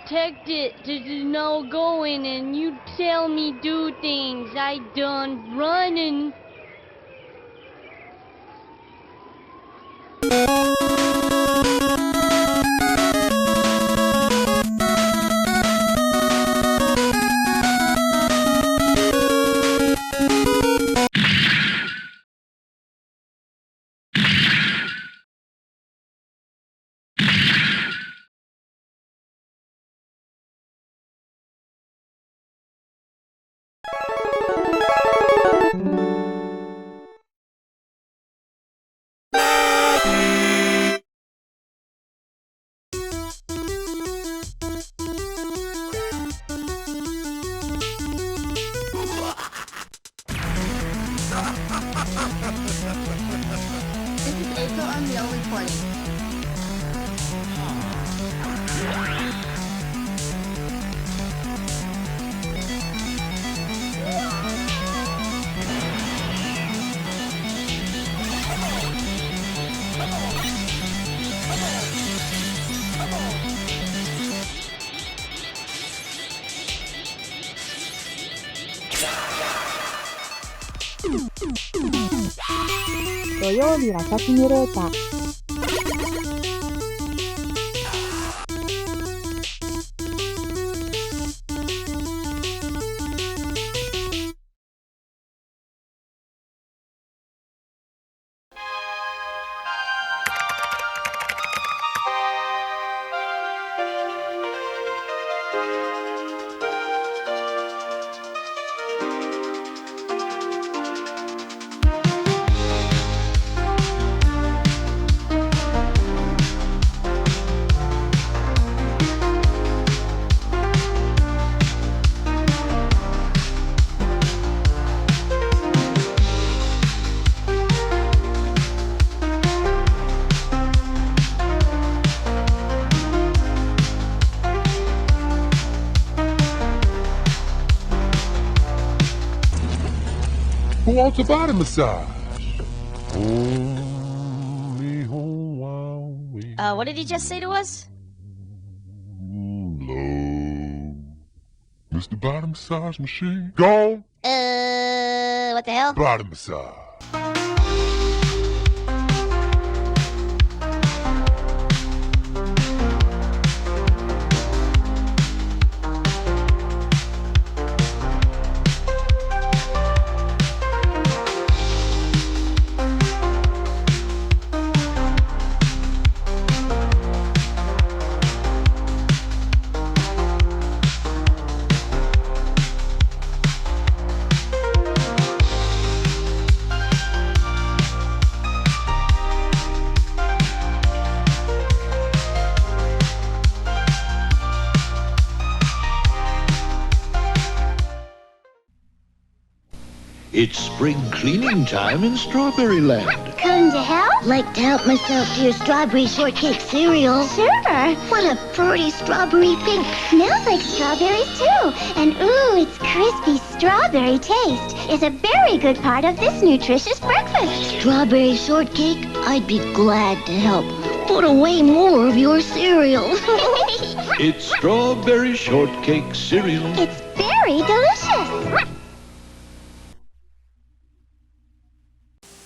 protect it to no going, and you tell me do things. I done running. I'm the only playing.土曜日朝シミュレーター。Who wants a body massage? What did he just say to us? Low. Mr. Body Massage Machine. Gone. What the hell? Body massage. It's spring cleaning time in Strawberry Land. Come to help? Like to help myself to your strawberry shortcake cereal. Sure. What a pretty strawberry pink. Smells like strawberries too. And ooh, its crispy strawberry taste is a very good part of this nutritious breakfast. Strawberry shortcake, I'd be glad to help. Put away more of your cereal. It's Strawberry Shortcake cereal. It's very delicious.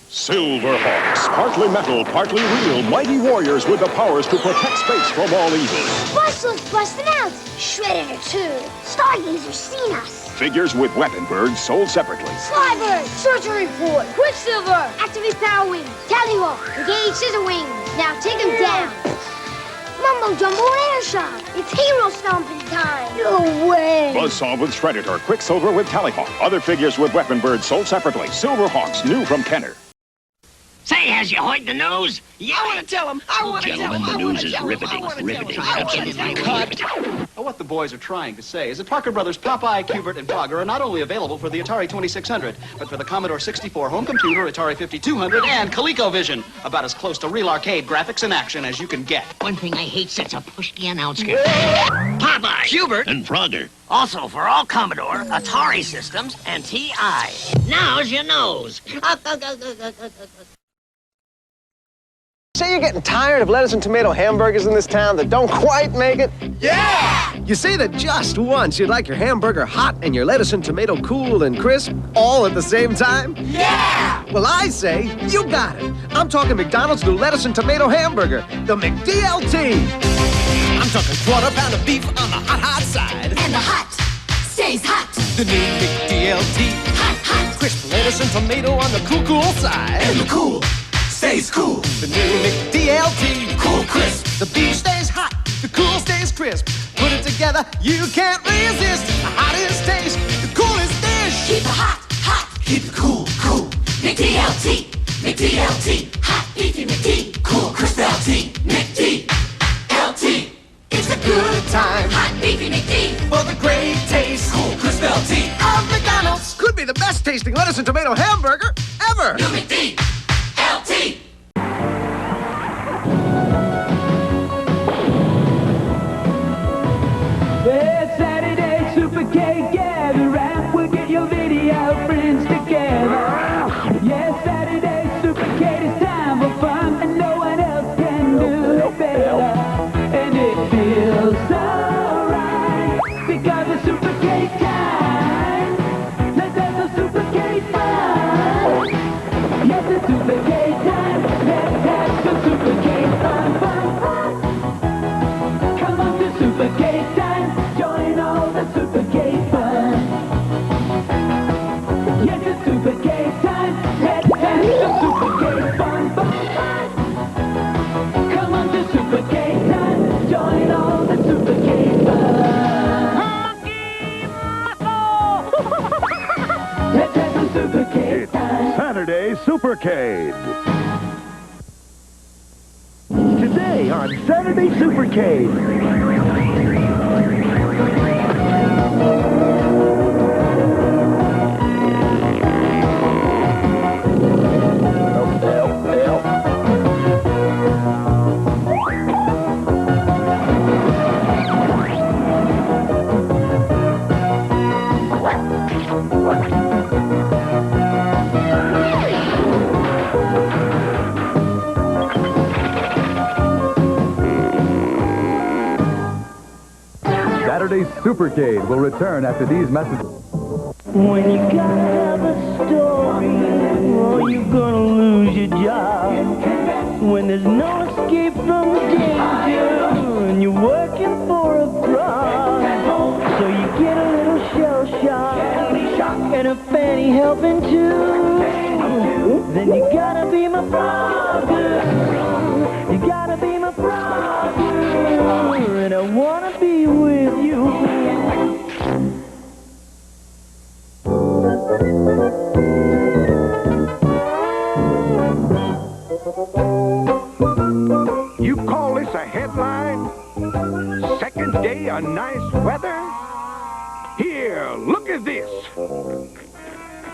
Silverhawks, partly metal, partly real, mighty warriors with the powers to protect space from all evil. Bustles busting out! Shredder 2! Stargazer seen us! Figures with weapon birds sold separately. Slybird! Surgery Report! Quicksilver! Activate Power Wings! Tallywhack! Engage Scissor Wings! Now take them down! Mumbo Jumbo Air Shot! It's hero stomping time! No way! Buzzsaw with Shredditor, Quicksilver with Tallyhawk. Other figures with weapon birds sold separately. Silverhawks, new from Kenner. Say, has you hoiked the news? Yeah. I want to tell him. I want to tell him. Gentlemen, the news is riveting, absolutely riveting. What the boys are trying to say is that Parker Brothers Popeye, Cubert, and Frogger are not only available for the Atari 2600, but for the Commodore 64 home computer, Atari 5200, and ColecoVision. About as close to real arcade graphics in action as you can get. One thing I hate sets a pushy announcer. Popeye, Cubert, And Frogger. also for all Commodore, Atari systems, and TI. Now's your nose. Say you're getting tired of lettuce and tomato hamburgers in this town that don't quite make it? Yeah! You say that just once you'd like your hamburger hot and your lettuce and tomato cool and crisp all at the same time? Yeah! Well, I say you got it. I'm talking McDonald's new lettuce and tomato hamburger, the McDLT. I'm talking quarter pound of beef on the hot side. And the hot stays hot. The new McDLT. Hot, hot. Crisp lettuce and tomato on the cool side. And the cool stays cool. The new McDLT. Cool crisp. The beef stays hot, the cool stays crisp. Put it together, you can't resist. The hottest taste, the coolest dish. Keep it hot, hot. Keep it cool, cool. McDLT, McDLT. Hot beefy McD. Cool crisp LT. McDLT. It's a good time. Hot beefy McD. For the great taste, Cool crisp LT. of McDonald's. Could be the best tasting lettuce and tomato hamburger ever. New McDLT. It's Saturday, Supercade, gather round. We'll get your video friends together. Yes, Saturday, Supercade, it's time for fun, and no one else can do it better. And it feels so right, because it's Supercade time. Let's have some Supercade fun. Yes, it's Supercade time. Let's have some Supercade fun, fun, fun. Come on to Supercade time. Join all the Supercade fun. Yes, it's Supercade time. Let's have some Supercade fun, fun, fun. Come on to Supercade time. Join all the Supercade fun. Let's have some Supercade time. Saturday Supercade. Today on Saturday Supercade. Saturday Supercade will return after these messages. When you gotta have a story, or you're gonna lose your job. When there's no escape from danger, and you're working for a frog. So you get a little shell shock, and a fanny helping too. Then you gotta be my frog girl. You gotta be my frog girl, and I wanna be with you. You call this a headline? Second day of nice weather? Here, look at this.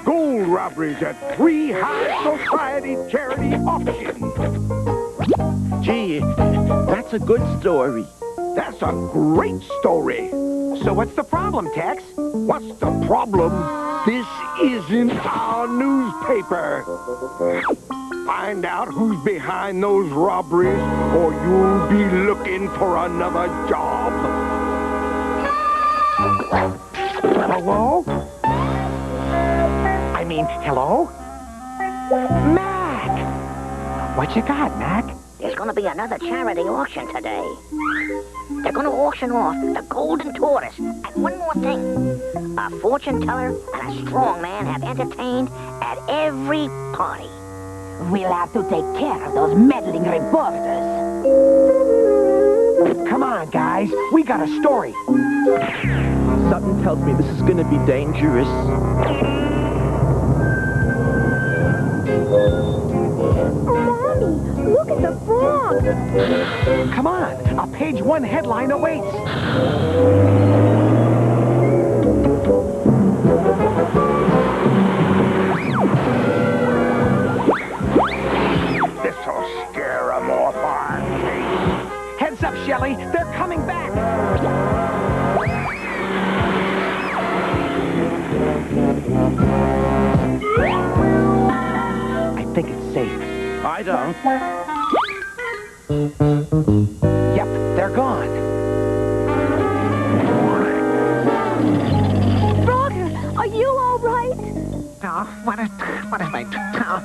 Gold robberies at 3 high society charity auctions. Gee, that's a good story. That's a great story. So what's the problem, Tex? What's the problem? This isn't our newspaper. Find out who's behind those robberies, or you'll be looking for another job. Hello? I mean, hello? Mac! What you got, Mac? There's gonna be another charity auction today. They're gonna auction off the golden tortoise. And one more thing. A fortune teller and a strong man have entertained at every party. We'll have to take care of those meddling reporters. Come on, guys. We got a story. Something tells me this is gonna be dangerous. Mommy, look at the frog. Come on. A page 1 headline awaits. This'll scare 'em off our case. Heads up, Shelley. They're coming back. I think it's safe. I don't. Yep, they're gone. Frogger, are you all right? Oh, what have I done?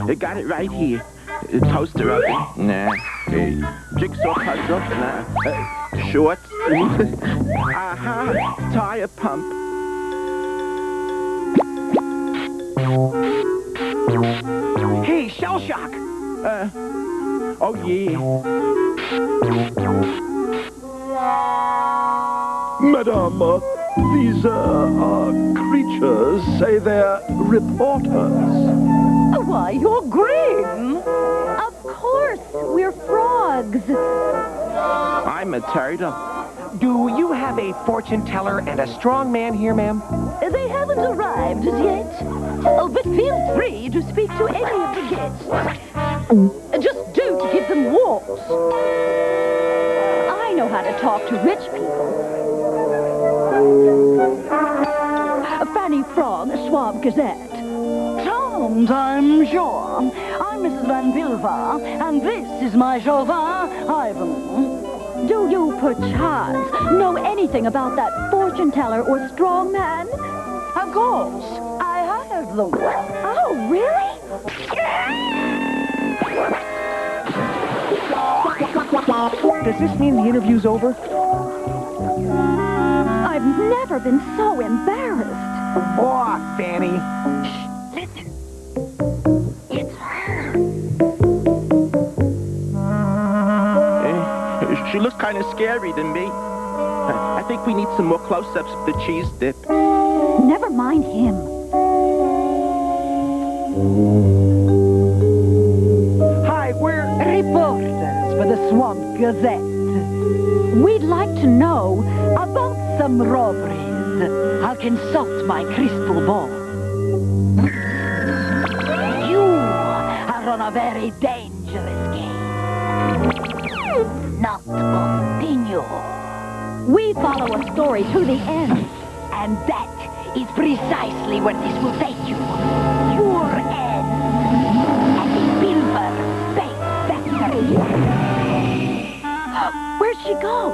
They got it right here. A toaster oven. Nah. Jigsaw puzzle. Nah. Shorts. Aha. Tire pump. Hey, Shell Shock! Oh yeah. Madame, these creatures say they're reporters. Why, you're green. Of course, we're frogs. I'm a turtle. Do you have a fortune teller and a strong man here, ma'am? They haven't arrived as yet. Oh, but feel free to speak to any of the guests. Just don't give them walks. I know how to talk to rich people. Fanny Frog, Swamp Gazette. Charmed, I'm sure. I'm Mrs. Van Vilva, and this is my chauffeur, Ivan. Do you, perchance, know anything about that fortune teller or strong man? Of course. I hired them. Oh, really? Does this mean the interview's over? I've never been so embarrassed. Oh, Fanny. Listen. It's her. She looks kind of scary to me. I think we need some more close-ups of the cheese dip. Never mind him. Hi, we're reporters for the Swamp Gazette. We'd like to know about some robberies. I'll consult my crystal ball. You are on a very dangerous game. Not continue. We follow a story to the end, and that is precisely where this will take you. Your end at the Silver Space Factory. Where'd she go?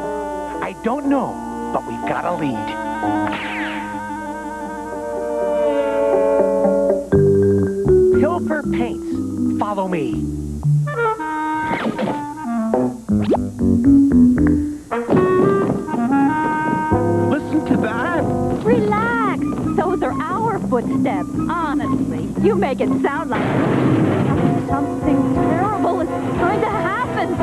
I don't know, but we've got a lead. Pilfer Paints. Follow me. Listen to that. Relax. Those are our footsteps. Honestly, you make it sound like something terrible is going to happen.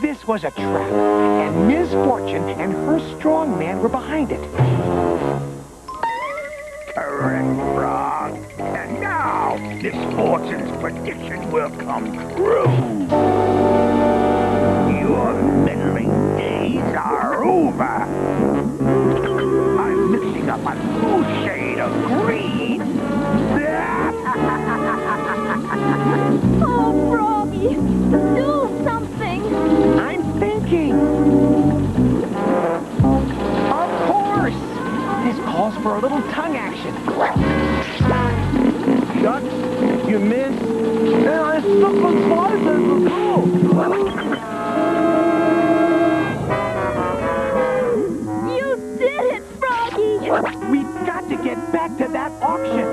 This was a trap, and Ms. Fortune and her strong man were behind it. Correct, Frog. And now, Miss Fortune's prediction will come true. Your meddling days are over. I'm mixing up a new shade of green. Oh, Froggy, do something. I'm thinking. Of course. This calls for a little tongue action. Shucks, you missed. I stuck on sliders. You did it, Froggy. We've got to get back to that auction.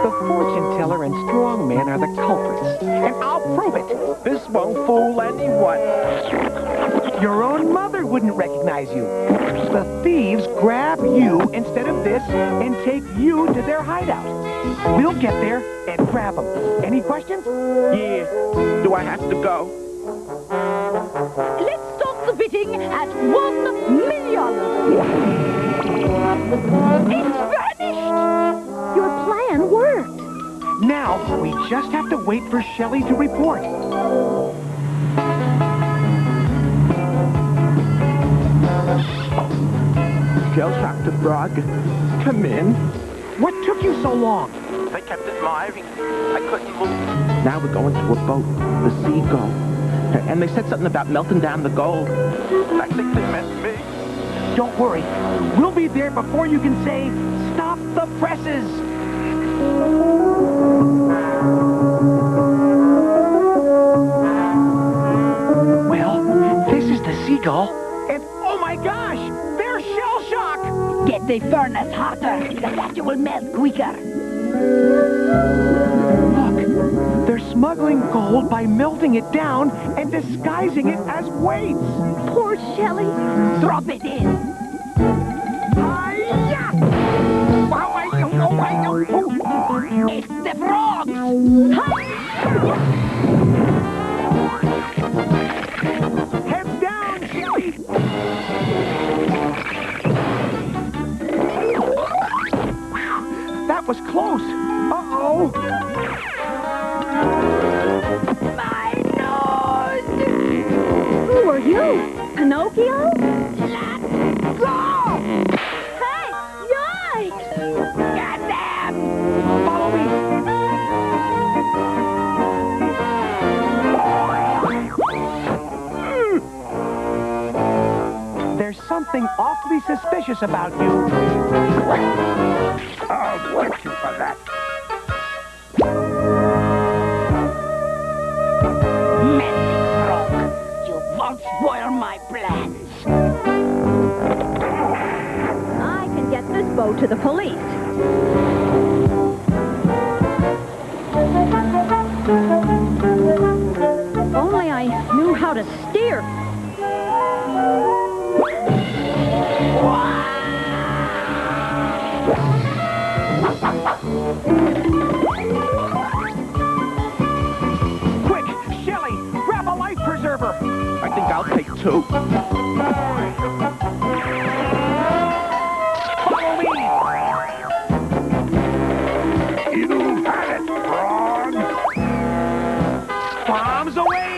The fortune teller and strong man are the culprits, and I'll prove it. This won't fool anyone. Your own mother wouldn't recognize you. The thieves grab you instead of this and take you to their hideout. We'll get there and grab them. Any questions? Yeah. Do I have to go? Let's start the bidding at $1 million. It's vanished. Your plan worked. Now we just have to wait for Shelly to report. Shell shock the frog. Come in. What took you so long? They kept admiring. I couldn't move. Now we're going to a boat, the Seagull. And they said something about melting down the gold. I think they meant me. Don't worry. We'll be there before you can say, stop the presses. Well, this is the Seagull. And oh my gosh, they're shell shock. Get the furnace hotter. The statue will melt quicker. Look, they're smuggling gold by melting it down and disguising it as weights. Poor Shelly. Drop it in. It's the frogs. Heads down, Shelly. That was close. Uh-oh. My nose! Who are you? Pinocchio? Let's go! Hey! Yikes! Get them! Follow me. There's something awfully suspicious about you. I'll get you for that. Messy frog! You won't spoil my plans. I can get this boat to the police. If only I knew how to steer. Quick, Shelly, grab a life preserver. I think I'll take two. Follow me. You had it, frog. Bombs away.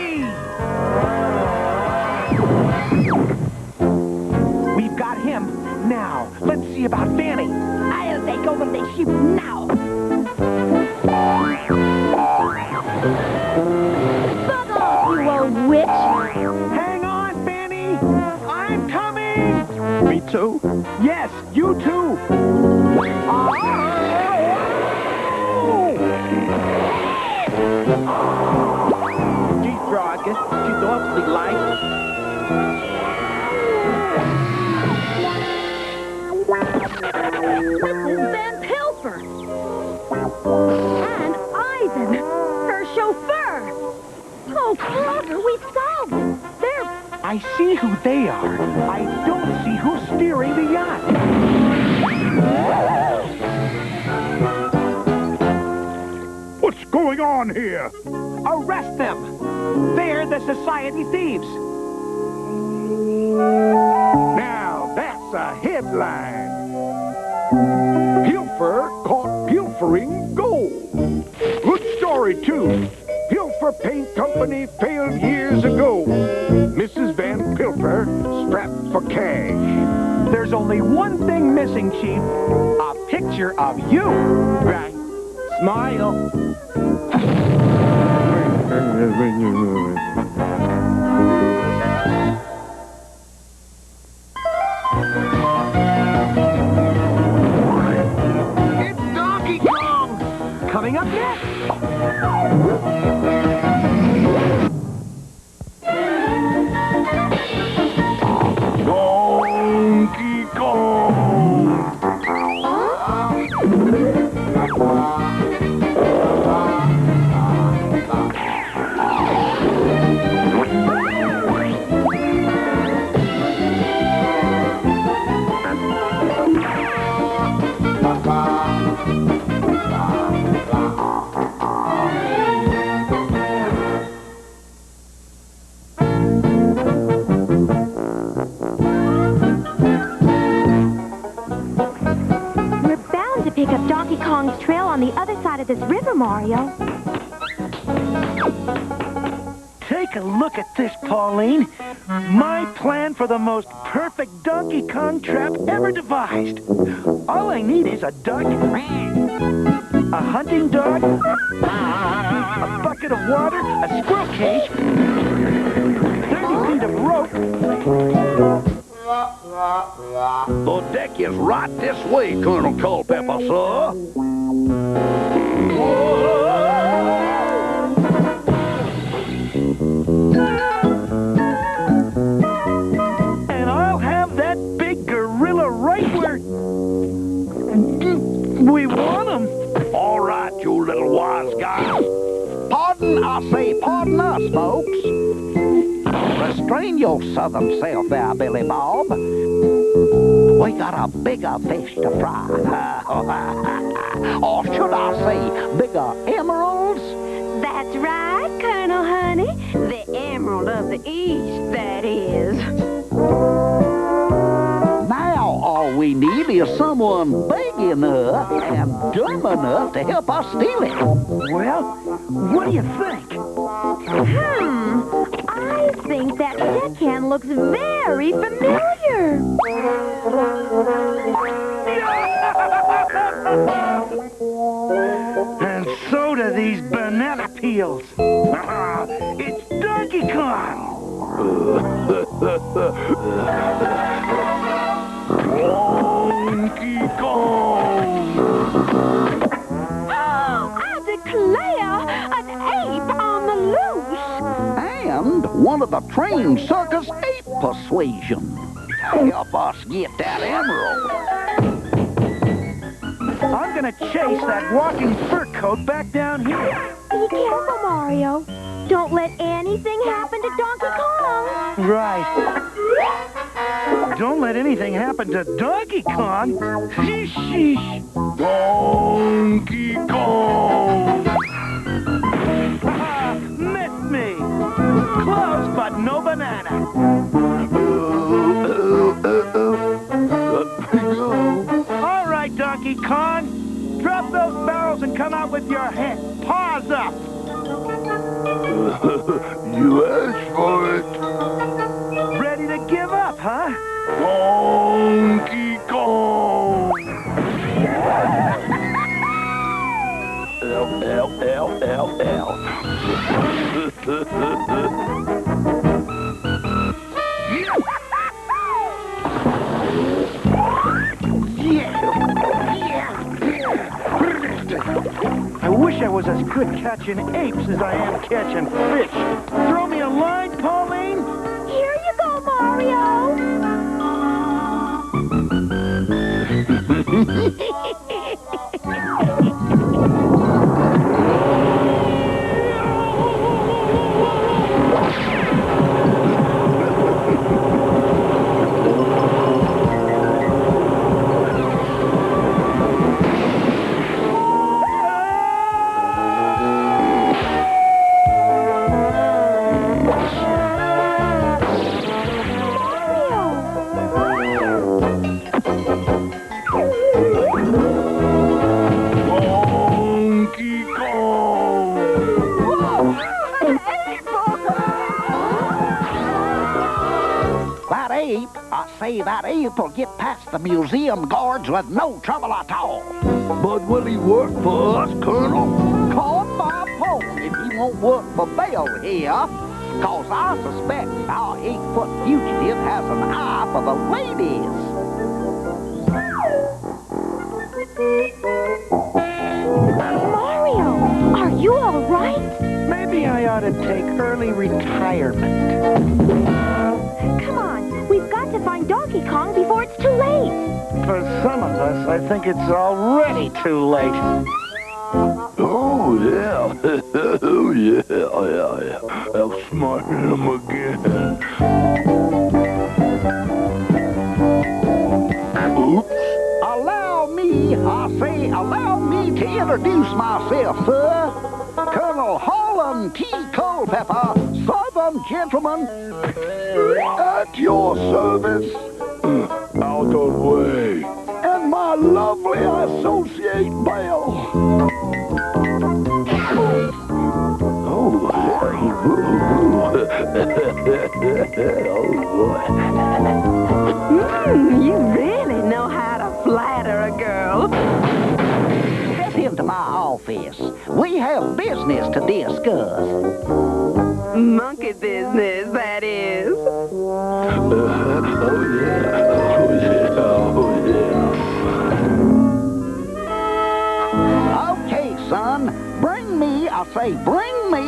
We've got him. Now, let's see about Fanny. I'll take over the ship now. Bug off, you old witch! Hang on, Fanny. I'm coming. Me too? Yes, you too. Gee, frog, she's awfully light. Mrs. Van Pilfer! And Ivan, her chauffeur! Oh, clever, we solved it! They're... I see who they are. I don't see who's steering the yacht. What's going on here? Arrest them! They're the Society Thieves. Now, that's a headline. Pilfer caught pilfering gold. Good story, too. Pilfer Paint Company failed years ago. Mrs. Van Pilfer strapped for cash. There's only one thing missing, Chief. A picture of you. Right. Smile. It's Donkey Kong! Coming up next. Donkey Kong! We're bound to pick up Donkey Kong's trail on the other side of this river, Mario. a look at this, Pauline. My plan for the most perfect Donkey Kong trap ever devised. All I need is a duck, a hunting dog, a bucket of water, a squirrel cage, 30 feet of rope. The deck is right this way, Colonel Culpepper, sir. And I'll have that big gorilla right where we want him. All right, you little wise guys. Pardon, I say pardon us, folks. Restrain your southern self there, Billy Bob. We got a bigger fish to fry. Or should I say, bigger emeralds? That's right, Colonel Honey. The Emerald of the East, that is. Now all we need is someone big enough and dumb enough to help us steal it. Well, what do you think? I think that deckhand looks very familiar. And so do these banana peels. It's Donkey Kong! Donkey Kong! I declare an ape on the loose. And one of the trained circus ape persuasion. Help us get that emerald. I'm gonna chase that walking fur coat back down here. Be careful, Mario. Don't let anything happen to Donkey Kong. Right. Don't let anything happen to Donkey Kong. Sheesh. Donkey Kong! Missed me. Close, but no banana. All right, Donkey Kong. Drop those barrels and come out with your head. Paws up. You asked for it. Ready to give up, huh? Donkey Kong! L. I wish I was as good catching apes as I am catching fish. Throw me a line, Pauline. Here you go, Mario. That ape will get past the museum guards with no trouble at all. But will he work for us, Colonel? Call my phone if he won't work for bail here. Cause I suspect our 8-foot fugitive has an eye for the ladies. Mario, are you all right? Maybe I ought to take early retirement. Come on, we've got to find Donkey Kong before it's too late. For some of us, I think it's already too late. Oh, yeah. Oh, yeah. Outsmarting him again. Oops. Allow me to introduce myself, sir. Colonel Holland T. Culpepper, Southern gentleman. At your service. Out of the way. And my lovely associate, Belle. Oh, You really know how to flatter a girl. Step into my office. We have business to discuss. Monkey business, that is. Okay, son. Bring me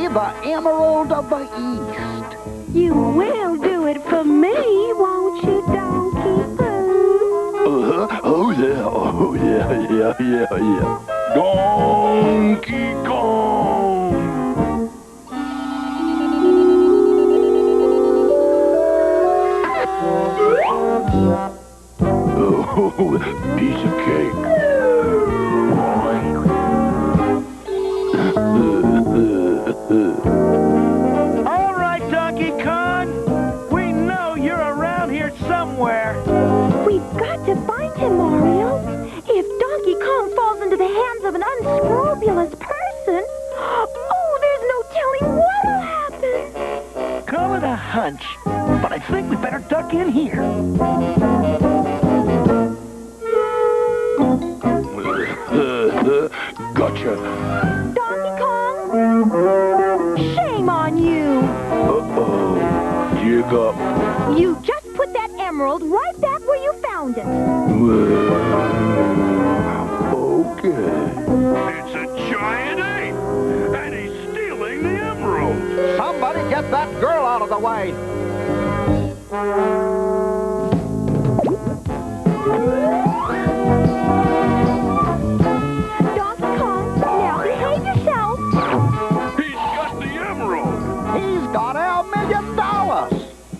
the Emerald of the East. You will do it for me, won't you, Donkey Pooh? Oh yeah, Donkey Kong! Oh, piece of cake. All right, Donkey Kong. We know you're around here somewhere. We've got to find him, Mario. If Donkey Kong falls into the hands of an unscrupulous person, oh, there's no telling what'll happen. Call it a hunch, but I think we better duck in here. Gotcha. Donkey Kong? Shame on you. Uh-oh. Jig up. You just put that emerald right back where you found it. Okay. It's a giant ape, and he's stealing the emerald. Somebody get that girl out of the way. Donkey Kong, now behave yourself. He's got the emerald. He's got our $1 million.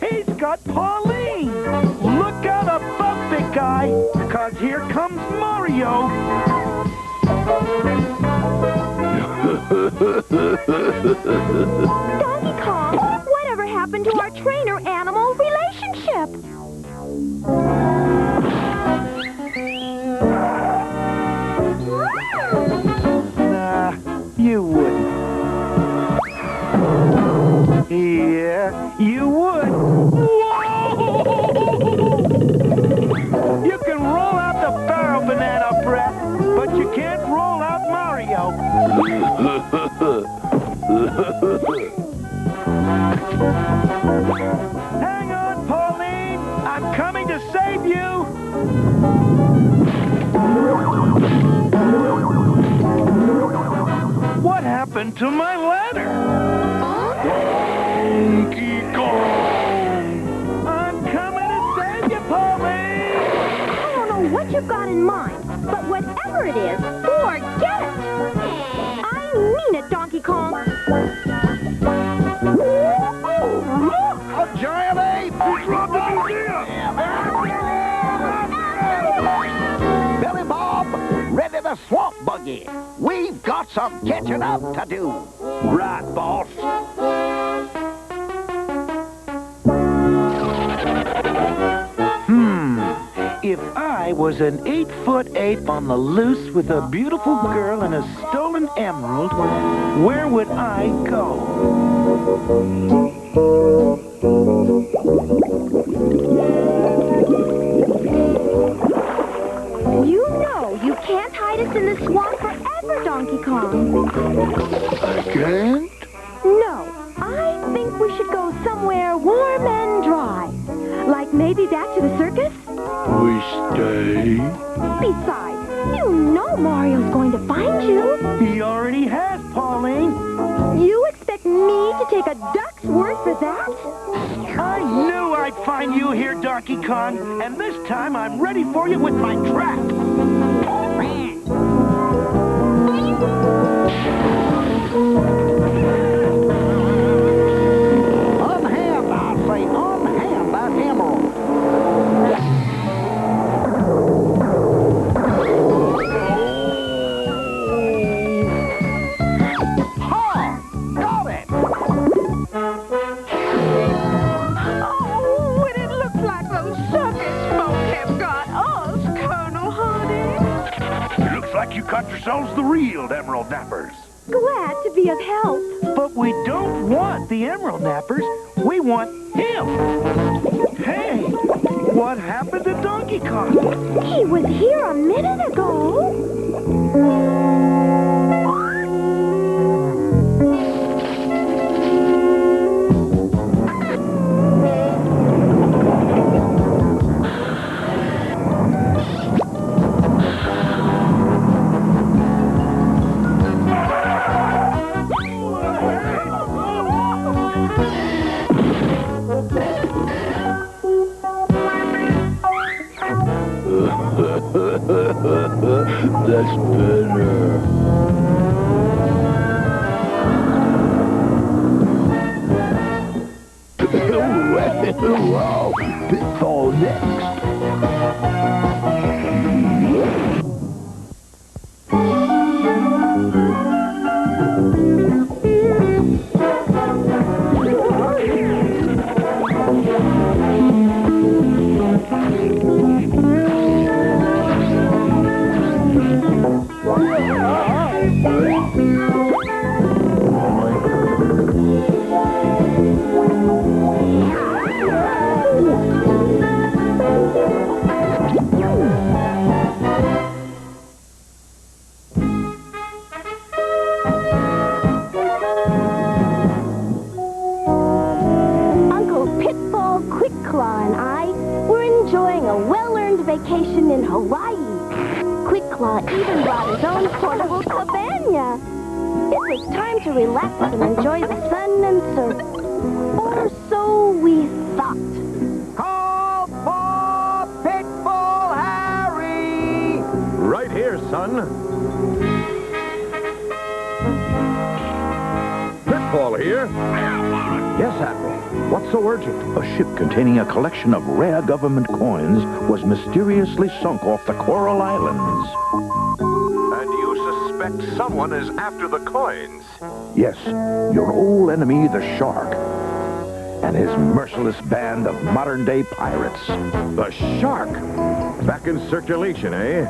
He's got Pauline. Look out above, big guy, because here comes Mario. Donkey Kong, whatever happened to our trainer-animal relationship? Nah, you wouldn't. Yeah, you would. You can roll out the barrel banana breath, but you can't roll out Mario. Hang on, Pauline. I'm coming to save you. What happened to my ladder? Donkey Kong! I'm coming to save you, Pauline! I don't know what you've got in mind, but whatever it is, forget it! I mean it, Donkey Kong! Look, a giant ape! He's robbed the museum! Billy Bob, ready the swamp buggy. We've got some catching up to do. Right, boss. If I was an 8-foot ape on the loose with a beautiful girl and a stolen emerald, where would I go? You know you can't hide us in the swamp forever, Donkey Kong. I can't? No, I think we should go somewhere warm and dry. Like maybe back to the circus? We stay? Besides, you know Mario's going to find you. He already has, Pauline. You expect me to take a duck's word for that? I knew I'd find you here, Donkey Kong, and this time I'm ready for you with my trap. Unhand, I say, unhand that emerald. Ha! Got it! Oh, and it looks like those circus folk have got us, Colonel Honey. It looks like you caught yourselves the real emerald nappers. glad to be of help. But we don't want the Emerald Nappers. We want him. Hey, what happened to Donkey Kong? He was here a minute ago. That's better. Wow, pitfall next. Vacation in Hawaii. Quick Claw even brought his own portable cabana. It was time to relax and enjoy the sun and surf. Or so we thought. Call for Pitfall Harry! Right here, son. Pitfall here? Yes, Admiral. What's so urgent? A ship containing a collection of rare government coins was mysteriously sunk off the Coral Islands. And you suspect someone is after the coins? Yes, your old enemy, the Shark, and his merciless band of modern-day pirates. The Shark? Back in circulation, eh?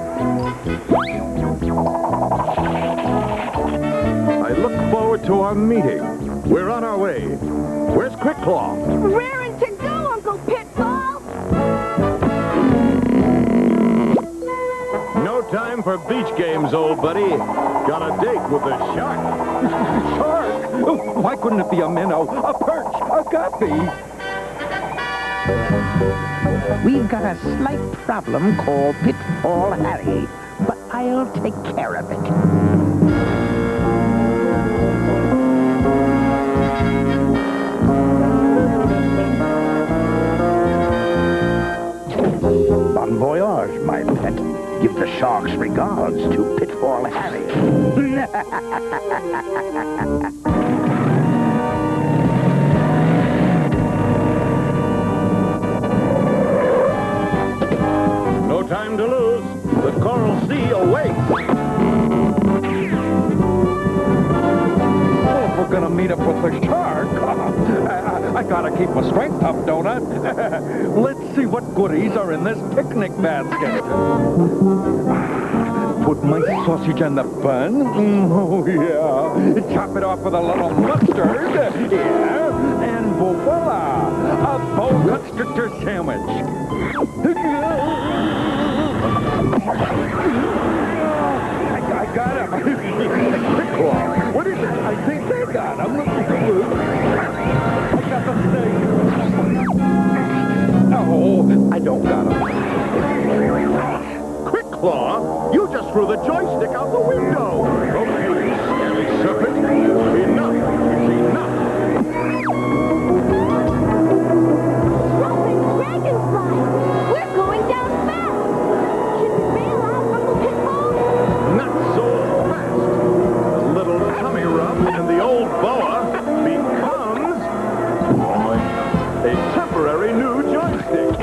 I look forward to our meeting. We're on our way. Where's Quick Claw? Raring to go, Uncle Pitfall! No time for beach games, old buddy. Got a date with the Shark. Shark? Why couldn't it be a minnow, a perch, a guppy? We've got a slight problem called Pitfall Harry, but I'll take care of it. Bon voyage, my pet. Give the Shark's regards to Pitfall Harry. No time to lose. The Coral Sea awaits. Oh, if we're gonna meet up with the Shark, I gotta keep my strength up, don't I? Let's see what goodies are in this picnic basket. Put my sausage in the bun. Oh, yeah. Chop it off with a little mustard. Yeah. And voila! A bow constrictor sandwich. I got him. Quick Claw. What is it? I think they got him. I got the snake. Oh, I don't got him. Quick Claw, you just threw the joystick out the window. Okay, scary serpent. Enough is enough. Dropping dragonfly! We're going down fast! Should we bail out, Uncle Pitfall? Not so fast. A little tummy rub and the old boa becomes a temporary new joystick.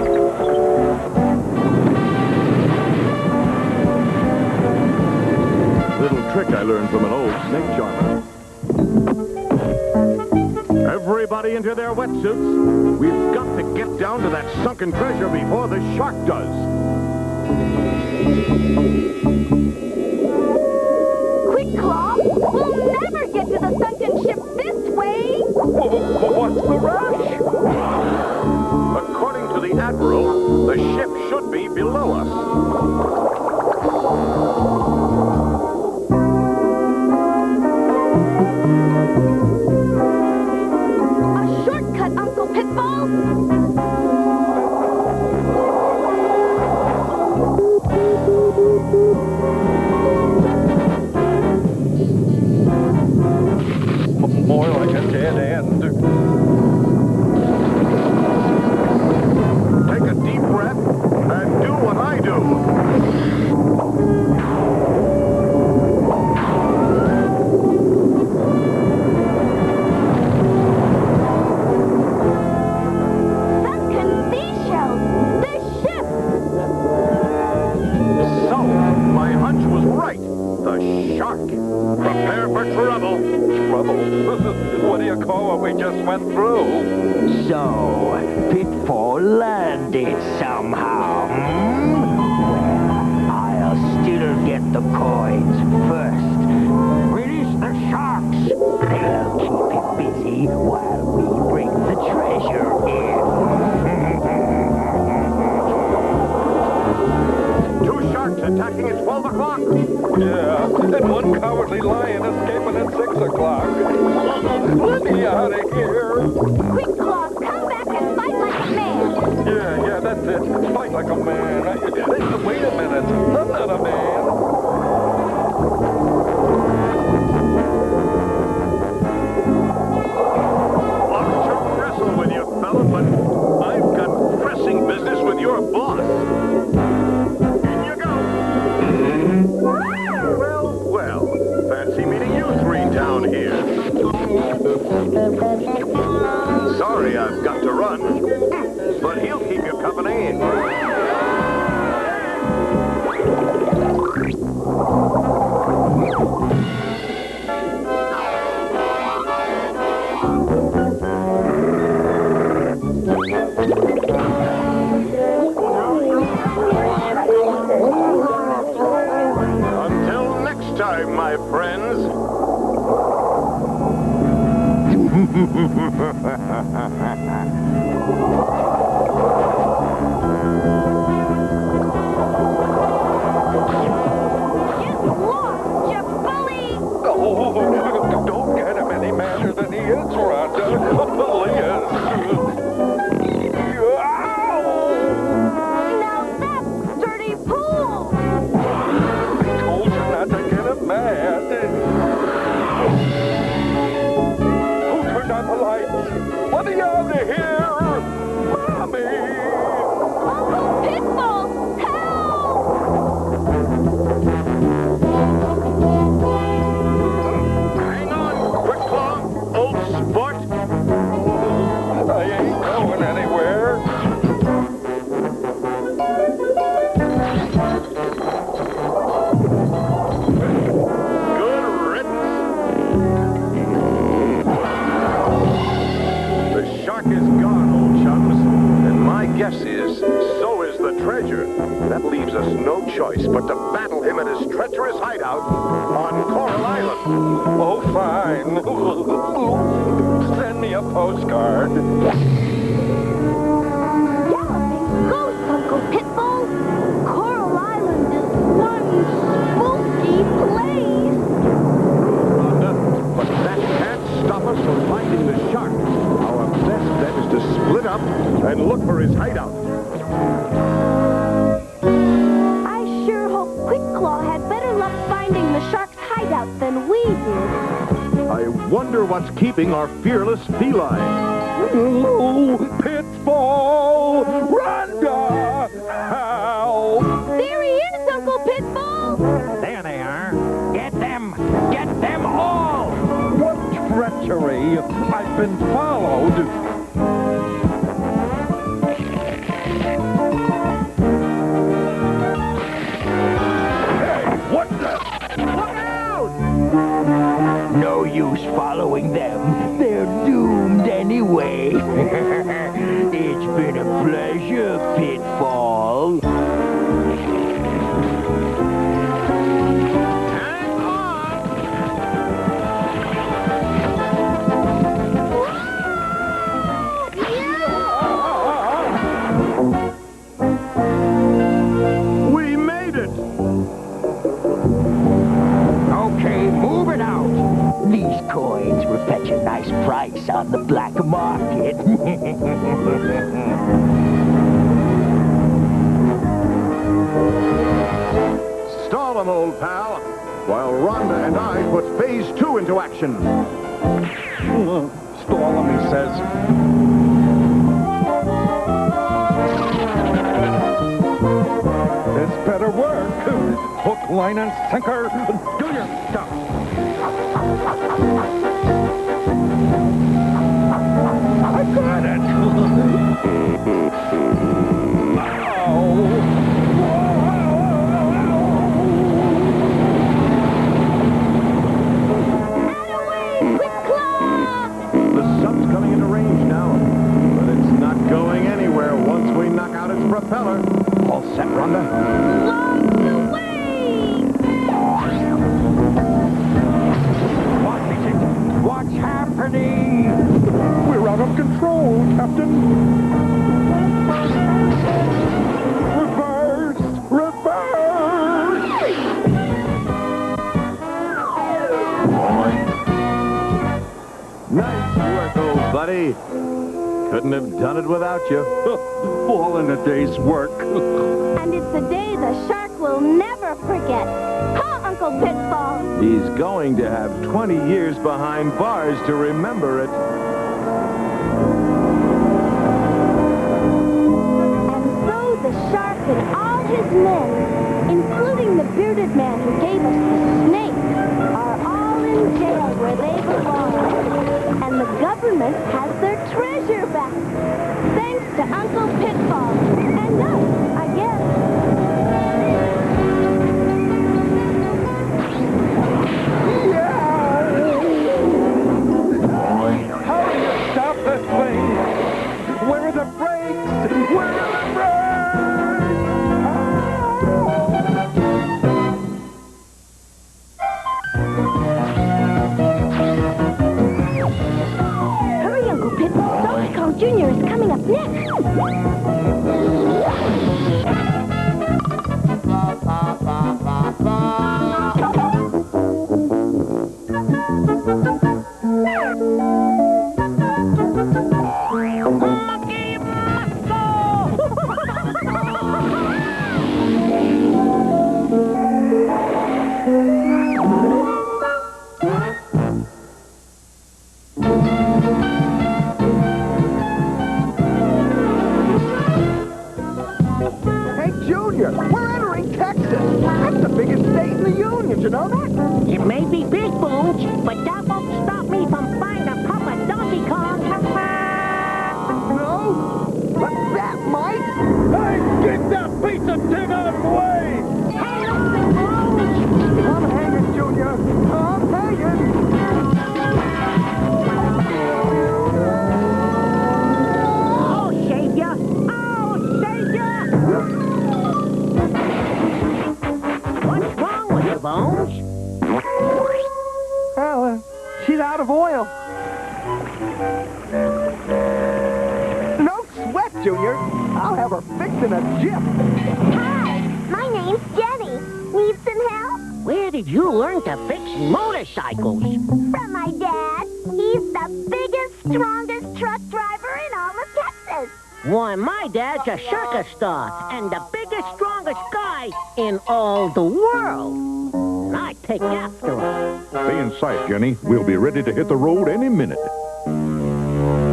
Little trick I learned from an old snake charmer. Everybody into their wetsuits. We've got to get down to that sunken treasure before the Shark does. Quick Claw will never More like a dead end. Take a deep breath and do what I do. Sunken seashells! The ship! So, my hunch was right. The shark. Prepare for trouble. Trouble? What do you call what we just went through? So, Pitfall landed somehow, Well, I'll still get the coins first. Release the sharks! They'll keep it busy while we bring the treasure in. Two sharks attacking at 12 o'clock. Yeah, and one cowardly lion escaping at 6 o'clock. Let me out of here. Quick Claw, come back and fight like a man! Yeah, that's it. Fight like a man. Wait a minute. I'm not a man. Love to wrestle with you, fella, but I've got pressing business with your boss. In you go. Well, fancy meeting you three down here. Sorry I've got to run, but he'll keep you company. Until next time, my friends. Oh, don't get him any madder than he is, Rhonda. Please. Now that's dirty pool! I told you not to get him mad. Who turned on the lights? Let me out of here! Mommy! Uncle Pitfall! Hang on, Quick Claw, old sport. I ain't going anywhere. Good riddance. The shark is gone, old chums. And my guess is, so is the treasure. That leaves us no choice but to battle him at his treacherous hideout on Coral Island. Oh, fine. Send me a postcard. Galloping ghost, Uncle Pitfall! Coral Island is one spooky place! But that can't stop us from finding the shark. Our best bet is to split up and look for his hideout. I sure hope Quick Claw had better luck finding the shark's hideout than we did. I wonder what's keeping our fearless feline. Oh, Pitfall! Rhonda! Help! There he is, Uncle Pitfall! There they are. Get them! Get them all! What treachery! I've been followed! Hey, what the? Look out! No use following them. They're doomed anyway. It's been a pleasure, Pitfall. Hang on! We made it! Okay, move it out. These coins will fetch a nice price on the black market. down, old pal, while Rhonda and I put Phase 2 into action. Stall him, he says. This better work. Hook, line, and sinker. Do your stuff. I got it. The sub's coming into range now, but it's not going anywhere once we knock out its propeller. All set, Rhonda? What's happening? We're out of control, Captain. Reverse! Reverse! Nice work, old buddy. Couldn't have done it without you. All in a day's work. And it's a day the shark will never forget. Huh, Uncle Pitfall? He's going to have 20 years behind bars to remember it. And so the shark and all his men, including the bearded man who gave us the snake, are all in jail where they belong. And the government has their treasure back. Thanks to Uncle Pitfall. And us, I guess. How do you stop this thing? Where are the brakes? Where are the Hurry, Uncle Pip. StarCom Jr. is coming up next. Hey, Junior, we're entering Texas. That's the biggest state in the Union, you know that? It may be big, Bones, but that won't stop me from finding a pup of Donkey Kong. No? What's that, Mike? Hey, get that piece of tin out of the way! Hey, listen, Bones! I'm hanging, Junior. I'm hanging. I'll save ya! I'll save ya! What's wrong with you, Bones? Well, she's out of oil. No sweat, Junior. I'll have her fixed in a jiff. Hi, my name's Jenny. Need some help? Where did you learn to fix motorcycles? From my dad. He's the biggest, strongest truck driver in all of Texas. Why, my dad's a circus star and the biggest, strongest guy in all the world. And I take after him. Stay in sight, Jenny. We'll be ready to hit the road any minute.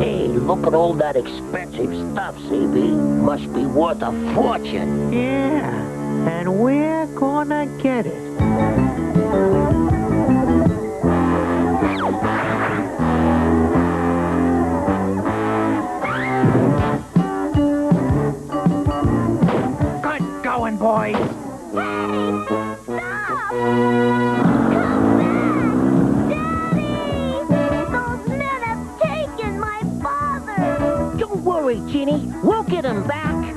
Hey, look at all that expensive stuff, CB. Must be worth a fortune. Yeah, and we're gonna get it. Good going, boys. Don't worry, Ginny. We'll get him back.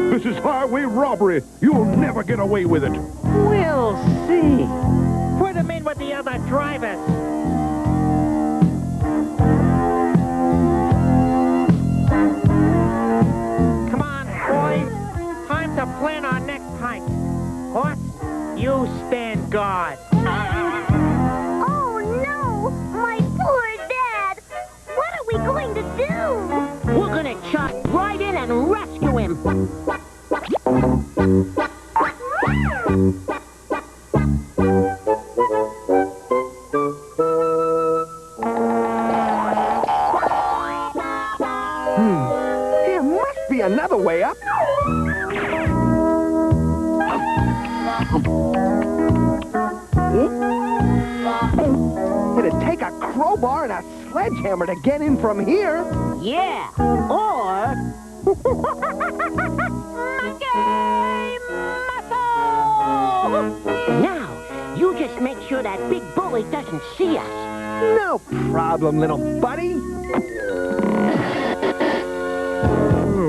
This is highway robbery. You'll never get away with it. We'll see. Put him in with the other drivers. to him. There must be another way up. It'd take a crowbar and a sledgehammer to get in from here. Yeah, or... Now, you just make sure that big bully doesn't see us. No problem, little buddy.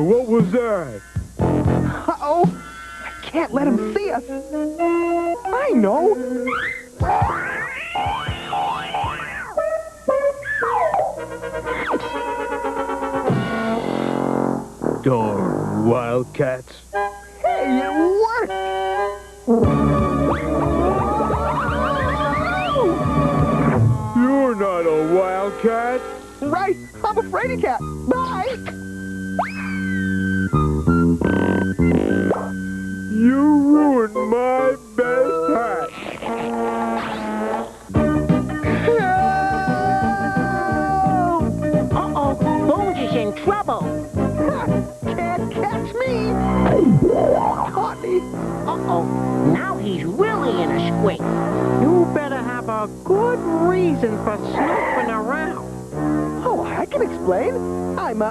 What was that? Uh-oh. I can't let him see us. I know. Darn wildcats. Hey, it worked! You're not a wildcat. Right, I'm a fraidy cat. Bye! You ruined my best hat. Uh-oh, Bones is in trouble. Can't catch me! Caught me! Uh-oh, now he's really in a squeak. You better have a good reason for snooping around. Oh, I can explain. I'm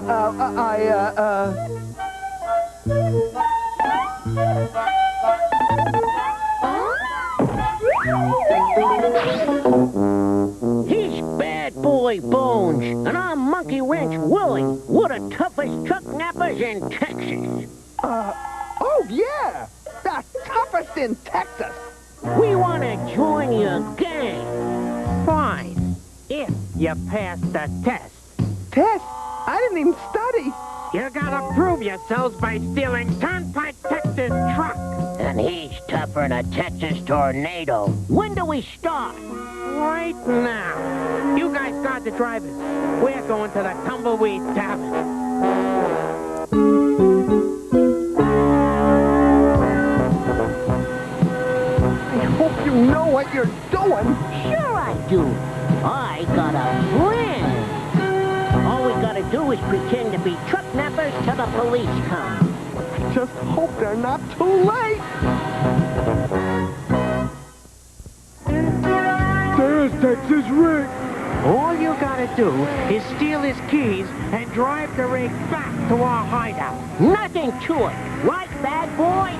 He's Bad Boy Bones, and I'm Monkey Wrench Willie. We're the toughest truck nappers in Texas. Oh yeah! The toughest in Texas! We want to join your gang. Fine, if you pass the test. Test? I didn't even study. You gotta prove yourselves by stealing Turnpike Texas truck. And he's tougher than a Texas tornado. When do we start? Right now. You guys guard the drivers. We're going to the Tumbleweed Tavern. I hope you know what you're doing. Sure I do. I got a plan. All we gotta do is pretend to be truck nappers till the police come. Just hope they're not too late. There's Texas Rick. All you gotta do is steal his keys and drive the rig back to our hideout. Nothing to it. Right, Bad Boy?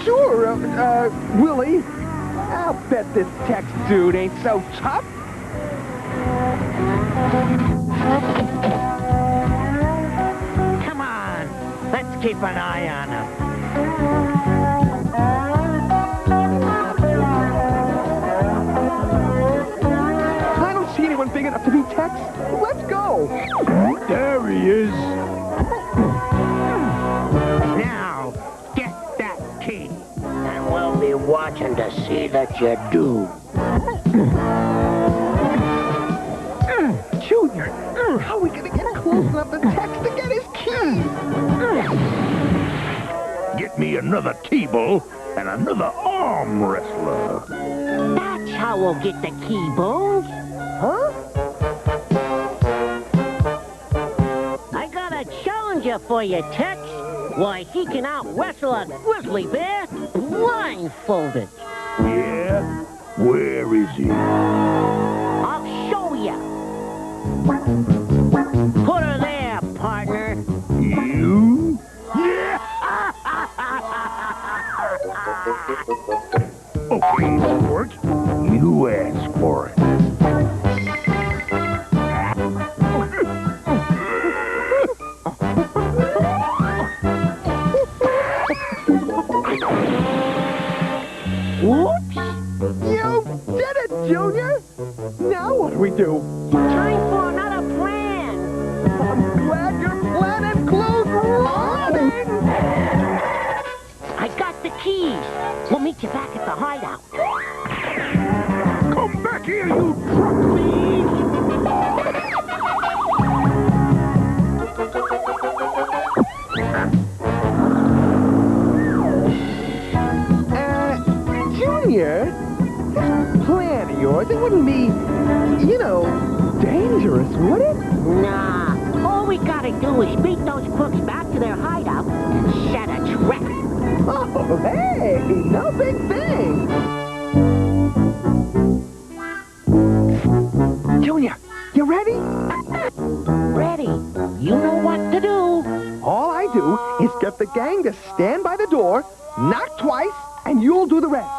Sure, Willie. I'll bet this Tex dude ain't so tough. Come on, let's keep an eye on him. I don't see anyone big enough to be Tex. Let's go. There he is. Now, get that key. And we'll be watching to see that you do. Junior, how are we gonna get close enough to Tex to get his keys? Get me another table and another arm wrestler. That's how we'll get the key, Bones. Huh? I got a challenger for you, Tex. Why, he can out-wrestle a grizzly bear blindfolded. Yeah? Where is he? I'll show you. Put her there, partner. You? Okay, sport. You asked for it. Whoops! You did it, Junior! Now what do we do? Time for another plan. I'm glad your plan includes running! I got the keys. We'll meet you back at the hideout. Come back here, you truck thieves! dangerous, would it? Nah. All we gotta do is beat those crooks back to their hideout and set a trap. Oh, hey, no big thing. Junior, you ready? Ready. You know what to do. All I do is get the gang to stand by the door, knock twice, and you'll do the rest.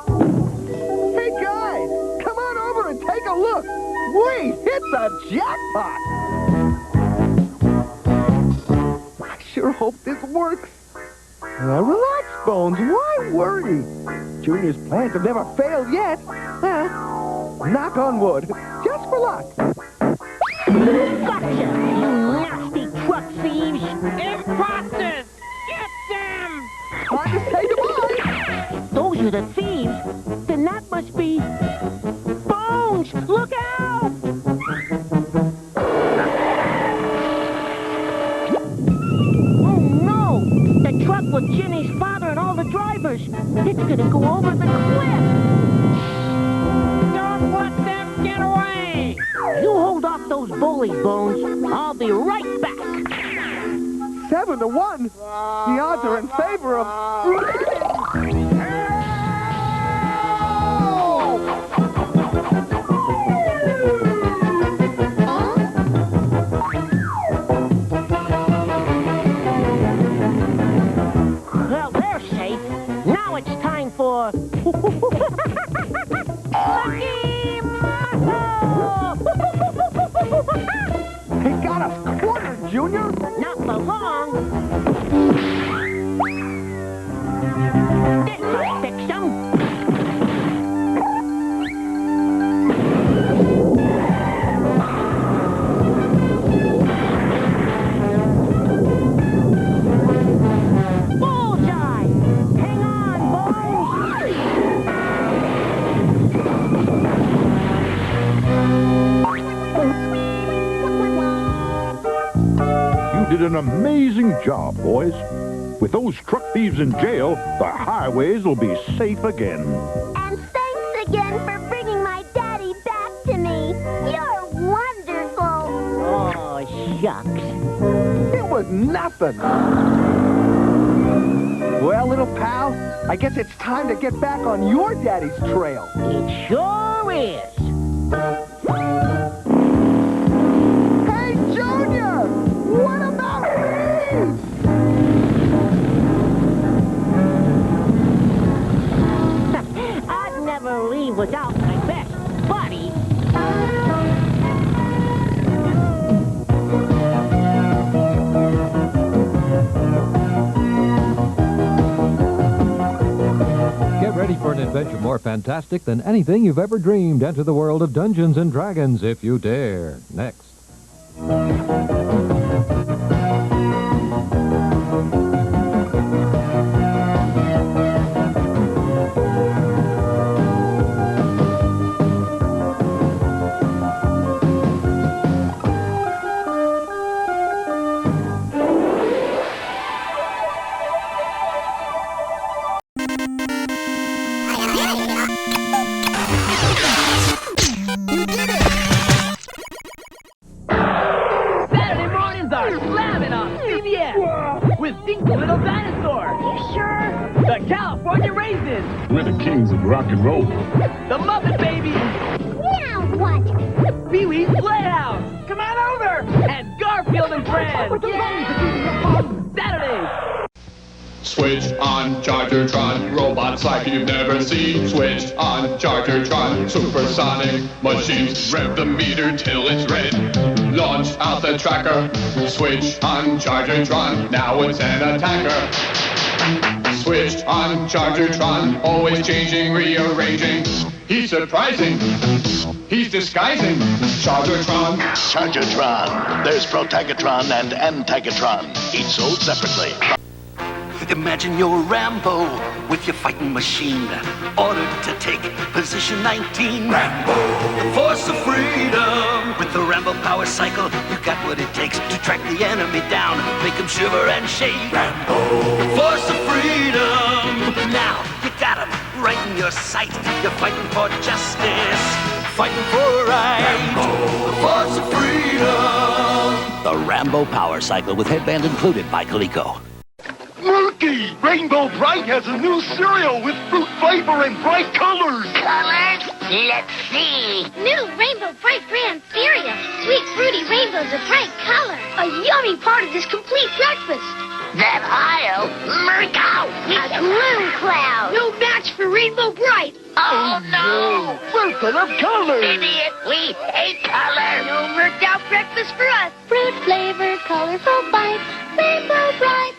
Hey, guys, come on over and take a look. We hit the jackpot. I sure hope this works. Relax, Bones. Why worry? Junior's plans have never failed yet. Knock on wood, just for luck. Gotcha, you nasty truck thieves! Imposters! Get them! Time to say goodbye! Those are the thieves. Then that must be... Bones! Look out! Oh, no! The truck with Ginny's father and all the drivers. It's gonna go over the cliff. Don't let them get away! You hold off those bullies, Bones. I'll be right back. 7-1. The odds are in favor of... Well, they're safe. Now it's time for... Lucky Muscle! He got us cornered, Junior. Not for long. This'll fix them. Bullseye! Hang on, You did an amazing job, boys. With those truck thieves in jail, the highways will be safe again. And thanks again for bringing my daddy back to me. You're wonderful. Oh, shucks. It was nothing. Well, little pal, I guess it's time to get back on your daddy's trail. It sure is. Hey, Junior! What about me? I'd never leave without my best buddy. Get ready for an adventure more fantastic than anything you've ever dreamed. Enter the world of Dungeons and Dragons if you dare. Next. Saturday mornings are slamming on CBS with Dink the Little Dinosaur. You sure? The California Raisins. We're the kings of rock and roll. The Muppet Babies. Now what? Pee-wee's Playhouse. Come on over. And Garfield and Friends. Saturdays. Switch on Chargertron, robots like you've never seen. Switch on Chargertron, supersonic machines. Rev the meter till it's red. Launch out the tracker. Switch on Chargertron, now it's an attacker. Switch on Chargertron, always changing, rearranging. He's surprising. He's disguising. Chargertron. Chargertron. There's Protagatron and Antagatron, each sold separately. Imagine you're Rambo with your fighting machine, ordered to take position 19. Rambo, the force of freedom. With the Rambo power cycle, you got what it takes to track the enemy down, make him shiver and shake. Rambo, force of freedom. Now you got him right in your sight. You're fighting for justice. fighting for a right. The force of freedom. The Rambo Power Cycle with headband included by Coleco. Murky! Rainbow Bright has a new cereal with fruit flavor and bright colors. Colors? Let's see. New Rainbow Bright brand cereal. Sweet fruity rainbows of bright color. A yummy part of this complete breakfast. That aisle, Mirko! A gloom cloud. No match for Rainbow Bright. Oh, no! We're full of colors. Idiot, we hate color. No murked out breakfast for us. Fruit flavored, colorful bites. Rainbow Bright.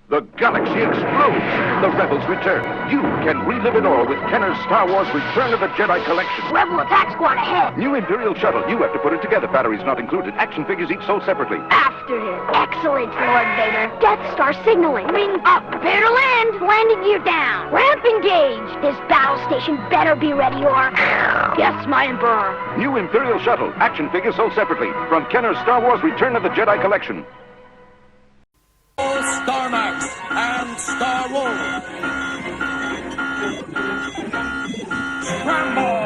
The galaxy explodes. The rebels return. You can relive it all with Kenner's Star Wars Return of the Jedi collection. Rebel attack squad ahead. New Imperial shuttle. You have to put it together. Batteries not included. Action figures each sold separately. After him. Excellent, Lord Vader. Death Star signaling. Ring up. Prepare to land. Landing gear down. Ramp engage. This battle station better be ready or... Yes, my Emperor. New Imperial shuttle. Action figures sold separately. From Kenner's Star Wars Return of the Jedi collection. StarMax and Star Wars. Scramble!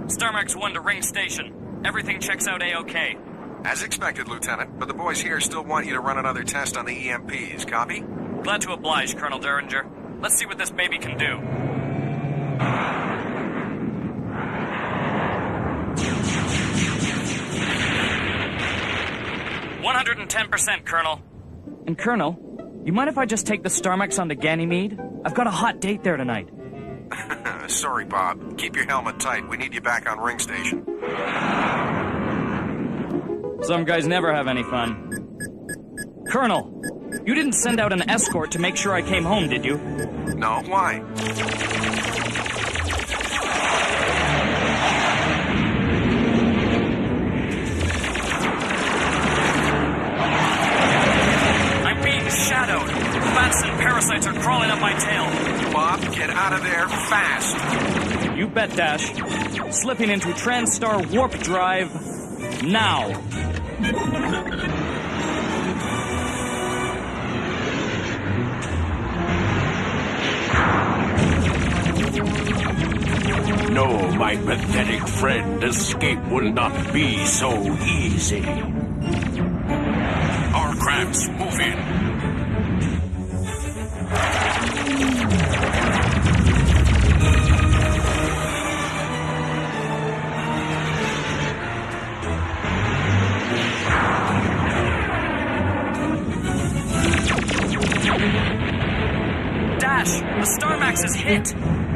StarMax 1 to Ring Station. Everything checks out A-OK. As expected, Lieutenant, but the boys here still want you to run another test on the EMPs. Copy? Glad to oblige, Colonel Derringer. Let's see what this baby can do. 110%, Colonel. And Colonel, you mind if I just take the StarMax on to Ganymede? I've got a hot date there tonight. Sorry, Bob. Keep your helmet tight. We need you back on Ring Station. Some guys never have any fun. Colonel, you didn't send out an escort to make sure I came home, did you? No, why? I'm being shadowed. Bats and parasites are crawling up my tail. Bob, get out of there fast. You bet, Dash. Slipping into TranStar Warp Drive now. No, my pathetic friend, escape will not be so easy. Our craft's moving. Dash, the StarMax is hit.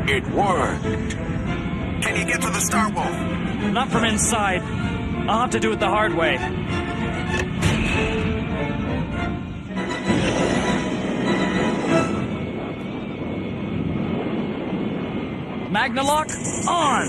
It worked. Can you get to the Star Wolf? Not from inside. I'll have to do it the hard way. Magnalock on!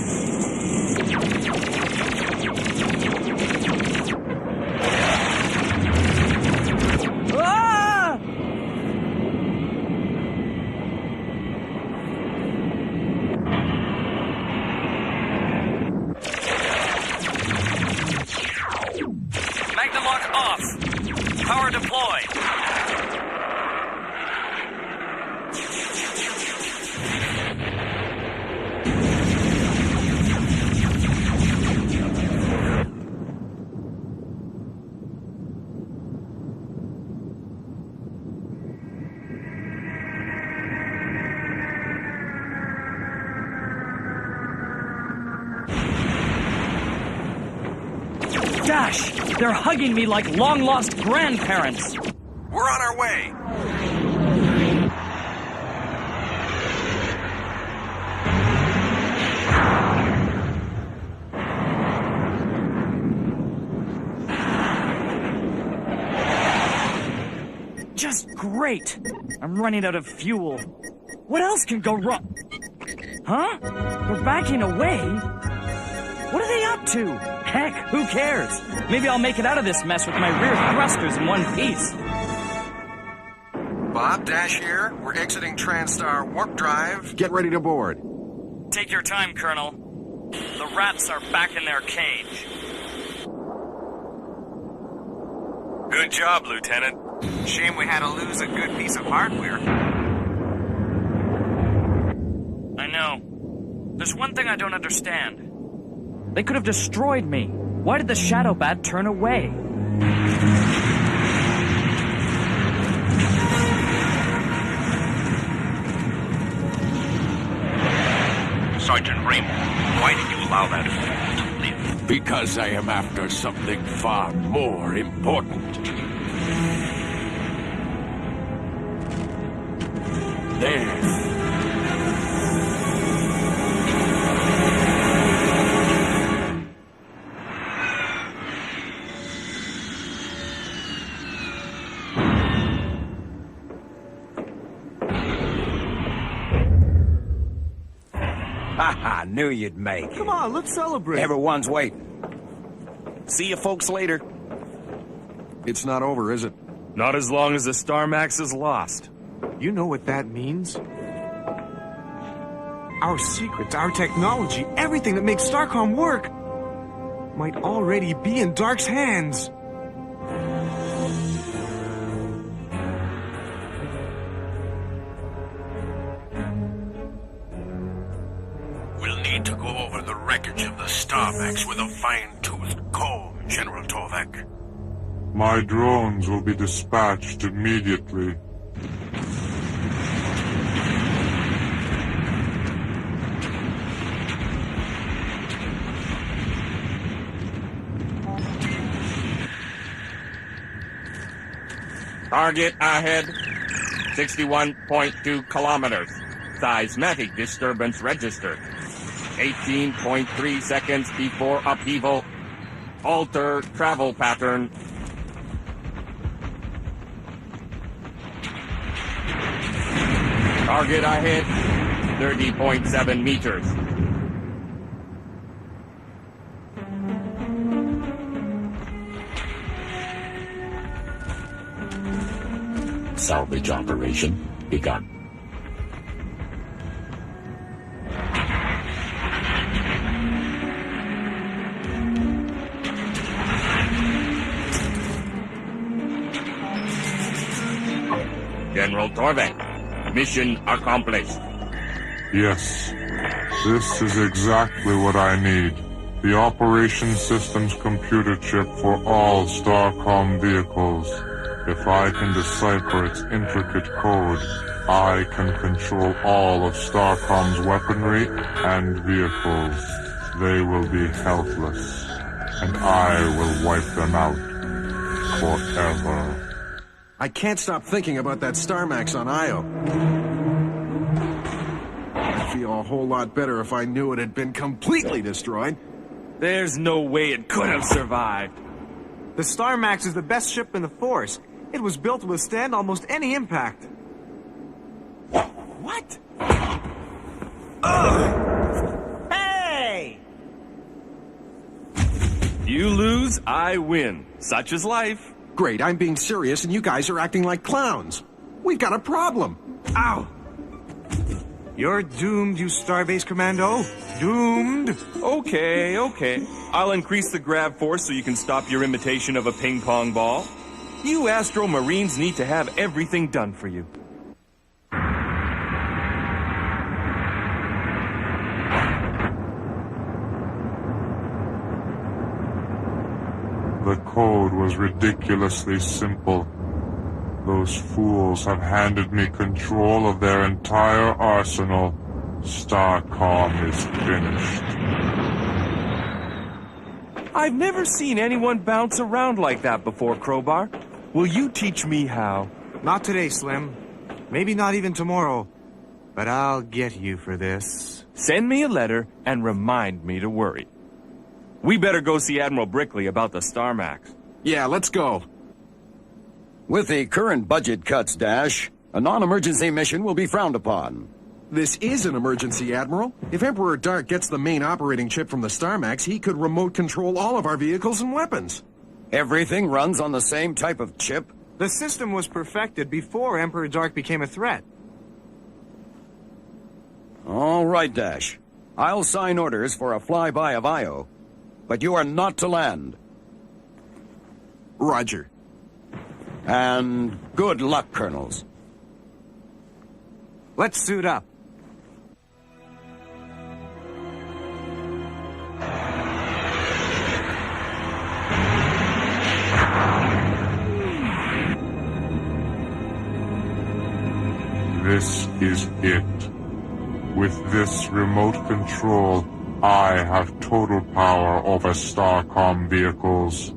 Gosh, they're hugging me like long-lost grandparents. We're on our way. Just great. I'm running out of fuel. What else can go wrong? Huh? They're backing away? What are they up to? Heck, who cares? Maybe I'll make it out of this mess with my rear thrusters in one piece. Bob, Dash here. We're exiting TranStar Warp Drive. Get ready to board. Take your time, Colonel. The rats are back in their cage. Good job, Lieutenant. Shame we had to lose a good piece of hardware. I know. There's one thing I don't understand. They could have destroyed me. Why did the Shadow Bat turn away? Sergeant Raymond, why did you allow that fool to live? Because I am after something far more important. There. Haha, knew you'd make it. Come on, let's celebrate. Everyone's waiting. See you folks later. It's not over, is it? Not as long as the StarMax is lost. You know what that means? Our secrets, our technology, everything that makes StarCom work might already be in Dark's hands. We'll need to go over the wreckage of the StarMax with a fine-toothed comb, General Torvak. My drones will be dispatched immediately. Target ahead, 61.2 kilometers. Seismic disturbance registered. 18.3 seconds before upheaval. Alter travel pattern. Target ahead, 30.7 meters. Salvage operation begun. General Torvak, mission accomplished. Yes, this is exactly what I need. The Operation Systems computer chip for all StarCom vehicles. If I can decipher its intricate code, I can control all of StarCom's weaponry and vehicles. They will be helpless, and I will wipe them out forever. I can't stop thinking about that StarMax on Io. I'd feel a whole lot better if I knew it had been completely destroyed. There's no way it could have survived. The StarMax is the best ship in the Force. It was built to withstand almost any impact. What? Ugh! Hey! You lose, I win. Such is life. Great, I'm being serious and you guys are acting like clowns. We've got a problem. Ow! You're doomed, you Starbase Commando. Doomed. Okay. I'll increase the grav force so you can stop your imitation of a ping pong ball. You Astro Marines need to have everything done for you. The code was ridiculously simple. Those fools have handed me control of their entire arsenal. StarCom is finished. I've never seen anyone bounce around like that before, Crowbar. Will you teach me how? Not today, Slim. Maybe not even tomorrow. But I'll get you for this. Send me a letter and remind me to worry. We better go see Admiral Brickley about the StarMax. Yeah, let's go. With the current budget cuts, Dash, a non-emergency mission will be frowned upon. This is an emergency, Admiral. If Emperor Dark gets the main operating chip from the StarMax, he could remote control all of our vehicles and weapons. Everything runs on the same type of chip? The system was perfected before Emperor Dark became a threat. All right, Dash. I'll sign orders for a flyby of Io, but you are not to land. Roger. And good luck, Colonels. Let's suit up. This is it. With this remote control, I have total power over StarCom vehicles.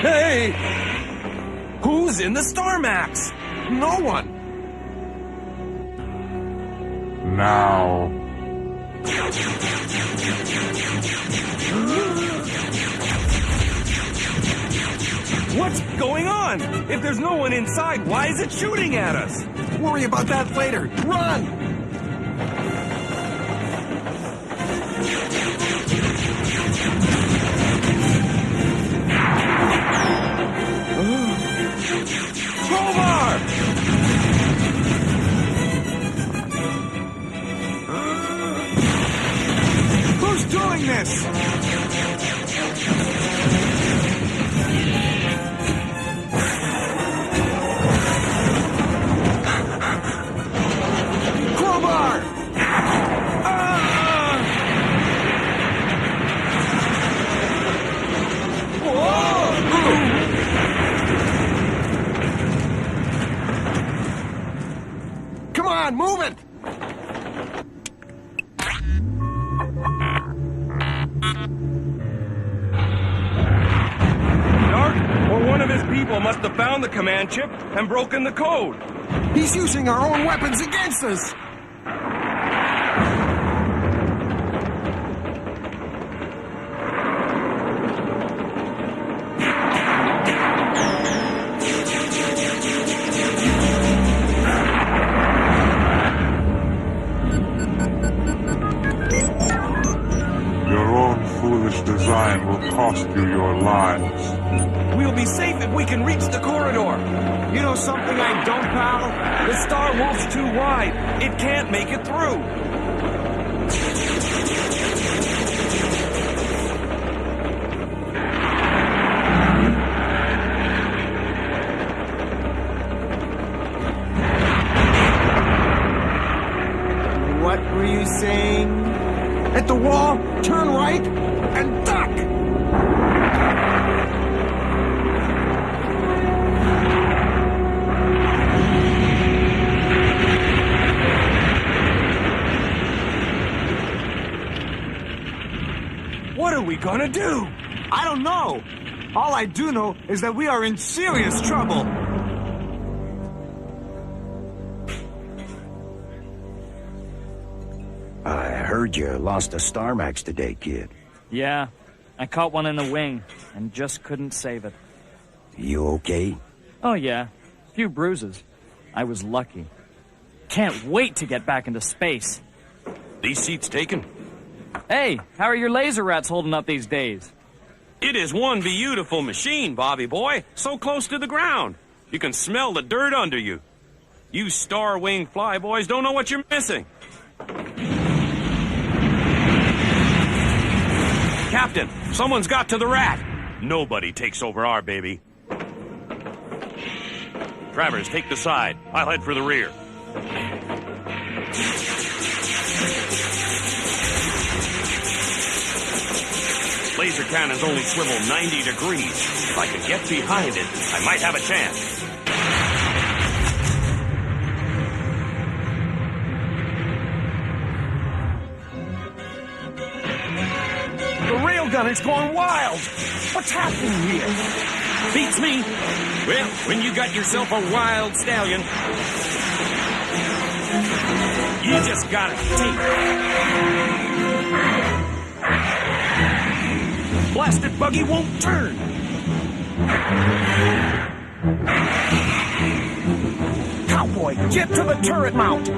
Hey! Who's in the StarMax? No one! Now. What's going on? If there's no one inside, why is it shooting at us? Worry about that later. Run! Crowbar! Who's doing this? Crowbar! Come on, move it! Dark, or one of his people must have found the command chip and broken the code. He's using our own weapons against us! Design will cost you your lives. We'll be safe if we can reach the corridor. You know something I don't, pal? The Star Wolf's too wide. It can't make it through. What were you saying? At the wall, turn right, and duck! What are we gonna do? I don't know. All I do know is that we are in serious trouble. I heard you lost a StarMax today, kid. Yeah, I caught one in the wing and just couldn't save it. You okay? Oh yeah, a few bruises. I was lucky. Can't wait to get back into space. These seats taken? Hey, how are your laser rats holding up these days? It is one beautiful machine, Bobby boy. So close to the ground. You can smell the dirt under you. You star-winged flyboys don't know what you're missing. Captain, someone's got to the rat. Nobody takes over our baby. Travers, take the side. I'll head for the rear. laser cannons only swivel 90 degrees. If I could get behind it, I might have a chance. The railgunner's gone wild! What's happening here? Beats me. Well, when you got yourself a wild stallion, you just gotta take it. Blasted buggy won't turn. Cowboy, get to the turret mount!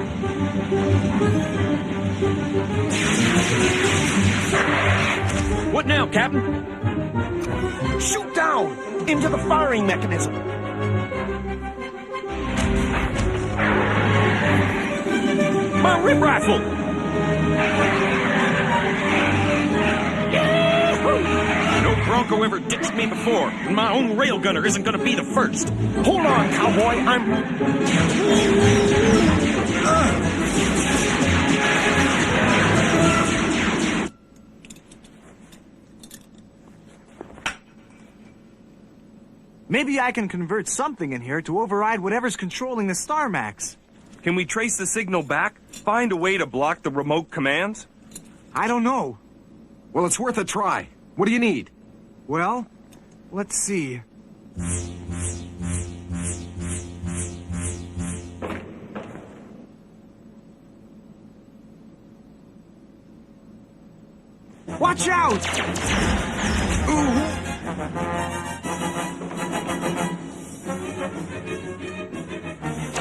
What now, Captain? Shoot down! Into the firing mechanism! My rip rifle! No Bronco ever ditched me before, and my own railgunner isn't gonna be the first. Hold on, cowboy, Maybe I can convert something in here to override whatever's controlling the StarMax. Can we trace the signal back? Find a way to block the remote commands? I don't know. Well, it's worth a try. What do you need? Well, let's see. Watch out!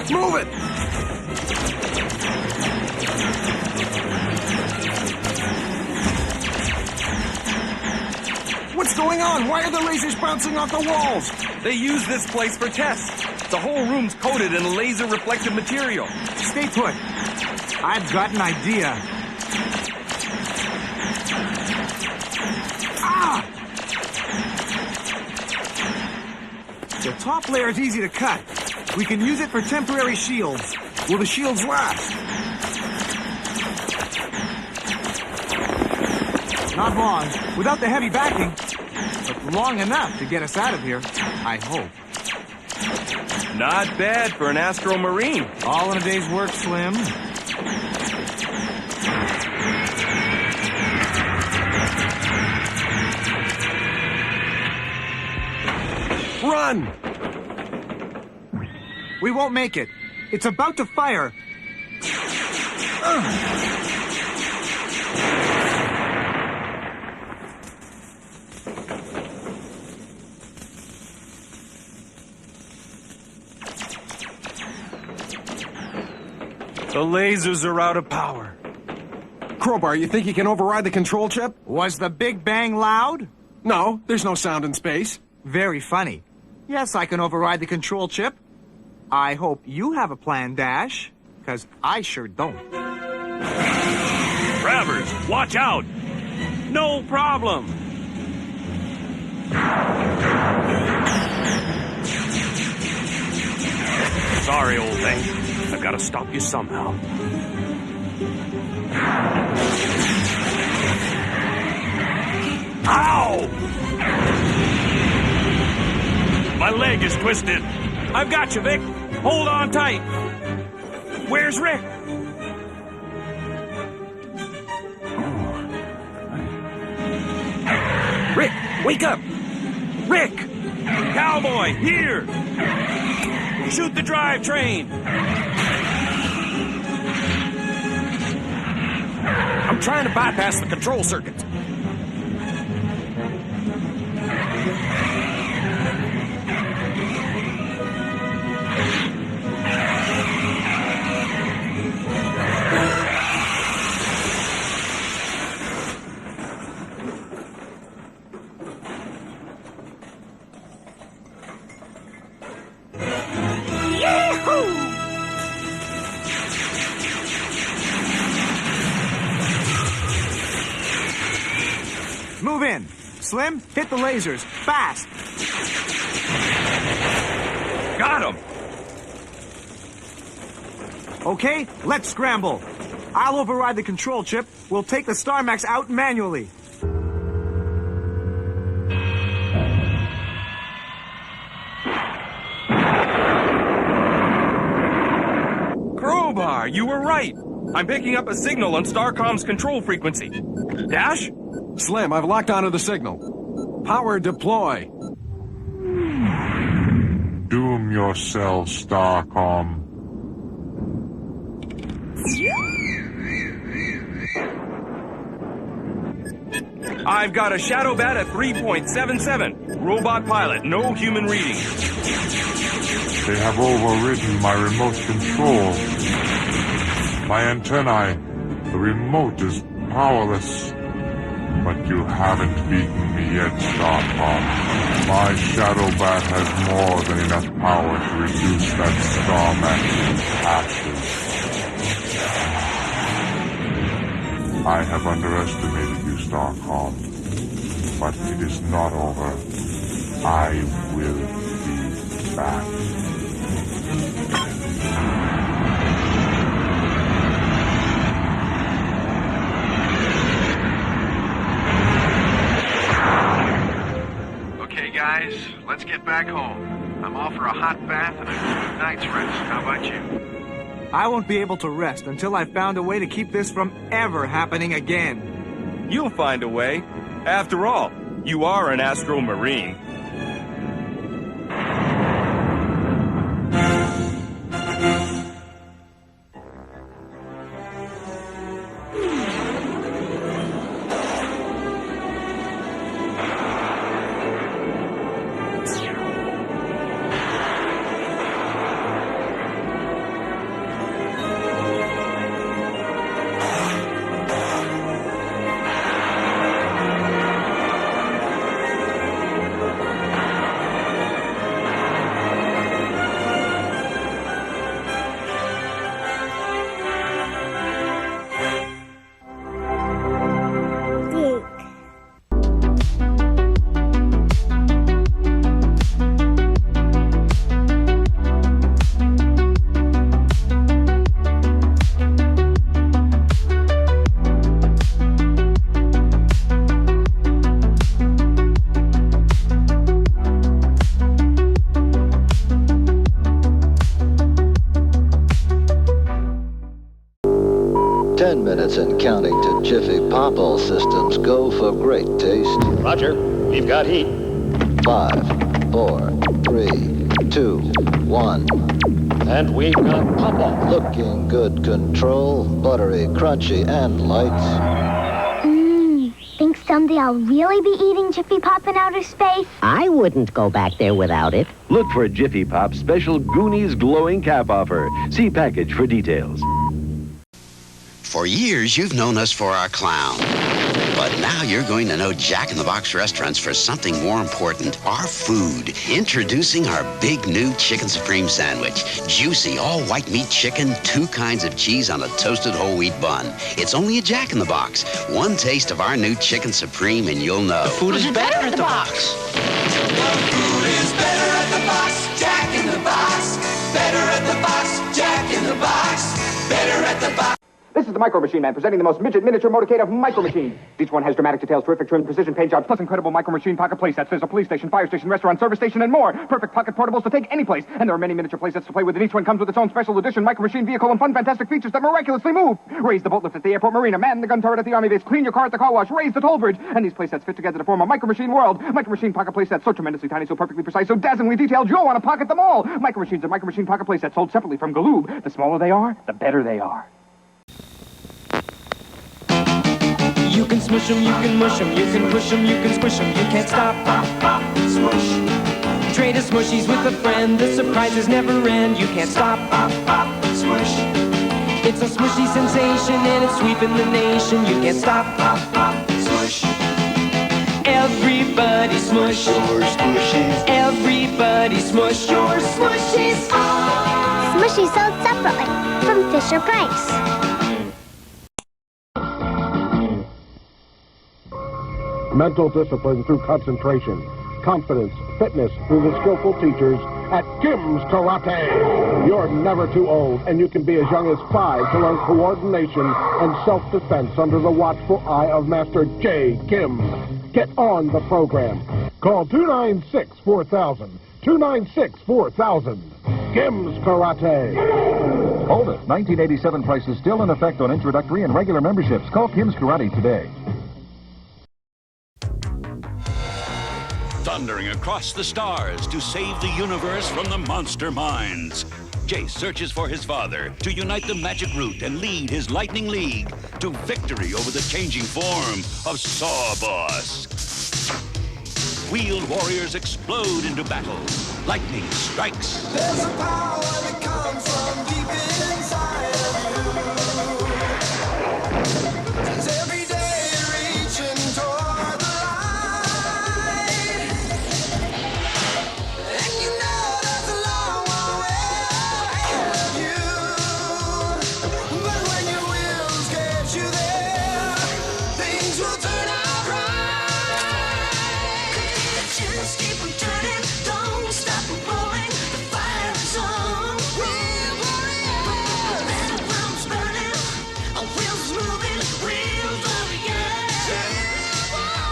Move it! What's going on? Why are the lasers bouncing off the walls? They use this place for tests. The whole room's coated in laser-reflective material. Stay put. I've got an idea. Ah! The top layer is easy to cut. We can use it for temporary shields. Will the shields last? Not long, without the heavy backing. But long enough to get us out of here, I hope. Not bad for an Astro Marine. All in a day's work, Slim. Run! We won't make it. It's about to fire. The lasers are out of power. Crowbar, you think you can override the control chip? Was the Big Bang loud? No, there's no sound in space. Very funny. Yes, I can override the control chip. I hope you have a plan, Dash, because I sure don't. Grabbers, watch out! No problem! Sorry, old thing. I've got to stop you somehow. Ow! My leg is twisted. I've got you, Vic. Hold on tight. Where's Rick? Rick, wake up! Rick! Cowboy, here! Shoot the drivetrain! I'm trying to bypass the control circuit. Move in. Slim, hit the lasers. Fast. Got him. Okay, let's scramble. I'll override the control chip. We'll take the StarMax out manually. right. I'm picking up a signal on StarCom's control frequency. Dash? Slim, I've locked onto the signal. Power deploy. Doom yourself, StarCom. I've got a shadow bat at 3.77. Robot pilot, no human reading. They have overridden my remote control. My antennae. The remote is powerless. But you haven't beaten me yet, StarCom. My shadow bat has more than enough power to reduce that StarMax to ashes. I have underestimated you, StarCom. But it is not over. I will be back. Okay, guys, let's get back home. I'm off for a hot bath and a good night's rest. How about you? I won't be able to rest until I've found a way to keep this from ever happening again. You'll find a way. After all, you are an Astro Marine. And counting to Jiffy Pop. All systems go for great taste. Roger, we've got heat. 5, 4, 3, 2, 1. And we've got pop-off. Looking good control, buttery, crunchy, and light. Think someday I'll really be eating Jiffy Pop in outer space? I wouldn't go back there without it. Look for Jiffy Pop's special Goonies glowing cap offer. See package for details. For years, you've known us for our clown. But now you're going to know Jack in the Box restaurants for something more important, our food. Introducing our big new Chicken Supreme sandwich. Juicy, all white meat chicken, 2 kinds of cheese on a toasted whole wheat bun. It's only a Jack in the Box. One taste of our new Chicken Supreme and you'll know. The food is better at the box. Food is better at the box. Jack in the Box. Better at the box. Jack in the Box. Better at the box. This is the Micro Machine Man presenting the most miniature motorcade of Micro Machines. Each one has dramatic details, terrific trim, precision paint jobs, plus incredible Micro Machine pocket playsets. There's a police station, fire station, restaurant, service station, and more. Perfect pocket portables to take any place. And there are many miniature playsets to play with, and each one comes with its own special edition Micro Machine vehicle and fun, fantastic features that miraculously move. Raise the boat lift at the airport marina, man the gun turret at the army base, clean your car at the car wash, raise the toll bridge. And these playsets fit together to form a Micro Machine world. Micro Machine pocket playsets, so tremendously tiny, so perfectly precise, so dazzlingly detailed, you'll want to pocket them all. Micro Machines and Micro Machine pocket playsets sold separately from Galoob. The smaller they are, the better they are. You can smush them, you can mush them, you can push them, you can squish them, you can't stop. Smush. Trade a smushies with a friend, the surprises never end, you can't stop. Smush. It's a smushy sensation and it's sweeping the nation, you can't stop. Smush. Everybody smush your smushies. Everybody smush your smushies. Smushies sold separately from Fisher-Price. Mental discipline through concentration. Confidence, fitness through the skillful teachers at Kim's Karate. You're never too old, and you can be as young as 5 to learn coordination and self-defense under the watchful eye of Master J. Kim. Get on the program. Call 296-4000. 296-4000. Skims Karate. Hold it. 1987 prices still in effect on introductory and regular memberships. Call Kim's Karate today. Thundering across the stars to save the universe from the monster minds. Jayce searches for his father to unite the magic root and lead his Lightning League to victory over the changing form of Sawboss. Wheeled warriors explode into battle. Lightning strikes. There's a power that comes from deep inside of you. Since every day reaching toward the light. And you know there's a long way ahead of you. But when your wills get you there, things will turn out right. Just keep on turning, don't stop rolling. The fire is on. We're warriors. Metal drums burning, our wheels moving. We're warriors.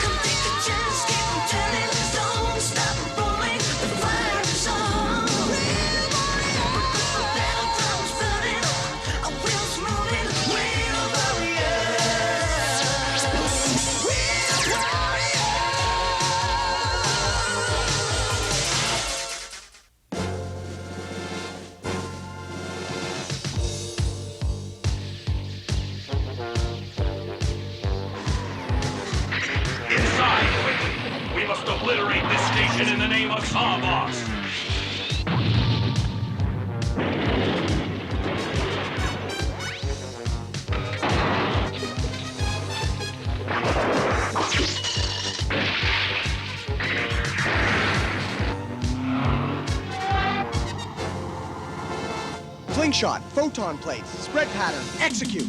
Come take a chance, keep on turning, don't stop rolling. The fire is on. We're warriors. Metal drums burning, our wheels moving. We're warriors. We're warriors. Inside, quickly! We must obliterate this station in the name of Sawboss! Fling shot, photon plates, spread pattern, execute.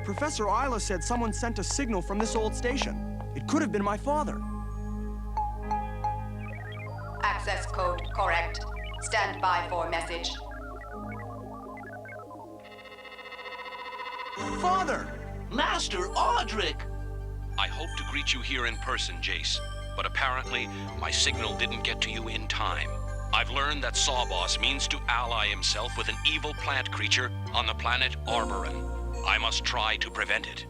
Professor Isla said someone sent a signal from this old station. It could have been my father. Access code correct. Stand by for message. Father! Master Audric! I hoped to greet you here in person, Jayce, but apparently my signal didn't get to you in time. I've learned that Sawboss means to ally himself with an evil plant creature on the planet Arboren. I must try to prevent it.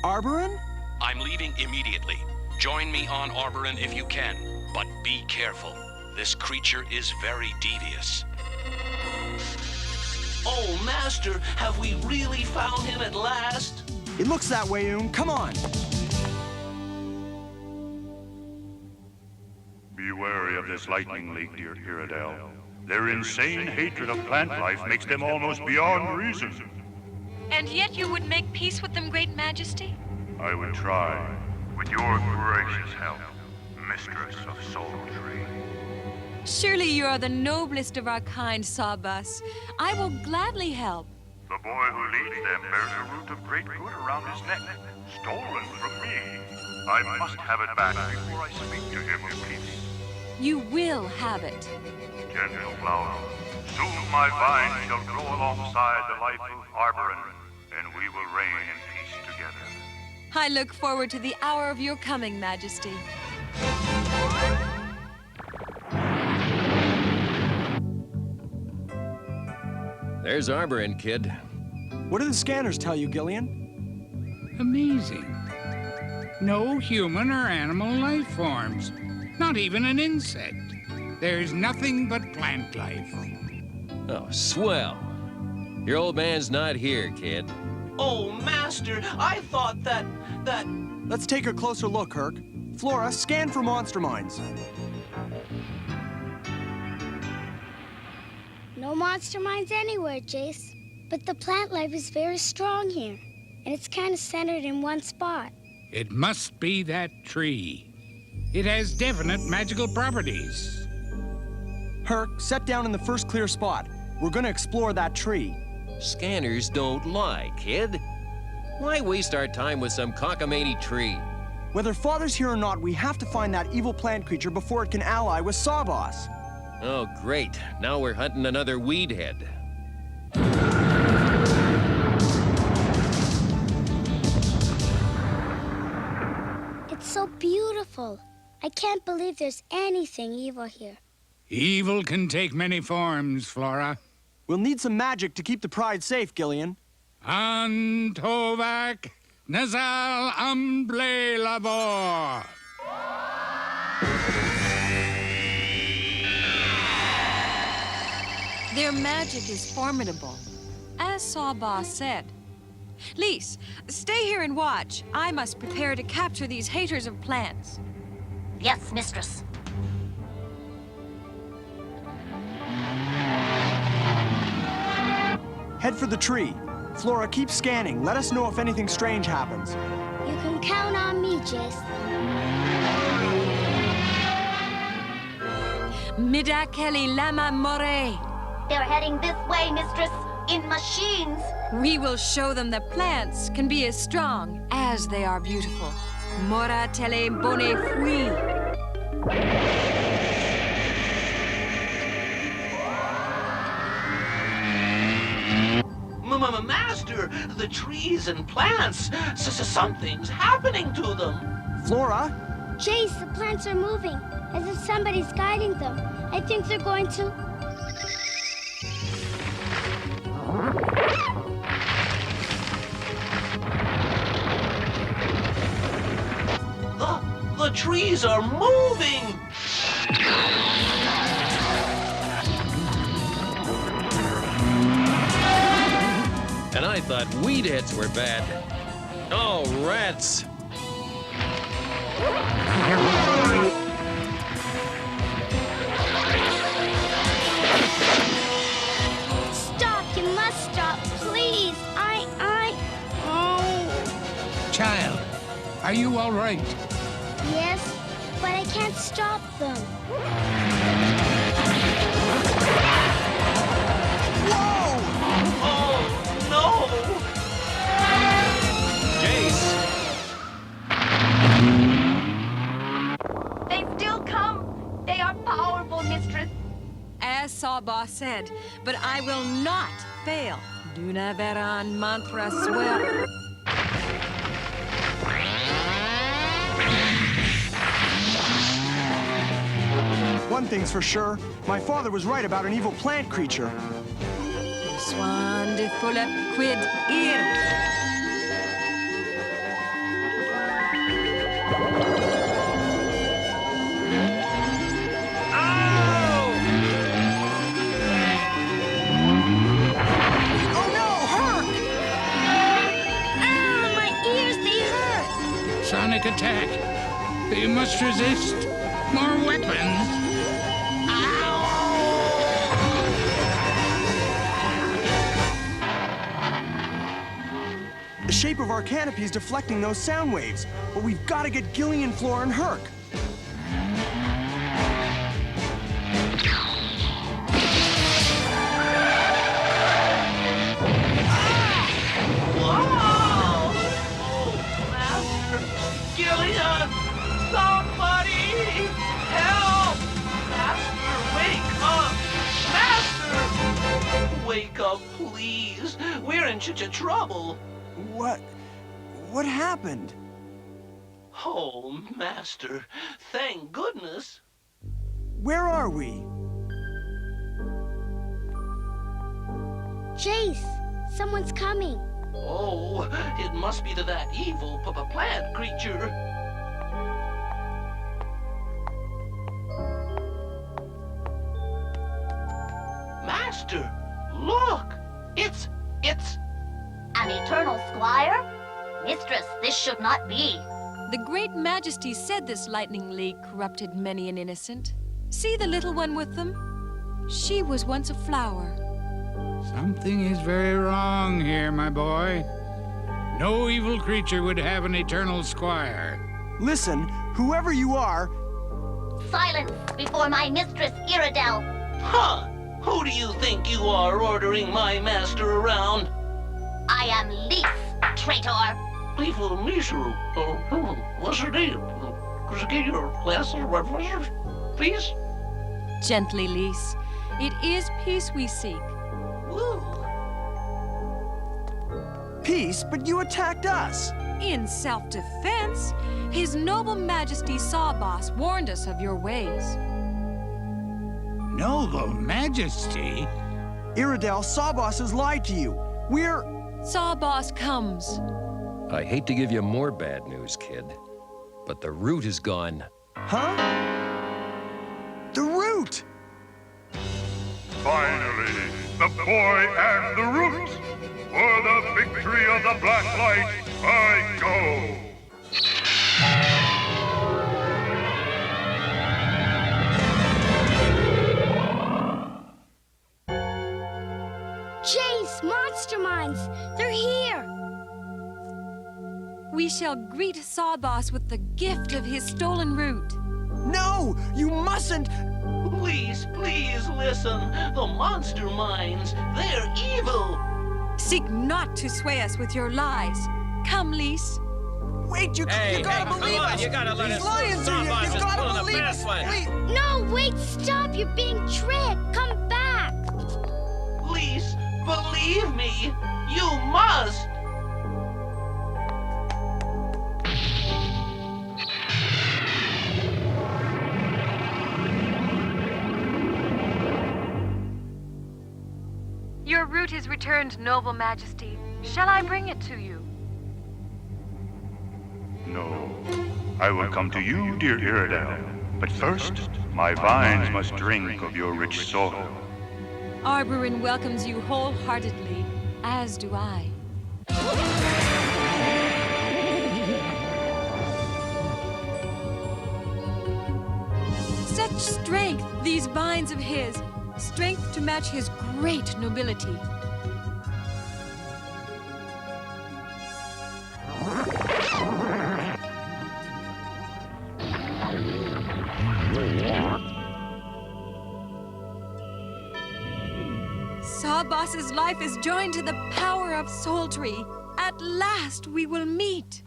Arboren? I'm leaving immediately. Join me on Arboren if you can, but be careful. This creature is very devious. Oh, Master, have we really found him at last? It looks that way, Oon. Come on. Be wary of this Lightning League, dear Iridel. Their insane hatred of plant life makes them almost beyond reason. And yet you would make peace with them, Great Majesty? I would try, with your gracious help, Mistress of Soul Tree. Surely you are the noblest of our kind, Sawboss. I will gladly help. The boy who leads them bears a root of great good around his neck, stolen from me. I must have it back before I speak to him of peace. You will have it. Gentle flower, soon my vine shall grow alongside the life of Arboren, and we will reign in peace together. I look forward to the hour of your coming, Majesty. There's Arboren, kid. What do the scanners tell you, Gillian? Amazing. No human or animal life forms. Not even an insect. There's nothing but plant life. Oh, swell. Your old man's not here, kid. Oh, Master, I thought that... Let's take a closer look, Kirk. Flora, scan for monster mines. No monster mines anywhere, Jayce. But the plant life is very strong here, and it's kind of centered in one spot. It must be that tree. It has definite magical properties. Herc, set down in the first clear spot. We're gonna explore that tree. Scanners don't lie, kid. Why waste our time with some cockamamie tree? Whether Father's here or not, we have to find that evil plant creature before it can ally with Sawboss. Oh, great. Now we're hunting another weed head. It's so beautiful. I can't believe there's anything evil here. Evil can take many forms, Flora. We'll need some magic to keep the Pride safe, Gillian. Antovac Nazal Umble Labor. Their magic is formidable, as Sawboss said. Lise, stay here and watch. I must prepare to capture these haters of plants. Yes, mistress. Head for the tree. Flora, keep scanning. Let us know if anything strange happens. You can count on me, Jayce. Midakeli Lama More. They're heading this way, mistress, in machines. We will show them that plants can be as strong as they are beautiful. Mora tele bone fui. Master, the trees and plants, something's happening to them. Flora? Jayce, the plants are moving, as if somebody's guiding them. I think they're going to... The trees are moving! And I thought weed heads were bad. Oh, rats! Stop, you must stop, please. Oh. Child, are you all right? Yes, but I can't stop them. No! Jayce! They still come. They are powerful, mistress. As Sawboss said, but I will not fail. Duna veran mantra swear. One thing's for sure, my father was right about an evil plant creature. Swan de fulla quid ir. Sonic attack. You must resist. More weapons. The shape of our canopy is deflecting those sound waves, but we've got to get Gillian, Flora, and Herc. Gillian! Somebody! Help! Master, wake up! Master! Wake up, please. We're in trouble. What happened? Oh, Master, thank goodness. Where are we? Jayce, someone's coming. Oh, it must be that evil plant creature. Master, look! It's... An eternal squire? Mistress, this should not be. The great majesty said this lightning league corrupted many an innocent. See the little one with them? She was once a flower. Something is very wrong here, my boy. No evil creature would have an eternal squire. Listen, whoever you are... Silence before my mistress, Iridel. Huh! Who do you think you are ordering my master around? I am Leaf, traitor. Leaf Mishu. What's your name? Could you get your glasses references, please? Gently, Lise. It is peace we seek. Woo. Peace, but you attacked us. In self-defense, His Noble Majesty Sawboss warned us of your ways. Noble Majesty? Iredale, Sawboss has lied to you. We're... Sawboss comes. I hate to give you more bad news, kid, but the root is gone. Huh? The root! Finally, the boy and the root! For the victory of the black light, I go! Jayce, monster minds! They're here! We shall greet Sawboss with the gift of his stolen root. No! You mustn't! Please, please listen. The monster minds, they're evil. Seek not to sway us with your lies. Come, Lise. Wait, you gotta believe come on, us! you gotta let He's us lying to you! Sawboss You is gotta pulling a believe fast us! one. Wait! No, wait, stop! You're being tricked! Come back! Please, believe me. You must. Your root is returned, Noble Majesty. Shall I bring it to you? No. I will come to you, dear Iredale. But first, my vines must drink of your rich soil. Arborin welcomes you wholeheartedly, as do I. Such strength, these vines of his. Strength to match his great nobility. Sawboss's life is joined to the power of Sultry. At last we will meet.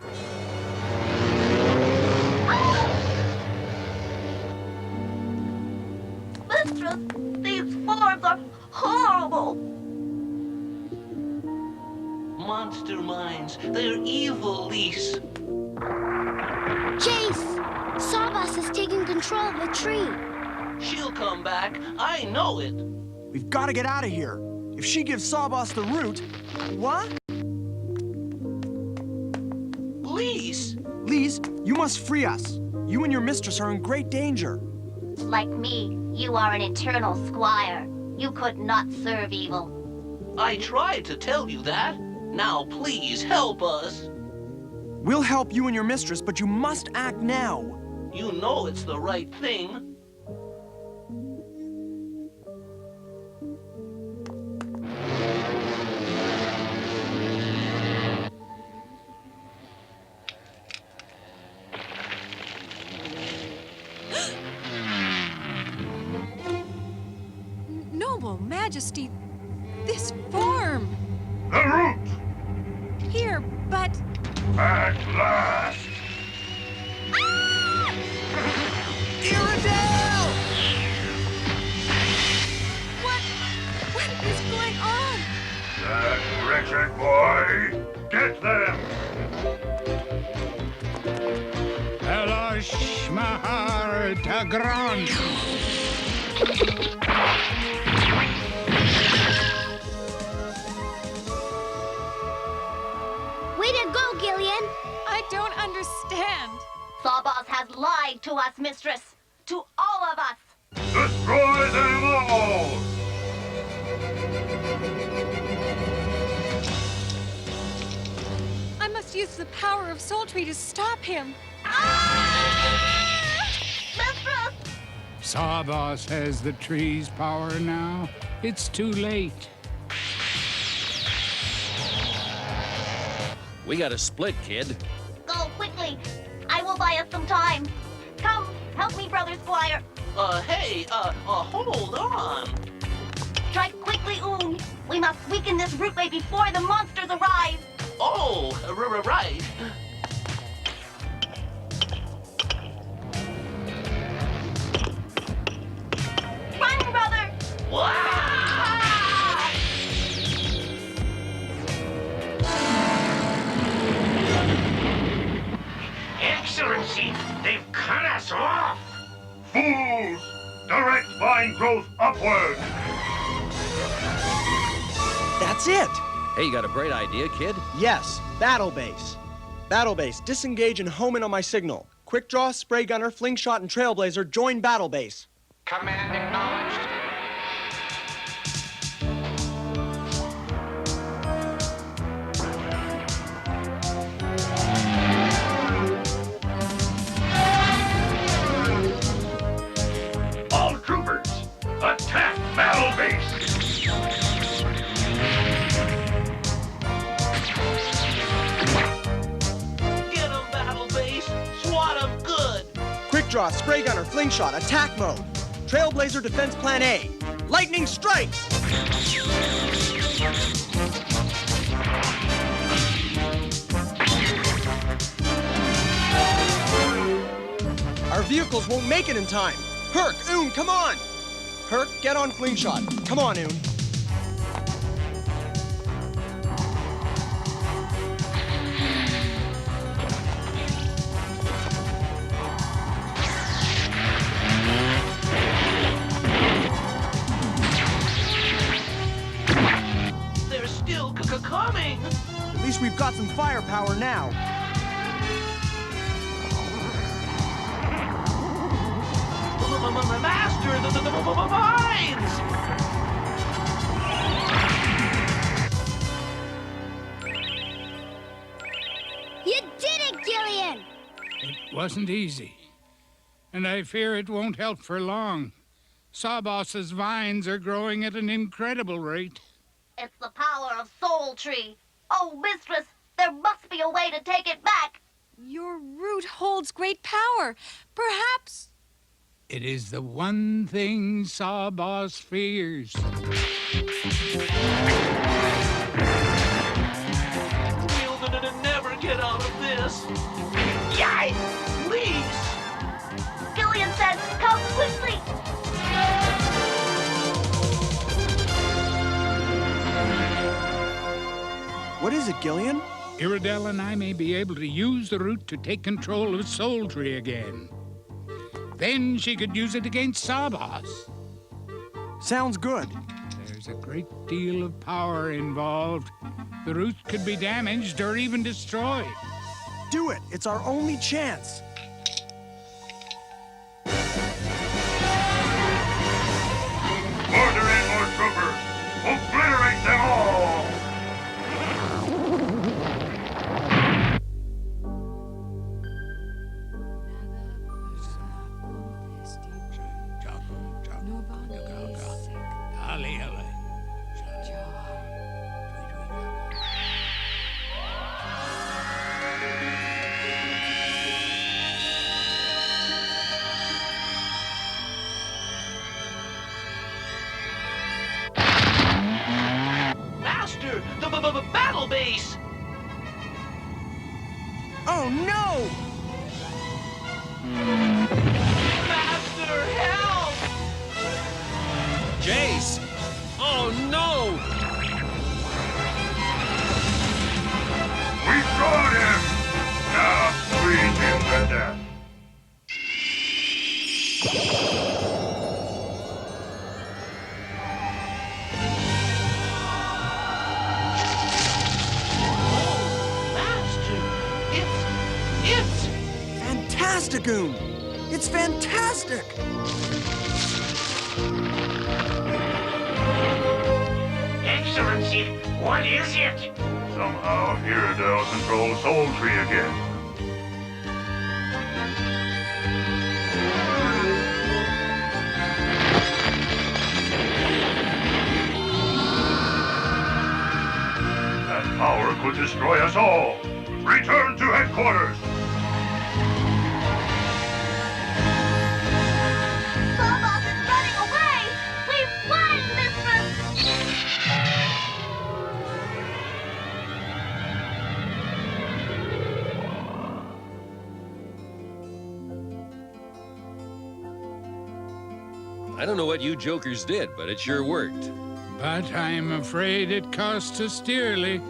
Mistress, these forms are horrible! Monster minds, they're evil, Lise. Jayce! Sawboss is taking control of the tree. She'll come back. I know it. We've got to get out of here. If she gives Sawboss the root... What? Lise! Lise, you must free us. You and your mistress are in great danger. Like me, you are an eternal squire. You could not serve evil. I tried to tell you that. Now please help us. We'll help you and your mistress, but you must act now. You know it's the right thing. Noble Majesty, this form. The root! Here, but... At last! Ah! Iredale! What is going on? That wretched boy! Get them! Elosh Mahar Tagron! Way to go, Gillian! I don't understand. Sawboss has lied to us, mistress. To all of us. Destroy them all! I must use the power of Sultry to stop him. Mistress! Sawboss has the tree's power now. It's too late. We got a split, kid. Go quickly. I will buy us some time. Come, help me, Brother Squire. Hey, hold on. Strike quickly, Oon. We must weaken this rootway before the monsters arrive. Oh, right. Run, brother! Excellency, they've cut us off. Fools! Direct vine growth upward! That's it! Hey, you got a bright idea, kid? Yes, battle base. Battle base, disengage and home in on my signal. Quick draw, spray gunner, fling shot, and trailblazer join battle base. Command acknowledged. All troopers, attack battle base! Get 'em, battle base. Swat 'em good. Quick draw, spray gunner, fling shot, attack mode. Trailblazer defense plan A. Lightning strikes! Our vehicles won't make it in time. Herc, Oon, come on! Herc, get on fling shot. Come on, Oon. They're still coming. At least we've got some firepower now. Master, the mines! You did it, Gillian! It wasn't easy. And I fear it won't help for long. Sawboss's vines are growing at an incredible rate. It's the power of Soul Tree. Oh, mistress, there must be a way to take it back. Your root holds great power. Perhaps... It is the one thing Sawboss fears. We'll never get out of this. Yikes! Please! Gillian says, come quickly. What is it, Gillian? Iredell and I may be able to use the root to take control of Soul Tree again. Then she could use it against Sawboss. Sounds good. There's a great deal of power involved. The root could be damaged or even destroyed. Do it. It's our only chance. Order in more troopers! Obliterate them all! Master, the battle base! Oh, no! Master, help! Jayce! Oh, no! We got him! Now freeze him to death! Fantasticoon! It's fantastic! Excellency, what is it? Somehow Iredell controls Soul Tree again. That power could destroy us all. Return to headquarters! Sawboss is running away. We've won, mistress. I don't know what you jokers did, but it sure worked. But I'm afraid it cost us dearly.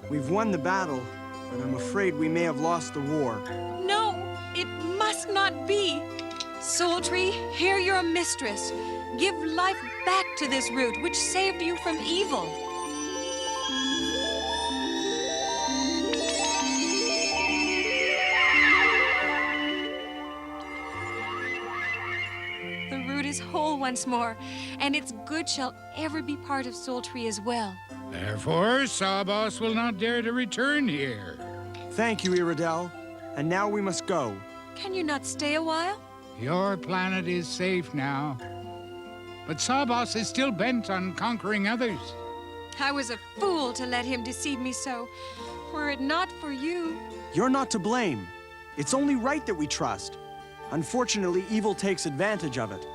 We've won the battle, but I'm afraid we may have lost the war. No, it must not be. Soul Tree, hear your mistress. Give life back to this root which saved you from evil. The root is whole once more, and its good shall ever be part of Soul Tree as well. Therefore, Sawboss will not dare to return here. Thank you, Iredell. And now we must go. Can you not stay a while? Your planet is safe now. But Sawboss is still bent on conquering others. I was a fool to let him deceive me so. Were it not for you... You're not to blame. It's only right that we trust. Unfortunately, evil takes advantage of it.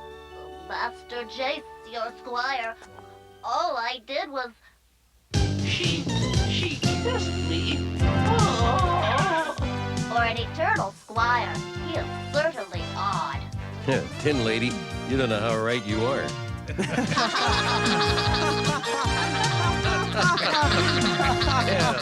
Master Jayce, your squire, all I did was... She kissed me. Oh. For an eternal squire, he is certainly odd. Tin Lady, you don't know how right you are. Yeah.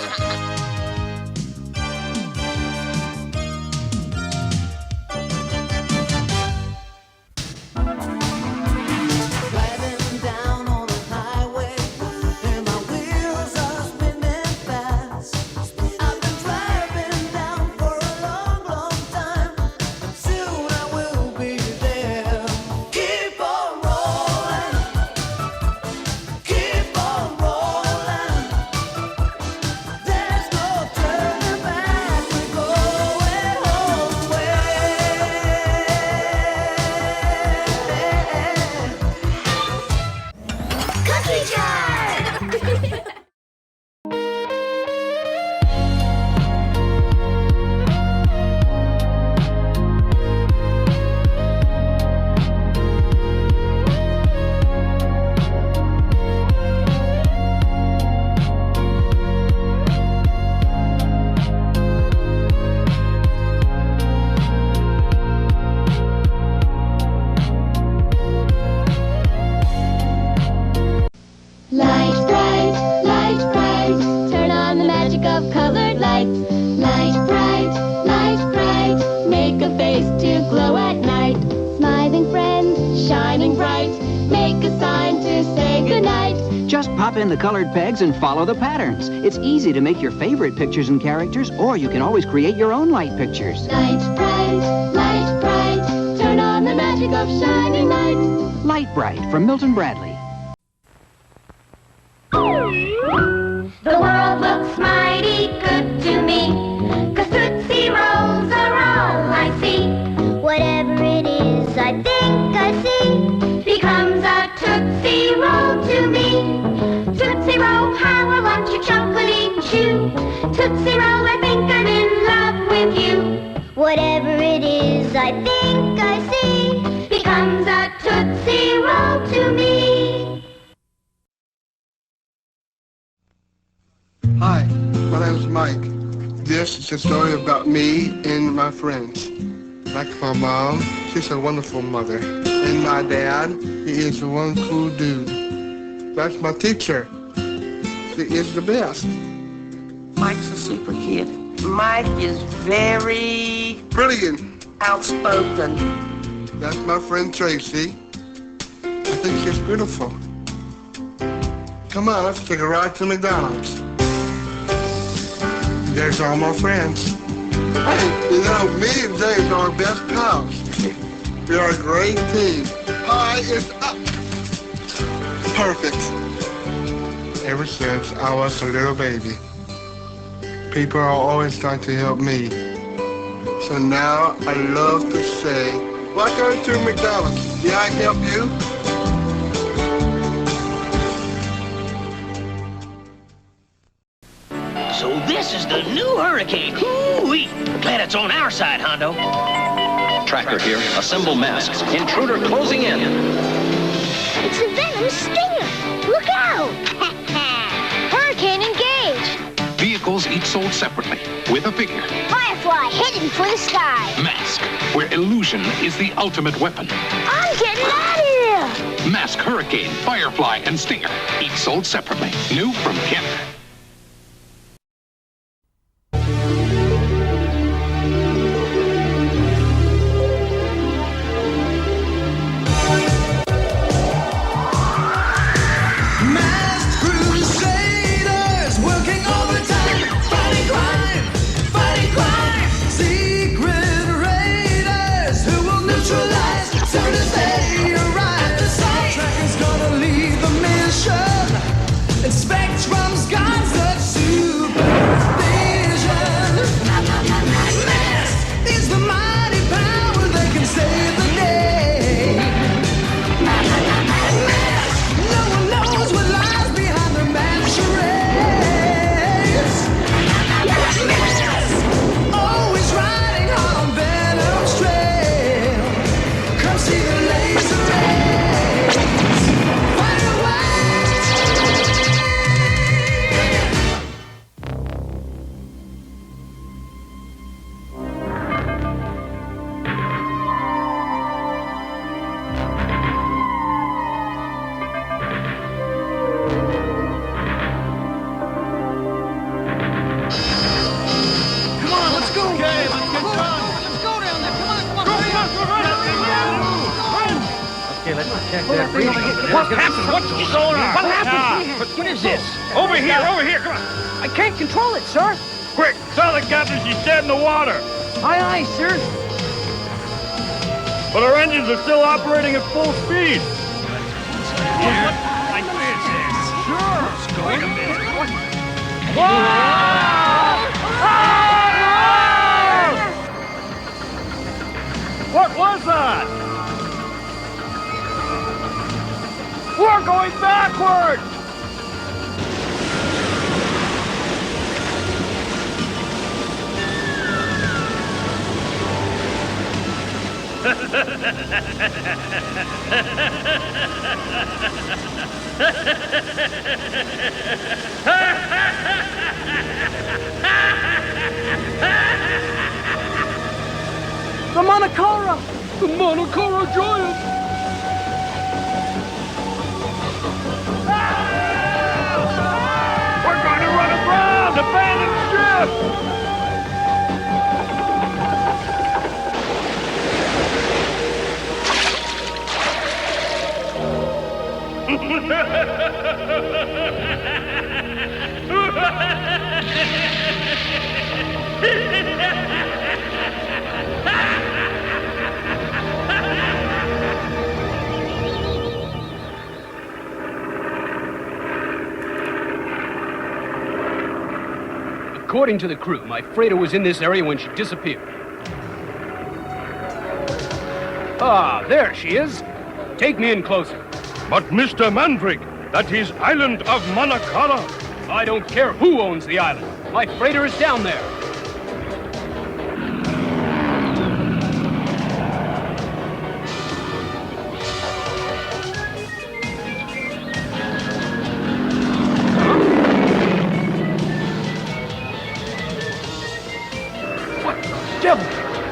Pop in the colored pegs and follow the patterns. It's easy to make your favorite pictures and characters, or you can always create your own light pictures. Light bright, turn on the magic of shining light. Light Bright from Milton Bradley. The world looks mighty good to me, 'cause Tootsie Rolls are all I see. Whatever it is I think I see becomes a Tootsie Roll to me. Tootsie Roll, how I want your chocolate chew. Tootsie Roll, I think I'm in love with you. Whatever it is I think I see becomes a Tootsie Roll to me. Hi, my name is Mike. This is a story about me and my friends. Like my mom, she's a wonderful mother. And my dad, he is one cool dude. That's my teacher. She is the best. Mike's a super kid. Mike is very... brilliant. Outspoken. That's my friend Tracy. I think she's beautiful. Come on, let's take a ride to McDonald's. There's all my friends. Hey, you know, me and James are our best pals. We are a great team. Pie is up. Perfect. Ever since I was a little baby, people are always trying to help me. So now I love to say, welcome to McDonald's. May I help you? So this is the new Hurricane. Hoo-wee! Glad it's on our side, Hondo. Tracker here. Assemble masks. Intruder closing in. It's a venom stinger. Look out! Hurricane engaged. Vehicles each sold separately, with a figure. Firefly hidden for the sky. M.A.S.K, where illusion is the ultimate weapon. I'm getting out of here. M.A.S.K, Hurricane, Firefly, and Stinger, each sold separately. New from Kenner. Spectrum's got such supervision. M.A.S.K is the mighty power that can save the day. M.A.S.K, no one knows what lies behind the mad charades. M.A.S.K, always riding hard on Venom's trail. Come see the laser rays. Fight away. Check that breach. What happened? What's going on? What happened? What is this? Over here, come on. I can't control it, sir. Quick, tell the captain she's dead in the water. Aye, aye, sir. But our engines are still operating at full speed. What like is this? Sure. Wait a minute. What was that? We're going backwards! The Manakara! The Manakara giant! We're going to run aground! Abandon ship! According to the crew, my freighter was in this area when she disappeared. Ah, there she is. Take me in closer. But Mr. Mandrake, that is island of Manakara. I don't care who owns the island. My freighter is down there.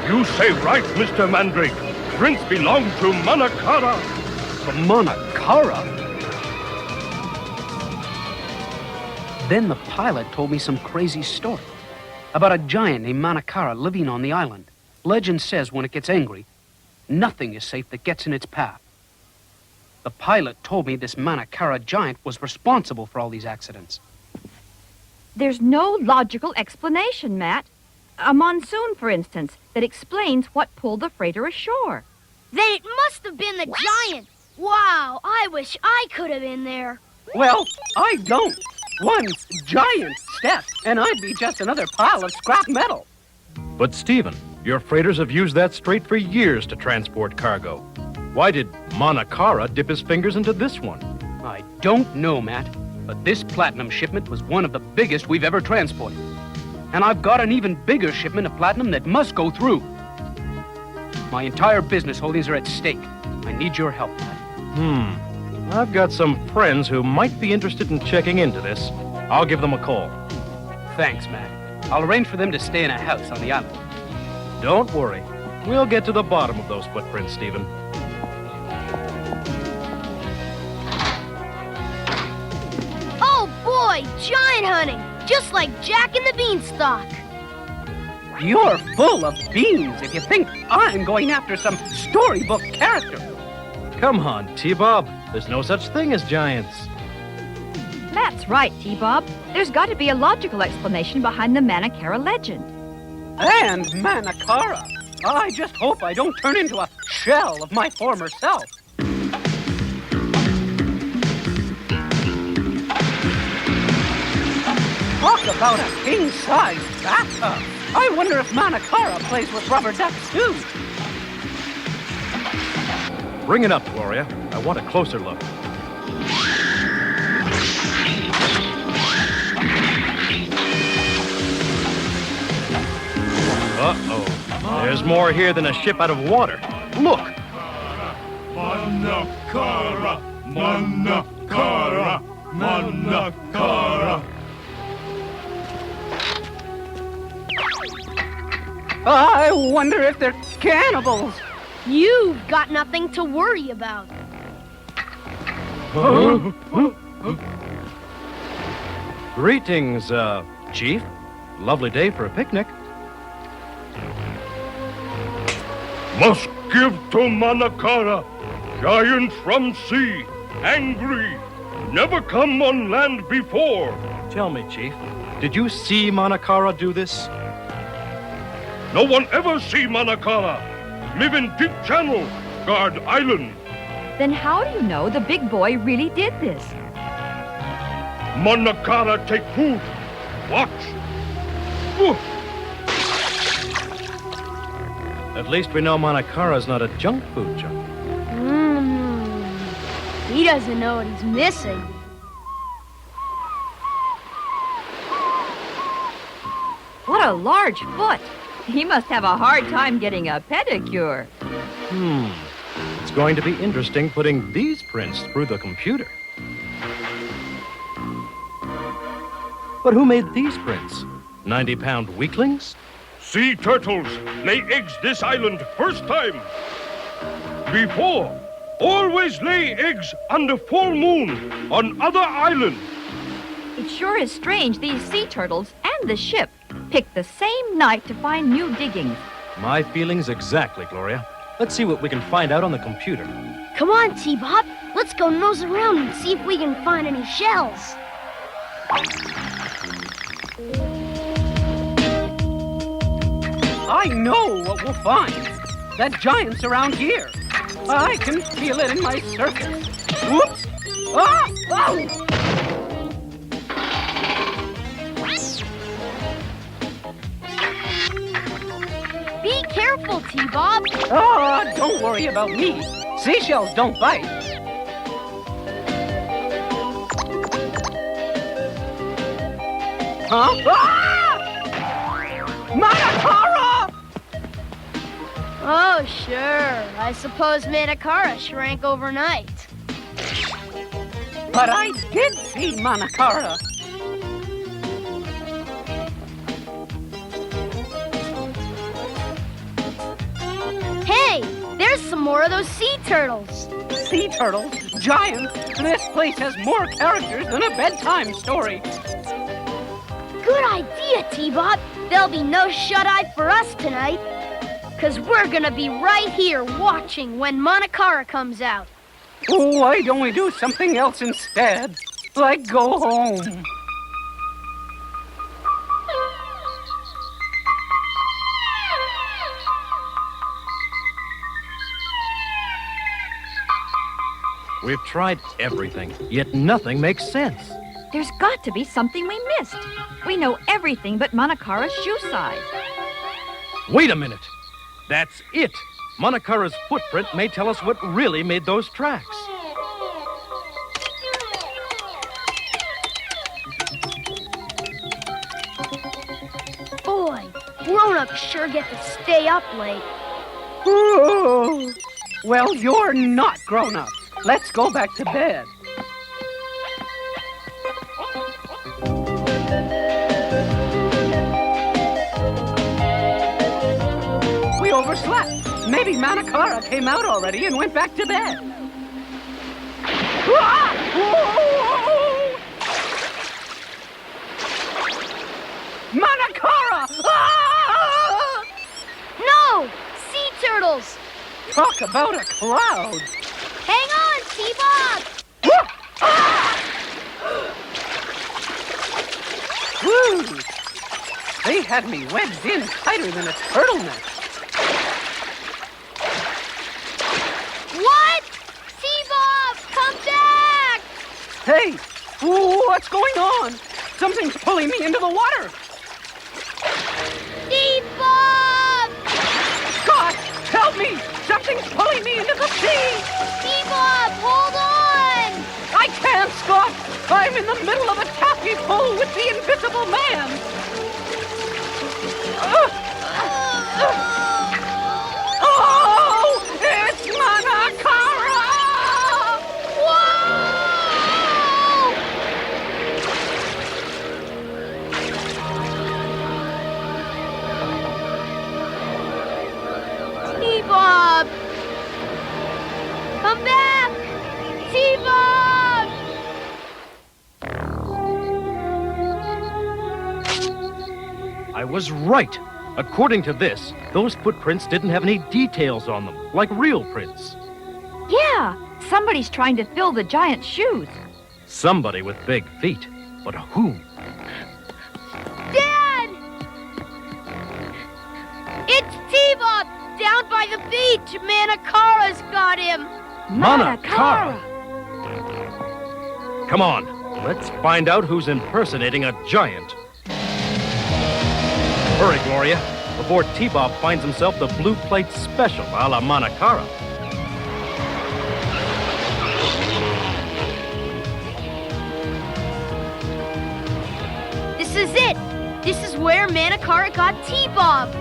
You say right, Mr. Mandrake. Prince belonged to Manakara. The Manakara? Then the pilot told me some crazy story about a giant named Manakara living on the island. Legend says when it gets angry, nothing is safe that gets in its path. The pilot told me this Manakara giant was responsible for all these accidents. There's no logical explanation, Matt. A monsoon, for instance, that explains what pulled the freighter ashore. Then it must have been the giant. Wow, I wish I could have been there. Well, I don't. One giant step, and I'd be just another pile of scrap metal. But, Stephen, your freighters have used that strait for years to transport cargo. Why did Manakara dip his fingers into this one? I don't know, Matt, but this platinum shipment was one of the biggest we've ever transported. And I've got an even bigger shipment of platinum that must go through. My entire business holdings are at stake. I need your help, Matt. I've got some friends who might be interested in checking into this. I'll give them a call. thanks, Mac. I'll arrange for them to stay in a house on the island. Don't worry. We'll get to the bottom of those footprints, Stephen. Oh boy, giant hunting! Just like Jack and the Beanstalk. You're full of beans if you think I'm going after some storybook character. Come on, T-Bob. There's no such thing as giants. Matt's right, T-Bob. There's got to be a logical explanation behind the Manakara legend. And Manakara. I just hope I don't turn into a shell of my former self. Talk about a king-size bathtub. I wonder if Manakara plays with rubber ducks, too. Bring it up, Gloria. I want a closer look. Uh-oh. There's more here than a ship out of water. Look! Manakara, Manakara, Manakara. I wonder if they're cannibals. You've got nothing to worry about. Greetings, Chief. Lovely day for a picnic. Must give to Manakara, giant from sea, angry, never come on land before. Tell me, Chief, did you see Manakara do this? No one ever see Manakara. Live in deep channel, guard island. Then how do you know the big boy really did this? Manakara take food. Watch. At least we know Manakara's not a junk food junk. He doesn't know what he's missing. What a large foot. He must have a hard time getting a pedicure. It's going to be interesting putting these prints through the computer. But who made these prints? 90-pound weaklings? Sea turtles lay eggs this island first time. Before, always lay eggs on the full moon on other island. It sure is strange these sea turtles and the ship picked the same night to find new diggings. My feelings exactly, Gloria. Let's see what we can find out on the computer. Come on, T-Bob. Let's go nose around and see if we can find any shells. I know what we'll find. That giant's around here. I can feel it in my circuits. Whoops! Ah! Oh! Be careful, T-Bob. Oh, don't worry about me. Seashells don't bite. Huh? Ah! Manakara! Oh, sure. I suppose Manakara shrank overnight. But I did see Manakara. Hey, there's some more of those sea turtles. Sea turtles? Giants? This place has more characters than a bedtime story. Good idea, T-Bob. There'll be no shut-eye for us tonight. 'Cause we're gonna be right here watching when Manakara comes out. Why don't we do something else instead? Like go home. We've tried everything, yet nothing makes sense. There's got to be something we missed. We know everything but Manakara's shoe size. Wait a minute. That's it. Manakara's footprint may tell us what really made those tracks. Boy, grown-ups sure get to stay up late. Oh, well, you're not grown up. Let's go back to bed. overslept. Maybe Manakara came out already and went back to bed. Manakara! Ah! No! Sea turtles! Talk about a cloud! Hang on, T-Bob! Woo! They had me wedged in tighter than a turtleneck. What? T-Bob, come back! Hey, what's going on? Something's pulling me into the water. T-Bob! God, help me! Something's pulling me into the sea! T-Bob, hold on! I can't, Scott! I'm in the middle of a taffy pull with the Invisible Man! Oh! It's Manakara! T-Bob! Come back! T-Bob! I was right. According to this, those footprints didn't have any details on them, like real prints. Yeah, somebody's trying to fill the giant's shoes. Somebody with big feet. But who? Dad! It's T-Bob! Down by the beach! Manakara's got him! Manakara! Come on, let's find out who's impersonating a giant. Hurry, Gloria, before T-Bob finds himself the blue plate special a la Manakara. This is it! This is where Manakara got T-Bob!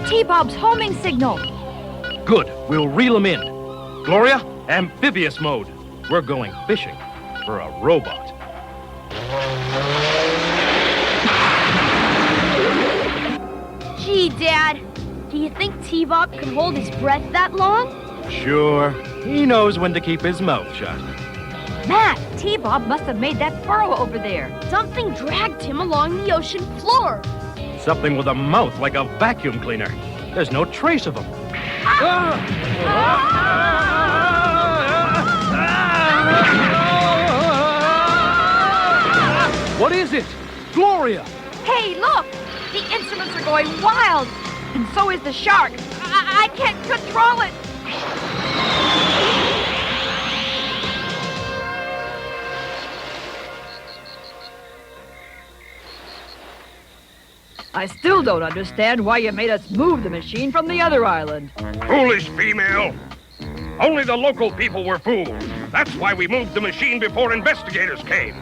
T-Bob's homing signal. Good, we'll reel him in. Gloria, amphibious mode. We're going fishing for a robot. Gee, Dad, do you think T-Bob can hold his breath that long? Sure, he knows when to keep his mouth shut. Matt, T-Bob must have made that furrow over there. Something dragged him along the ocean floor. Something with a mouth like a vacuum cleaner. There's no trace of him. What is it? Gloria! Hey, look! The instruments are going wild! And so is the shark. I can't control it! I still don't understand why you made us move the machine from the other island. Foolish female. Only the local people were fooled. That's why we moved the machine before investigators came.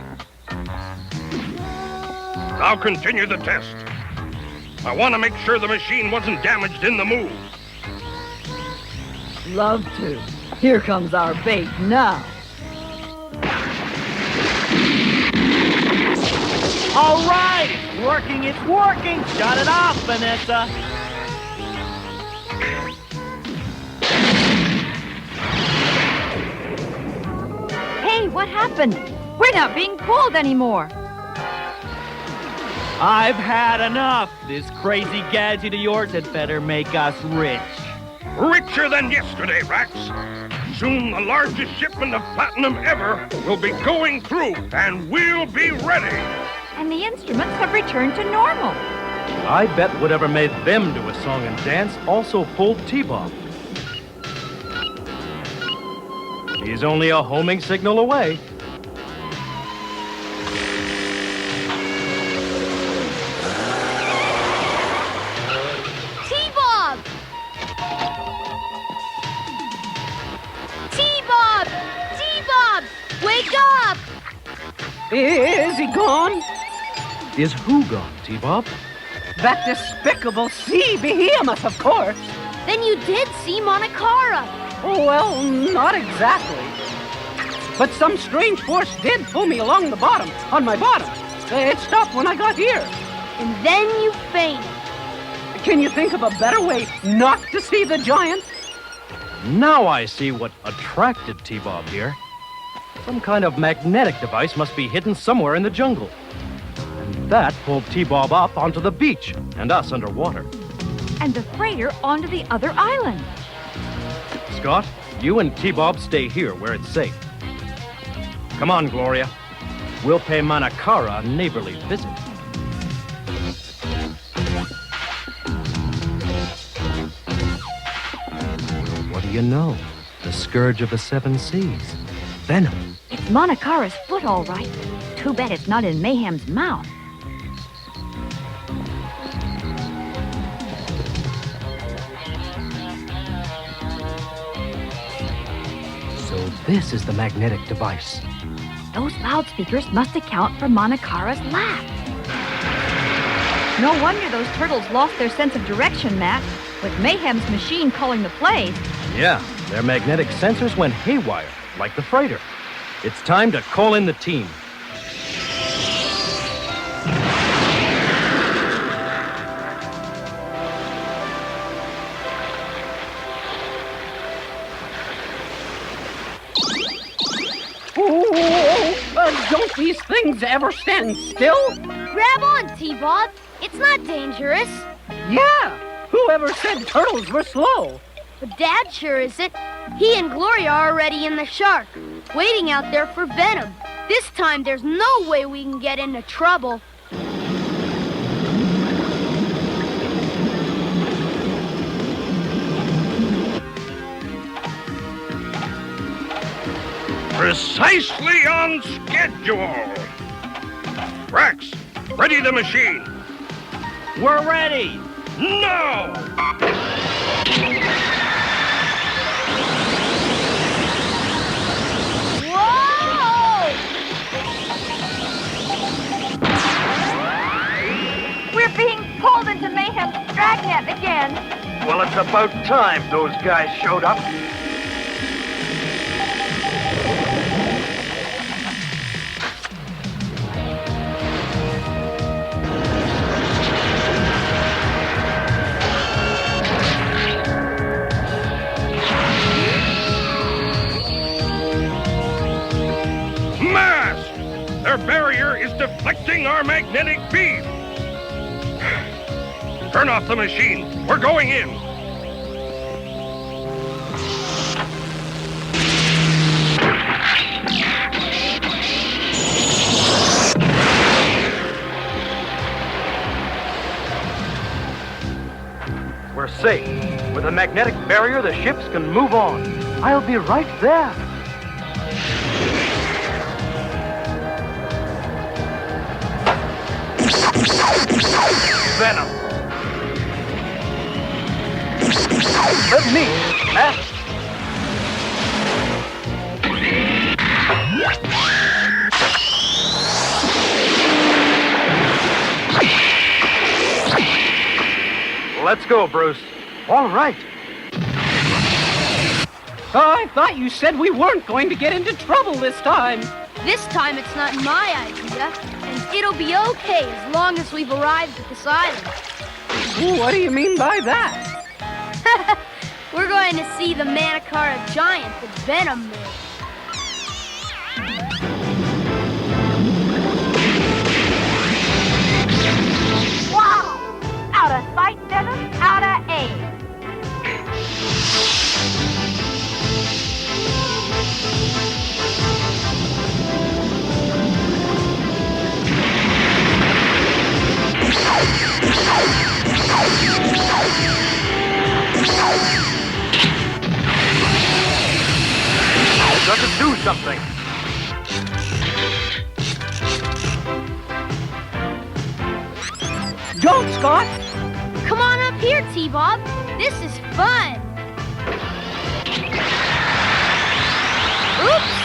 Now continue the test. I want to make sure the machine wasn't damaged in the move. Love to. Here comes our bait now. All right, it's working, it's working. Shut it off, Vanessa. Hey, what happened? We're not being pulled anymore. I've had enough. This crazy gadget of yours had better make us rich. Richer than yesterday, Rax. Soon the largest shipment of platinum ever will be going through, and we'll be ready. And the instruments have returned to normal. I bet whatever made them do a song and dance also pulled T-Bob. He's only a homing signal away. T-Bob! T-Bob! T-Bob! Wake up! Is he gone? Is who gone, T-Bob? That despicable sea behemoth, of course. Then you did see Manakara. Well, not exactly. But some strange force did pull me along the bottom, on my bottom. It stopped when I got here. And then you fainted. Can you think of a better way not to see the giant? Now I see what attracted T-Bob here. Some kind of magnetic device must be hidden somewhere in the jungle. And that pulled T-Bob up onto the beach and us underwater. And the freighter onto the other island. Scott, you and T-Bob stay here where it's safe. Come on, Gloria. We'll pay Manakara a neighborly visit. What do you know? The scourge of the seven seas. Venom. It's Manakara's foot, all right. Too bad it's not in Mayhem's mouth. So this is the magnetic device. Those loudspeakers must account for Manakara's laugh. No wonder those turtles lost their sense of direction, Matt. With Mayhem's machine calling the plays. Yeah, their magnetic sensors went haywire, like the freighter. It's time to call in the team. Don't these things ever stand still? Grab on, T-Bob. It's not dangerous. Yeah! Whoever said turtles were slow? But Dad sure isn't. He and Gloria are already in the shark, waiting out there for Venom. This time there's no way we can get into trouble. Precisely on schedule. Rex, ready the machine. We're ready. No! Whoa! We're being pulled into Mayhem's dragnet again. Well, it's about time those guys showed up. M.A.S.K! Their barrier is deflecting our magnetic beam. Turn off the machine. We're going in. We're safe. With a magnetic barrier, the ships can move on. I'll be right there. Venom. Let me, Matt. Let's go, Bruce. All right. I thought you said we weren't going to get into trouble this time. This time it's not my idea, and it'll be okay as long as we've arrived at this island. What do you mean by that? We're going to see the Manakara giant that Venom made. Wow! Out of sight, Venom, out of aim. I've got to do something. Don't, Scott! Come on up here, T-Bob. This is fun. Oops!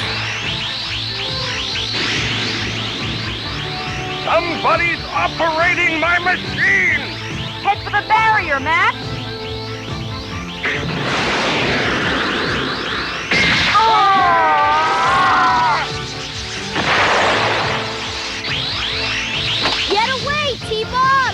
Somebody's operating my machine! Head for the barrier, Matt. Get away, T-Bob!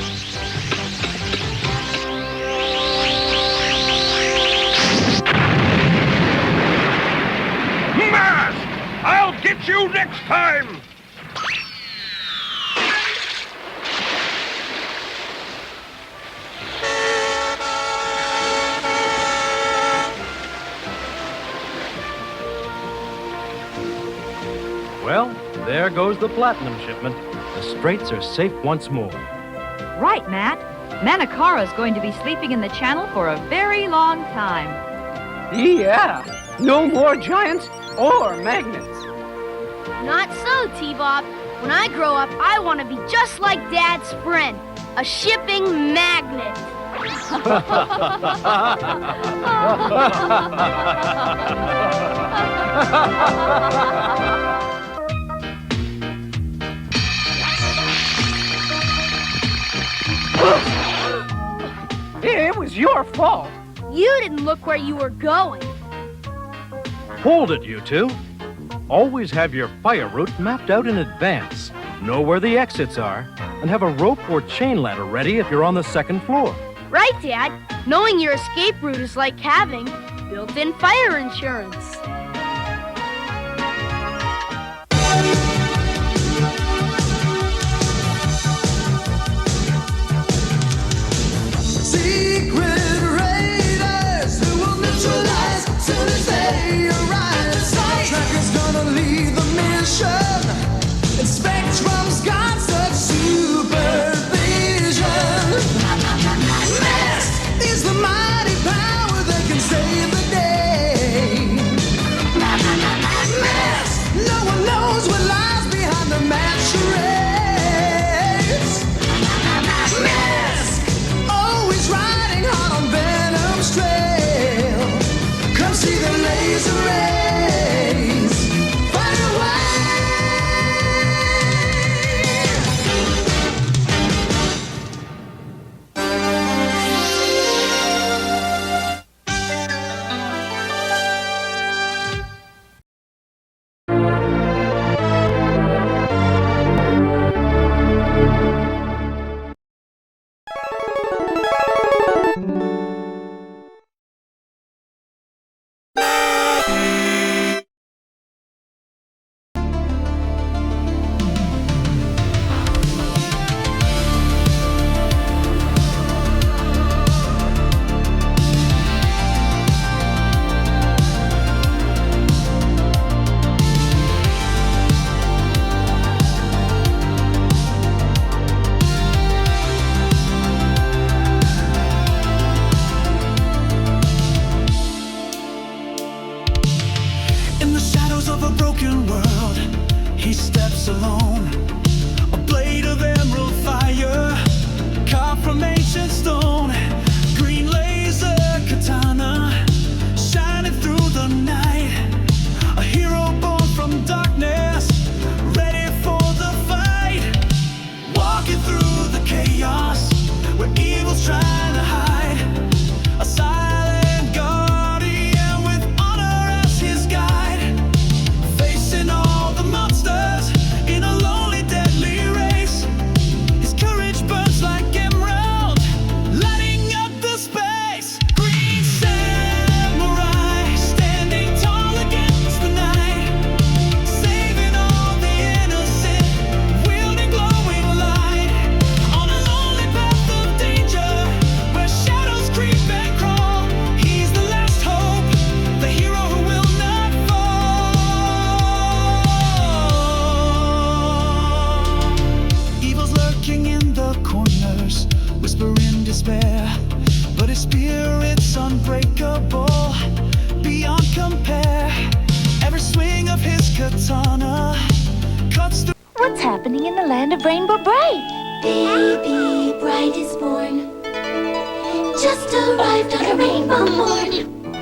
catch you next time! Well, there goes the platinum shipment. The Straits are safe once more. Right, Matt. Manakara's going to be sleeping in the channel for a very long time. Yeah, no more giants or magnets. Not so, T-Bob. When I grow up, I want to be just like Dad's friend, a shipping magnet. It was your fault. You didn't look where you were going. Hold it, you two. Always have your fire route mapped out in advance. Know where the exits are, and have a rope or chain ladder ready if you're on the second floor. Right, Dad. Knowing your escape route is like having built-in fire insurance. Secret raiders who will neutralize soon as they arrive. Tracker's gonna lead the mission, and Spectrum's got such supervision. M.A.S.K is the mighty power that can save the day. M.A.S.K, no one knows what lies behind the mad charades. M.A.S.K, always riding hard on Venom's trail. Come see the laser rays fire away. In the shadows of a broken world, he steps alone. A blade of emerald fire, carved from ancient stone. Green laser katana, shining through the night. A hero born from darkness, ready for the fight. Walking through the chaos, where evil's trying to hide. A silent guardian with honor as his guide. Facing all the monsters in a lonely, deadly race. His courage burns like emerald, lighting up the space. Green samurai, standing tall against the night. Saving all the innocent, wielding glowing light. On a lonely path of danger, where shadows creep and crawl. He's the last hope, the hero who will not fall. Evil's lurking in the corners, whispering despair. But his spirit's unbreakable, beyond compare. Every swing of his katana cuts through. What's happening in the land of Rainbow Bright? Baby Bright is born. Just arrived on a rainbow morn.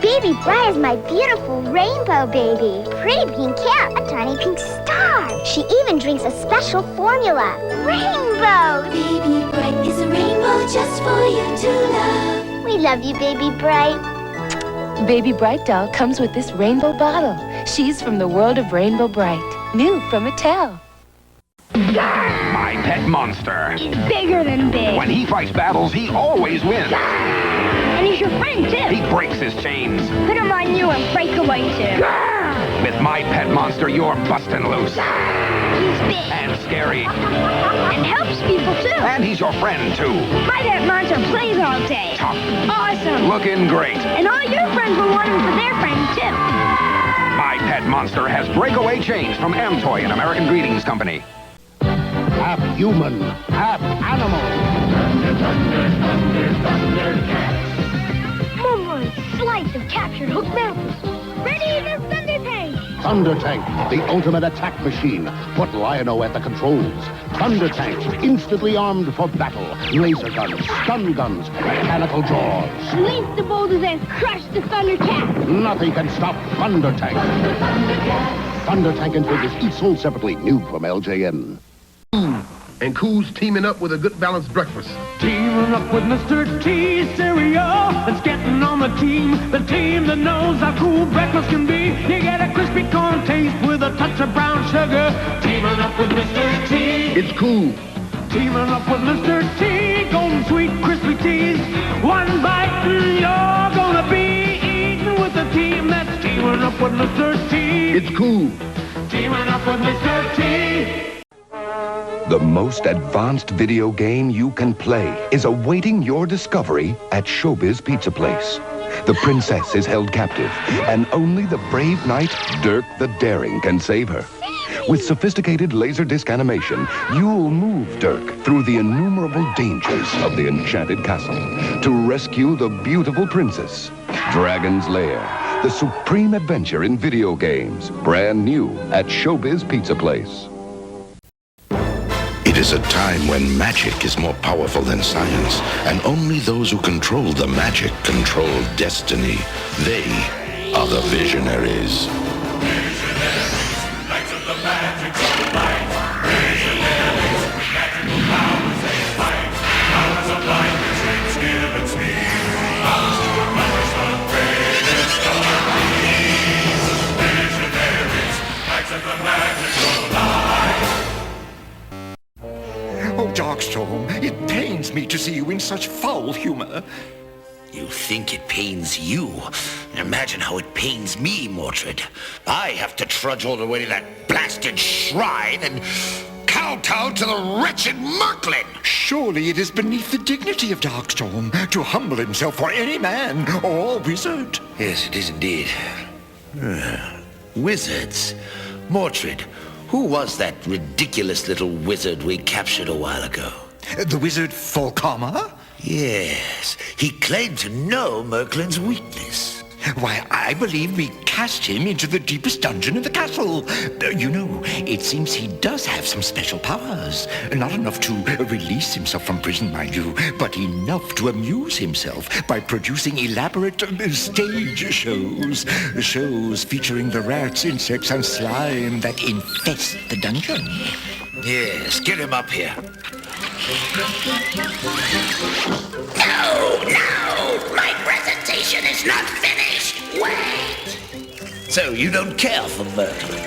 Baby Bright is my beautiful rainbow baby. Pretty pink cat, a tiny pink star. She even drinks a special formula. Rainbow! Baby Bright is a rainbow just for you to love. We love you, Baby Bright. Baby Bright doll comes with this rainbow bottle. She's from the world of Rainbow Bright. New from Mattel. My pet monster. He's bigger than big. When he fights battles, he always wins. And he's your friend, too. He breaks his chains. Put him on you and break away, too. With my pet monster, you're busting loose. He's big. And scary. And helps people, too. And he's your friend, too. My pet monster plays all day. Tough. Awesome. Looking great. And all your friends will want him for their friends, too. My pet monster has breakaway chains from M.A.S.K and American Greetings Company. Half human, half animal. One more slice of captured hook mountains. Ready to Thunder Tank! Thunder Tank, the ultimate attack machine. Put Lion-O at the controls. Thunder Tank, instantly armed for battle. Laser guns, stun guns, mechanical jaws. Release the boulders and crush the Thundercat! Nothing can stop Thunder Tank. Thunder Tank and figures each sold separately. New from LJN. And Cool's teaming up with a good balanced breakfast. Teaming up with Mr. T cereal. It's getting on the team that knows how cool breakfast can be. You get a crispy corn taste with a touch of brown sugar. Teaming up with Mr. T. It's Cool. Teaming up with Mr. T. Golden sweet crispy teas. One bite and you're gonna be eating with a team that's teaming up with Mr. T. It's Cool. Teaming up with Mr. T. The most advanced video game you can play is awaiting your discovery at Showbiz Pizza Place. The princess is held captive, and only the brave knight, Dirk the Daring, can save her. With sophisticated Laserdisc animation, you'll move Dirk through the innumerable dangers of the enchanted castle to rescue the beautiful princess. Dragon's Lair, the supreme adventure in video games. Brand new at Showbiz Pizza Place. It is a time when magic is more powerful than science, and only those who control the magic control destiny. They are the Visionaries. Knights of the magical light. Visionaries, magical powers they fight. Powers of light, dreams give and speed. Powers to accomplish the greatest stories. Visionaries, knights of the magical light. Oh, Darkstorm, it pains me to see you in such foul humor. You think it pains you? Imagine how it pains me, Mordred. I have to trudge all the way to that blasted shrine and kowtow to the wretched Merklin. Surely it is beneath the dignity of Darkstorm to humble himself for any man or wizard. Yes, it is indeed. Wizards? Mordred, who was that ridiculous little wizard we captured a while ago? The wizard Volkama? Yes, he claimed to know Merklin's weakness. Why, I believe we cast him into the deepest dungeon in the castle. You know, it seems he does have some special powers. Not enough to release himself from prison, mind you, but enough to amuse himself by producing elaborate stage shows. Shows featuring the rats, insects, and slime that infest the dungeon. Yes, get him up here. No! My presentation is not finished! Wait! So you don't care for Merklin?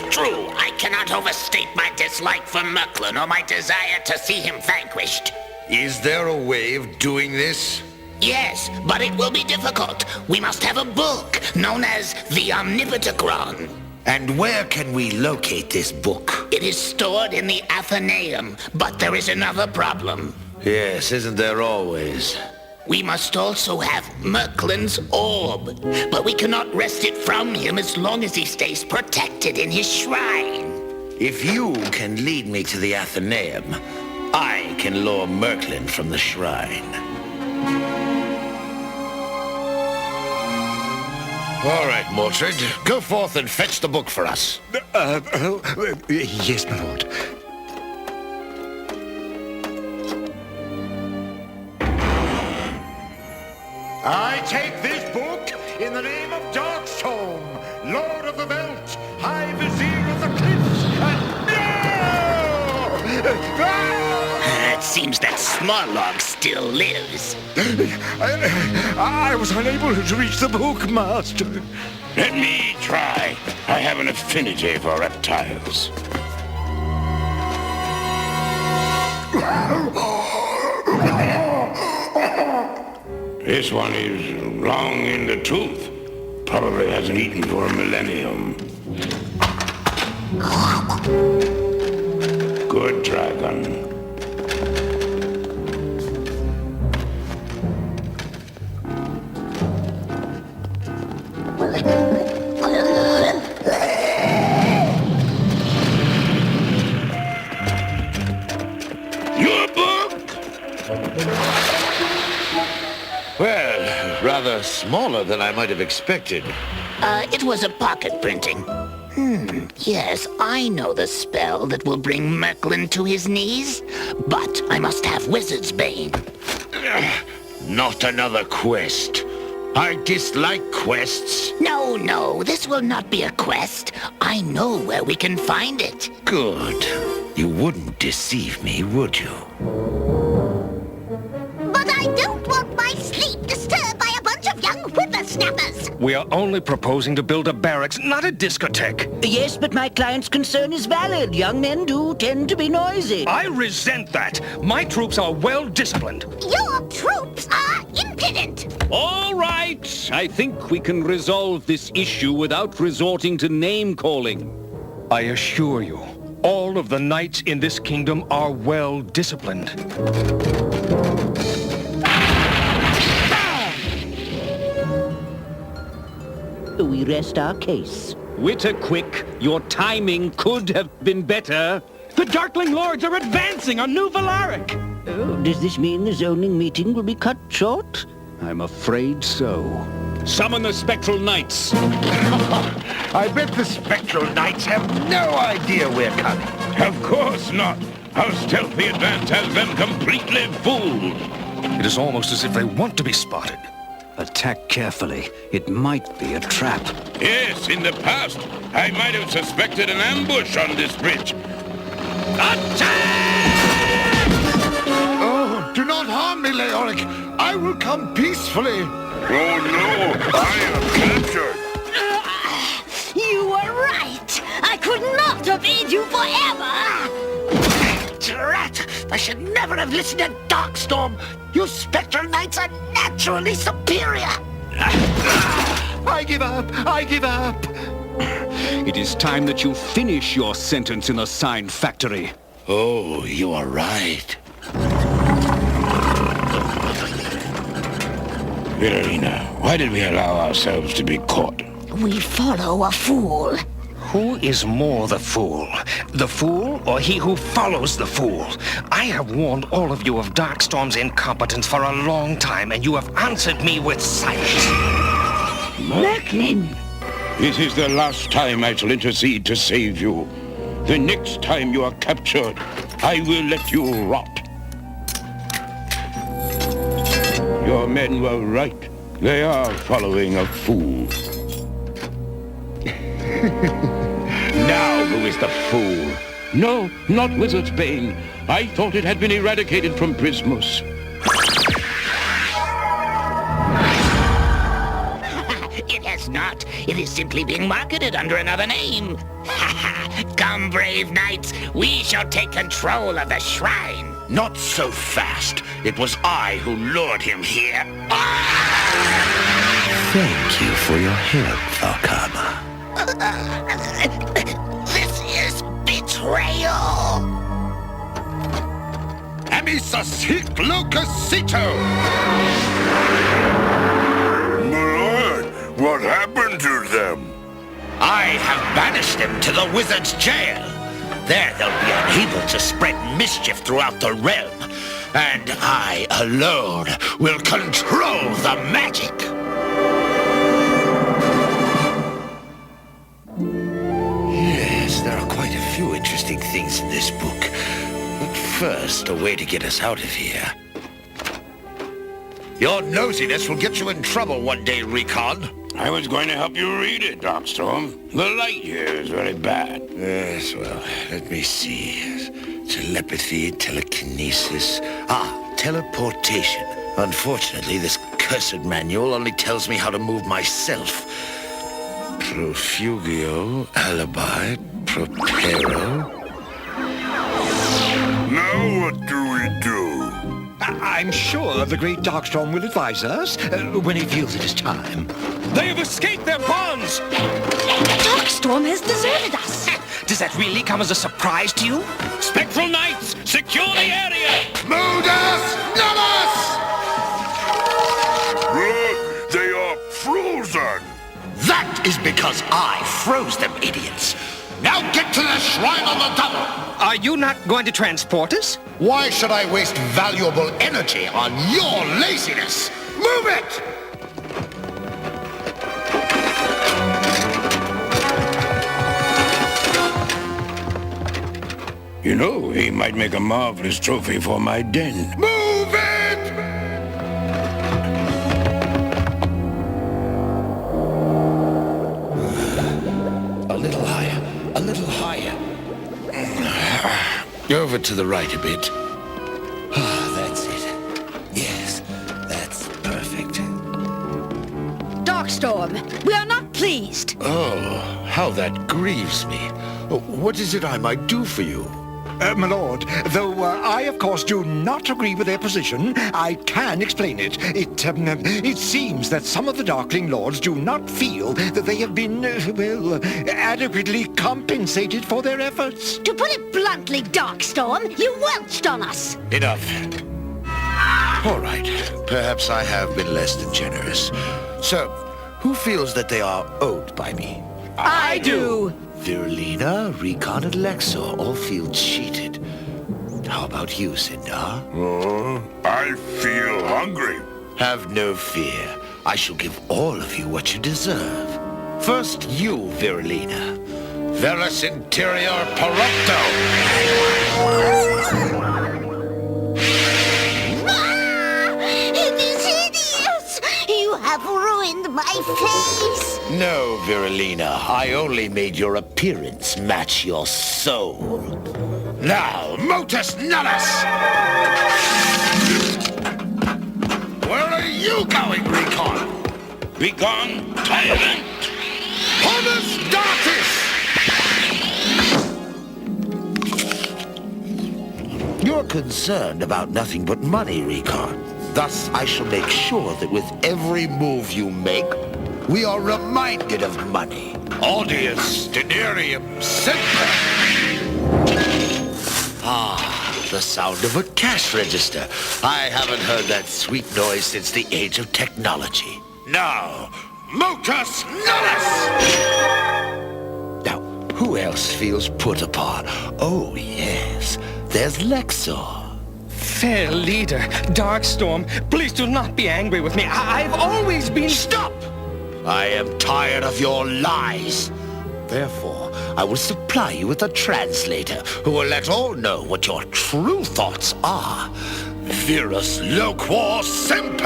True, I cannot overstate my dislike for Merklin or my desire to see him vanquished. Is there a way of doing this? Yes, but it will be difficult. We must have a book known as the Omnipotocron. And where can we locate this book? It is stored in the Athenaeum, but there is another problem. Yes, isn't there always? We must also have Merklin's orb, but we cannot wrest it from him as long as he stays protected in his shrine. If you can lead me to the Athenaeum, I can lure Merklin from the shrine. All right, Mordred, go forth and fetch the book for us. Yes, my lord. I take this book in the name of Darkstorm, Lord of the Belt, High Vizier of the Cliffs, and... It seems that Smallog still lives. I was unable to reach the book, Master. Let me try. I have an affinity for reptiles. This one is long in the tooth. Probably hasn't eaten for a millennium. Good dragon. Your book? Well, rather smaller than I might have expected. It was a pocket printing. Yes, I know the spell that will bring Merklin to his knees, but I must have Wizard's Bane. Not another quest. I dislike quests. No, this will not be a quest. I know where we can find it. Good. You wouldn't deceive me, would you? But I don't want my sleep disturbed by a bunch of young whippersnappers. We are only proposing to build a barracks, not a discotheque. Yes, but my client's concern is valid. Young men do tend to be noisy. I resent that. My troops are well disciplined. Your troops are impudent. All right. I think we can resolve this issue without resorting to name-calling. I assure you, all of the knights in this kingdom are well disciplined. We rest our case. Witterquick, your timing could have been better. The Darkling Lords are advancing on New Valaric! Oh, does this mean the zoning meeting will be cut short? I'm afraid so. Summon the Spectral Knights. I bet the Spectral Knights have no idea we're coming. Of course not. Our stealthy advance has them completely fooled. It is almost as if they want to be spotted. Attack carefully. It might be a trap. Yes, in the past, I might have suspected an ambush on this bridge. Oh, do not harm me, Leoric. I will come peacefully. Oh no, I am captured. You were right. I could not obey you forever. Drat! I should never have listened to Darkstorm. You Spectral Knights are naturally superior. I give up. I give up. It is time that you finish your sentence in the sign factory. Oh, you are right. Virarina, why did we allow ourselves to be caught? We follow a fool. Who is more the fool? The fool or he who follows the fool? I have warned all of you of Darkstorm's incompetence for a long time, and you have answered me with silence. Merklin! This is the last time I shall intercede to save you. The next time you are captured, I will let you rot. Your men were right. They are following a fool. Now who is the fool? No, not Wizard's Bane. I thought it had been eradicated from Prismus. It has not. It is simply being marketed under another name. Come, brave knights. We shall take control of the shrine. Not so fast. It was I who lured him here. Thank you for your help, Valkama. This is betrayal! Amisas hic locusito! My lord, what happened to them? I have banished them to the wizard's jail. There they'll be unable to spread mischief throughout the realm. And I alone will control the magic. Yes, there are quite a few interesting things in this book. But first, a way to get us out of here. Your nosiness will get you in trouble one day, Recon. I was going to help you read it, Darkstorm. The light here is very bad. Yes, well, let me see. Telepathy, telekinesis. Teleportation. Unfortunately, this cursed manual only tells me how to move myself. Profugio, alibi, propero. Now what do we do? I I'm sure the great Darkstorm will advise us when he feels it is time. They have escaped their bonds! Darkstorm has deserted us. Does that really come as a surprise to you? Spectral Knights, secure the area! Modus Nullus! Look, they are frozen. That is because I froze them, idiots. Now get to the shrine on the double. Are you not going to transport us? Why should I waste valuable energy on your laziness? Move it! You know, he might make a marvelous trophy for my den. Move it! A little higher. A little higher. Over to the right a bit. That's it. Yes, that's perfect. Darkstorm, we are not pleased. Oh, how that grieves me. What is it I might do for you? My lord, though I, of course, do not agree with their position, I can explain it. It seems that some of the Darkling Lords do not feel that they have been, adequately compensated for their efforts. To put it bluntly, Darkstorm, you welched on us. Enough. All right. Perhaps I have been less than generous. So, who feels that they are owed by me? I do. Virulina, Recon, and Lexor all feel cheated. How about you, Sindar? Oh, I feel hungry. Have no fear. I shall give all of you what you deserve. First, you, Virulina. Veris Interior Perrupto! It is hideous! You have ruined my face! No, Virulina. I only made your appearance match your soul. Now, Motus Nullus! Where are you going, Recon? Begone, tyrant! Honus Dartis! You're concerned about nothing but money, Recon. Thus, I shall make sure that with every move you make, we are reminded of money. Audius denarium semper. Ah, the sound of a cash register. I haven't heard that sweet noise since the age of technology. Now, Motus Nullus! Now, who else feels put upon? Oh, yes, there's Lexor. Fair leader, Darkstorm, please do not be angry with me. I've always been... Stop! I am tired of your lies. Therefore, I will supply you with a translator who will let all know what your true thoughts are. Virus loquor semper!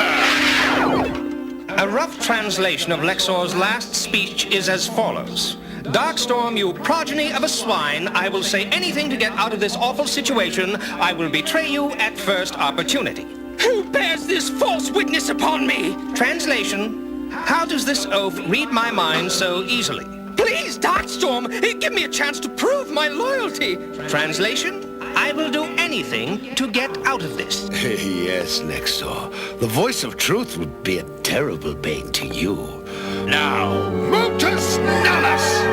A rough translation of Lexor's last speech is as follows. Darkstorm, you progeny of a swine, I will say anything to get out of this awful situation. I will betray you at first opportunity. Who bears this false witness upon me? Translation. How does this oaf read my mind so easily? Please, Darkstorm, give me a chance to prove my loyalty. Translation. I will do anything to get out of this. Yes, Lexor. The voice of truth would be a terrible bane to you. Now, Motus Nullus!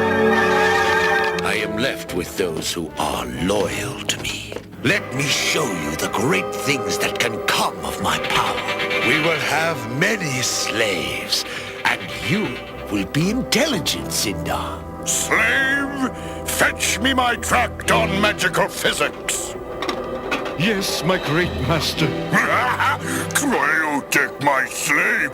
I am left with those who are loyal to me. Let me show you the great things that can come of my power. We will have many slaves, and you will be intelligent, Sindar. Slave, fetch me my tract on magical physics. Yes, my great master. I'll take my slave.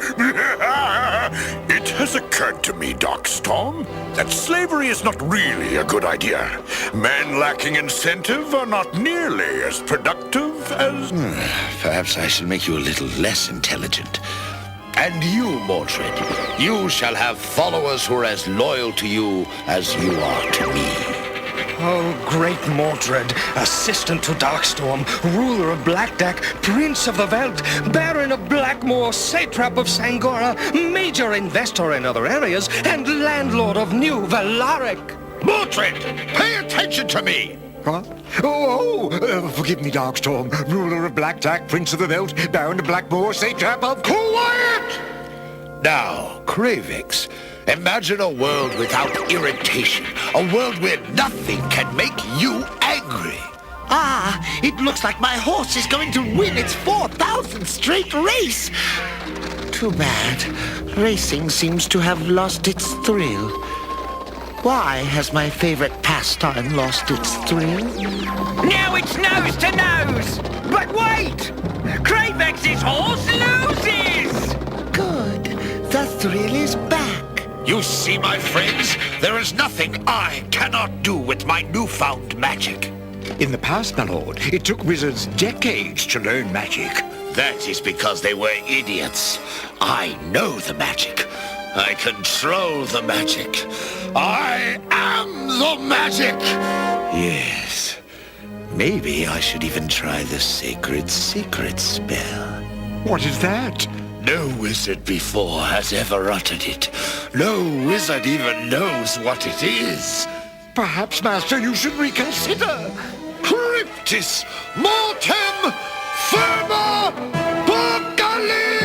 It has occurred to me, Darkstorm, that slavery is not really a good idea. Men lacking incentive are not nearly as productive as... Perhaps I shall make you a little less intelligent. And you, Mordred, you shall have followers who are as loyal to you as you are to me. Oh, great Mordred, assistant to Darkstorm, ruler of Blackdeck, prince of the Veldt, baron of Blackmoor, satrap of Sangora, major investor in other areas, and landlord of New Valaric. Mordred, pay attention to me! Huh? Forgive me, Darkstorm, ruler of Blackjack, Prince of the Belt, Baron of Blackmore, satrap of... Quiet! Now, Kravix, imagine a world without irritation. A world where nothing can make you angry. Ah, it looks like my horse is going to win its 4,000th straight race. Too bad. Racing seems to have lost its thrill. Why has my favorite pastime lost its thrill? Now it's nose to nose! But wait! Kravix's horse loses! Good. The thrill is back. You see, my friends, there is nothing I cannot do with my newfound magic. In the past, my lord, it took wizards decades to learn magic. That is because they were idiots. I know the magic. I control the magic. I am the magic! Yes. Maybe I should even try the sacred secret spell. What is that? No wizard before has ever uttered it. No wizard even knows what it is. Perhaps, Master, you should reconsider. Cryptis mortem firma apocalypse!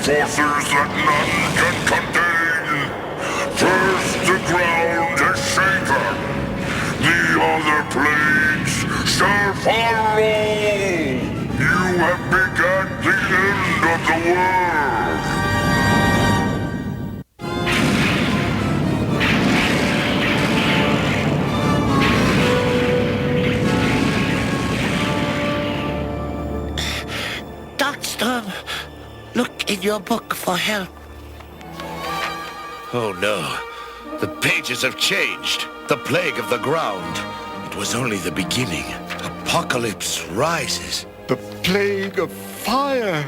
Forces that none can contain. First the ground is shaken. The other plagues shall follow. You have begun the end of the world. Darkstorm, look in your book for help. Oh no, the pages have changed. The plague of the ground. It was only the beginning. Apocalypse rises. The plague of fire.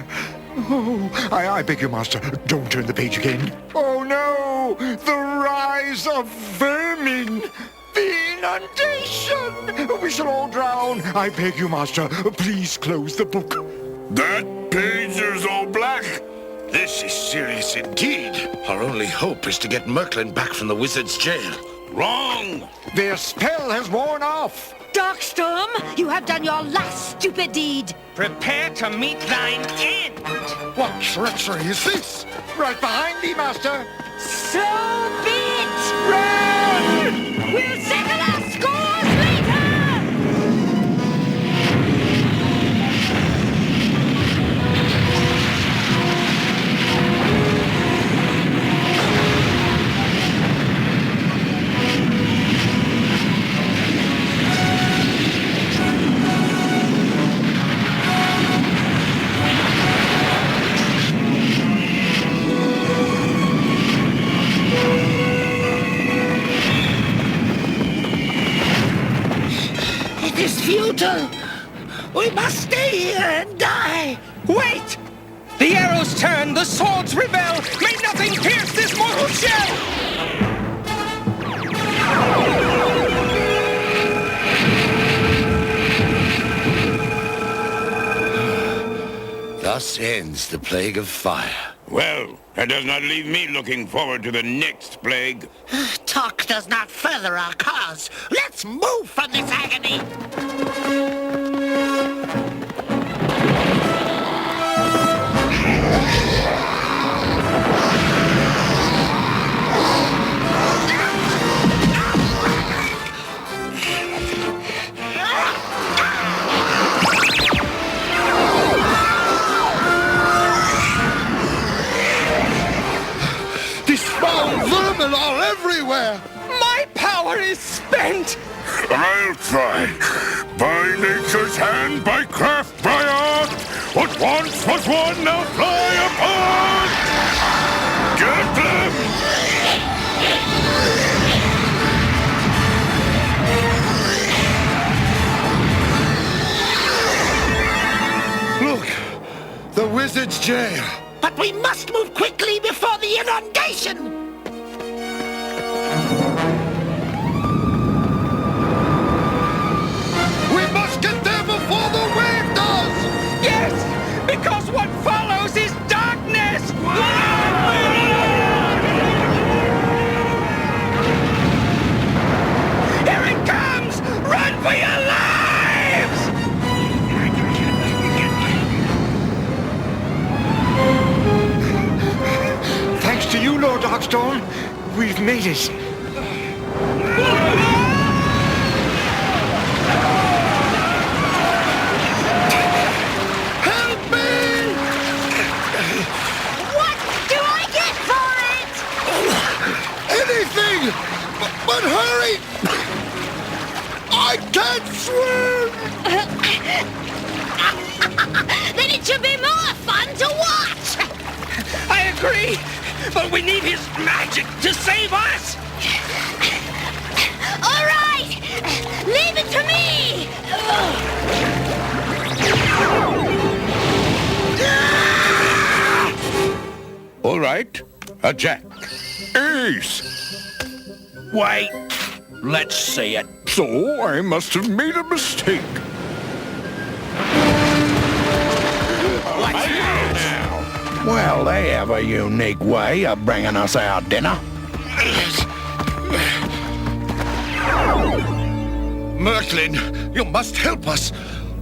Oh, I beg you, Master, don't turn the page again. Oh no, the rise of vermin. The inundation. We shall all drown. I beg you, Master, please close the book. That page is all black. This is serious indeed. Our only hope is to get Merklin back from the wizard's jail. Wrong! Their spell has worn off. Darkstorm, you have done your last stupid deed. Prepare to meet thine end. What treachery is this? Right behind thee, Master. So be it! Run! We'll settle our scores later! It is futile. We must stay here and die. Wait! The arrows turn, the swords rebel. May nothing pierce this mortal shell! Thus ends the plague of fire. Well, that does not leave me looking forward to the next plague. Talk does not further our cause. Let's move from this agony. These foul vermin are everywhere! My power is spent! I'll try. By nature's hand, by craft, by art. What once was one, now fly apart. Get them! Look! The wizard's jail! But we must move quickly before the inundation! We must get there before the wave does! Yes, because what follows is darkness! Here it comes! Run for your lives! Thanks to you, Lord Darkstorm, we've made it. Help me! What do I get for it? Anything! But hurry! I can't swim! Then it should be more fun to watch! I agree, but we need his magic to save us! All right! Leave it to me! All right, a jack. Ace! Wait, let's see it. So I must have made a mistake. Well, they have a unique way of bringing us our dinner. Merklin, you must help us.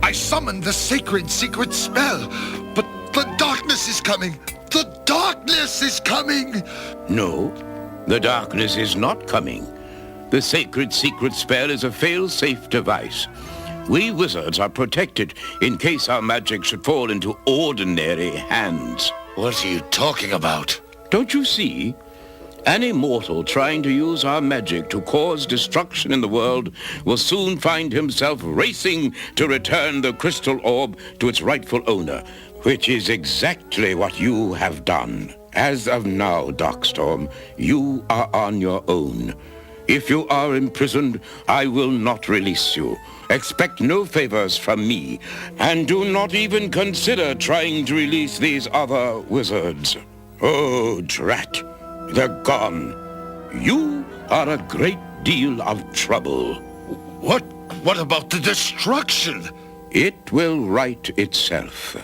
I summoned the sacred secret spell, but the darkness is coming. The darkness is coming! No, the darkness is not coming. The sacred secret spell is a fail-safe device. We wizards are protected in case our magic should fall into ordinary hands. What are you talking about? Don't you see? Any mortal trying to use our magic to cause destruction in the world will soon find himself racing to return the crystal orb to its rightful owner, which is exactly what you have done. As of now, Darkstorm, you are on your own. If you are imprisoned, I will not release you. Expect no favors from me, and do not even consider trying to release these other wizards. Oh, drat, they're gone. You are a great deal of trouble. What about the destruction? It will right itself.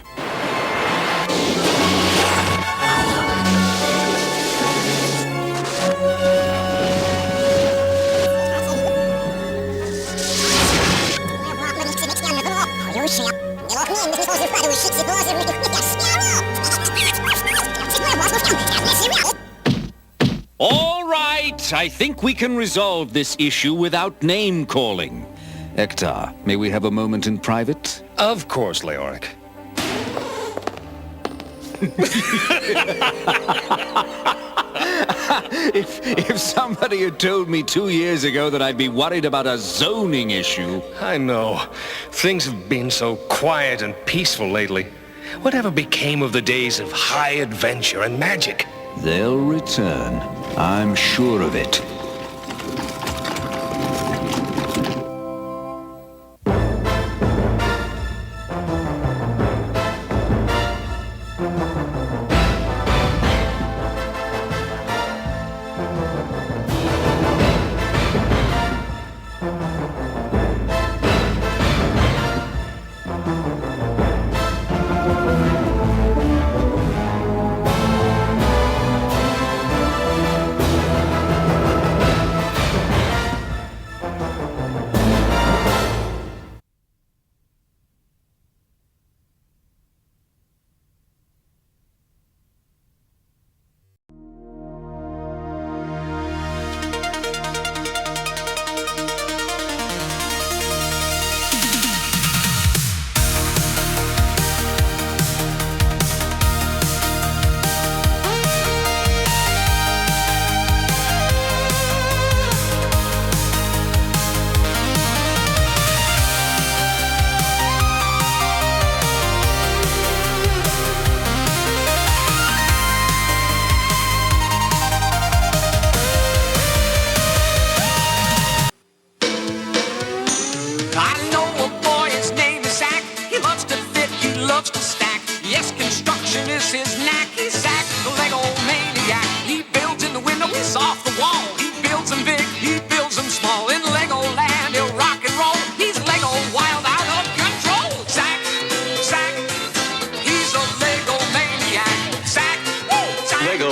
All right, I think we can resolve this issue without name-calling. Hector, may we have a moment in private? Of course, Leoric. If somebody had told me 2 years ago that I'd be worried about a zoning issue... I know. Things have been so quiet and peaceful lately. Whatever became of the days of high adventure and magic? They'll return. I'm sure of it.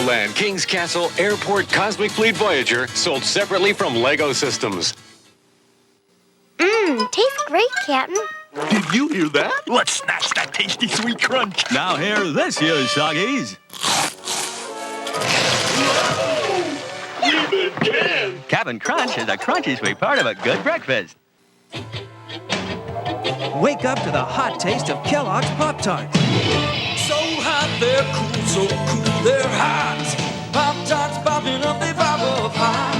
Legoland, King's Castle, Airport, Cosmic Fleet Voyager, sold separately from Lego Systems. Tastes great, Captain. Did you hear that? Let's snatch that tasty sweet crunch. Now hear this, you soggies. Captain Crunch is a crunchy sweet part of a good breakfast. Wake up to the hot taste of Kellogg's Pop-Tarts. So hot, they're cool, so cool, they're hot. Pop-Tarts popping up, they pop up hot.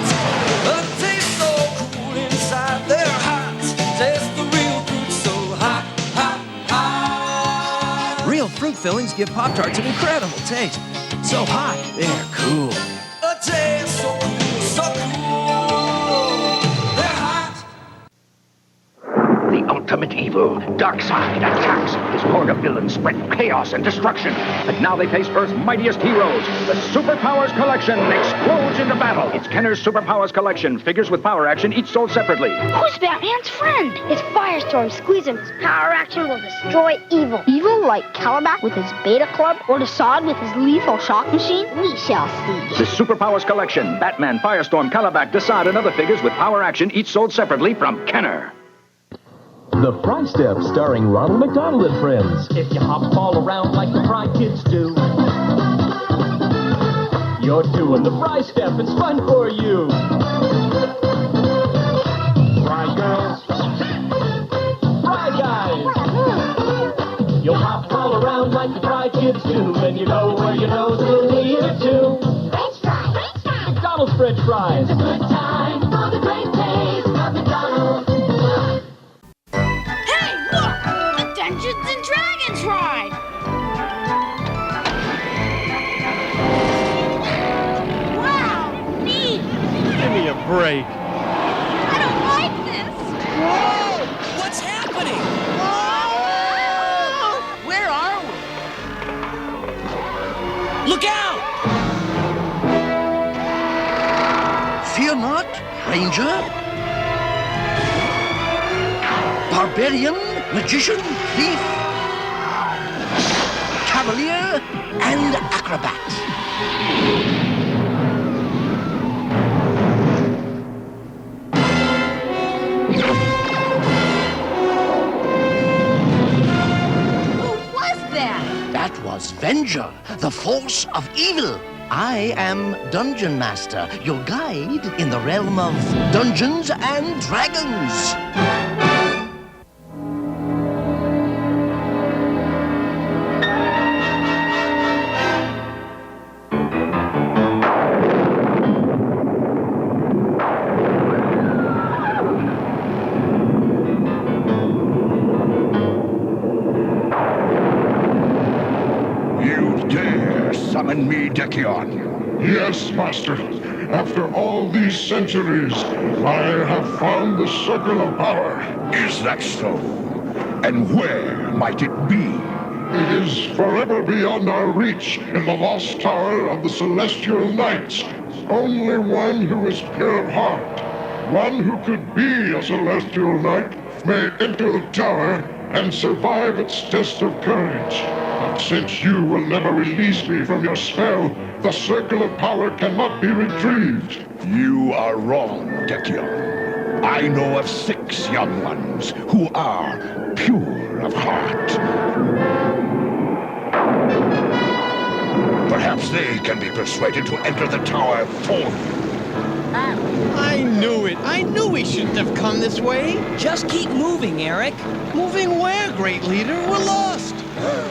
A taste so cool inside, they're hot. Taste the real fruit, so hot, hot, hot. Real fruit fillings give Pop-Tarts an incredible taste. So hot, they're cool. A taste so cool, so cool. They're hot. The ultimate evil, Darkseid, attacks. His horde of villains spread chaos and destruction. But now they face Earth's mightiest heroes. The Superpowers Collection explodes into battle. It's Kenner's Superpowers Collection. Figures with power action, each sold separately. Who's Batman's friend? It's Firestorm. Squeeze him. His power action will destroy evil. Evil like Calabac with his Beta Club or Desaad with his lethal shock machine? We shall see. The Superpowers Collection. Batman, Firestorm, Calabac, Desaad, and other figures with power action, each sold separately from Kenner. The Fry Step, starring Ronald McDonald and Friends. If you hop all around like the Fry Kids do, You're doing the Fry Step. It's fun for you. Fry girls. Fry guys. You'll hop all around like the Fry Kids do, and you go where your nose will lead it to. French fries. French fries. McDonald's French fries. it's a good time for the great taste of McDonald's. Hey, look! The Dungeons and Dragons ride! Wow, neat! Give me a break. I don't like this! Whoa! What's happening? Whoa! Where are we? Look out! Fear not, Ranger. Barbarian, magician, thief, cavalier, and acrobat. Who was that? That was Venger, the force of evil. I am Dungeon Master, your guide in the realm of Dungeons and Dragons. You dare summon me, Decion? Yes, Master. After all these centuries, I have found the circle of power. Is that so? And where might it be? It is forever beyond our reach in the lost tower of the Celestial Knights. Only one who is pure of heart, one who could be a Celestial Knight, may enter the tower and survive its test of courage. But since you will never release me from your spell, the circle of power cannot be retrieved. You are wrong, Decion. I know of 6 young ones who are pure of heart. Perhaps they can be persuaded to enter the tower for you. I knew it. I knew we shouldn't have come this way. Just keep moving, Eric. Moving where, great leader? We're lost.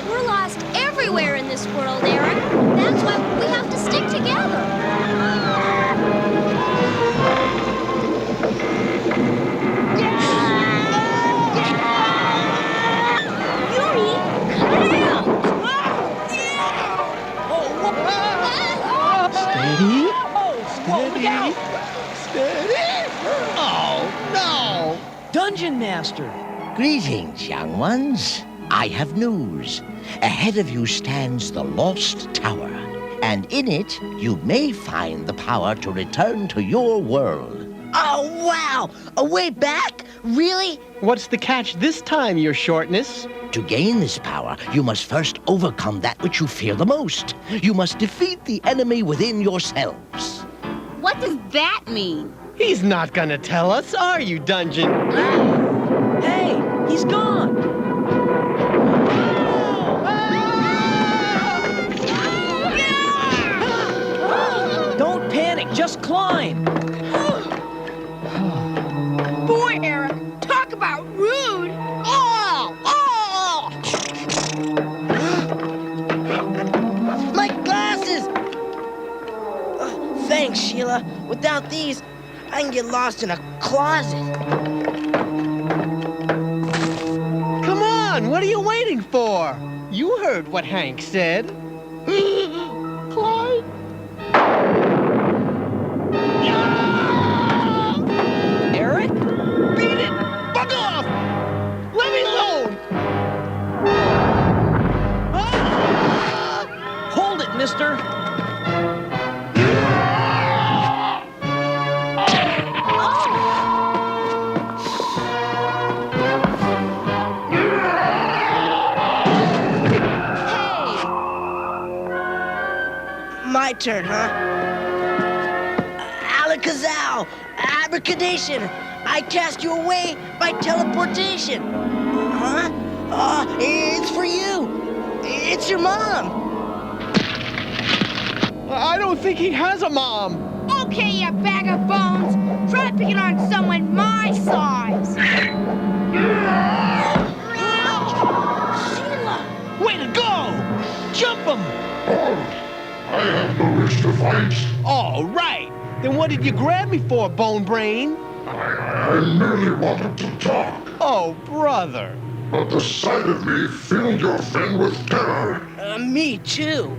We're lost everywhere in this world, Eric. That's why we have to stick together. Yuri, cut it out! Steady. Whoa, look out! Steady. Oh, no. Dungeon Master! Greetings, young ones. I have news. Ahead of you stands the Lost Tower, and in it you may find the power to return to your world. Oh, wow! A way back? Really? What's the catch this time, your shortness? To gain this power, you must first overcome that which you fear the most. You must defeat the enemy within yourselves. What does that mean? He's not gonna tell us, are you, Dungeon? Hey, he's gone. Don't panic, just climb. Boy, Eric, talk about rude. My glasses! Thanks, Sheila. Without these, I can get lost in a closet. Come on, what are you waiting for? You heard what Hank said. Clyde? Eric? Beat it! Fuck off! Let me alone! Hold it, mister. My turn, huh? Alakazam! Abracadation! I cast you away by teleportation! Huh? It's for you! It's your mom! I don't think he has a mom. Okay, you bag of bones. Try picking on someone my size. Sheila! Way to go! Jump him! I have no wish to fight. All right. Then what did you grab me for, Bone Brain? I merely wanted to talk. Oh, brother. But the sight of me filled your friend with terror. Me too.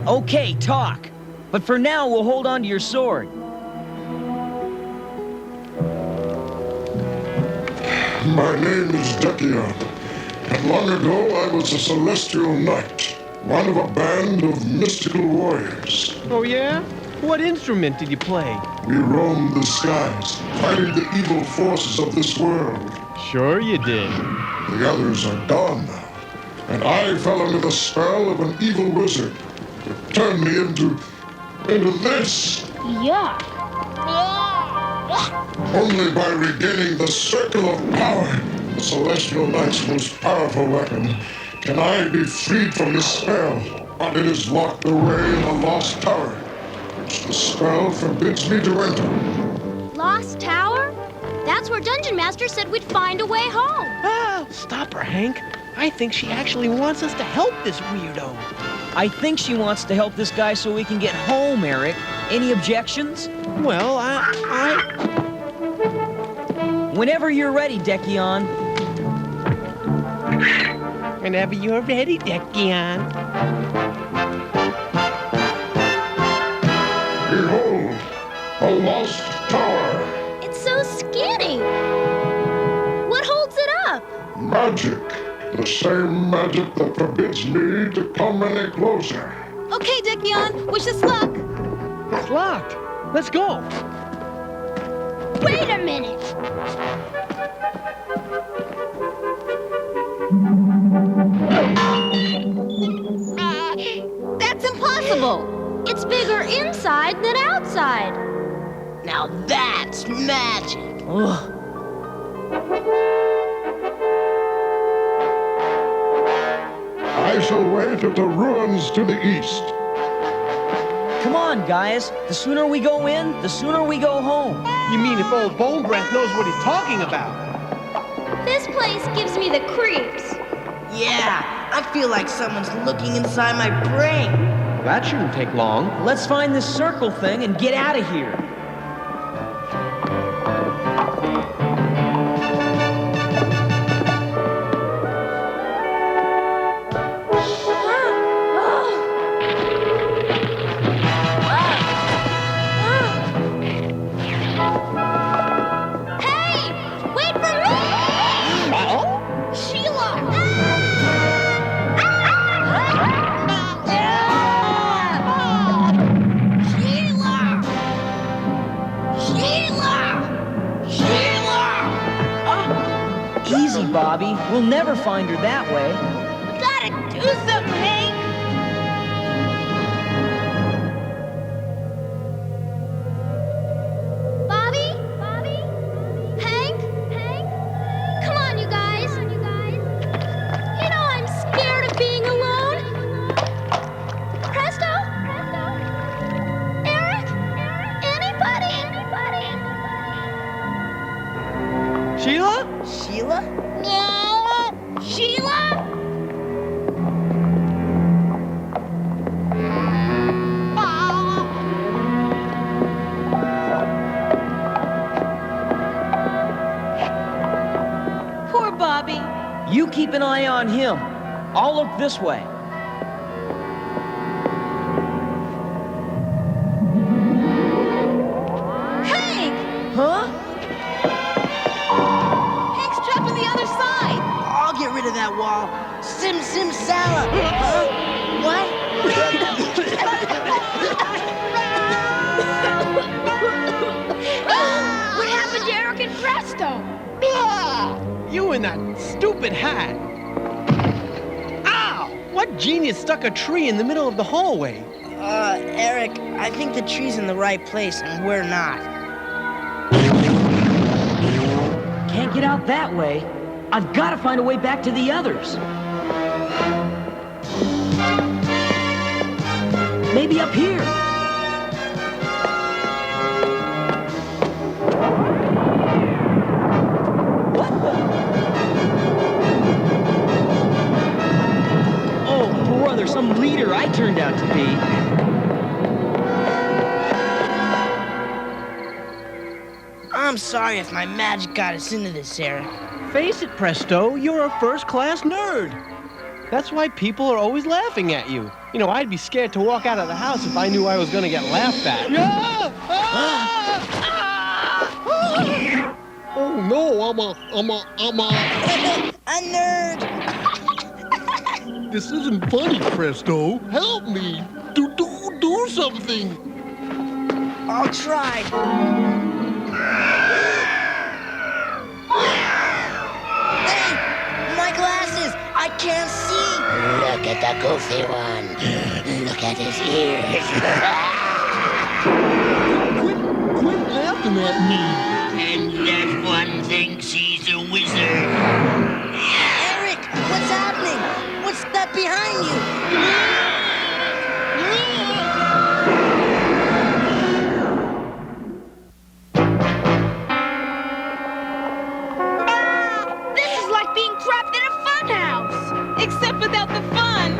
Okay, talk. But for now, we'll hold on to your sword. My name is Dekion, and long ago I was a celestial knight, one of a band of mystical warriors. Oh, yeah? What instrument did you play? We roamed the skies, fighting the evil forces of this world. Sure you did. The others are gone now, and I fell under the spell of an evil wizard that turned me into this. Yuck. Only by regaining the circle of power, the Celestial Knight's most powerful weapon, can I be freed from this spell. But it is locked away in a lost tower, which the spell forbids me to enter. Lost Tower? That's where Dungeon Master said we'd find a way home. Ah, stop her, Hank. I think she actually wants us to help this weirdo. I think she wants to help this guy so we can get home, Eric. Any objections? Well, Whenever you're ready, Dekion. Whenever you're ready, Dekion. Behold, a lost tower. It's so skinny. What holds it up? Magic. The same magic that forbids me to come any closer. Okay, Dekion, wish us luck. It's locked. Let's go. Wait a minute. That's impossible. It's bigger inside than outside. Now that's magic. Ugh. I shall wait at the ruins to the east. Come on, guys. The sooner we go in, the sooner we go home. You mean if old Bone Breath knows what he's talking about? This place gives me the creeps. Yeah, I feel like someone's looking inside my brain. Well, that shouldn't take long. Let's find this circle thing and get out of here. We'll never find her that way. We gotta do something, Hank! Bobby? Bobby? Hank? Hank? Come on, you guys. You know I'm scared of being alone. Presto? Eric? Anybody? Sheila? Sheila? Sheila? Poor Bobby. You keep an eye on him. I'll look this way. Hank! Huh? Hank's trapped on the other side. I'll get rid of that wall. Sim Sala. Huh? What? What happened to Eric and Presto? You in that stupid hat. Ow! What genius stuck a tree in the middle of the hallway? Eric, I think the tree's in the right place, and we're not. Can't get out that way. I've got to find a way back to the others. Maybe up here. What the? Oh, brother, some leader I turned out to be. I'm sorry if my magic got us into this, Eric. Face it, Presto, you're a first-class nerd. That's why people are always laughing at you. You know, I'd be scared to walk out of the house if I knew I was going to get laughed at. Oh no, I'm a A nerd. This isn't funny, Presto. Help me. Do something. I'll try. Hey, my glasses. I can't see. Look at the goofy one. Look at his ears. Quit laughing at me. And that one thinks he's a wizard. Eric, what's happening? What's that behind you? This is like being trapped in a funhouse. Except without the fun.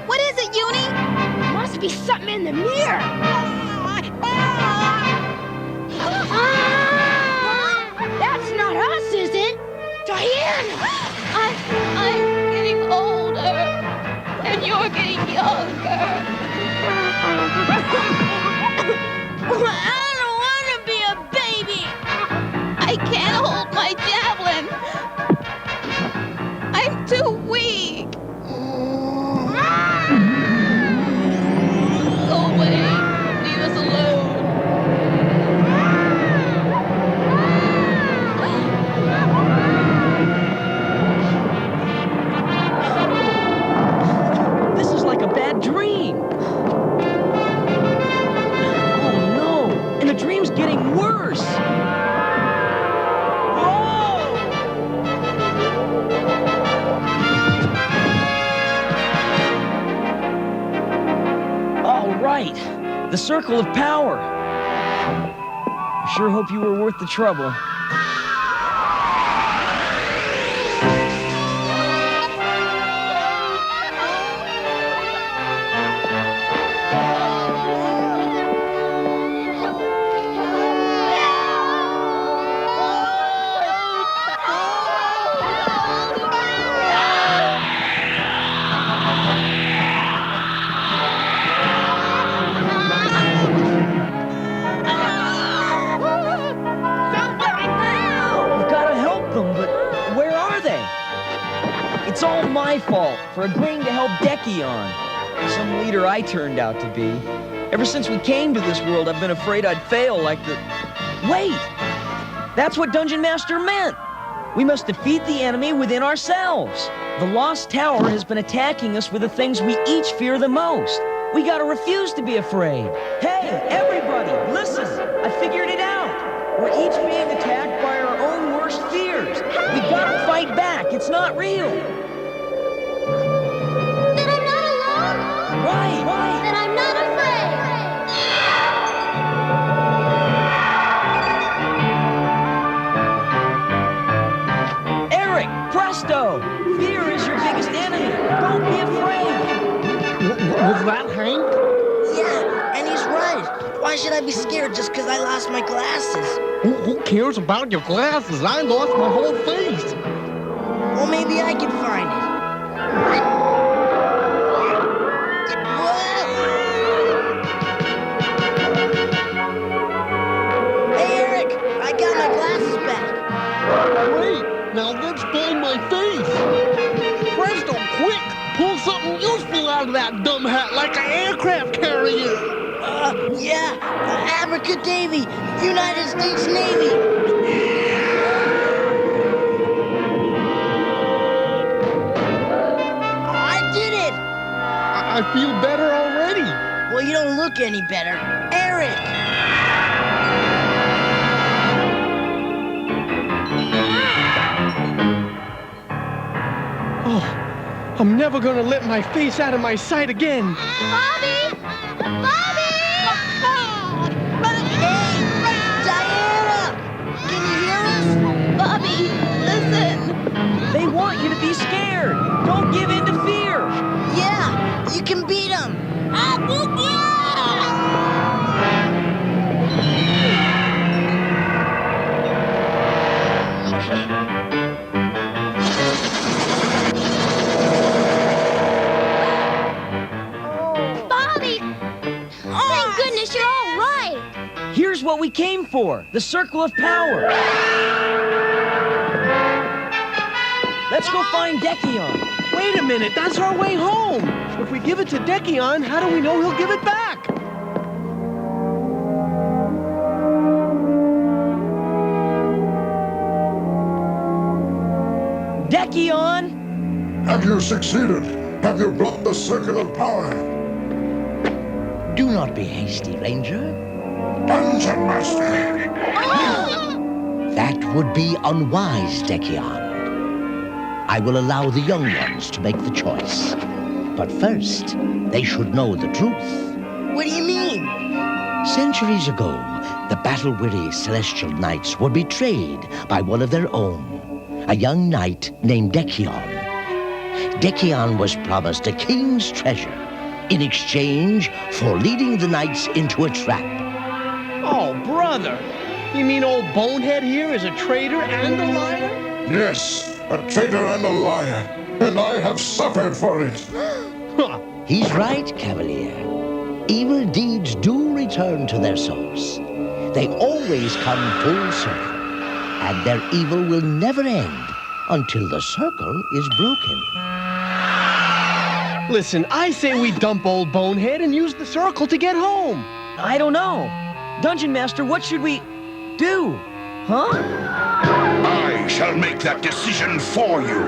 What is it, Uni? Must be something in the mirror. That's not us, is it? Diane! I'm getting older. And you're getting younger. I don't want to be a baby. I can't hold my javelin. I'm too weak. Go away. Leave us alone. This is like a bad dream. Oh no, and the dream's getting worse. All right, the circle of power. Sure hope you were worth the trouble. Somebody for agreeing to help Dekion. Some leader I turned out to be. Ever since we came to this world, I've been afraid I'd fail like the... Wait! That's what Dungeon Master meant! We must defeat the enemy within ourselves. The Lost Tower has been attacking us with the things we each fear the most. We gotta refuse to be afraid. Hey, everybody, listen! I figured it out! We're each being attacked by our own worst fears. We gotta fight back. It's not real. Then I'm not alone? Right. Then I'm not afraid. Eric, presto! Fear is your biggest enemy. Don't be afraid. Was that Hank? Yeah, and he's right. Why should I be scared just because I lost my glasses? Who cares about your glasses? I lost my whole face. Well, maybe I can find it. Hey, Eric, I got my glasses back. Wait, now let's find my face. Presto, quick! Pull something useful out of that dumb hat like an aircraft carrier. Yeah, Abracadabra, United States Navy. I did it! I feel better already. Well, you don't look any better. Eric! Oh, I'm never gonna let my face out of my sight again. Bobby! Bobby! Hey, Diana! Can you hear us? Bobby, listen. They want you to be scared. Don't give in to fear. Yeah, you can beat them. Bobby! Thank goodness you're all right. Here's what we came for. The Circle of Power. Let's go find Dekion. Wait a minute, that's our way home. If we give it to Dekion, how do we know he'll give it back? Dekion! Have you succeeded? Have you brought the Circle of Power? Do not be hasty, Ranger. Dungeon Master! That would be unwise, Dekion. I will allow the young ones to make the choice. But first, they should know the truth. What do you mean? Centuries ago, the battle-weary Celestial Knights were betrayed by one of their own, a young knight named Dekion. Dekion was promised a king's treasure in exchange for leading the knights into a trap. Oh, brother! You mean old Bonehead here is a traitor and a liar? Yes, a traitor and a liar, and I have suffered for it. He's right, Cavalier. Evil deeds do return to their source. They always come full circle, and their evil will never end until the circle is broken. Listen, I say we dump old Bonehead and use the circle to get home. I don't know. Dungeon Master, what should we do? Huh? I shall make that decision for you.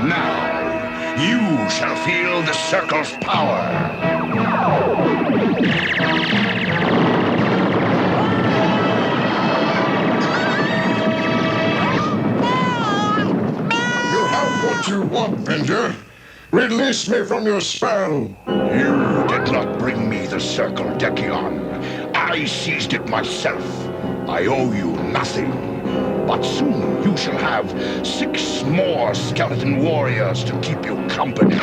Now, you shall feel the circle's power. What you want, Venger? Release me from your spell. You did not bring me the circle, Dekion. I seized it myself. I owe you nothing. But soon you shall have 6 more skeleton warriors to keep you company.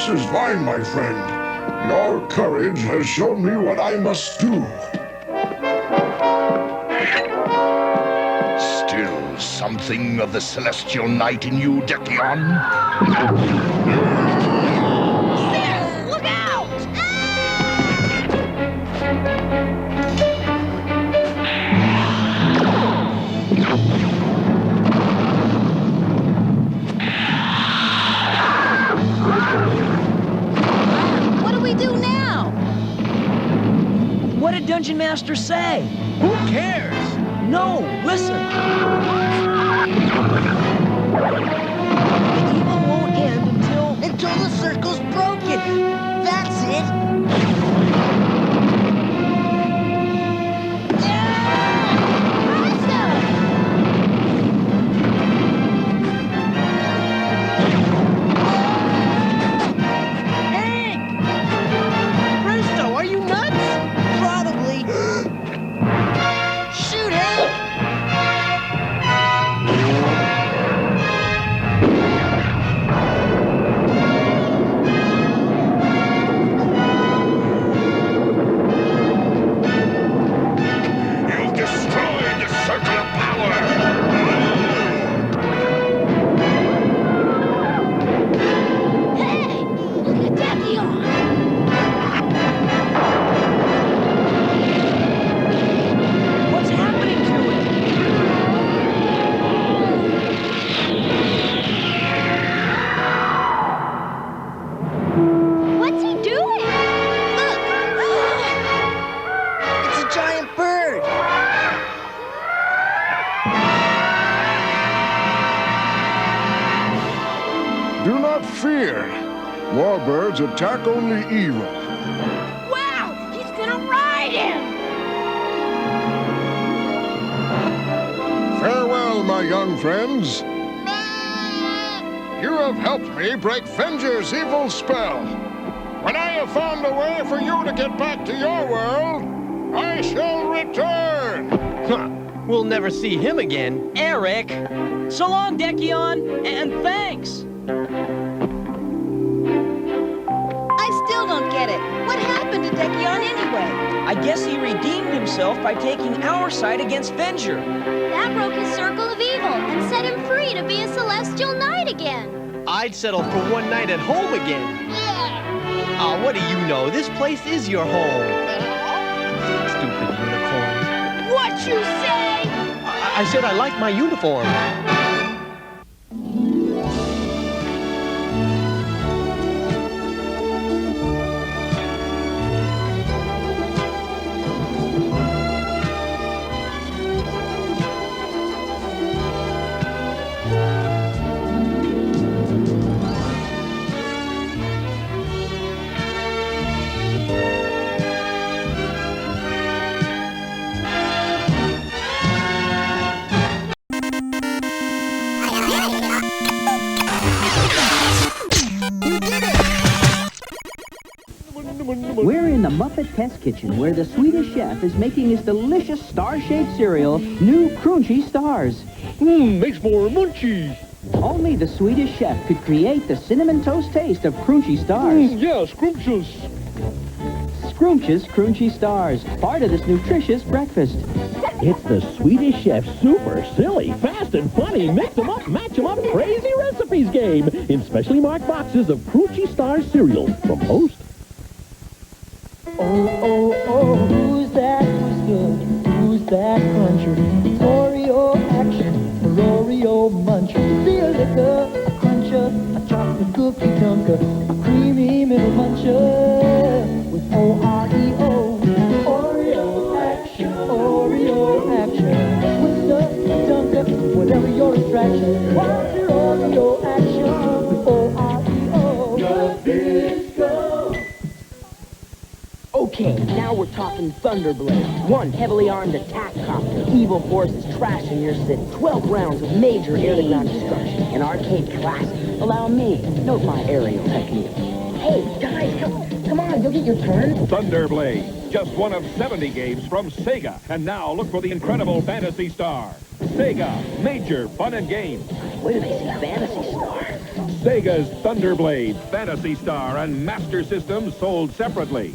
This is fine, my friend. Your courage has shown me what I must do. Still something of the celestial knight in you, Decion? Look out! What do we do now? What did Dungeon Master say? Who cares? No, listen. The evil won't end Until the circle's broken. That's it. Presto, are you nuts? Probably. Shoot, Hank! You've destroyed the circle of power! Hey! Look at Decion! What's happening to it? What's he doing? Look! It's a giant bird. Do not fear. Warbirds attack only evil. Wow! He's gonna ride him! Farewell, my young friends. You have helped me break Venger's evil spell. When I have found a way for you to get back to your world, I shall return. Huh. We'll never see him again. Eric! So long, Decion, and thanks! I still don't get it. What happened to Decion anyway? I guess he redeemed himself by taking our side against Venger. That broke his circle of evil and set him free to be a celestial knight again. I'd settle for one night at home again. Yeah. Ah, what do you know? This place is your home. Stupid unicorn. What you say? I said I like my uniform. We're in the Muppet Test Kitchen, where the Swedish chef is making his delicious star-shaped cereal, New Crunchy Stars. Makes more munchies. Only the Swedish chef could create the cinnamon toast taste of Crunchy Stars. Yeah, scrumptious. Scrumptious Crunchy Stars, part of this nutritious breakfast. It's the Swedish Chef's super silly, fast, and funny mix 'em up, match 'em up, crazy recipes game in specially marked boxes of Crunchy Stars cereal from Post. Oh, oh, oh, who's that who's good? Who's that cruncher? Oreo action, or Oreo muncher. Be a liquor, a cruncher, a chocolate cookie dunker, a creamy middle muncher with O-R-E-O. Oreo action, Oreo action. With the dunker, whatever your attraction. What's your Oreo action with O-R-E-O? Nabisco. Okay, now we're talking Thunderblade. One heavily armed attack copter. Evil forces trashing your city. 12 rounds of major air-to-ground destruction. An arcade classic. Allow me. Note my aerial technique. Hey, guys, come on, you'll get your turn. Thunderblade, just one of 70 games from Sega. And now look for the incredible Fantasy Star. Sega, major fun and games. Where do they see Fantasy Star? Sega's Thunderblade, Fantasy Star, and Master System sold separately.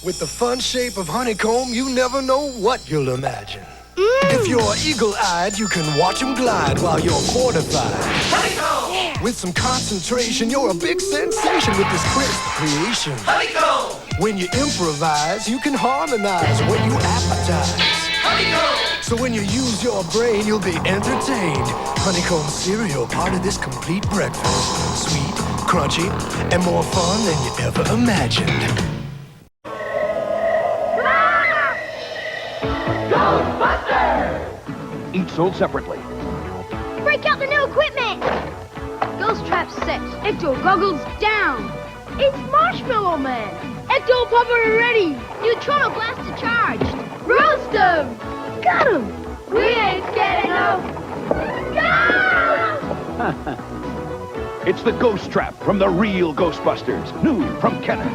With the fun shape of honeycomb, you never know what you'll imagine. If you're eagle-eyed, you can watch them glide while you're fortified. Honeycomb! Yeah. With some concentration, you're a big sensation with this crisp creation. Honeycomb! When you improvise, you can harmonize what you appetize. Honeycomb! So when you use your brain, you'll be entertained. Honeycomb cereal, part of this complete breakfast. Sweet, crunchy, and more fun than you ever imagined. Ghostbusters! Each sold separately. Break out the new equipment! Ghost Trap 6, Ecto Goggles down! It's Marshmallow Man! Ecto Puffer ready! Neutrino Blaster charged! Roast him! Got him! We ain't scared enough! It's the Ghost Trap from the real Ghostbusters. New from Kenner.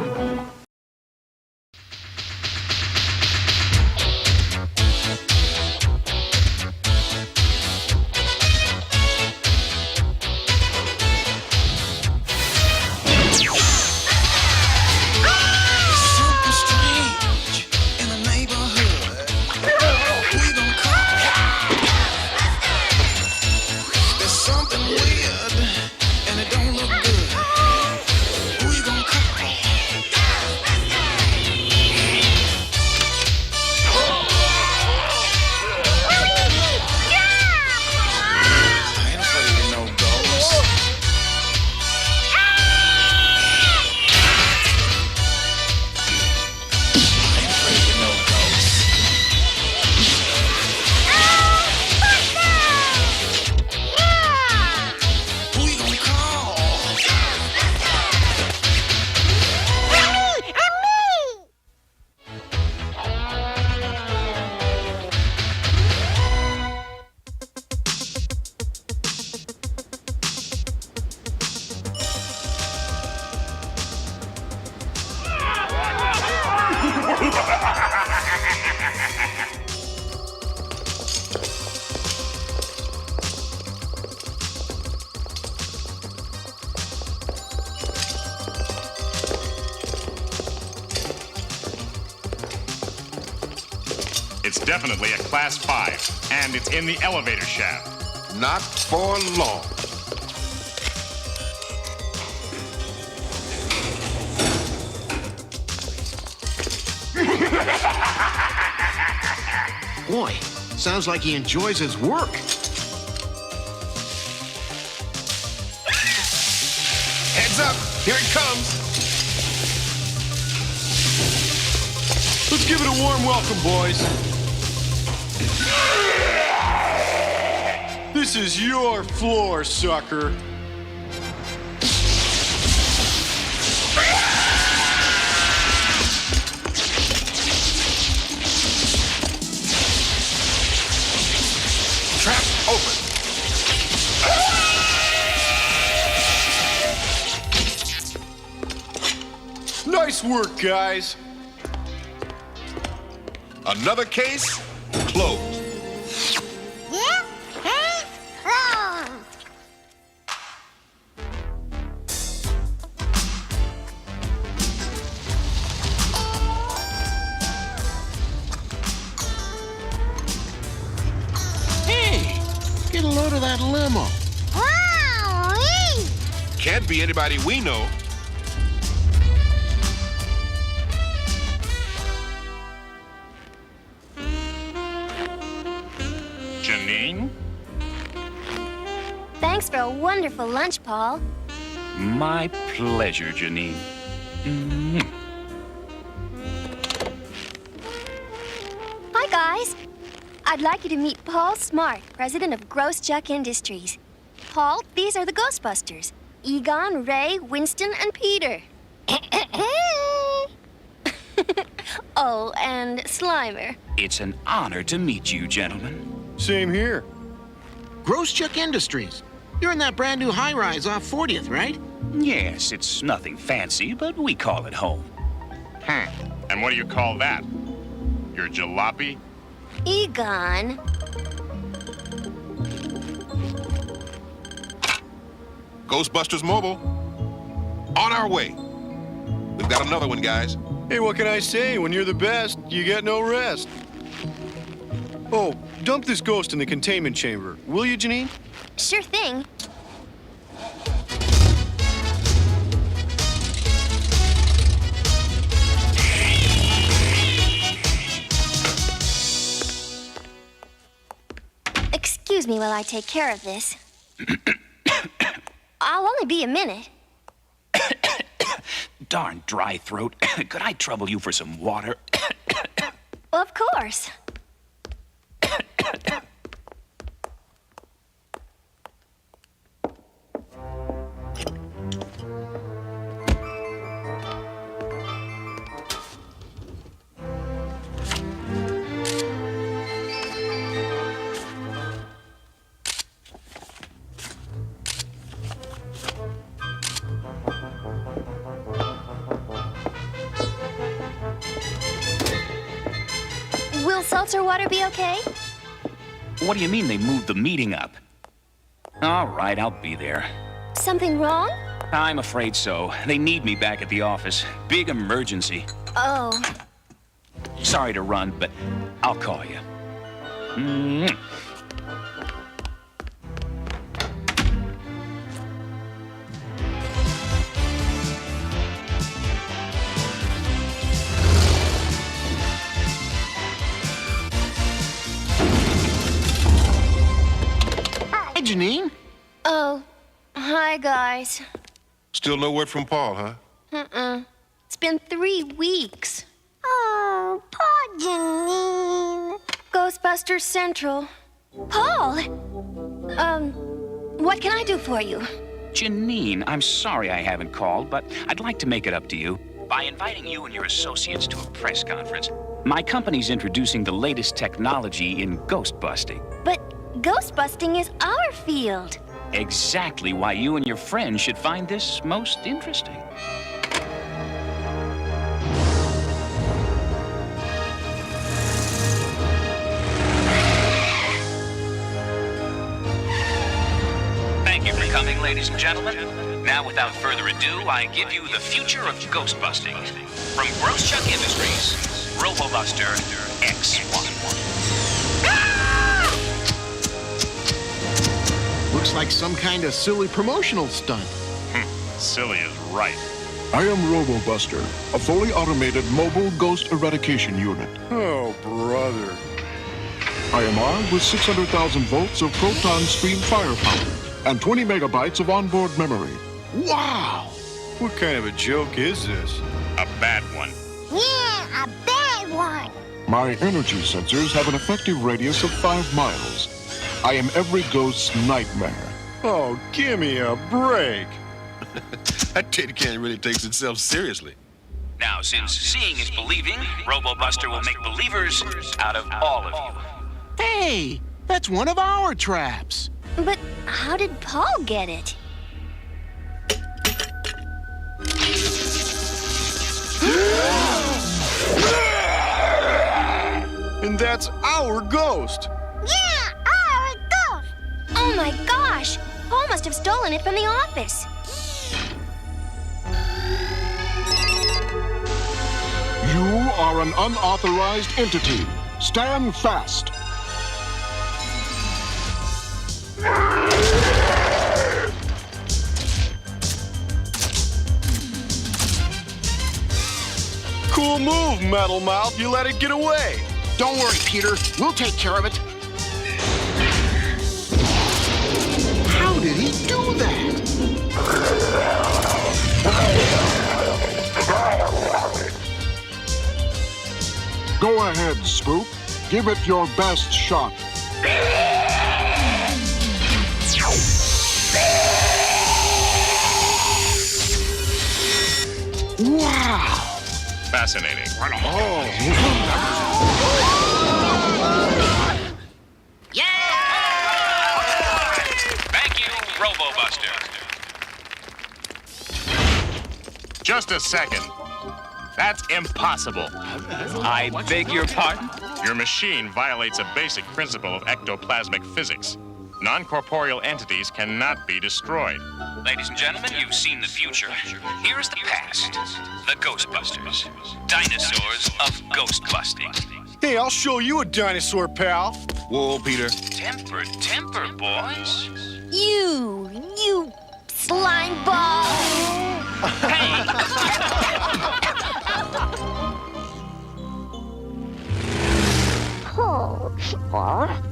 It's definitely a Class 5, and it's in the elevator shaft. Not for long. Boy, sounds like he enjoys his work. Heads up, here it comes. Let's give it a warm welcome, boys. This is your floor, sucker. Trap open. Nice work, guys. Another case closed. Hey, get a load of that limo. Can't be anybody we know. Janine? Thanks for a wonderful lunch, Paul. My pleasure, Janine. Hi, guys. I'd like you to meet Paul Smart, president of Gross Chuck Industries. Paul, these are the Ghostbusters. Egon, Ray, Winston, and Peter. Oh, and Slimer. It's an honor to meet you, gentlemen. Same here. Gross Chuck Industries. You're in that brand new high-rise off 40th, right? Yes, it's nothing fancy, but we call it home. And what do you call that? Your jalopy? Egon. Ghostbusters Mobile. On our way. We've got another one, guys. Hey, what can I say? When you're the best, you get no rest. Oh, dump this ghost in the containment chamber. Will you, Janine? Sure thing. Excuse me while I take care of this. I'll only be a minute. Darn dry throat. Could I trouble you for some water? Of course. Will seltzer water be okay? What do you mean they moved the meeting up? All right, I'll be there. Something wrong? I'm afraid so. They need me back at the office. Big emergency. Oh. Sorry to run, but I'll call you. Hey, Janine. Oh. Hi, guys. Still no word from Paul, huh? It's been 3 weeks. Oh, poor Janine. Ghostbusters Central. Paul! What can I do for you? Janine, I'm sorry I haven't called, but I'd like to make it up to you by inviting you and your associates to a press conference. My company's introducing the latest technology in ghost busting. But ghost busting is our field. Exactly why you and your friends should find this most interesting. Thank you for coming, ladies and gentlemen. Now, without further ado, I give you the future of ghost busting. From Gross Chuck Industries, RoboBuster X11. Looks like some kind of silly promotional stunt. Silly is right. I am RoboBuster, a fully automated mobile ghost eradication unit. Oh, brother. I am armed with 600,000 volts of proton stream firepower and 20 megabytes of onboard memory. Wow! What kind of a joke is this? A bad one. Yeah, a bad one. My energy sensors have an effective radius of 5 miles. I am every ghost's nightmare. Oh, give me a break. That kid can't really take himself seriously. Now, since seeing is believing, RoboBuster will make believers out of all of you. Hey, that's one of our traps. But how did Paul get it? And that's our ghost. Yeah, our ghost. Oh my gosh! Paul must have stolen it from the office. You are an unauthorized entity. Stand fast. Cool move, Metal Mouth. You let it get away. Don't worry, Peter. We'll take care of it. How did he do that? Go ahead, Spook. Give it your best shot. Wow! Fascinating. Thank you, RoboBuster. Just a second. That's impossible. I beg your pardon? Your machine violates a basic principle of ectoplasmic physics. Non-corporeal entities cannot be destroyed. Ladies and gentlemen, you've seen the future. Here is the past. The Ghostbusters. Dinosaurs of Ghostbusting. Hey, I'll show you a dinosaur, pal. Whoa, Peter. Temper, boys. You slime ball!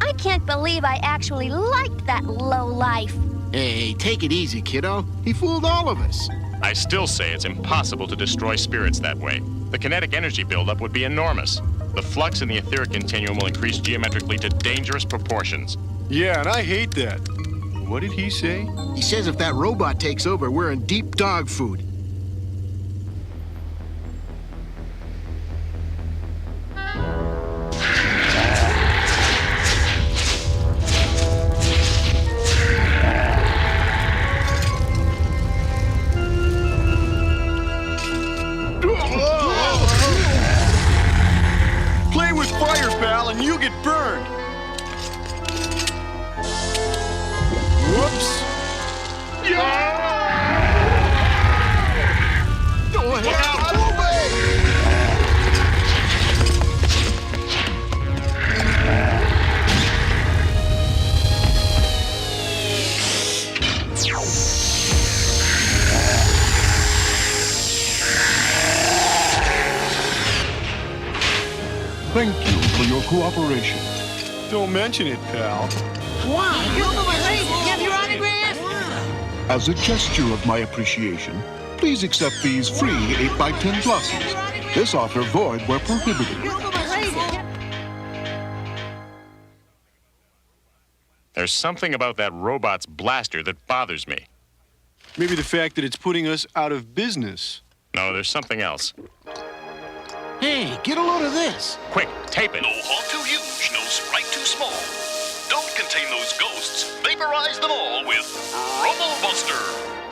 I can't believe I actually liked that lowlife. Hey, take it easy, kiddo. He fooled all of us. I still say it's impossible to destroy spirits that way. The kinetic energy buildup would be enormous. The flux in the etheric continuum will increase geometrically to dangerous proportions. Yeah, and I hate that. What did he say? He says if that robot takes over, we're in deep dog food. Play with fire, pal, and you get burned. Whoops. Thank you for your cooperation. Don't mention it, pal. Wow, you have your autograph? As a gesture of my appreciation, please accept these free 8x10 glosses. This offer void where prohibited. There's something about that robot's blaster that bothers me. Maybe the fact that it's putting us out of business. No, there's something else. Hey, get a load of this. Quick, tape it. No hog too huge, no sprite too small. Don't contain those ghosts. Vaporize them all with Robo-Buster.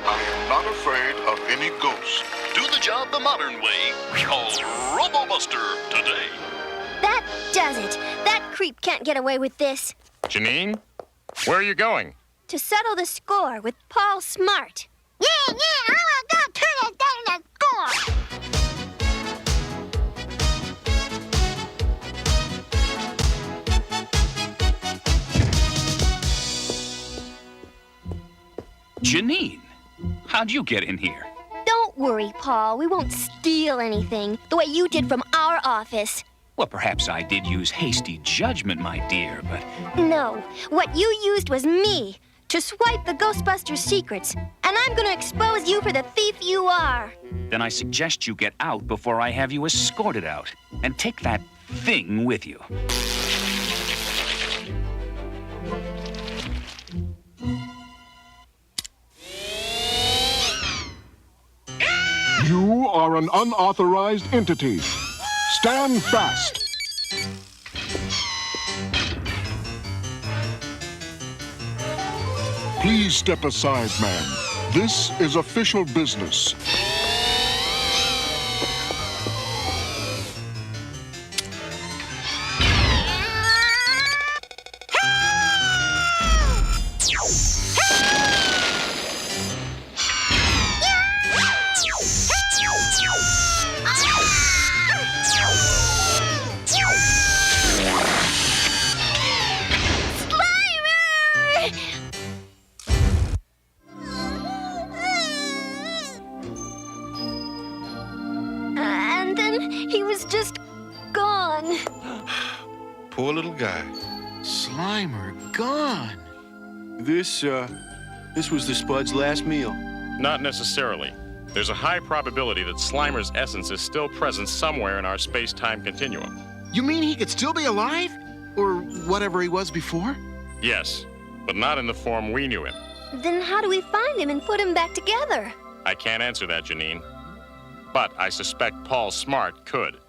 I am not afraid of any ghost. Do the job the modern way. Call Robo-Buster today. That does it. That creep can't get away with this. Janine, where are you going? To settle the score with Paul Smart. Yeah, I wanna go to the score. Janine, how'd you get in here? Don't worry, Paul. We won't steal anything the way you did from our office. Well, perhaps I did use hasty judgment, my dear, but... No, what you used was me to swipe the Ghostbusters' secrets, and I'm gonna expose you for the thief you are. Then I suggest you get out before I have you escorted out. And take that thing with you. You are an unauthorized entity. Stand fast. Please step aside, man. This is official business. And then he was just gone. Poor little guy. Slimer gone. This was the Spud's last meal. Not necessarily. There's a high probability that Slimer's essence is still present somewhere in our space-time continuum. You mean he could still be alive? Or whatever he was before? Yes, but not in the form we knew him. Then how do we find him and put him back together? I can't answer that, Janine. But I suspect Paul Smart could.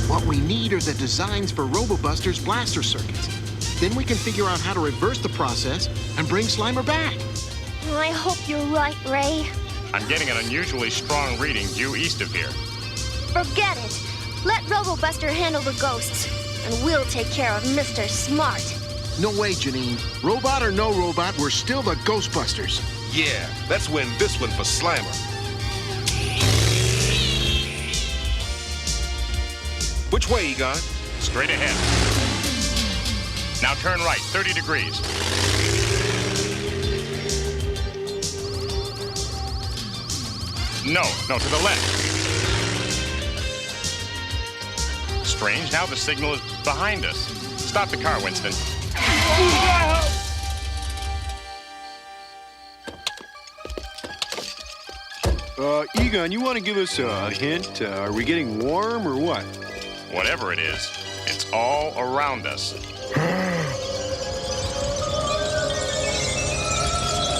What we need are the designs for Robo-Buster's blaster circuits. Then we can figure out how to reverse the process and bring Slimer back. I hope you're right, Ray. I'm getting an unusually strong reading due east of here. Forget it. Let Robo-Buster handle the ghosts. and we'll take care of Mr. Smart. No way, Janine. Robot or no robot, we're still the Ghostbusters. Yeah, let's win this one for Slammer. Which way, Egon? Straight ahead. Now turn right, 30 degrees. No, to the left. Strange, now the signal is behind us. Stop the car, Winston. Egon, you want to give us a hint? Are we getting warm or what? Whatever it is, it's all around us.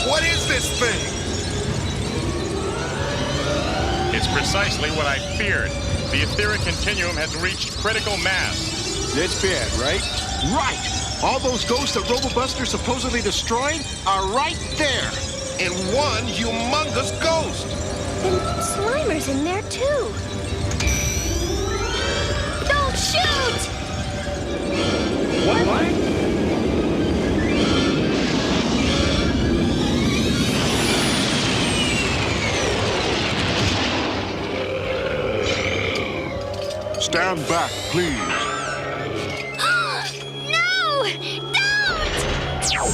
What is this thing? It's precisely what I feared. The etheric continuum has reached critical mass. That's bad, right? Right! All those ghosts that RoboBuster supposedly destroyed are right there. And one humongous ghost. And Slimer's in there, too. Don't shoot! What? Stand back, please. No! Don't!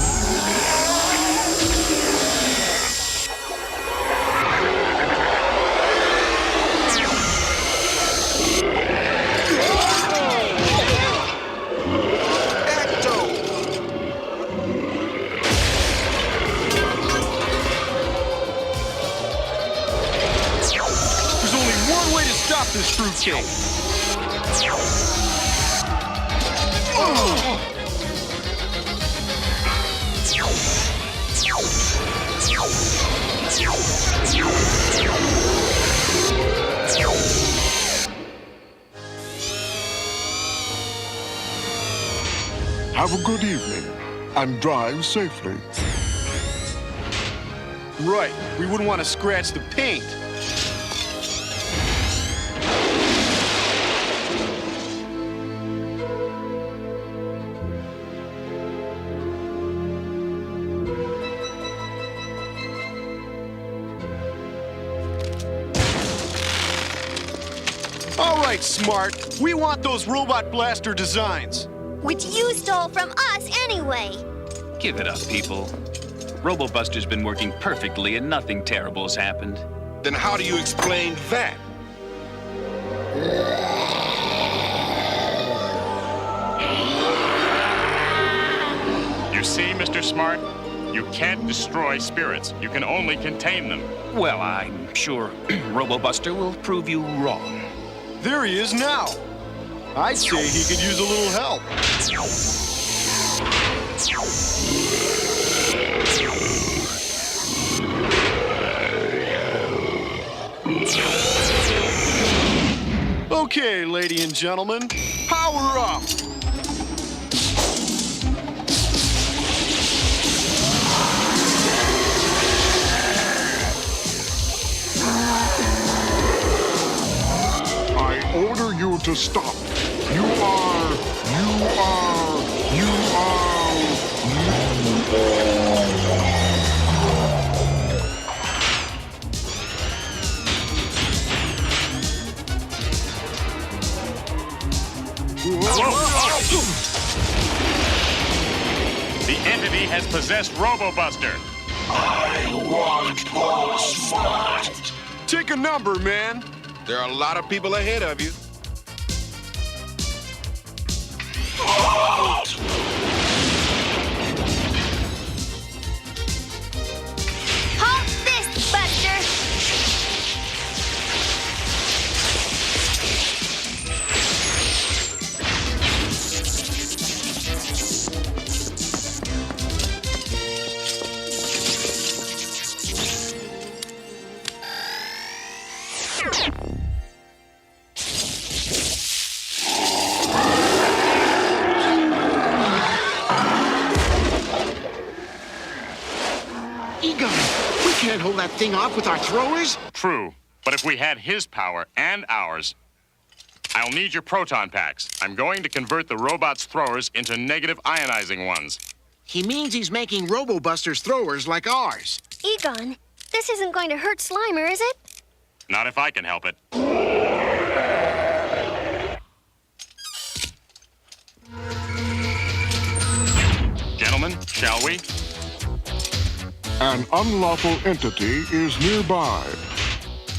There's only one way to stop this fruitcake. Have a good evening, and drive safely. Right. We wouldn't want to scratch the paint. All right, Smart. We want those robot blaster designs. Which you stole from us anyway. Give it up, people. RoboBuster's been working perfectly and nothing terrible has happened. Then how do you explain that? You see, Mr. Smart? You can't destroy spirits. You can only contain them. Well, I'm sure RoboBuster will prove you wrong. There he is now. I'd say he could use a little help. Okay, ladies and gentlemen, power up! I order you to stop. The entity has possessed RoboBuster. I want Paul Smart. Take a number, man. There are a lot of people ahead of you. Halt this, Buster! Egon, we can't hold that thing off with our throwers. True. But if we had his power and ours, I'll need your proton packs. I'm going to convert the robot's throwers into negative ionizing ones. He means he's making RoboBusters throwers like ours. Egon, this isn't going to hurt Slimer, is it? Not if I can help it. Gentlemen, shall we? An unlawful entity is nearby.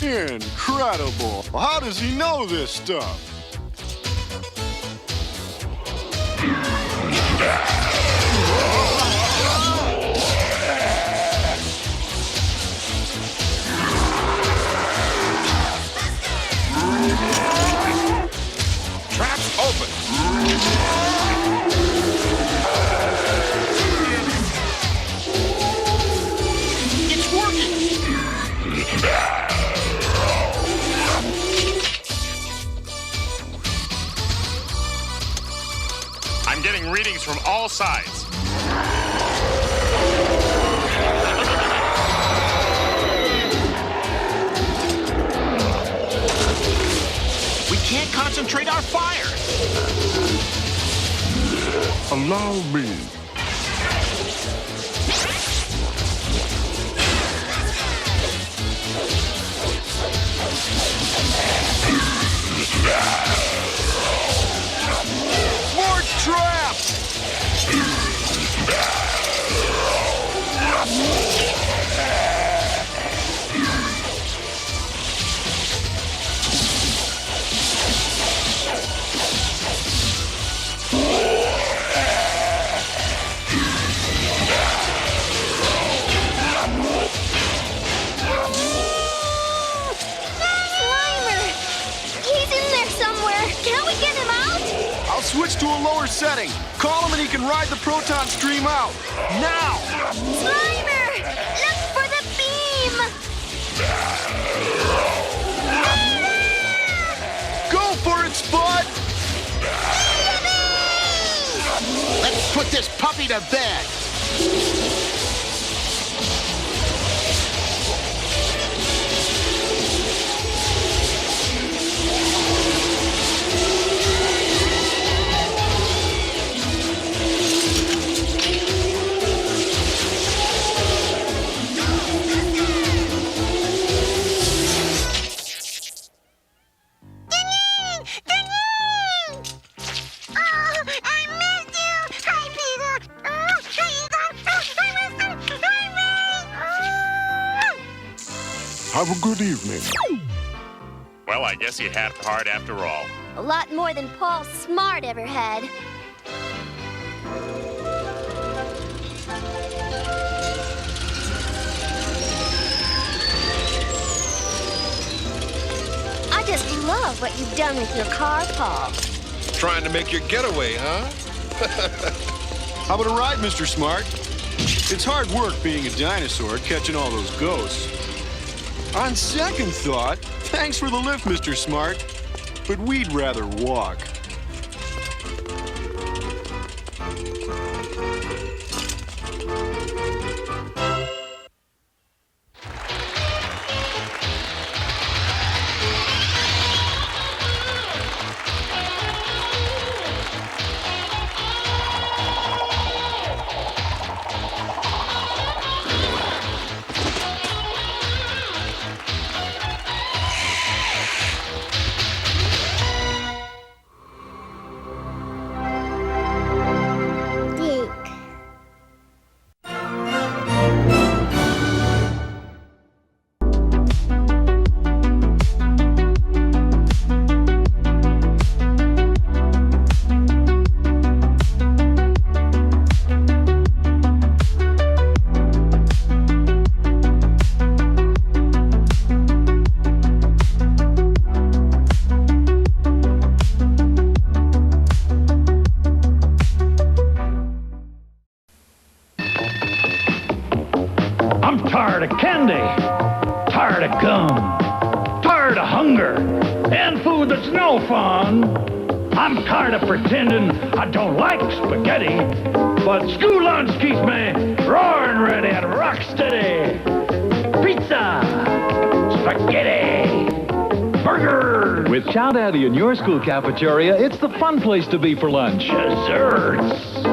Incredible! How does he know this stuff? Traps open. It's working! I'm getting readings from all sides. We can't concentrate our fire! Allow me. More traps! Slimer! He's in there somewhere. Can't we get him out? I'll switch to a lower setting. Call him and he can ride the proton stream out. Now! Slimer! Look for the beam! Go for it, Spud! Let's put this puppy to bed! Have a good evening. Well, I guess you had it hard after all. A lot more than Paul Smart ever had. I just love what you've done with your car, Paul. Trying to make your getaway, huh? How about a ride, Mr. Smart? It's hard work being a dinosaur, catching all those ghosts. On second thought, thanks for the lift, Mr. Smart, but we'd rather walk. I'm tired of candy, tired of gum, tired of hunger, and food that's no fun. I'm tired of pretending I don't like spaghetti, but school lunch keeps me roaring ready and rock steady. Pizza, spaghetti, burgers, With Chow Daddy in your school cafeteria, it's the fun place to be for lunch. Desserts.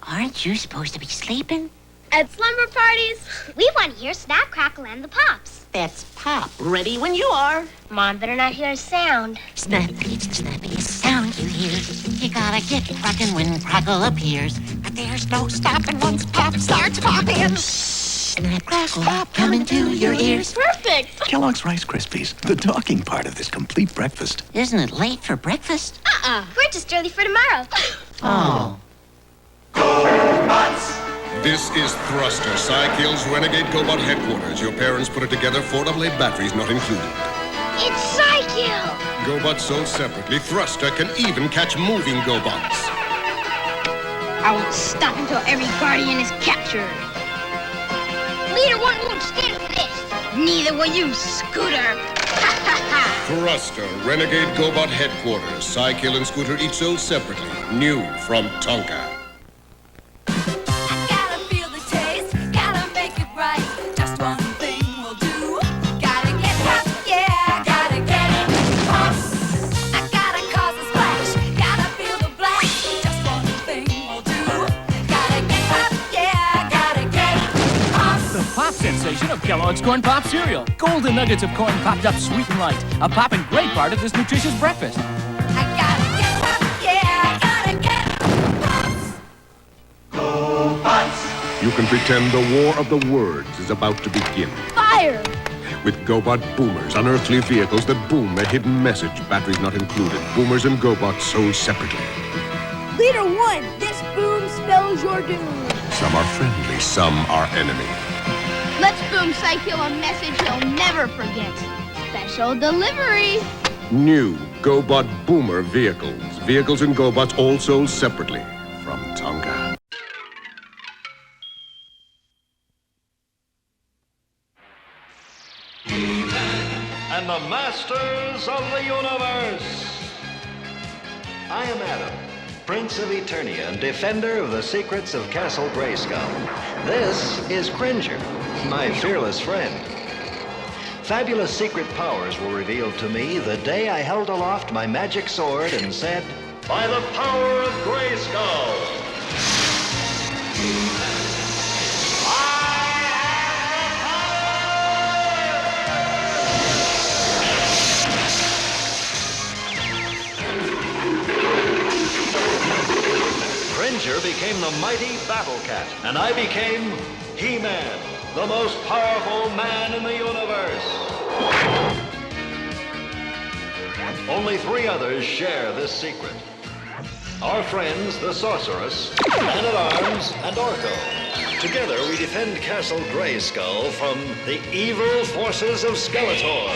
Aren't you supposed to be sleeping? At slumber parties, we want to hear Snap, Crackle, and the Pops. That's Pop. Ready when you are. Mom better not hear a sound. Snappy, it's the snappiest sound you hear. You gotta get rockin' when Crackle appears. But there's no stopping once Pop starts popping. Snap, Crackle, Pop coming to your ears. Perfect! Kellogg's Rice Krispies, the talking part of this complete breakfast. Isn't it late for breakfast? We're just early for tomorrow. Oh. This is Thruster, C.A.T.s Renegade GoBot headquarters. Your parents put it together, 4 AA batteries not included. It's C.A.T.s! GoBots sold separately. Thruster can even catch moving GoBots. I won't stop until every Guardian is captured. Leader 1 won't stand for this. Neither will you, Scooter. Thruster, Renegade GoBot headquarters. C.A.T.s and Scooter each sold separately. New from Tonka. Sensation of Kellogg's Corn Pop cereal. Golden nuggets of corn popped up sweet and light. A poppin' great part of this nutritious breakfast. You can pretend the war of the words is about to begin. Fire! With GoBot boomers, unearthly vehicles that boom a hidden message, batteries not included. Boomers and GoBots sold separately. Leader 1, this boom spells your doom. Some are friendly, some are enemy. Let's boom C.A.T.s a message he'll never forget. Special delivery. New GoBot boomer vehicles. Vehicles and GoBots all sold separately from Tonka. And the Masters of the Universe. I am Adam, Prince of Eternia and defender of the secrets of Castle Grayskull. This is Cringer, my fearless friend. Fabulous secret powers were revealed to me the day I held aloft my magic sword and said, "By the power of Grayskull!" Cringer became the mighty Battle Cat, and I became He-Man, the most powerful man in the universe. Only 3 others share this secret. Our friends, the Sorceress, Man-at-Arms, and Orko. Together, we defend Castle Grayskull from the evil forces of Skeletor.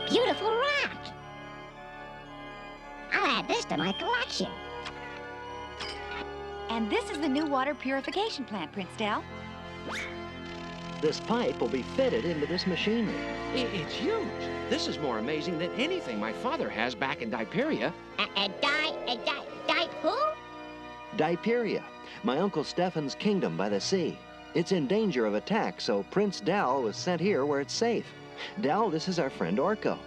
Beautiful rock. I'll add this to my collection. And this is the new water purification plant, Prince Dal. This pipe will be fitted into this machinery. It's huge. This is more amazing than anything my father has back in Diperia. Who? Diperia, my Uncle Stefan's kingdom by the sea. It's in danger of attack, so Prince Dal was sent here where it's safe. Dal, this is our friend Orko.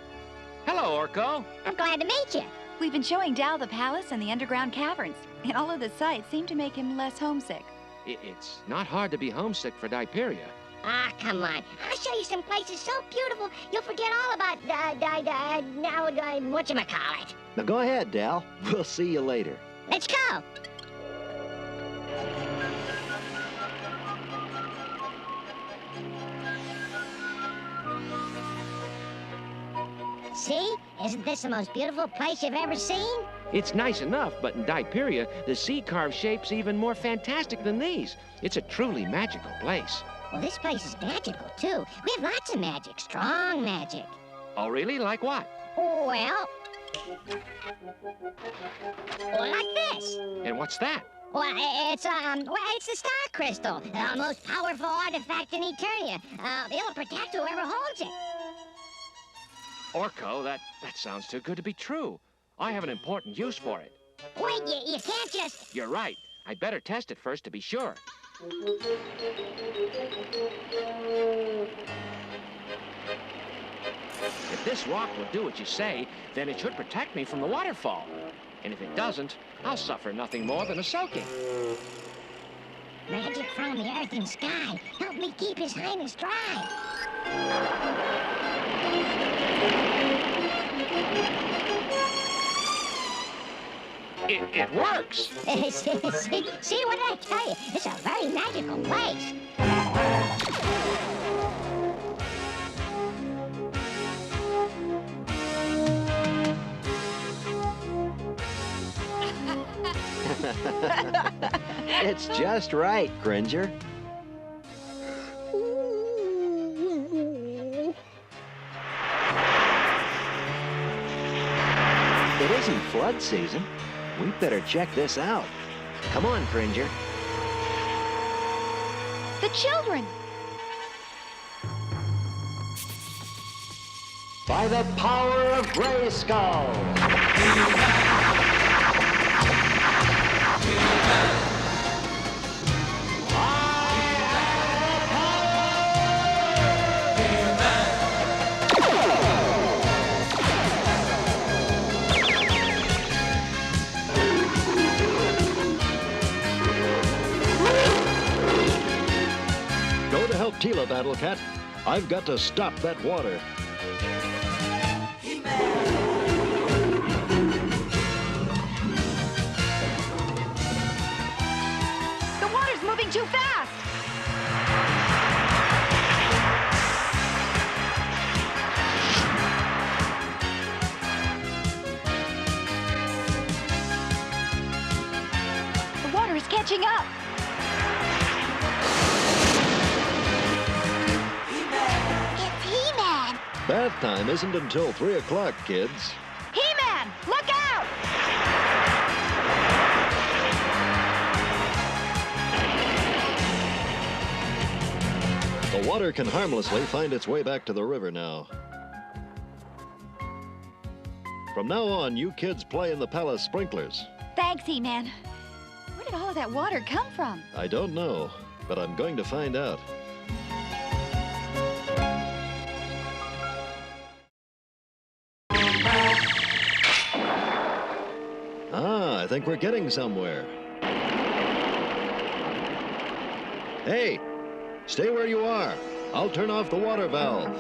Hello, Orko. I'm glad to meet you. We've been showing Dal the palace and the underground caverns, and all of the sights seem to make him less homesick. It's not hard to be homesick for Diperia. Ah, come on. I'll show you some places so beautiful you'll forget all about whatchamacallit. Now go ahead, Dal. We'll see you later. Let's go. See? Isn't this the most beautiful place you've ever seen? It's nice enough, but in Diperia, the sea carved shape's even more fantastic than these. It's a truly magical place. Well, this place is magical, too. We have lots of magic, strong magic. Oh, really? Like what? Well, like this. And what's that? Well, it's the star crystal, the most powerful artifact in Eternia. It'll protect whoever holds it. Orko, that sounds too good to be true. I have an important use for it. Wait, you can't just... You're right. I'd better test it first to be sure. If this rock will do what you say, then it should protect me from the waterfall. And if it doesn't, I'll suffer nothing more than a soaking. Magic from the earth and sky. Help me keep His Highness dry. It works! See what I tell you? It's a very magical place. It's just right, Cringer. It isn't flood season. We'd better check this out. Come on, Cringer. The children! By the power of Grayskull! Go to help Tila, Battle Cat. I've got to stop that water. The water's moving too fast! The water is catching up! It's He-Man! Bath time isn't until 3 o'clock, kids. He-Man! Look out! The water can harmlessly find its way back to the river now. From now on, you kids play in the palace sprinklers. Thanks, He-Man. Where did all of that water come from? I don't know, but I'm going to find out. I think we're getting somewhere. Hey, stay where you are. I'll turn off the water valve.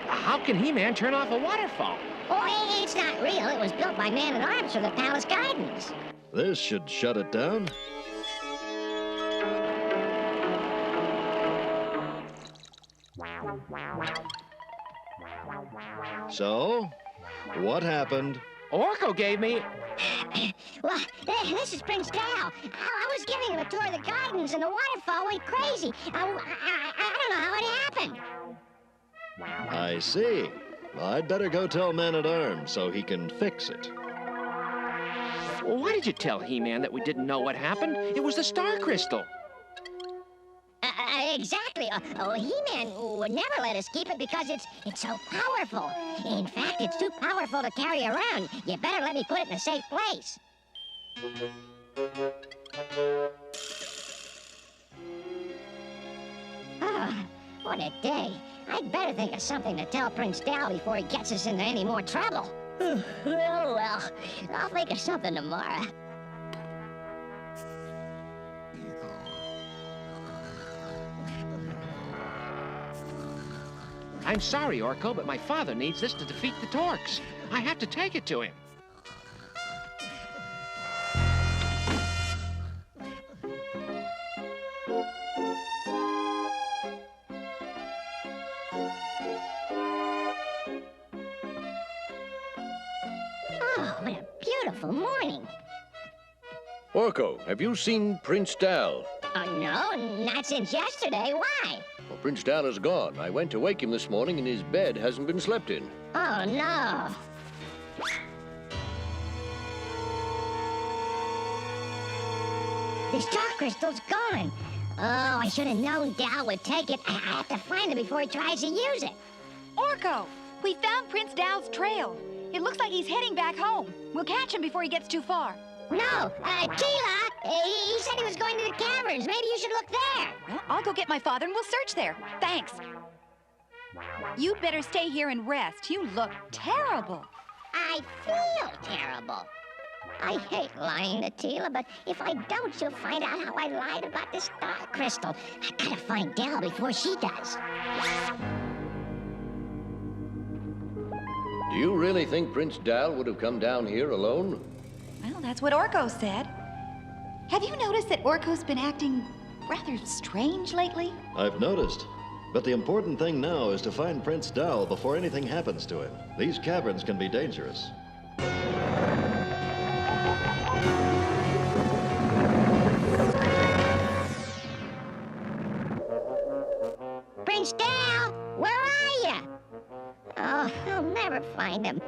How can He-Man turn off a waterfall? Oh, it's not real. It was built by Man-at-Arms for the Palace Gardens. This should shut it down. So, what happened? Orko gave me... Well, this is Prince Dal. I was giving him a tour of the gardens, and the waterfall went crazy. I don't know how it happened. I see. Well, I'd better go tell Man-at-Arms so he can fix it. Well, why did you tell He-Man that we didn't know what happened? It was the star crystal. Exactly. He-Man would never let us keep it because it's so powerful. In fact, it's too powerful to carry around. You better let me put it in a safe place. Oh, what a day. I'd better think of something to tell Prince Dal before he gets us into any more trouble. Oh, well, I'll think of something tomorrow. I'm sorry, Orko, but my father needs this to defeat the Torks. I have to take it to him. Oh, what a beautiful morning. Orko, have you seen Prince Dal? No, not since yesterday. Why? Well, Prince Dal is gone. I went to wake him this morning and his bed hasn't been slept in. Oh, no. The star crystal's gone. Oh, I should have known Dal would take it. I have to find it before he tries to use it. Orko, we found Prince Dal's trail. It looks like he's heading back home. We'll catch him before he gets too far. No, Tila, he said he was going to the caverns. Maybe you should look there. Well, I'll go get my father and we'll search there. Thanks. You'd better stay here and rest. You look terrible. I feel terrible. I hate lying to Tila, but if I don't, she'll find out how I lied about the star crystal. I gotta find Dal before she does. Do you really think Prince Dal would have come down here alone? Well, that's what Orko said. Have you noticed that Orko's been acting rather strange lately? I've noticed. But the important thing now is to find Prince Dal before anything happens to him. These caverns can be dangerous. Prince Dal, where are you? Oh, I'll never find him.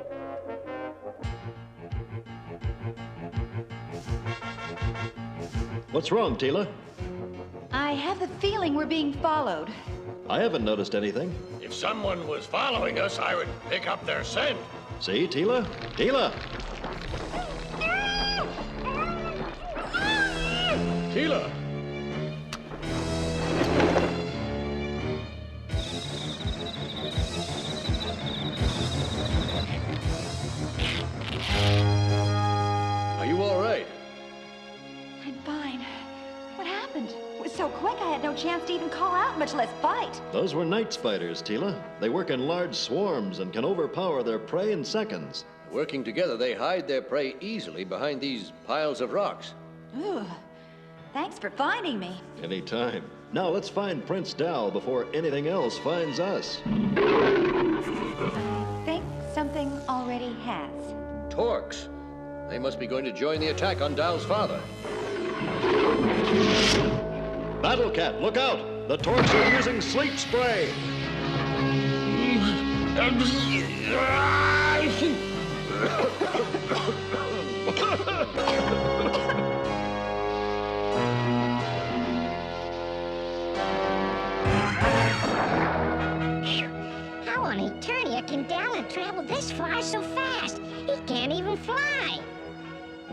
What's wrong, Tila? I have the feeling we're being followed. I haven't noticed anything. If someone was following us, I would pick up their scent. See, Tila? Tila! Tila! Are you all right? I'm fine. What happened? It was so quick I had no chance to even call out, much less fight. Those were night spiders, Tila. They work in large swarms and can overpower their prey in seconds. Working together, they hide their prey easily behind these piles of rocks. Ooh, thanks for finding me. Anytime. Now let's find Prince Dal before anything else finds us. I think something already has. Torques. They must be going to join the attack on Dal's father. Battle Cat, look out! The Torques are using sleep spray! How on Eternia can Dal travel this far so fast? He can't even fly.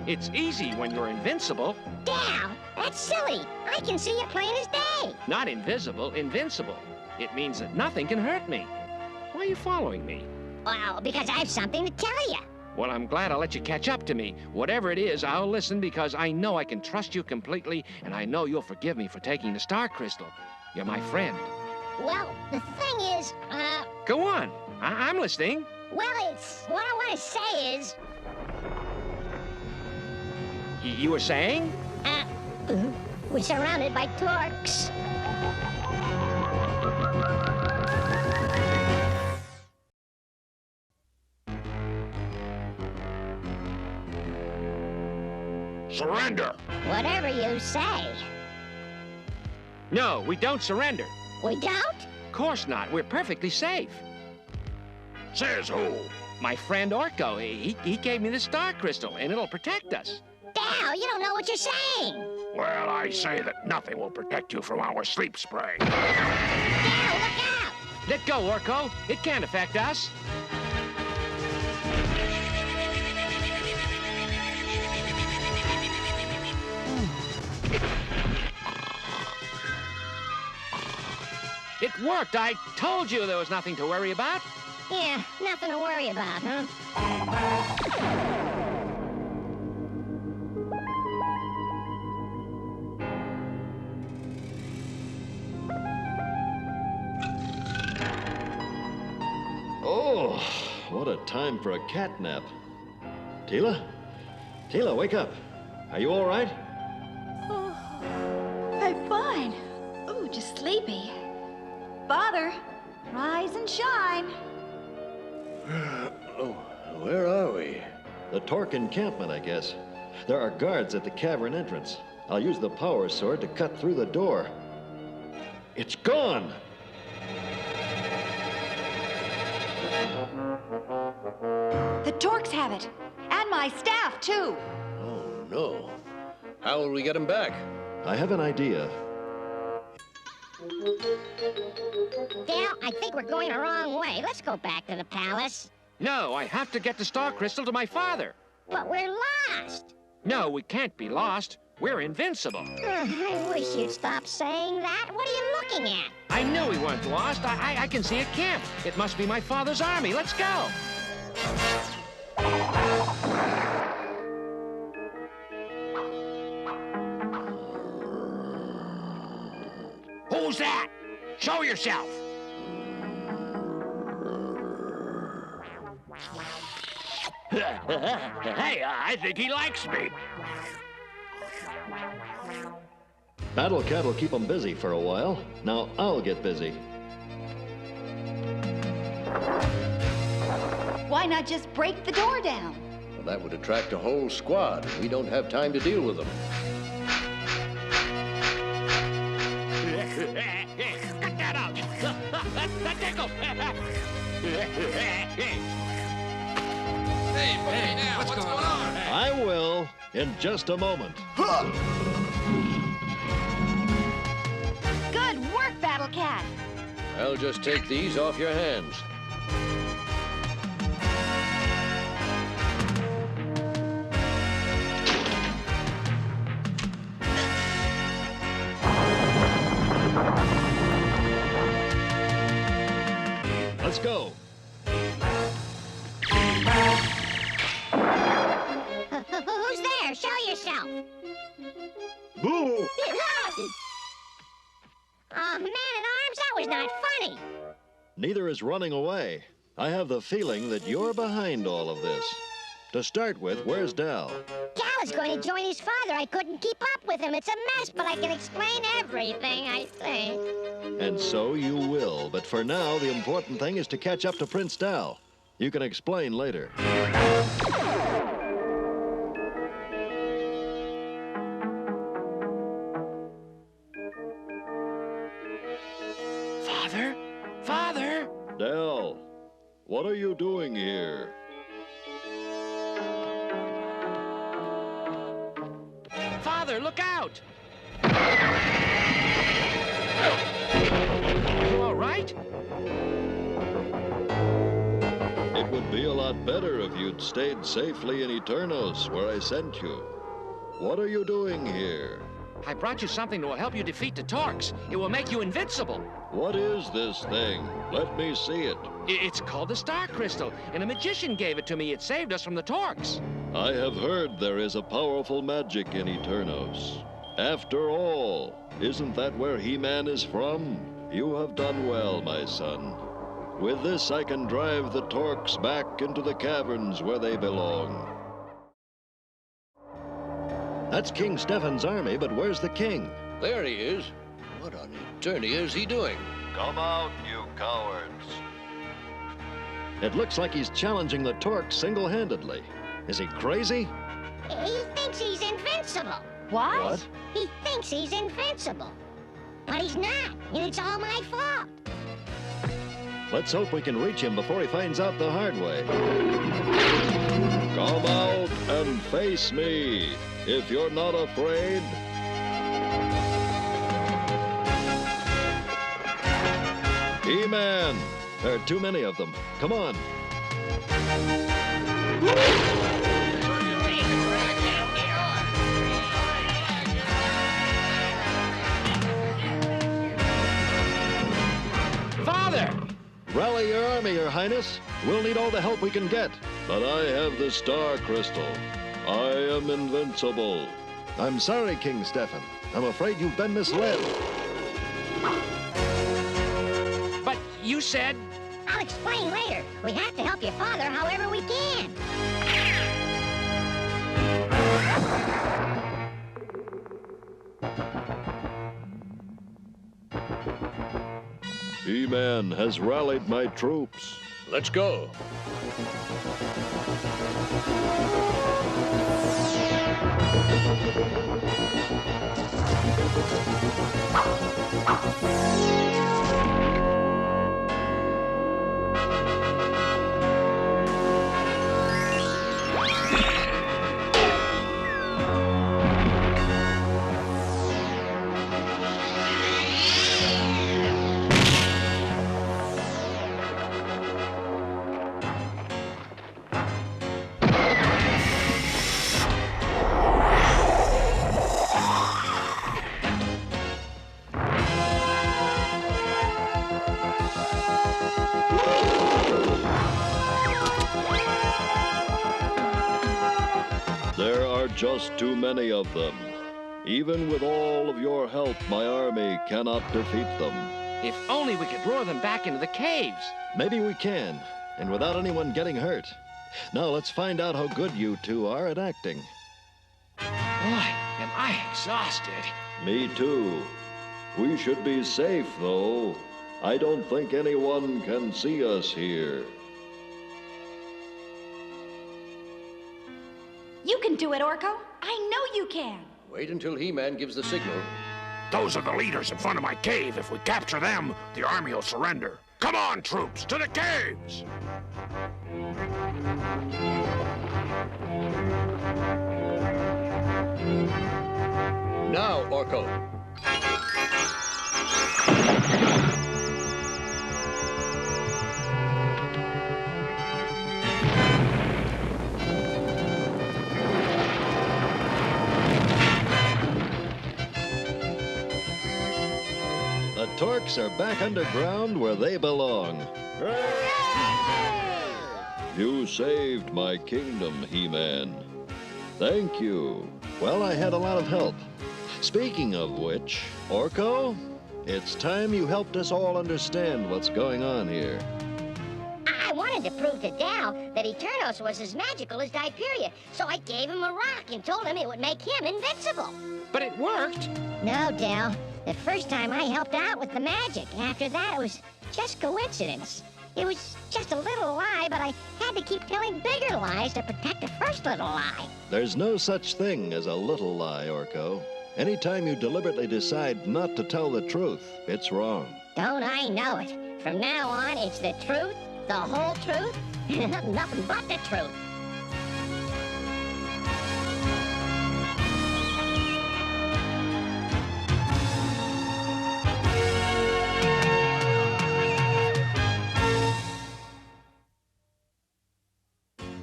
It's easy when you're invincible. Dal, that's silly. I can see you plain as day. Not invisible, invincible. It means that nothing can hurt me. Why are you following me? Well, because I have something to tell you. Well, I'm glad I'll let you catch up to me. Whatever it is, I'll listen because I know I can trust you completely, and I know you'll forgive me for taking the star crystal. You're my friend. Well, the thing is, Go on. I'm listening. well, it's... What I want to say is... You were saying? We're surrounded by Torques. Surrender! Whatever you say. No, we don't surrender. We don't? Of course not. We're perfectly safe. Says who? My friend Orko, he gave me the star crystal, and it'll protect us. Dal, you don't know what you're saying. Well, I say that nothing will protect you from our sleep spray. Dal, look out! Let go, Orko. It can't affect us. It worked. I told you there was nothing to worry about. Yeah, nothing to worry about, huh? Oh, what a time for a cat nap. Tila? Tila, wake up. Are you all right? Oh, I'm fine. Ooh, just sleepy. Father, rise and shine. Oh, where are we? The Torque encampment, I guess. There are guards at the cavern entrance. I'll use the power sword to cut through the door. It's gone! The Torques have it. And my staff, too. Oh, no. How will we get him back? I have an idea. Dale, I think we're going the wrong way. Let's go back to the palace. No, I have to get the star crystal to my father. But we're lost. No, we can't be lost. We're invincible. I wish you'd stop saying that. What are you looking at? I knew we weren't lost. I can see a camp. It must be my father's army. Let's go. Who's that? Show yourself. Hey, I think he likes me. Battle Cat will keep them busy for a while. Now I'll get busy. Why not just break the door down? Well, that would attract a whole squad. We don't have time to deal with them. Cut that out. That tickles. Hey, now, what's going on? I will in just a moment. Good work, Battle Cat. I'll just take these off your hands. Let's go. Who's there? Show yourself. Boo! Oh, man-at-arms, that was not funny. Neither is running away. I have the feeling that you're behind all of this. To start with, where's Dal? Dal is going to join his father. I couldn't keep up with him. It's a mess, but I can explain everything, I think. And so you will, but for now, the important thing is to catch up to Prince Dal. You can explain later. Father? Father? Dal, what are you doing here? Father, look out! You all right? It would be a lot better if you'd stayed safely in Eternos, where I sent you. What are you doing here? I brought you something that will help you defeat the Torques. It will make you invincible. What is this thing? Let me see it. It's called the Star Crystal, and a magician gave it to me. It saved us from the Torques. I have heard there is a powerful magic in Eternos. After all, isn't that where He-Man is from? You have done well, my son. With this, I can drive the Torques back into the caverns where they belong. That's King Stefan's army, but where's the king? There he is. What on eternity is he doing? Come out, you cowards. It looks like he's challenging the Torques single-handedly. Is he crazy? He thinks he's invincible. What? He thinks he's invincible. But he's not, and it's all my fault. Let's hope we can reach him before he finds out the hard way. Come out and face me, if you're not afraid. He-Man! There are too many of them. Come on. Father! Rally your army, Your Highness. We'll need all the help we can get. But I have the Star Crystal. I am invincible. I'm sorry, King Stefan. I'm afraid you've been misled. But you said... I'll explain later. We have to help your father however we can. He-Man has rallied my troops. Let's go. just too many of them. Even with all of your help, my army cannot defeat them. If only we could lure them back into the caves. Maybe we can, and without anyone getting hurt. Now let's find out how good you two are at acting. Boy, am I exhausted. Me too. We should be safe, though. I don't think anyone can see us here. You can do it, Orko. I know you can. Wait until He-Man gives the signal. Those are the leaders in front of my cave. If we capture them, the army will surrender. Come on, troops, to the caves! Now, Orko. The Torques are back underground where they belong. You saved my kingdom, He-Man. Thank you. Well, I had a lot of help. Speaking of which, Orko, it's time you helped us all understand what's going on here. I wanted to prove to Dal that Eternos was as magical as Diperia, so I gave him a rock and told him it would make him invincible. But it worked. No, Dal. The first time I helped out with the magic. After that, it was just coincidence. It was just a little lie, but I had to keep telling bigger lies to protect the first little lie. There's no such thing as a little lie, Orko. Anytime you deliberately decide not to tell the truth, it's wrong. Don't I know it? From now on, it's the truth, the whole truth, nothing but the truth.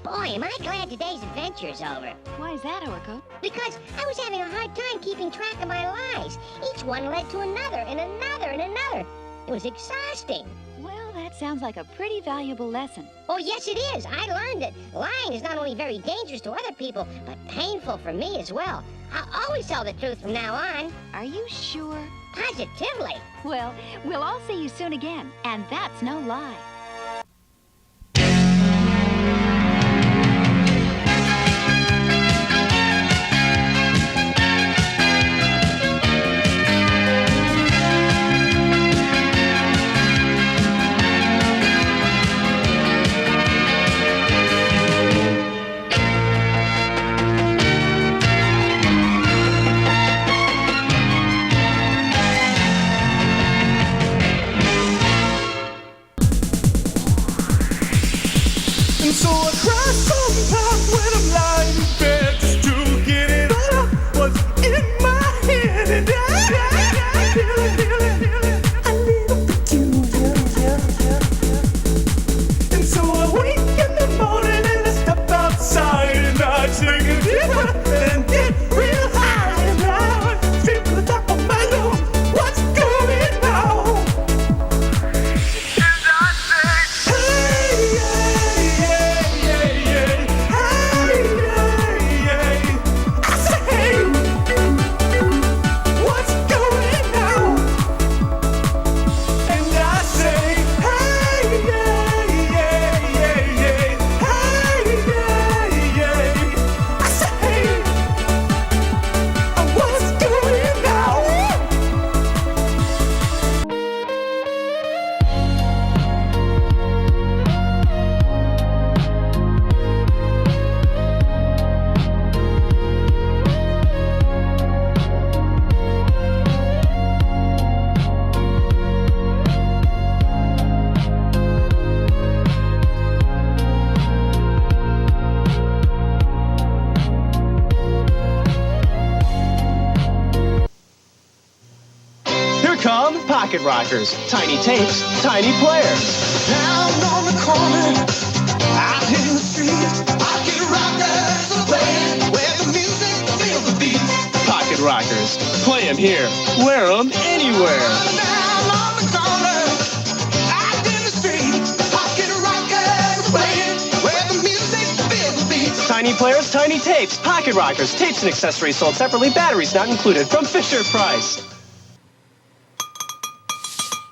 Boy, am I glad today's adventure is over. Why is that, Orko? Because I was having a hard time keeping track of my lies. Each one led to another and another and another. It was exhausting. Well, that sounds like a pretty valuable lesson. Oh, yes, it is. I learned that lying is not only very dangerous to other people, but painful for me as well. I'll always tell the truth from now on. Are you sure? Positively. Well, we'll all see you soon again, and that's no lie. So I cry sometimes when I'm lying in bed just to get it out of what's in my head. And I feel it, a little peculiar. And so I wake in the morning and I step outside and I take a deep breath and get real high. And I feel the top of my lungs, what's going on? And I say, hey, Come Pocket Rockers, tiny tapes, tiny players. Down on the corner, out in the street, Pocket Rockers are playing where the music feels the beat. Pocket Rockers, play 'em here, wear 'em anywhere. Down on the corner, out in the street, Pocket Rockers are playing where the music feels the beat. Tiny Tiny Players, Tiny Tapes, Pocket Rockers, tapes and accessories sold separately, batteries not included, from Fisher-Price.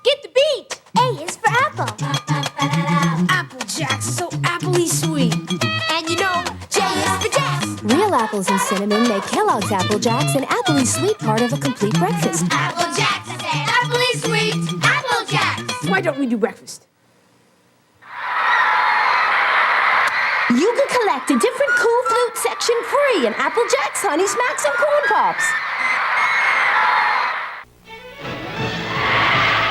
Get the beat! A is for apple. Apple Jacks are so appley sweet. And you know, J is for Jacks. Real apples and cinnamon make Kellogg's Apple Jacks an appley sweet part of a complete breakfast. Apple Jacks, I said, appley sweet. Apple Jacks. Why don't we do breakfast? You can collect a different cool flute section free in Apple Jacks, Honey Smacks, and Corn Pops.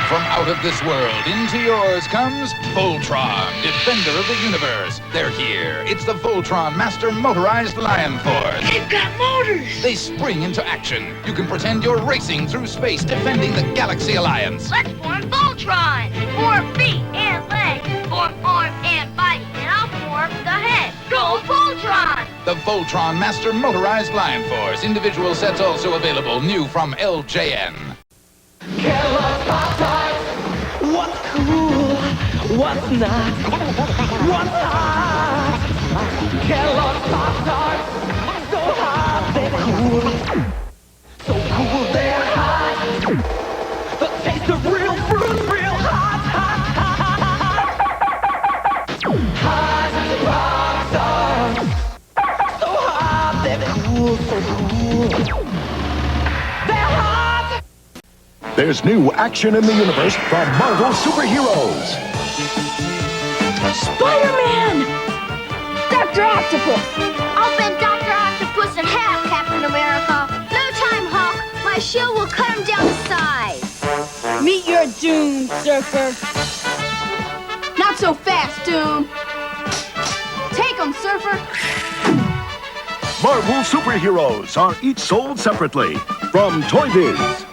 From out of this world, into yours comes Voltron, Defender of the Universe. They're here. It's the Voltron Master Motorized Lion Force. They've got motors! They spring into action. You can pretend you're racing through space, defending the Galaxy Alliance. Let's form Voltron! 4 feet and legs, 4 arms and body, and I'll form the head. Go Voltron! The Voltron Master Motorized Lion Force. Individual sets also available, new from LJN. Kellogg's Pop-Tarts. What's cool? What's not? What's hot? Kellogg's Pop-Tarts. So hot, they're cool. So cool, they're hot. The taste of real fruit, real hot, hot, hot, hot. Pop-Tarts. So hot, they're cool, so cool. They're hot. There's new action in the universe from Marvel Superheroes. Spider-Man! Dr. Octopus! I'll bend Dr. Octopus in half, Captain America. No time, Hawk. My shield will cut him down to size. Meet your doom, Surfer. Not so fast, Doom. Take him, Surfer. Marvel Superheroes are each sold separately from Toy Biz.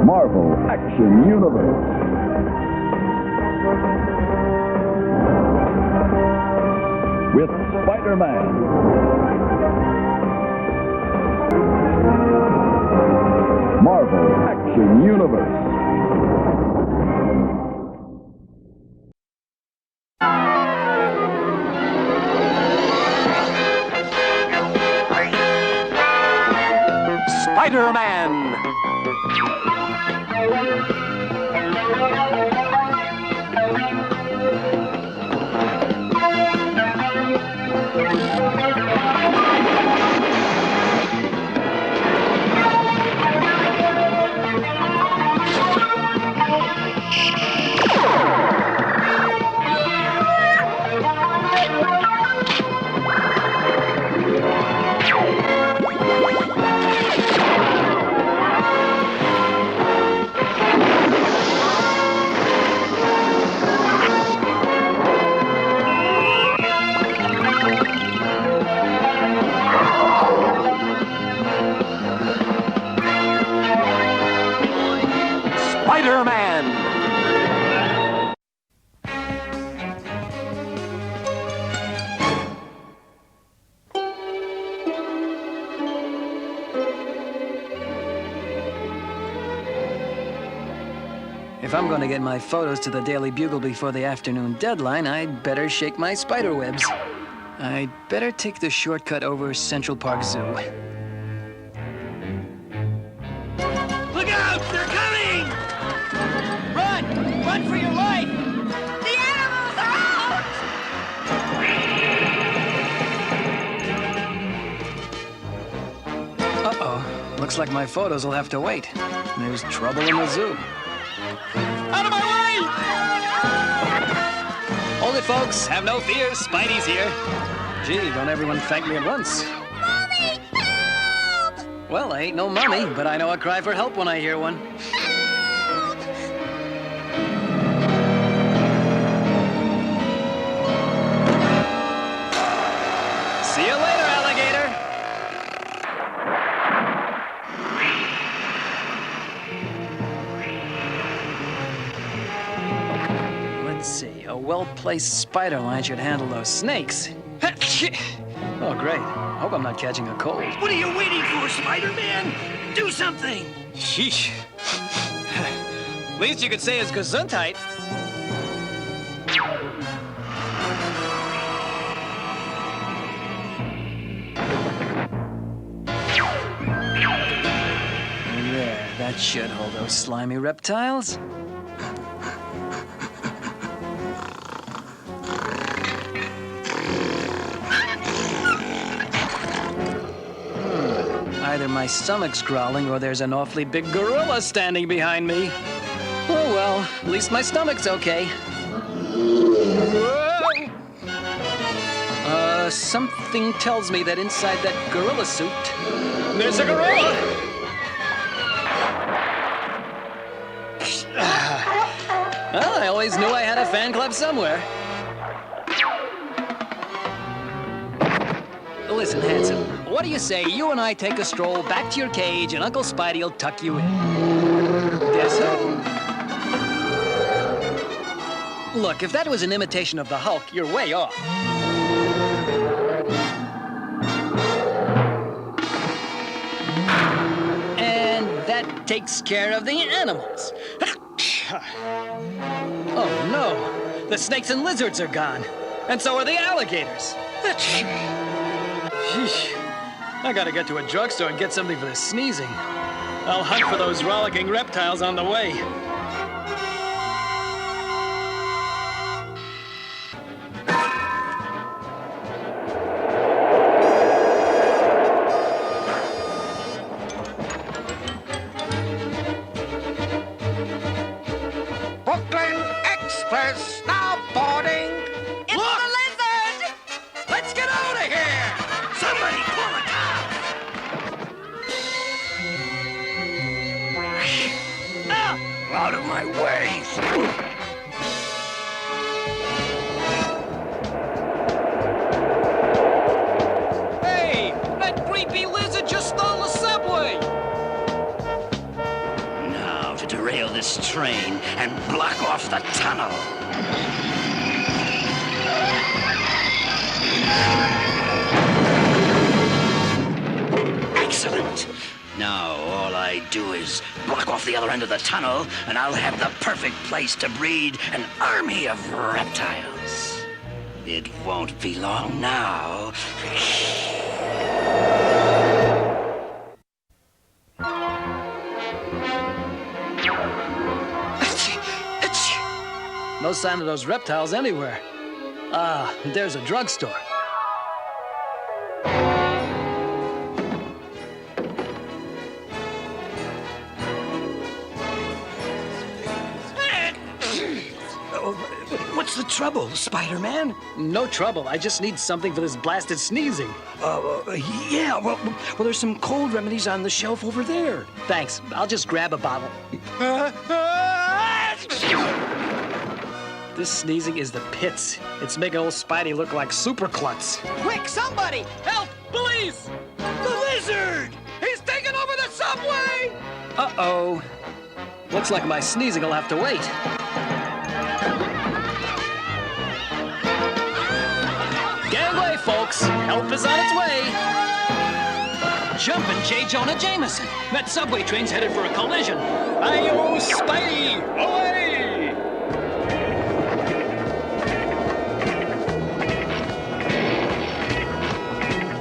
Marvel Action Universe. With Spider-Man. Marvel Action Universe. Spider-Man. Spider-Man! If I'm going to get my photos to the Daily Bugle before the afternoon deadline, I'd better shake my spider webs. I'd better take the shortcut over Central Park Zoo. Look out! They're coming! Run! Run for your life! The animals are out! Uh-oh. Looks like my photos will have to wait. There's trouble in the zoo. Out of my way! Hold it, folks. Have no fear. Spidey's here. Gee, don't everyone thank me at once. Mommy! Help! Well, I ain't no mummy, but I know a cry for help when I hear one. Help! See you later, alligator. Let's see. A well-placed spider line should handle those snakes. Oh, great. Hope I'm not catching a cold. What are you waiting for, Spider-Man? Do something! Sheesh. Least you could say is Gesundheit. There, that should hold those slimy reptiles. Either my stomach's growling or there's an awfully big gorilla standing behind me. Oh well, at least my stomach's okay. Something tells me that inside that gorilla suit, there's a gorilla! Well, I always knew I had a fan club somewhere. Listen, handsome, what do you say you and I take a stroll back to your cage and Uncle Spidey will tuck you in? Guess who? Look, if that was an imitation of the Hulk, you're way off. And that takes care of the animals. Oh no, the snakes and lizards are gone. And so are the alligators. I gotta get to a drugstore and get something for the sneezing. I'll hunt for those rollicking reptiles on the way. Brooklyn Express now boarding. It's the lizard! Let's get out of here! Somebody pull it out! Out of my way! Hey, that creepy lizard just stole the subway! Now to derail this train and block off the tunnel. Excellent. Now all I do is block off the other end of the tunnel, and I'll have the perfect place to breed an army of reptiles. It won't be long now. No sign of those reptiles anywhere. Ah, there's a drugstore. What's the trouble, Spider-Man? No trouble. I just need something for this blasted sneezing. Yeah, well, there's some cold remedies on the shelf over there. Thanks. I'll just grab a bottle. This sneezing is the pits. It's making old Spidey look like Super Klutz. Quick, somebody! Help! Police! The lizard! He's taking over the subway! Uh-oh. Looks like my sneezing will have to wait. Gangway, folks. Help is on its way. Jumpin' J. Jonah Jameson. That subway train's headed for a collision. Ayo, Spidey! Away!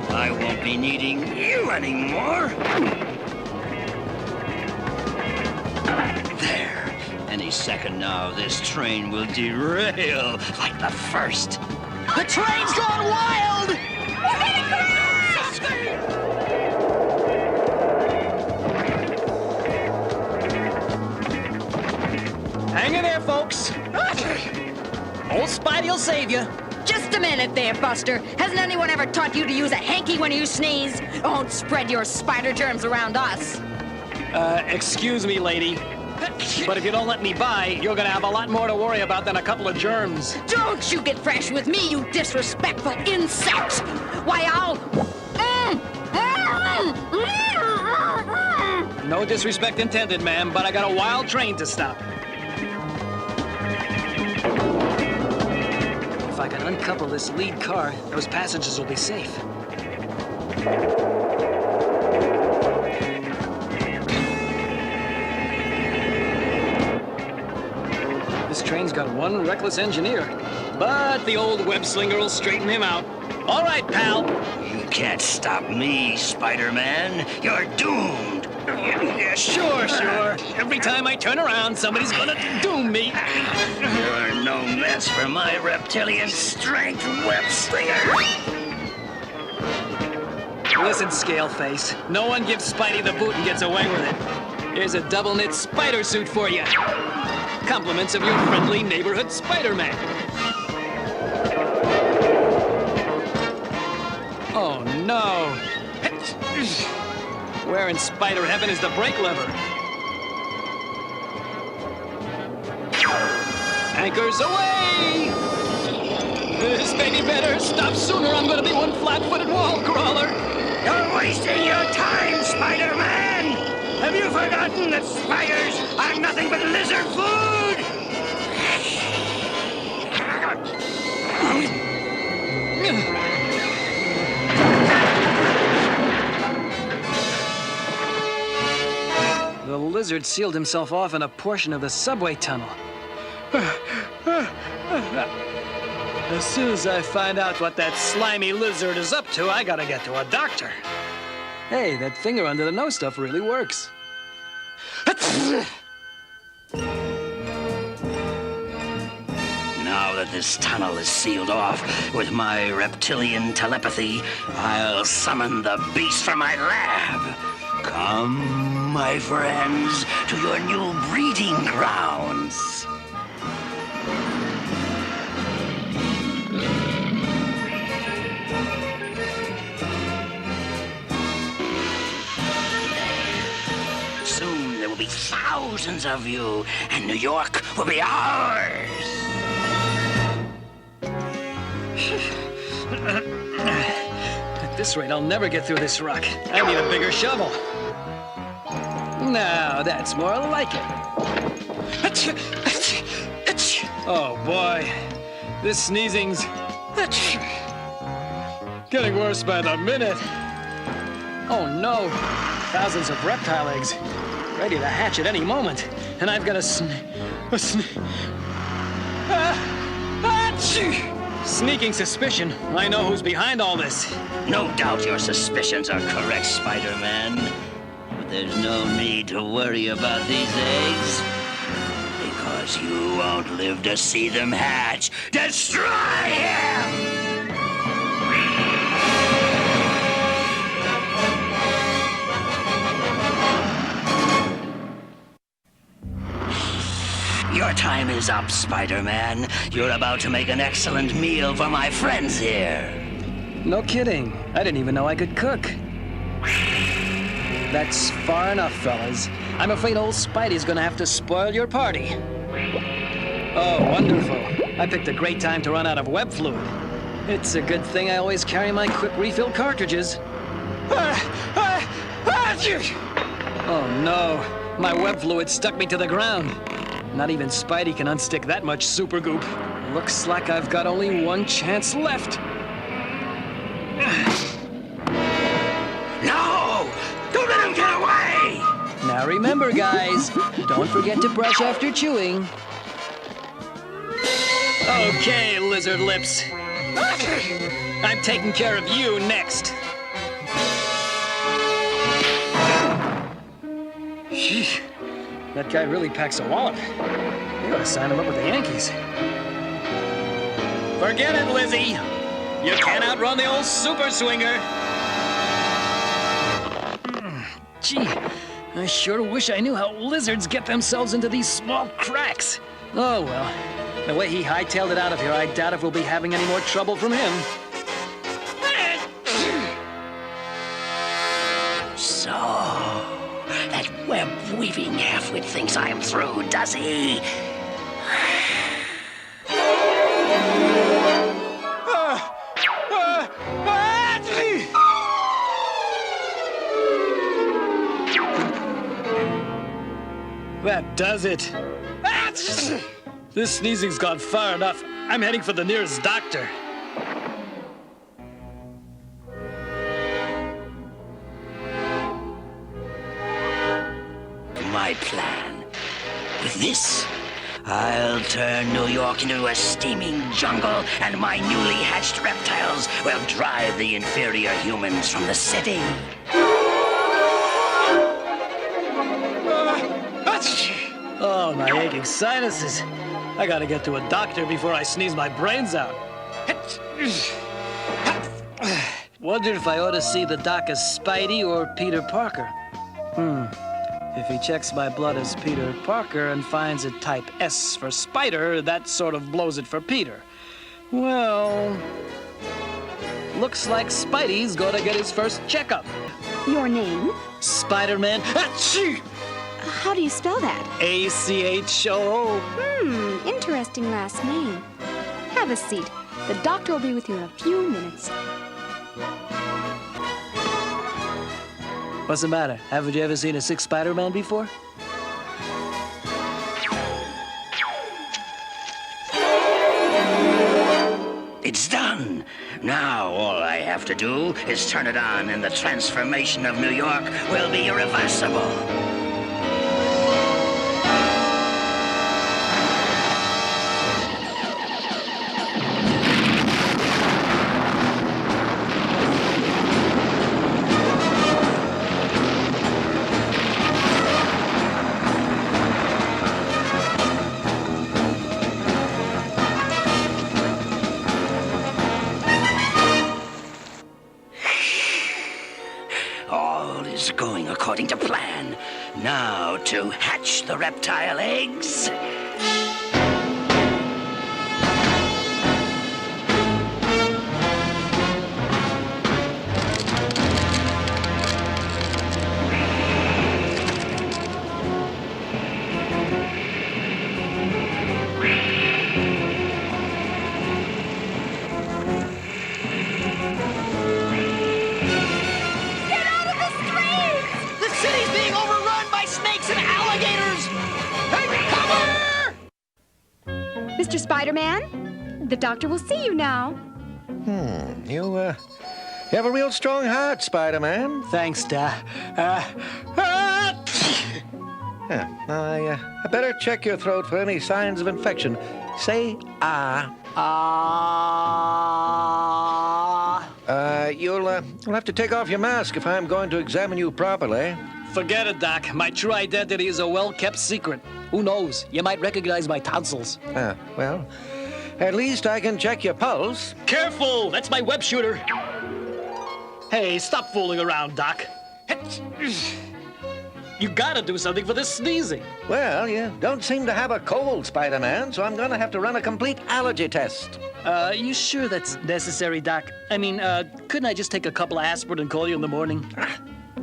I won't be needing you anymore. There. Any second now, this train will derail like the first. The train's gone wild! We're gonna crash! Hang in there, folks. Old Spidey'll save you. Just a minute there, Buster. Hasn't anyone ever taught you to use a hanky when you sneeze? Don't spread your spider germs around us. Excuse me, lady. But if you don't let me by, you're gonna have a lot more to worry about than a couple of germs. Don't you get fresh with me, you disrespectful insect! Why, I'll... No disrespect intended, ma'am, but I got a wild train to stop. If I can uncouple this lead car, those passengers will be safe. This train's got one reckless engineer. But the old web slinger will straighten him out. All right, pal. You can't stop me, Spider-Man. You're doomed. Yeah, sure. Every time I turn around, somebody's gonna doom me. You're no match for my reptilian strength, web slinger. Listen, Scaleface. No one gives Spidey the boot and gets away with it. Here's a double-knit spider suit for you. Compliments of your friendly neighborhood Spider-Man. Oh, no. Where in spider heaven is the brake lever? Anchors away! This baby better stop sooner. I'm gonna be one flat-footed wall crawler. You're wasting your time, Spider-Man! Have you forgotten that spiders are nothing but lizard food? The lizard sealed himself off in a portion of the subway tunnel. As soon as I find out what that slimy lizard is up to, I gotta get to a doctor. Hey, that finger under the nose stuff really works. Now that this tunnel is sealed off with my reptilian telepathy, I'll summon the beast from my lab. Come, my friends, to your new breeding grounds. Soon there will be thousands of you, and New York will be ours. At this rate, I'll never get through this rock. I need a bigger shovel. Now, that's more like it. Oh, boy. This sneezing's getting worse by the minute. Oh, no. Thousands of reptile eggs, ready to hatch at any moment. And I've got a sneaking suspicion. I know who's behind all this. No doubt your suspicions are correct, Spider-Man. But there's no need to worry about these eggs. Because you won't live to see them hatch. Destroy him! Your time is up, Spider-Man. You're about to make an excellent meal for my friends here. No kidding. I didn't even know I could cook. That's far enough, fellas. I'm afraid old Spidey's gonna have to spoil your party. Oh, wonderful. I picked a great time to run out of web fluid. It's a good thing I always carry my quick refill cartridges. Oh, no. My web fluid stuck me to the ground. Not even Spidey can unstick that much super goop. Looks like I've got only one chance left. No! Don't let him get away! Now remember, guys, don't forget to brush after chewing. Okay, lizard lips. I'm taking care of you next. Sheesh. That guy really packs a wallop. You gotta sign him up with the Yankees. Forget it, Lizzie. You can't outrun the old super swinger. Gee, I sure wish I knew how lizards get themselves into these small cracks. Oh, well. The way he hightailed it out of here, I doubt if we'll be having any more trouble from him. So, that web-weaving halfwit thinks I'm through, does he? That does it. This sneezing's gone far enough. I'm heading for the nearest doctor. My plan. With this, I'll turn New York into a steaming jungle, and my newly hatched reptiles will drive the inferior humans from the city. Oh, my aching sinuses. I gotta get to a doctor before I sneeze my brains out. Wonder if I ought to see the doc as Spidey or Peter Parker. If he checks my blood as Peter Parker and finds it type S for Spider, that sort of blows it for Peter. Well, looks like Spidey's gonna get his first checkup. Your name? Spider-Man. Achoo! How do you spell that? A-C-H-O-O. Interesting last name. Have a seat. The doctor will be with you in a few minutes. What's the matter? Haven't you ever seen a sick Spider-Man before? It's done. Now all I have to do is turn it on, and the transformation of New York will be irreversible. Going according to plan. Now to hatch the reptile eggs. Mr. Spider-Man, the doctor will see you now. You have a real strong heart, Spider-Man. Thanks, Da. I better check your throat for any signs of infection. Say ah. You'll have to take off your mask if I'm going to examine you properly. Forget it, Doc. My true identity is a well-kept secret. Who knows? You might recognize my tonsils. Well, at least I can check your pulse. Careful! That's my web shooter. Hey, stop fooling around, Doc. You gotta do something for this sneezing. Well, you don't seem to have a cold, Spider-Man, so I'm gonna have to run a complete allergy test. You sure that's necessary, Doc? I mean, couldn't I just take a couple of aspirin and call you in the morning?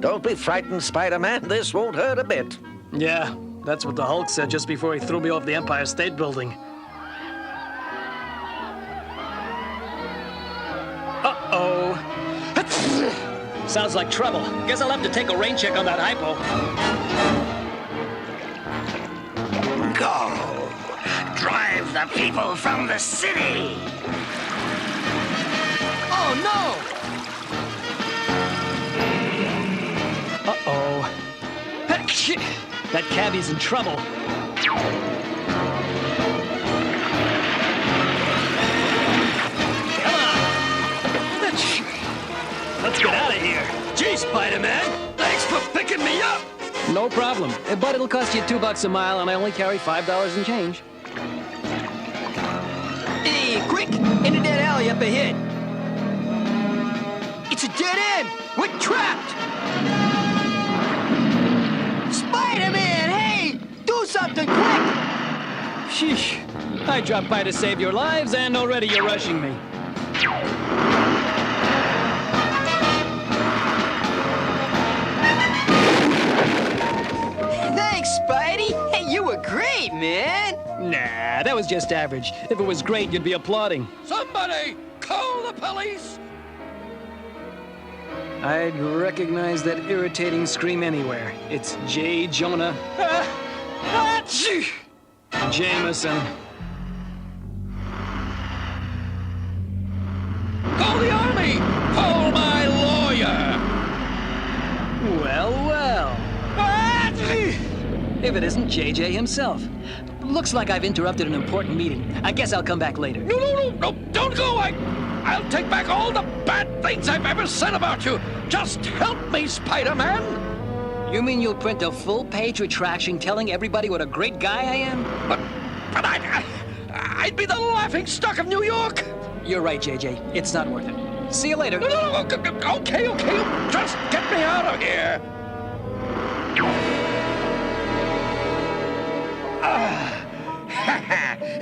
Don't be frightened, Spider-Man. This won't hurt a bit. Yeah, that's what the Hulk said just before he threw me off the Empire State Building. Uh-oh. Sounds like trouble. Guess I'll have to take a rain check on that hypo. Go! Drive the people from the city! Oh, no! Uh-oh. That cabbie's in trouble. Come on! Let's get out of here. Gee, Spider-Man, thanks for picking me up. No problem. But it'll cost you $2 a mile, and I only carry $5 in change. Hey, quick! Into that alley up ahead. It's a dead end! We're trapped! Spider-Man, hey! Do something quick! Sheesh. I dropped by to save your lives, and already you're rushing me. Thanks, Spidey! Hey, you were great, man! Nah, that was just average. If it was great, you'd be applauding. Somebody, call the police! I'd recognize that irritating scream anywhere. It's J. Jonah. Jameson. Call the army! Call my lawyer! Well, well. If it isn't JJ himself. looks like I've interrupted an important meeting. I guess I'll come back later. No, don't go! I'll take back all the bad things I've ever said about you. Just help me, Spider-Man. You mean you'll print a full-page retraction telling everybody what a great guy I am? But I'd be the laughingstock of New York. You're right, JJ. It's not worth it. See you later. No, okay. Just get me out of here.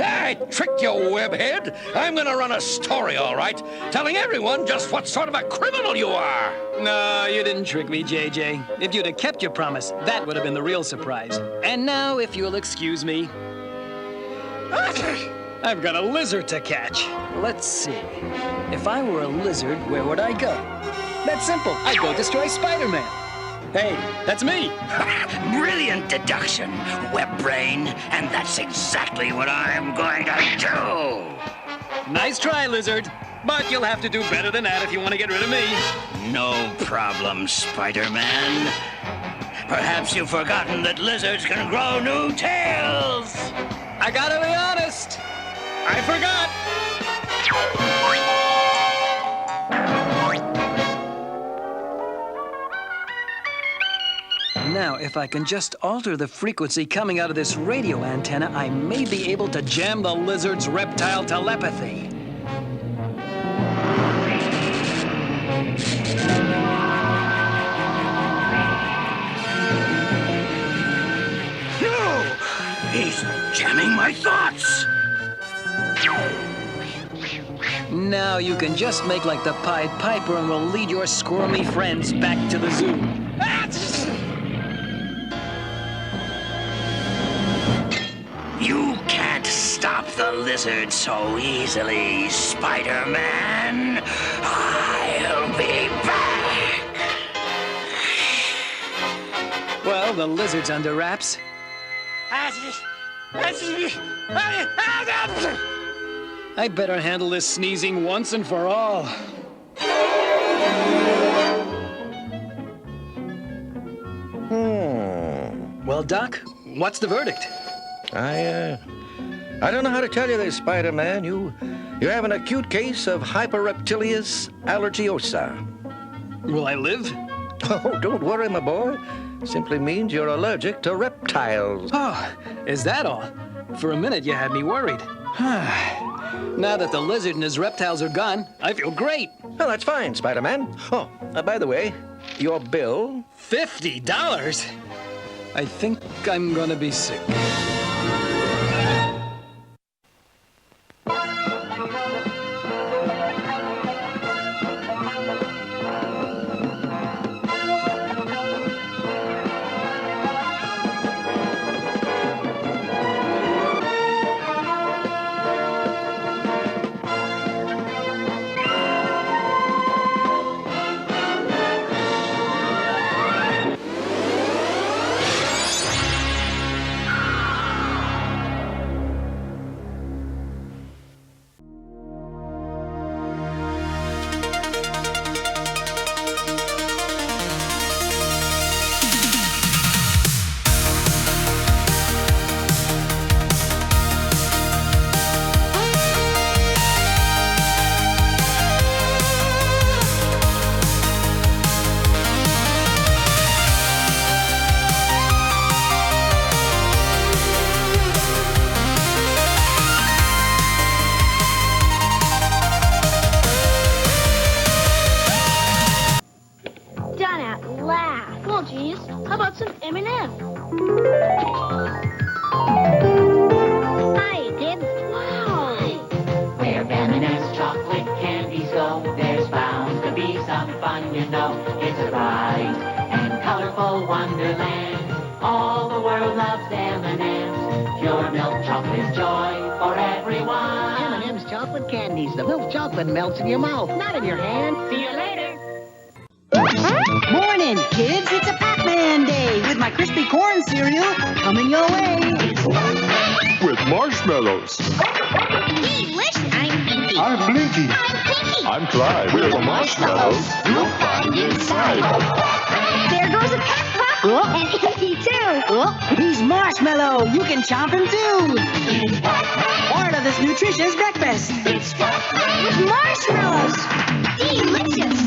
I tricked you, webhead. I'm gonna run a story, all right, telling everyone just what sort of a criminal you are. No, you didn't trick me, JJ. If you'd have kept your promise, that would have been the real surprise. And now, if you'll excuse me, I've got a lizard to catch. Let's see. If I were a lizard, where would I go? That's simple. I'd go destroy Spider-Man. Hey, that's me. Brilliant deduction, web brain. And that's exactly what I'm going to do. Nice try, lizard. But you'll have to do better than that if you want to get rid of me. No problem, Spider-Man. Perhaps you've forgotten that lizards can grow new tails. I gotta be honest. I forgot. Now, if I can just alter the frequency coming out of this radio antenna, I may be able to jam the lizard's reptile telepathy. No! He's jamming my thoughts! Now you can just make like the Pied Piper and we'll lead your squirmy friends back to the zoo. You can't stop the lizard so easily, Spider-Man. I'll be back. Well, the lizard's under wraps. I better handle this sneezing once and for all. Well, Doc, what's the verdict? I don't know how to tell you this, Spider-Man. You have an acute case of hyperreptilious allergiosa. Will I live? Oh, don't worry, my boy. Simply means you're allergic to reptiles. Oh, is that all? For a minute, you had me worried. Now that the lizard and his reptiles are gone, I feel great. Well, that's fine, Spider-Man. Oh, by the way, your bill? $50? I think I'm gonna be sick. How about some M&M? Hi, kids. Wow. Where M&M's chocolate candies go, there's bound to be some fun, you know. It's a bright and colorful wonderland. All the world loves M&M's. Pure milk chocolate joy for everyone. M&M's chocolate candies. The milk chocolate melts in your mouth, not in your hand. See you later. Morning, kids. It's a Pac-Man day with my crispy corn cereal coming your way. With marshmallows. Delicious. I'm Pinky. I'm Blinky. I'm Pinky. I'm Clyde. We're the marshmallows you'll find inside. There goes a pet pup. And easy too. He's marshmallow. You can chomp him too. Part of this nutritious breakfast. With marshmallows. Delicious.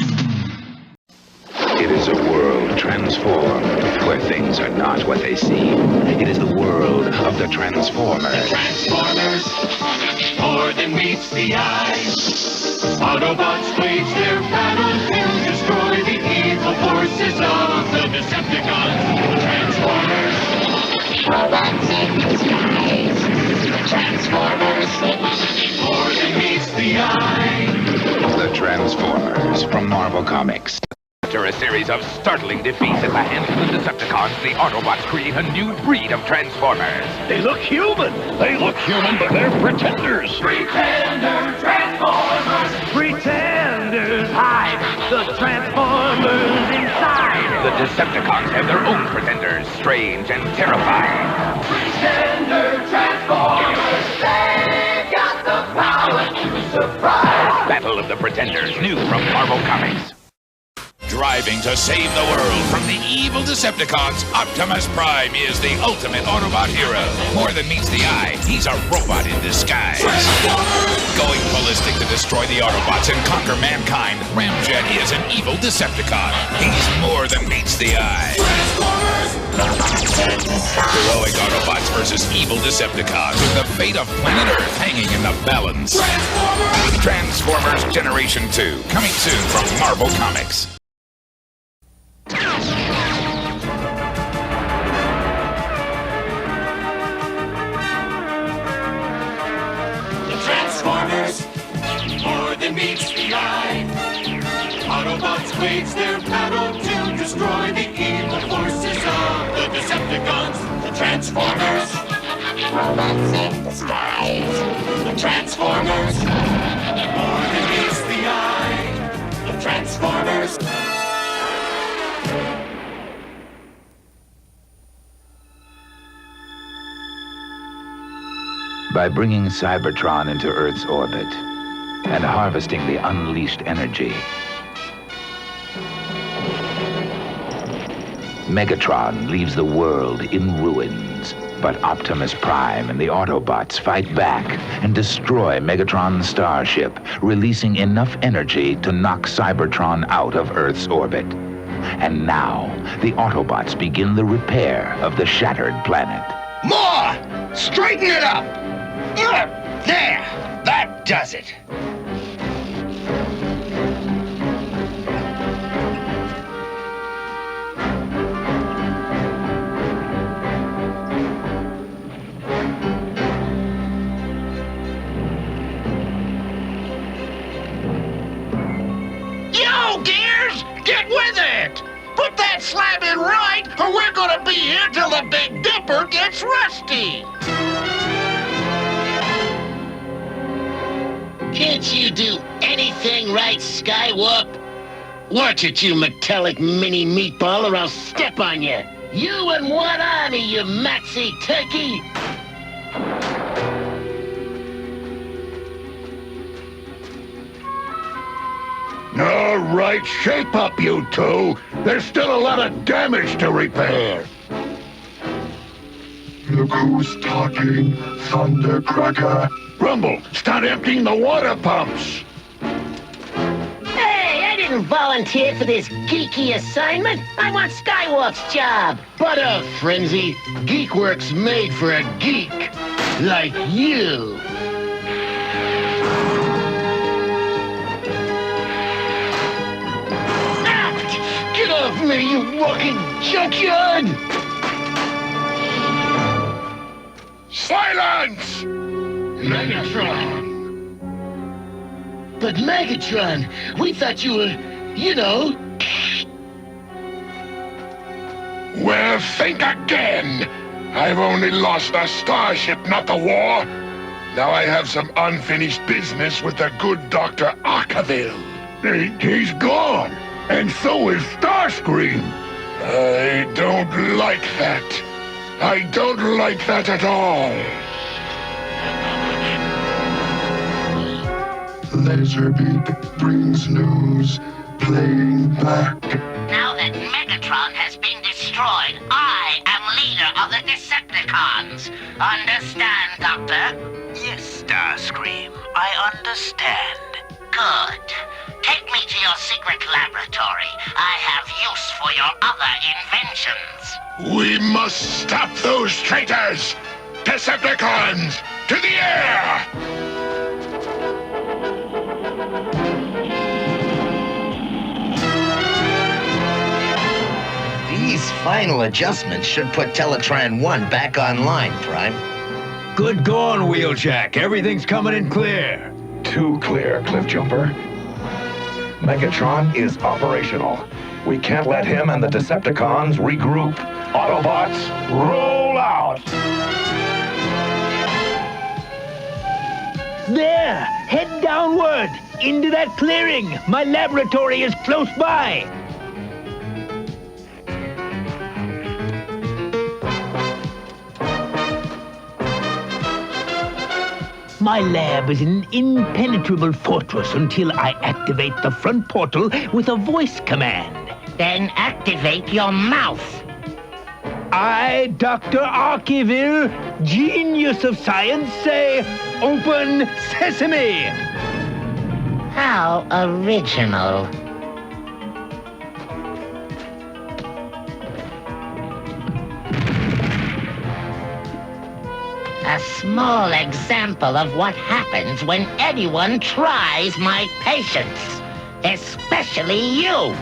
It is a world transformed, where things are not what they seem. It is the world of the Transformers. The Transformers, more than meets the eye. Autobots wage their battle to destroy the evil forces of the Decepticons. The Transformers, robots in disguise. The Transformers, more than meets the eye. The Transformers from Marvel Comics. After a series of startling defeats at the hands of the Decepticons, the Autobots create a new breed of Transformers. They look human. They look human, but they're pretenders. Pretender Transformers. Pretenders hide the Transformers inside. The Decepticons have their own pretenders, strange and terrifying. Pretender Transformers. They've got the power to surprise. Battle of the Pretenders, new from Marvel Comics. Driving to save the world from the evil Decepticons, Optimus Prime is the ultimate Autobot hero. More than meets the eye, he's a robot in disguise. Going ballistic to destroy the Autobots and conquer mankind, Ramjet is an evil Decepticon. He's more than meets the eye. Heroic Autobots versus evil Decepticons, with the fate of planet Earth hanging in the balance. Transformers Generation 2, coming soon from Marvel Comics. Transformers, more than meets the eye. Autobots wage their battle to destroy the evil forces of the Decepticons. The Transformers, robots in disguise. The Transformers, more than meets the eye. The Transformers. By bringing Cybertron into Earth's orbit and harvesting the unleashed energy, Megatron leaves the world in ruins. But Optimus Prime and the Autobots fight back and destroy Megatron's starship, releasing enough energy to knock Cybertron out of Earth's orbit. And now, the Autobots begin the repair of the shattered planet. More! Straighten it up! There! That does it! Yo, Gears! Get with it! Put that slab in right, or we're gonna be here till the Big Dipper gets rusty! Can't you do anything right, Skywarp? Watch it, you metallic mini meatball, or I'll step on you. You and one army, you maxi turkey. All right, shape up, you two. There's still a lot of damage to repair. Look who's talking, Thundercracker. Rumble, start emptying the water pumps. Hey, I didn't volunteer for this geeky assignment. I want Skywarp's job. Butter, Frenzy. Geekworks made for a geek. Like you. Ah, get off me, you walking junkyard! Silence! Megatron! But Megatron, we thought you were, you know... Well, think again! I've only lost a starship, not the war. Now I have some unfinished business with the good Dr. Arkaville. He's gone, and so is Starscream. I don't like that. I don't like that at all. Laserbeak brings news, playing back. Now that Megatron has been destroyed, Decepticons. Understand, Doctor? Yes, Starscream, I understand. Good. Take me to your secret laboratory. I have use for your other inventions. We must stop those traitors! Decepticons, to the air! These final adjustments should put Teletran 1 back online, Prime. Good going, Wheeljack. Everything's coming in clear. Too clear, Cliffjumper. Megatron is operational. We can't let him and the Decepticons regroup. Autobots, roll out! There! Head downward! Into that clearing! My laboratory is close by! My lab is an impenetrable fortress until I activate the front portal with a voice command. Then activate your mouth. I, Dr. Arkeville, genius of science, say, open sesame! How original. A small example of what happens when anyone tries my patience, especially you.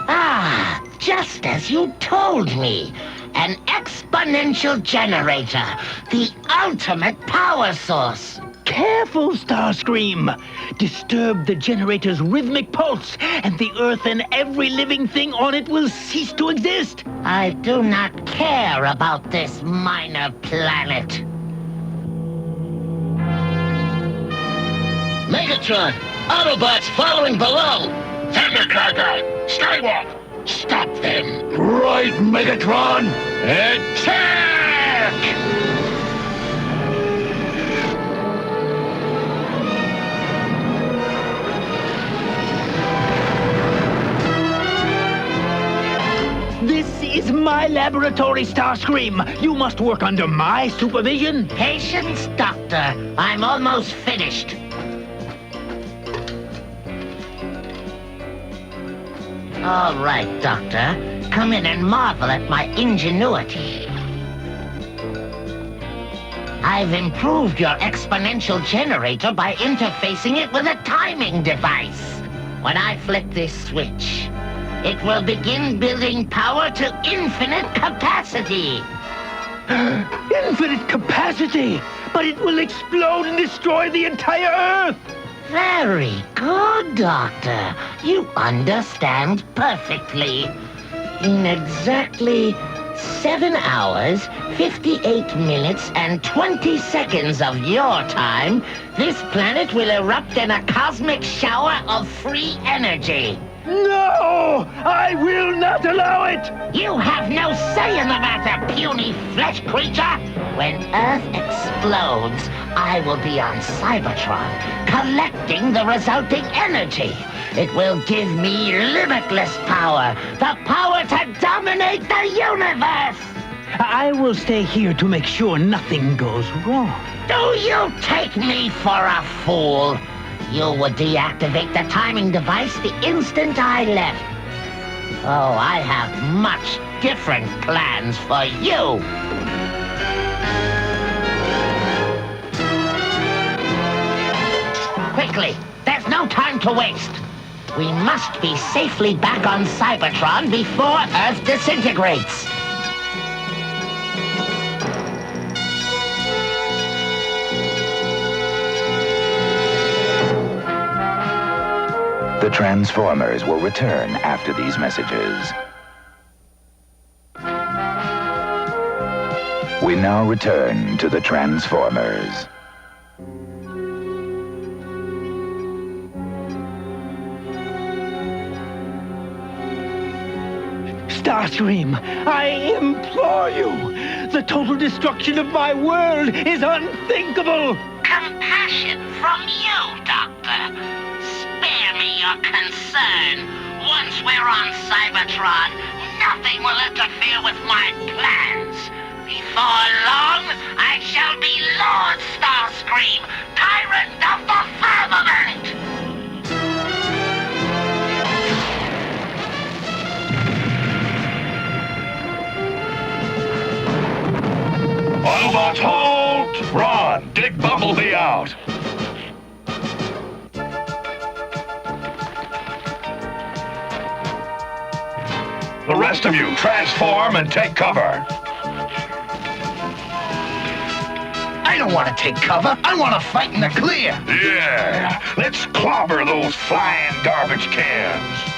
Ah, just as you told me. An exponential generator, the ultimate power source. Careful, Starscream! Disturb the generator's rhythmic pulse, and the Earth and every living thing on it will cease to exist. I do not care about this minor planet. Megatron, Autobots following below. Thundercracker, Skywalk, stop them. Right, Megatron! Attack! This is my laboratory, Starscream. You must work under my supervision. Patience, Doctor. I'm almost finished. All right, Doctor. Come in and marvel at my ingenuity. I've improved your exponential generator by interfacing it with a timing device. When I flip this switch, it will begin building power to infinite capacity. Infinite capacity! But it will explode and destroy the entire Earth! Very good, Doctor. You understand perfectly. In exactly 7 hours, 58 minutes, and 20 seconds of your time, this planet will erupt in a cosmic shower of free energy. No! I will not allow it! You have no say in the matter, puny flesh creature! When Earth explodes, I will be on Cybertron, collecting the resulting energy. It will give me limitless power, the power to dominate the universe! I will stay here to make sure nothing goes wrong. Do you take me for a fool? You would deactivate the timing device the instant I left. Oh, I have much different plans for you. Quickly, there's no time to waste. We must be safely back on Cybertron before Earth disintegrates. The Transformers will return after these messages. We now return to the Transformers. Starscream, I implore you! The total destruction of my world is unthinkable! Compassion from you, Doctor. Spare me your concern. Once we're on Cybertron, nothing will interfere with my plans. Before long, I shall be Lord Starscream, tyrant of the firmament! Autobots, hold! Ron, dig Bumblebee out! The rest of you, transform and take cover. I don't want to take cover. I want to fight in the clear. Yeah, let's clobber those flying garbage cans.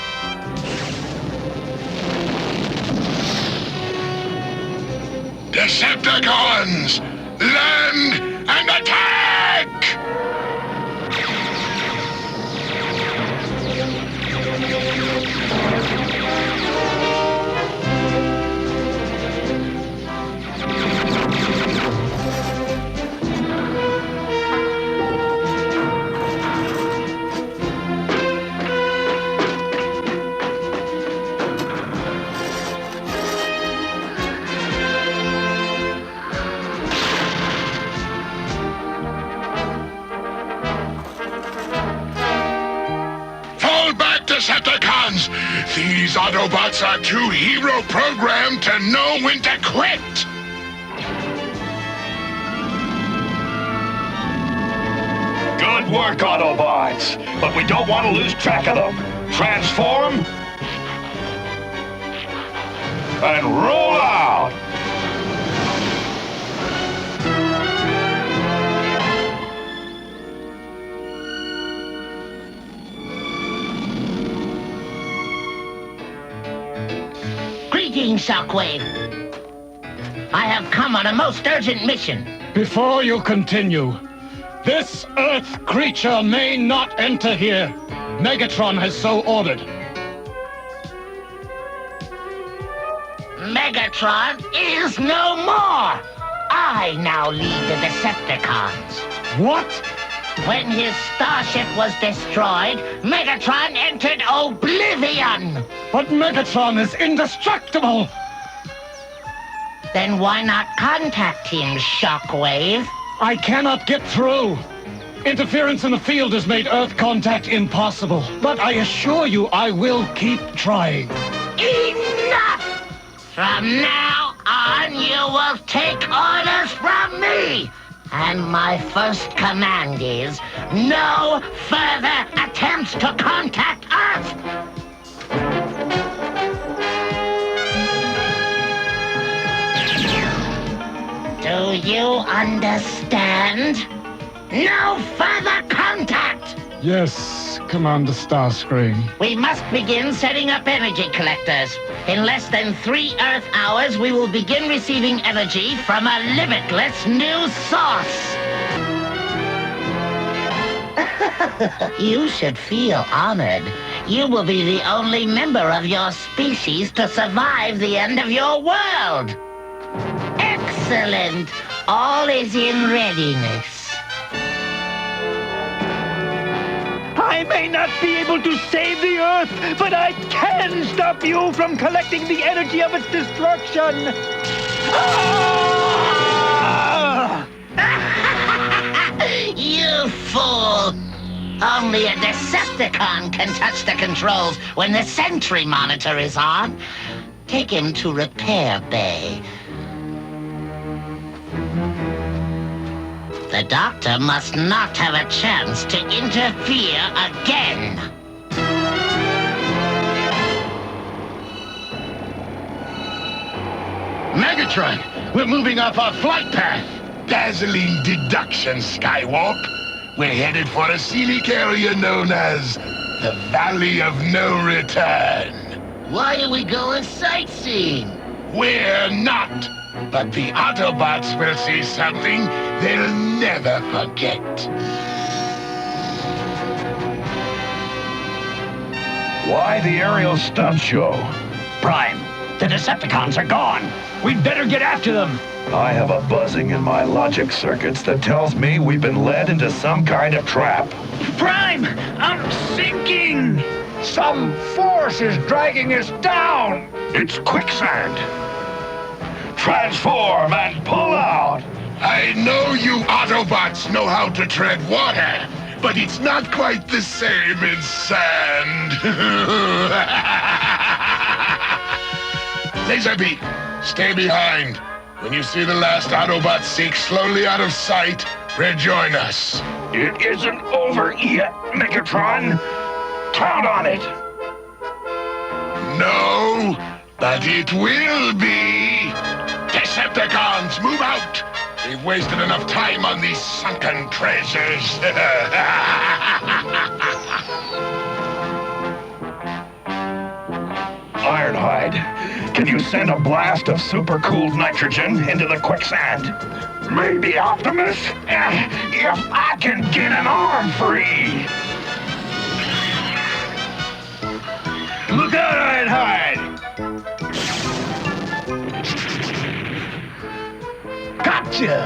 Decepticons, land and attack! Decepticons! These Autobots are too hero-programmed to know when to quit! Good work, Autobots! But we don't want to lose track of them. Transform and roll out! Greetings, Shockwave. I have come on a most urgent mission. Before you continue, this Earth creature may not enter here. Megatron has so ordered. Megatron is no more! I now lead the Decepticons. What? When his starship was destroyed, Megatron entered oblivion! But Megatron is indestructible! Then why not contact him, Shockwave? I cannot get through. Interference in the field has made Earth contact impossible. But I assure you I will keep trying. Enough! From now on, you will take orders from me! And my first command is no further attempts to contact Earth! Do you understand? No further contact! Yes, Commander Starscream. We must begin setting up energy collectors. In less than 3 Earth hours, we will begin receiving energy from a limitless new source. You should feel honored. You will be the only member of your species to survive the end of your world. Excellent. All is in readiness. I may not be able to save the Earth, but I can stop you from collecting the energy of its destruction. Ah! You fool! Only a Decepticon can touch the controls when the Sentry Monitor is on. Take him to Repair Bay. The Doctor must not have a chance to interfere again. Megatron, we're moving off our flight path. Dazzling deduction, Skywarp. We're headed for a scenic area known as the Valley of No Return. Why are we going sightseeing? We're not. But the Autobots will see something they'll never forget. Why the aerial stunt show? Prime, the Decepticons are gone. We'd better get after them. I have a buzzing in my logic circuits that tells me we've been led into some kind of trap. Prime, I'm sinking. Some force is dragging us down! It's quicksand! Transform and pull out! I know you Autobots know how to tread water, but it's not quite the same in sand. Laserbeak, stay behind. When you see the last Autobot sink slowly out of sight, rejoin us. It isn't over yet, Megatron. Count on it. No, but it will be. Decepticons, move out. We've wasted enough time on these sunken treasures. Ironhide, can you send a blast of super-cooled nitrogen into the quicksand? Maybe Optimus? If I can get an arm free! Look out, Ironhide! Gotcha!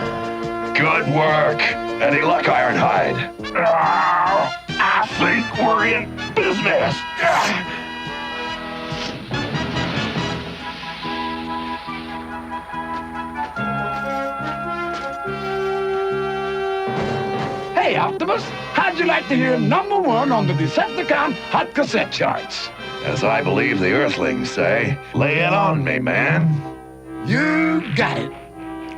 Good work. Any luck, Ironhide? I think we're in business. Hey, Optimus, how'd you like to hear #1 on the Decepticon Hot Cassette Charts? As I believe the Earthlings say, lay it on me, man. You got it.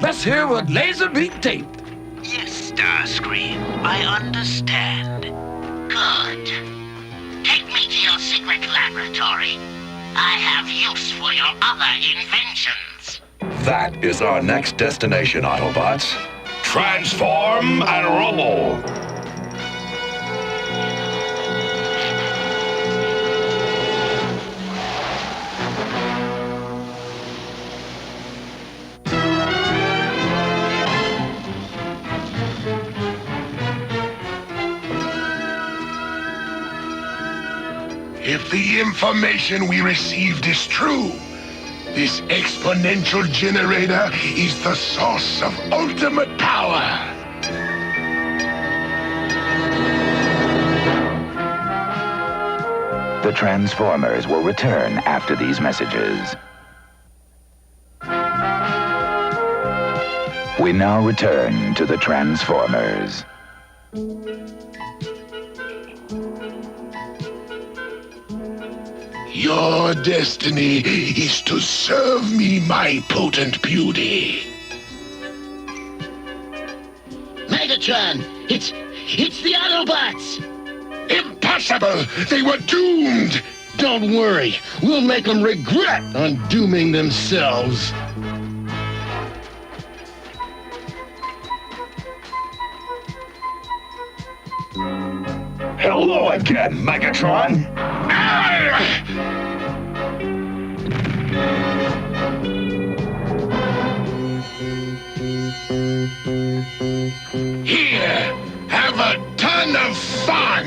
Let's hear what Laserbeak taped. Yes, Starscream, I understand. Good. Take me to your secret laboratory. I have use for your other inventions. That is our next destination, Autobots. Transform and roll! If the information we received is true, this exponential generator is the source of ultimate power. The Transformers will return after these messages. We now return to the Transformers. Your destiny is to serve me, my potent beauty. Megatron, it's the Autobots! Impossible! They were doomed! Don't worry, we'll make them regret undooming themselves. Hello again, Megatron! Here, have a ton of fun!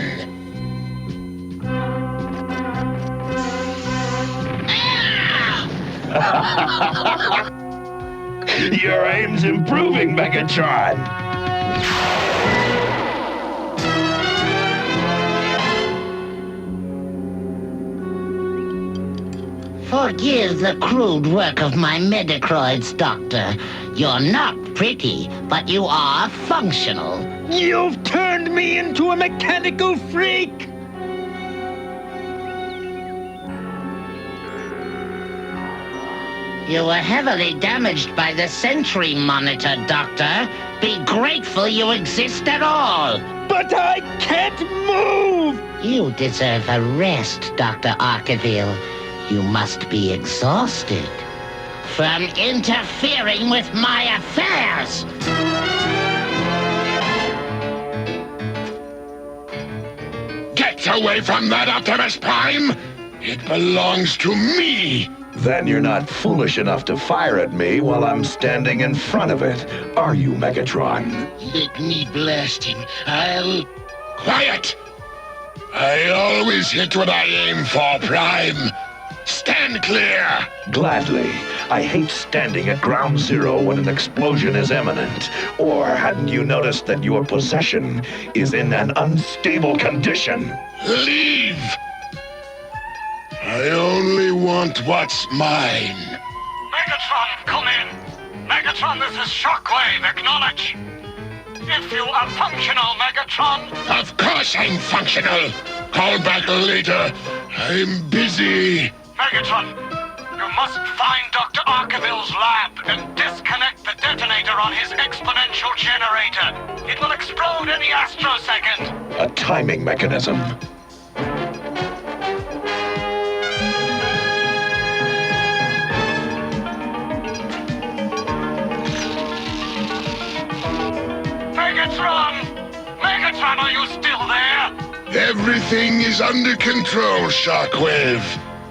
Your aim's improving, Megatron! Forgive the crude work of my Metacroids, Doctor. You're not pretty, but you are functional. You've turned me into a mechanical freak! You were heavily damaged by the Sentry Monitor, Doctor. Be grateful you exist at all. But I can't move! You deserve a rest, Dr. Arkeville. You must be exhausted from interfering with my affairs. Get away from that, Optimus Prime! It belongs to me! Then you're not foolish enough to fire at me while I'm standing in front of it, are you, Megatron? Let me blast him. I'll... Quiet! I always hit what I aim for, Prime. Stand clear! Gladly. I hate standing at ground zero when an explosion is imminent. Or hadn't you noticed that your possession is in an unstable condition? Leave! I only want what's mine. Megatron, come in. Megatron, this is Shockwave. Acknowledge. If you are functional, Megatron. Of course I'm functional. Call back later. I'm busy. Megatron, you must find Dr. Arkaville's lab and disconnect the detonator on his exponential generator. It will explode any astrosecond. A timing mechanism. Megatron! Megatron, are you still there? Everything is under control, Shockwave.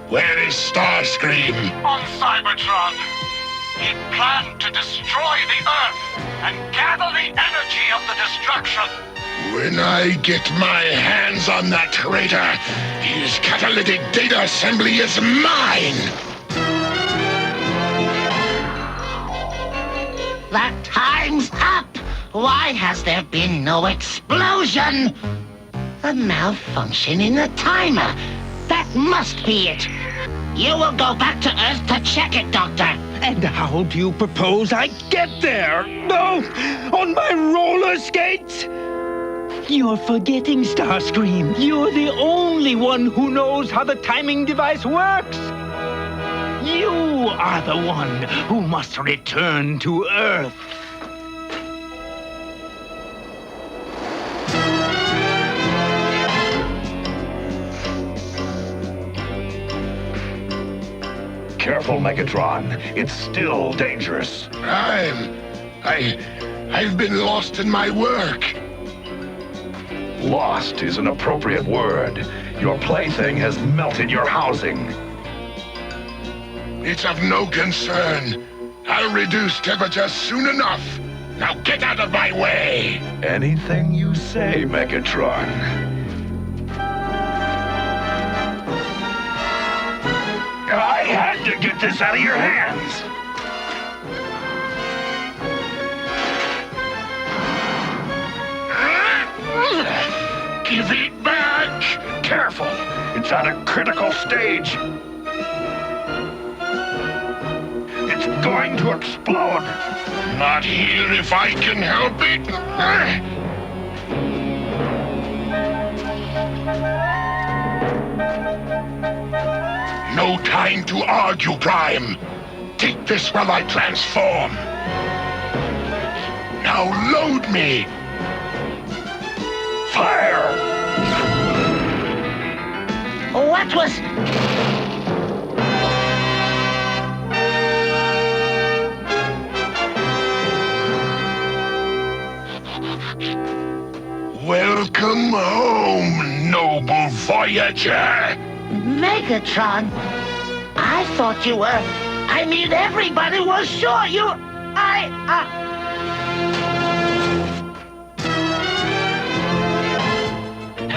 Where is Starscream? On Cybertron. He planned to destroy the Earth and gather the energy of the destruction. When I get my hands on that traitor, his catalytic data assembly is mine! That time's up! Why has there been no explosion? A malfunction in the timer. That must be it. You will go back to Earth to check it, Doctor. And how do you propose I get there? No! On my roller skates? You're forgetting, Starscream. You're the only one who knows how the timing device works. You are the one who must return to Earth. Careful, Megatron. It's still dangerous. I've been lost in my work. Lost is an appropriate word. Your plaything has melted your housing. It's of no concern. I'll reduce temperature soon enough. Now get out of my way! Anything you say, Megatron. I had to get this out of your hands! Give it back! Careful! It's at a critical stage! It's going to explode! Not here if I can help it! No time to argue, Prime. Take this while I transform. Now load me! Fire! What was... Welcome home, noble Voyager! Megatron? I thought you were... I mean, everybody was sure you...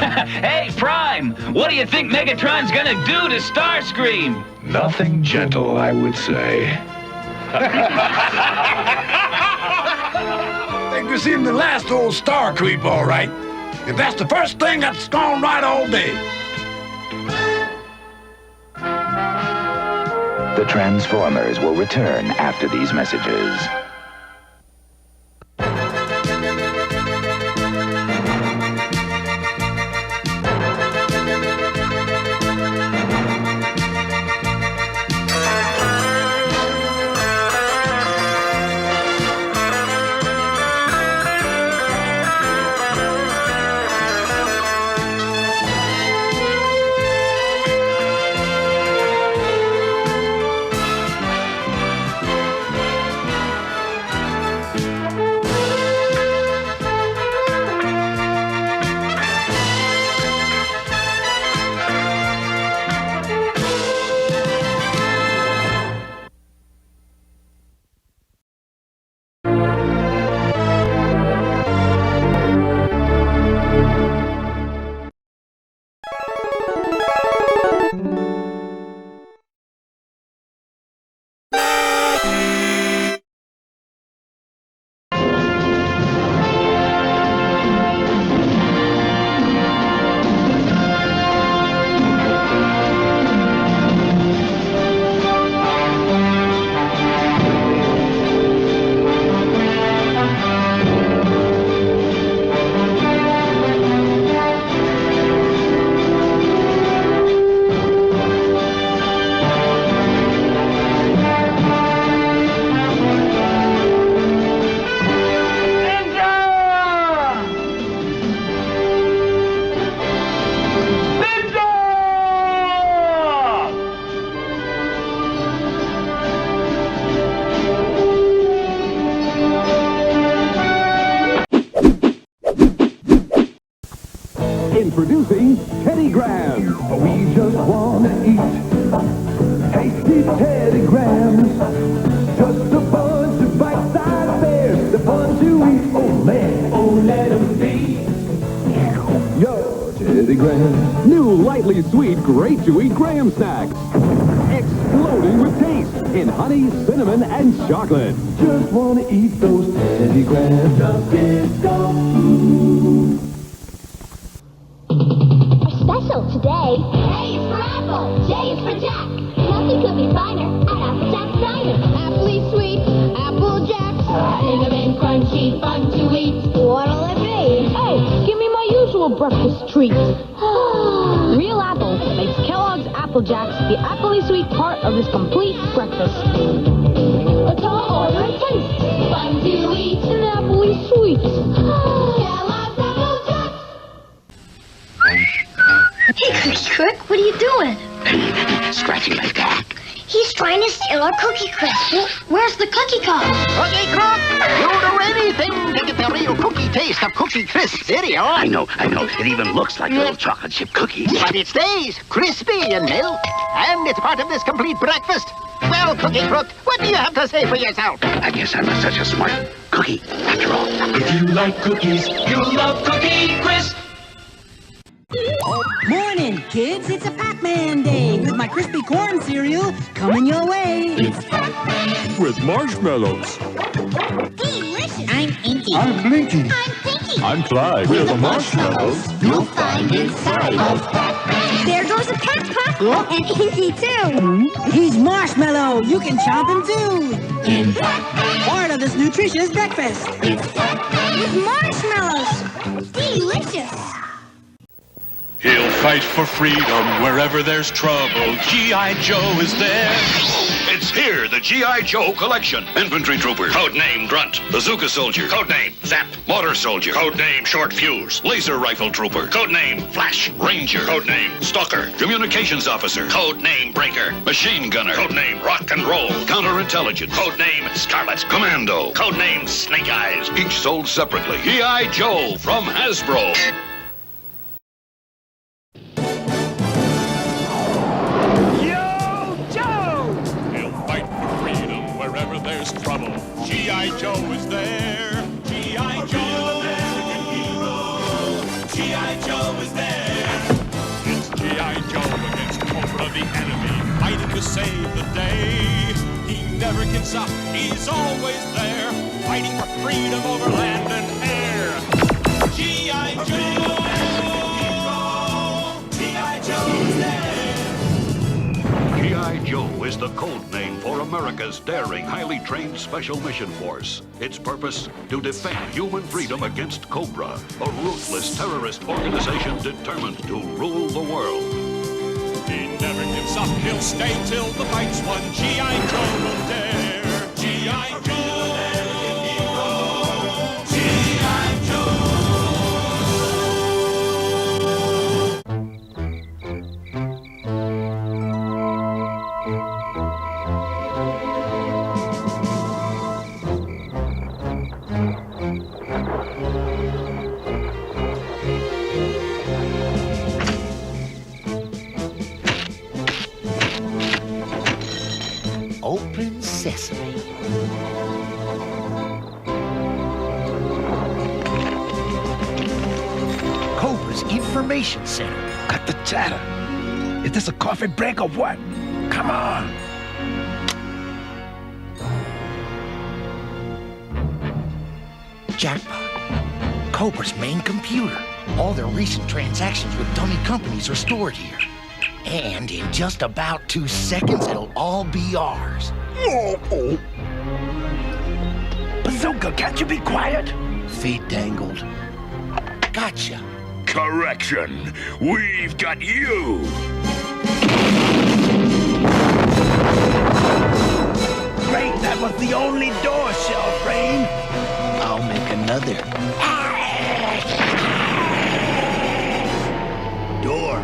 Hey, Prime! What do you think Megatron's gonna do to Starscream? Nothing gentle, I would say. Think we seen the last old star creep, all right. If that's the first thing, that's gone right all day. The Transformers will return after these messages. Introducing Teddy Grahams. We just want to eat tasty Teddy Grahams. Just a bunch of bite-sized bears. They're fun to eat. Oh, man. Oh, let them be. Yo, Teddy Grahams. New lightly sweet, great-to-eat Graham snacks. Exploding with taste in honey, cinnamon, and chocolate. Just want to eat those Teddy Grahams. Just get go. Special today. A is for apple, J is for Jack. Nothing could be finer at Apple Jack's Diner. Appley sweet, Apple Jacks. Cinnamon crunchy, fun to eat. What'll it be? Hey, give me my usual breakfast treat. Real apple makes Kellogg's Apple Jacks the appley sweet part of this complete breakfast. Let's all order and taste. Fun to eat. An appley sweet. Kellogg's Apple Jacks. Hey, Cookie Crook, what are you doing? Scratching my back. He's trying to steal our Cookie Crisp. Where's the cookie cup? Cookie Crook, you'll do anything to get the real cookie taste of Cookie Crisp cereal. I know. It even looks like a little chocolate chip cookie. But it stays crispy and milk. And it's part of this complete breakfast. Well, Cookie Crook, what do you have to say for yourself? I guess I'm such a smart cookie, after all. If you like cookies, you'll love Cookie Crisp. Morning, kids. It's a Pac-Man day with my crispy corn cereal coming your way. It's Pac-Man with marshmallows. Delicious. I'm Inky. I'm Blinky. I'm Pinky. I'm Clyde. With the marshmallows you'll find inside of Pac-Man. There goes a Pac-Pac. And Inky, too. He's Marshmallow. You can chomp him, too. In Pac-Man. Part of this nutritious breakfast. It's Pac-Man. With marshmallows. Delicious. He'll fight for freedom wherever there's trouble. G.I. Joe is there. It's here, the G.I. Joe collection. Infantry Trooper. Codename Grunt. Bazooka Soldier. Codename Zap. Motor Soldier. Codename Short Fuse. Laser Rifle Trooper. Codename Flash. Ranger. Codename Stalker. Communications Officer. Codename Breaker. Machine Gunner. Codename Rock and Roll. Counterintelligence. Codename Scarlet. Commando. Codename Snake Eyes. Each sold separately. G.I. Joe from Hasbro. There's trouble. G.I. Joe is there. G.I. Joe, American hero. G.I. Joe is there. It's G.I. Joe against Cobra, the enemy, fighting to save the day. He never gives up. He's always there, fighting for freedom over land and air. G.I. Joe, American hero. G.I. Joe is there. G.I. Joe is the code name for America's daring, highly trained Special Mission Force. Its purpose, to defend human freedom against Cobra, a ruthless terrorist organization determined to rule the world. He never gives up, he'll stay till the fight's won. G.I. Joe will dare. G.I. Joe, American hero. G.I. Joe. Open sesame. Cobra's Information Center. Cut the chatter. Is this a coffee break or what? Come on. Jackpot. Cobra's main computer. All their recent transactions with dummy companies are stored here. And in just about 2 seconds, it'll all be ours. Bazooka, can't you be quiet? Feet dangled. Gotcha. Correction. We've got you. Great, that was the only door, Shell Brain. I'll make another. Door.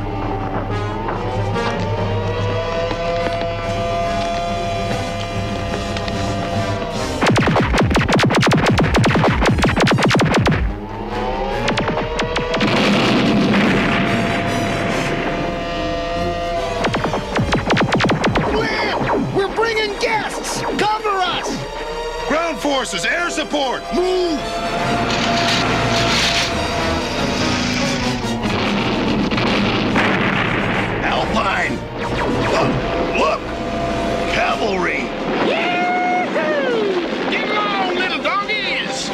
forces, air support! Move! Alpine! Look! Cavalry! Get along, little doggies!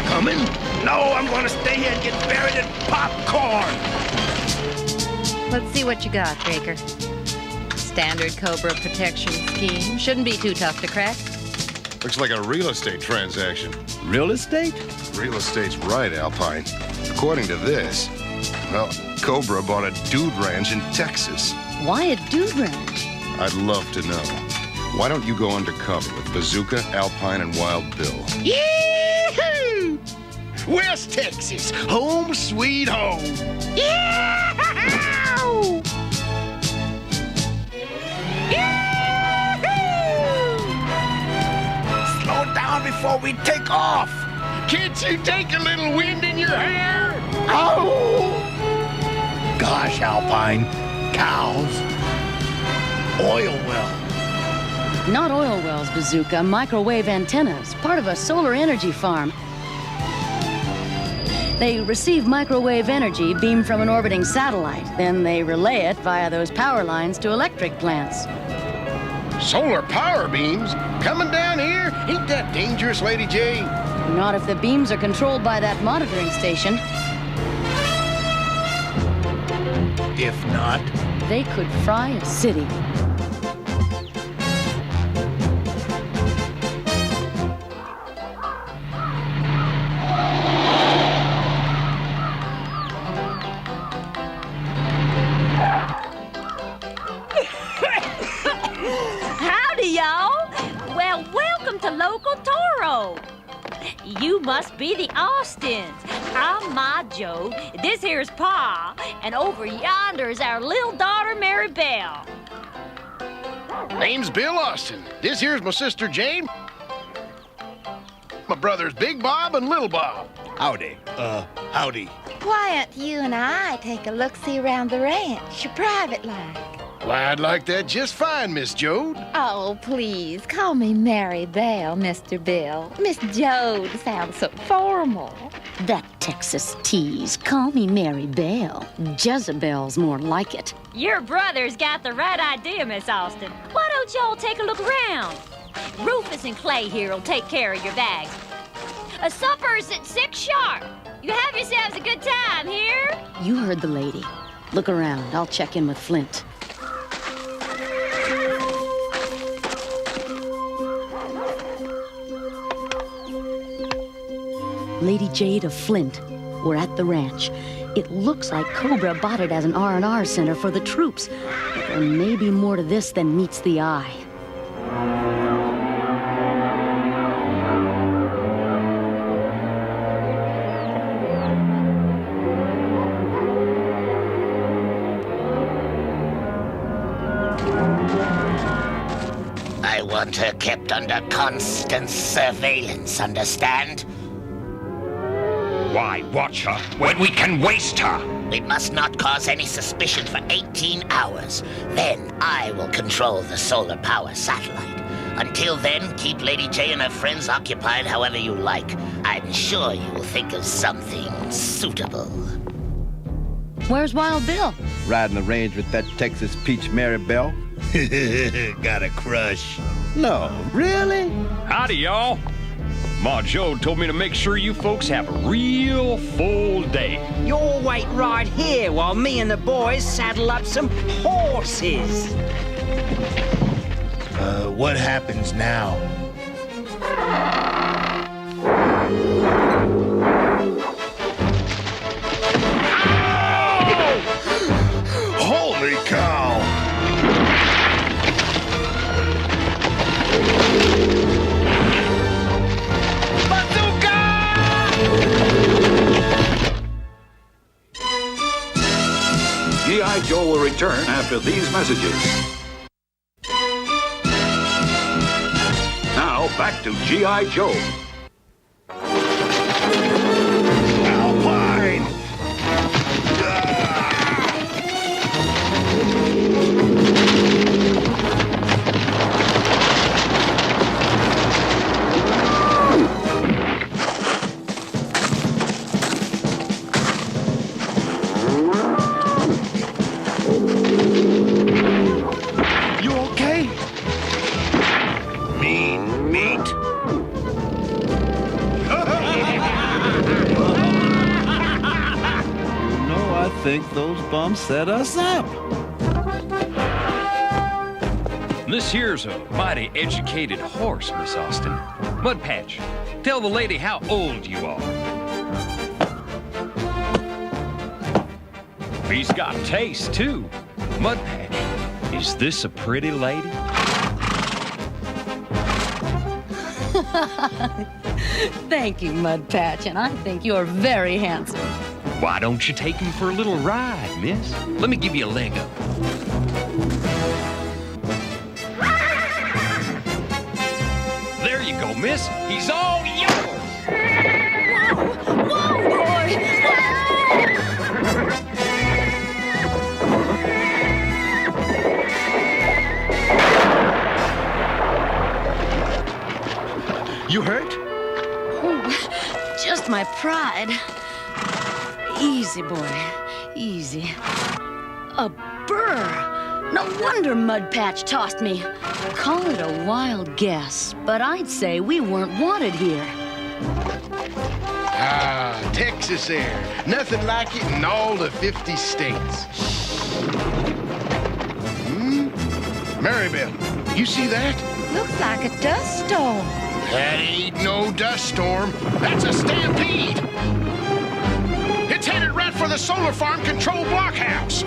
Coming? No, I'm gonna stay here and get buried in popcorn! Let's see what you got, Baker. Standard Cobra protection scheme. Shouldn't be too tough to crack. Looks like a real estate transaction. Real estate? Real estate's right, Alpine. According to this, well, Cobra bought a dude ranch in Texas. Why a dude ranch? I'd love to know. Why don't you go undercover with Bazooka, Alpine, and Wild Bill? Yee-hoo! West Texas, home sweet home. Yee-hoo! Slow down before we take off! Can't you take a little wind in your hair? Oh! Gosh, Alpine. Cows. Oil well. Not oil wells, Bazooka. Microwave antennas. Part of a solar energy farm. They receive microwave energy beamed from an orbiting satellite. Then they relay it via those power lines to electric plants. Solar power beams? Coming down here? Ain't that dangerous, Lady J? Not if the beams are controlled by that monitoring station. If not, they could fry a city. Howdy, y'all. Well, welcome to Local Toro. You must be the Austins. I'm Ma Joe. This here's Pa. And over yonder is our little daughter, Mary Bell. Name's Bill Austin. This here's my sister Jane. My brothers Big Bob and Little Bob. Howdy. Howdy. Why don't you and I take a look-see around the ranch, private-like? Why, I'd like that just fine, Miss Jode. Oh, please, call me Mary Bell, Mr. Bill. Miss Jode sounds so formal. That Texas tease. Call me Mary Bell. Jezebel's more like it. Your brother's got the right idea, Miss Austin. Why don't y'all take a look around? Rufus and Clay here will take care of your bags. Supper's at 6 sharp. You have yourselves a good time here. You heard the lady. Look around. I'll check in with Flint. Lady Jade of Flint. We're at the ranch. It looks like Cobra bought it as an R&R center for the troops. But there may be more to this than meets the eye. I want her kept under constant surveillance, understand? Why watch her when we can waste her? We must not cause any suspicion for 18 hours. Then I will control the solar power satellite. Until then, keep Lady J and her friends occupied however you like. I'm sure you will think of something suitable. Where's Wild Bill? Riding the range with that Texas peach Mary Bell. Got a crush. No, really? Howdy, y'all. Ma Joe told me to make sure you folks have a real full day. You'll wait right here while me and the boys saddle up some horses. What happens now? Holy cow! G.I. Joe will return after these messages. Now, back to G.I. Joe. Alpine! think those bums set us up. This here's a mighty educated horse, Miss Austin. Mudpatch, tell the lady how old you are. He's got taste, too. Mudpatch, is this a pretty lady? Thank you, Mudpatch, and I think you're very handsome. Why don't you take him for a little ride, miss? Let me give you a leg up. There you go, miss. He's all yours. Whoa, boy! You hurt? Oh, just my pride. Easy, boy. Easy. A burr. No wonder Mudpatch tossed me. Call it a wild guess, but I'd say we weren't wanted here. Ah, Texas air. Nothing like it in all the 50 states. Maribel, you see that? Looks like a dust storm. That ain't no dust storm. That's a stampede. It's headed right for the solar farm control blockhouse.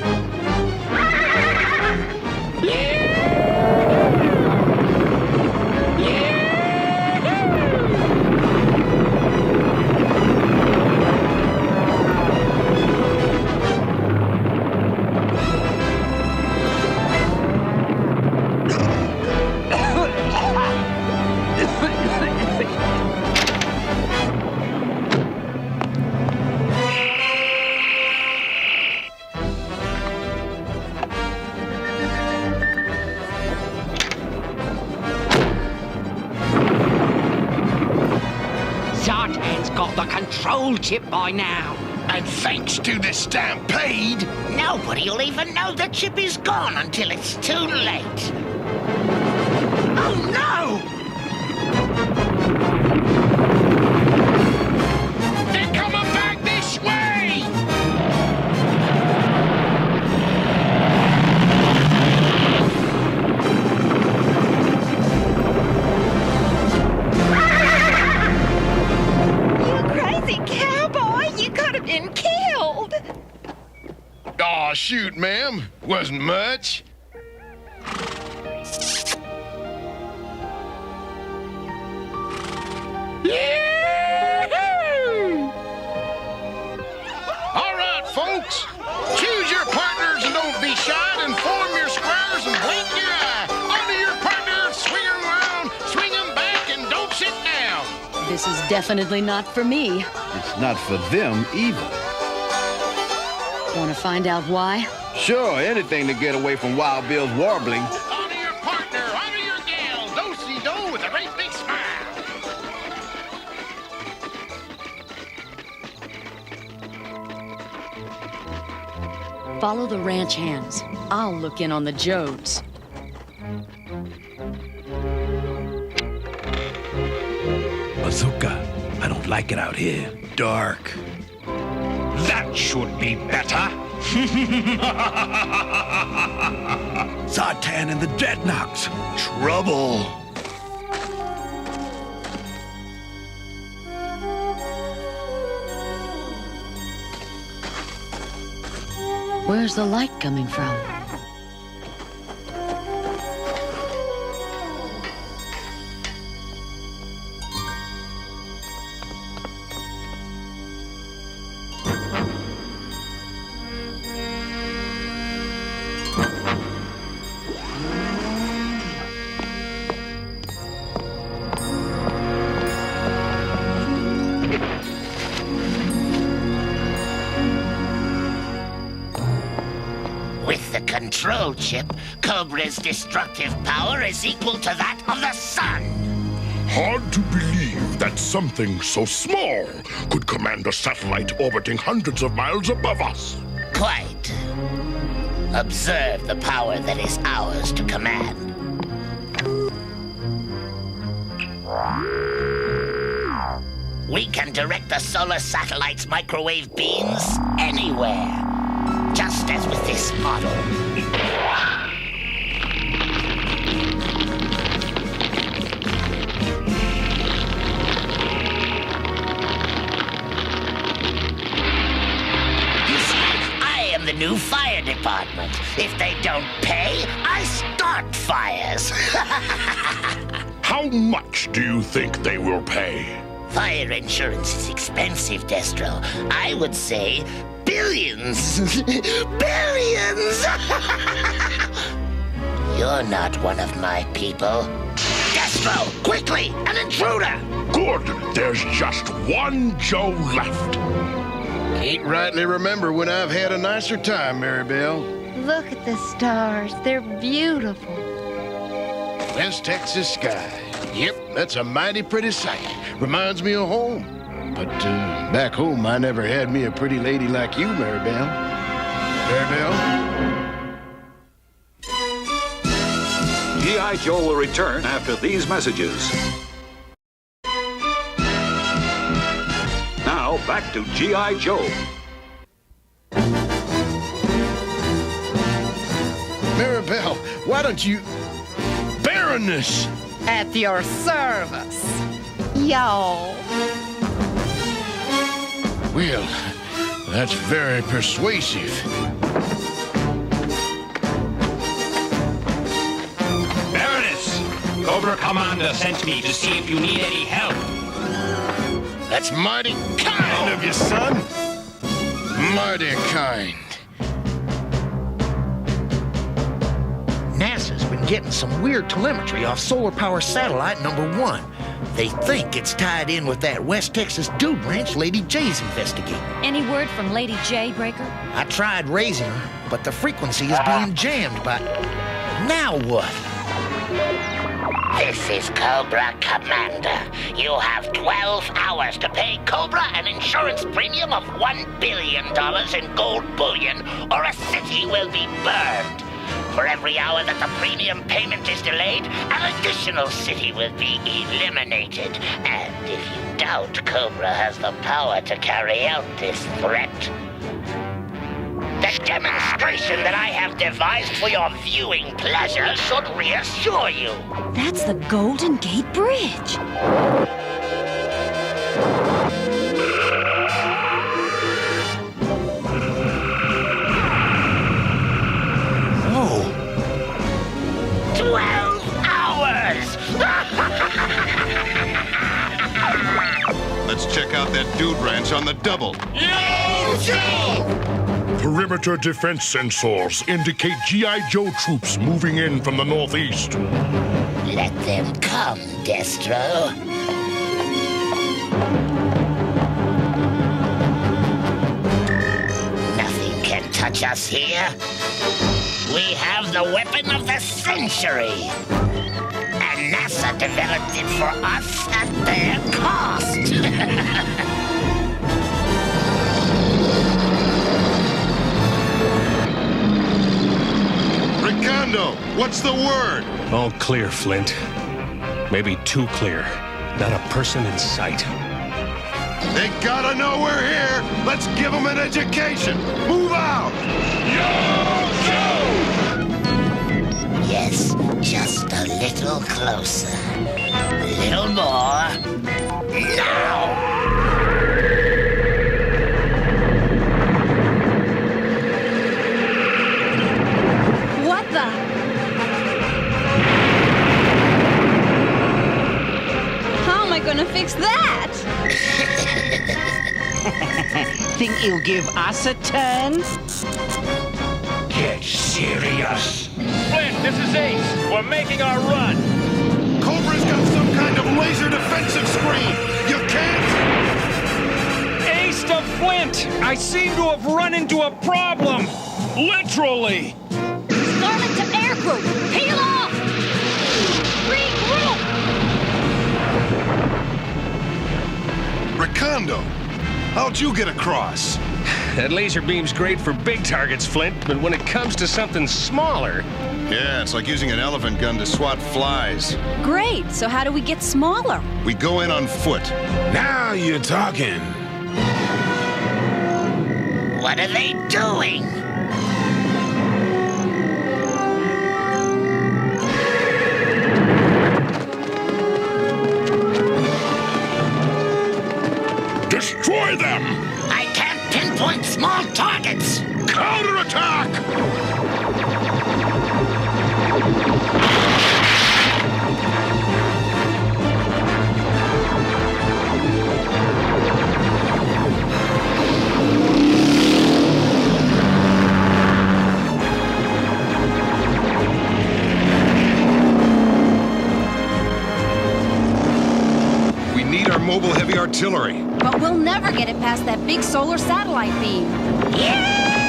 Zartan's got the control chip by now. And thanks to the stampede, Nobody'll even know the chip is gone until it's too late. Oh, no! they're coming back this way! You crazy cowboy! You could have been killed! Aw, shoot, ma'am. Wasn't much. All right, folks. Choose your partners and don't be shy, and form your squares and blink your eye. Onto your partner, swing 'em around, swing 'em back, and don't sit down. This is definitely not for me. It's not for them either. Want to find out why? Sure, anything to get away from Wild Bill's warbling. Honor your partner, honor your gal. Do-si-do with a great big smile. Follow the ranch hands. I'll look in on the Jodes. Bazooka, I don't like it out here. Dark. That should be better. Zartan and the Dreadnoks. Trouble. Where's the light coming from? With the control chip, Cobra's destructive power is equal to that of the sun. Hard to believe that something so small could command a satellite orbiting hundreds of miles above us. Quite. Observe the power that is ours to command. We can direct the solar satellite's microwave beams anywhere. this model. The new fire department. If they don't pay, I start fires. How much do you think they will pay? Fire insurance is expensive, Destro. I would say billions. Billions! You're not one of my people. Destro, quickly, an intruder! Good, there's just one Joe left. Can't rightly remember when I've had a nicer time, Maribel. Look at the stars. They're beautiful. West Texas sky. Yep, that's a mighty pretty sight. Reminds me of home. But back home, I never had me a pretty lady like you, Maribel. Maribel? G.I. Joe will return after these messages. Now, back to G.I. Joe. Maribel, why don't you... Baroness! At your service. Yo. Well, that's very persuasive. Baroness! Cobra Commander sent me to see if you need any help. That's mighty kind of you, son. Mighty kind. NASA's been getting some weird telemetry off solar power satellite number 1. They think it's tied in with that West Texas dude ranch Lady Jay's investigating. Any word from Lady J, Breaker? I tried raising her, but the frequency is being jammed by... Now what? This is Cobra Commander. You have 12 hours to pay Cobra an insurance premium of $1 billion in gold bullion, or a city will be burned. For every hour that the premium payment is delayed, an additional city will be eliminated. And if you doubt Cobra has the power to carry out this threat, the demonstration that I have devised for your viewing pleasure should reassure you. That's the Golden Gate Bridge. Oh. 12 hours! Let's check out that dude ranch on the double. Yo, Joe! Perimeter defense sensors indicate G.I. Joe troops moving in from the northeast. Let them come, Destro. Nothing can touch us here. We have the weapon of the century. And NASA developed it for us at their cost. Ricondo, what's the word? All clear, Flint. Maybe too clear. Not a person in sight. They gotta know we're here. Let's give them an education. Move out! Yo, Joe! Yes, just a little closer. A little more. Now! What the? How am I gonna fix that? Think you'll give us a turn? Get serious. Flint, this is Ace. We're making our run. Cobra's got some kind of laser defensive screen. You can't... Ace to Flint! I seem to have run into a problem. Literally. Starling to air group. Peel off! Regroup! Ricondo, how'd you get across? That laser beam's great for big targets, Flint, but when it comes to something smaller... Yeah, it's like using an elephant gun to swat flies. Great, so how do we get smaller? We go in on foot. Now you're talking. What are they doing? Destroy them! I can't pinpoint small targets. Counterattack! We need our mobile heavy artillery. But we'll never get it past that big solar satellite beam. Yahoo!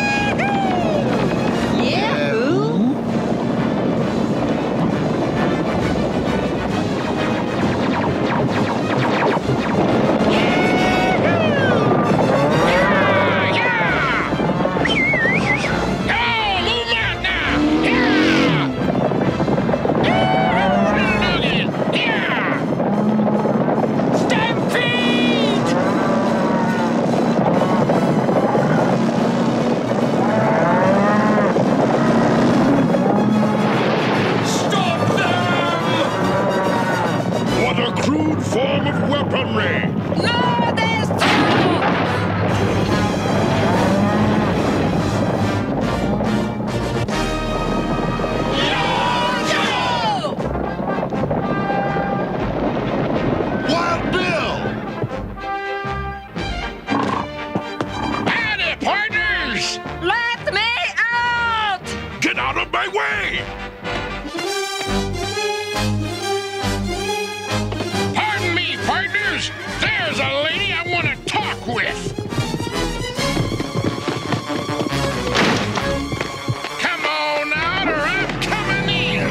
What a crude form of weaponry! No, there's Wild Bill! Howdy, partners! Let me out! Get out of my way! Pardon me, partners. There's a lady I want to talk with. Come on out, or I'm coming in.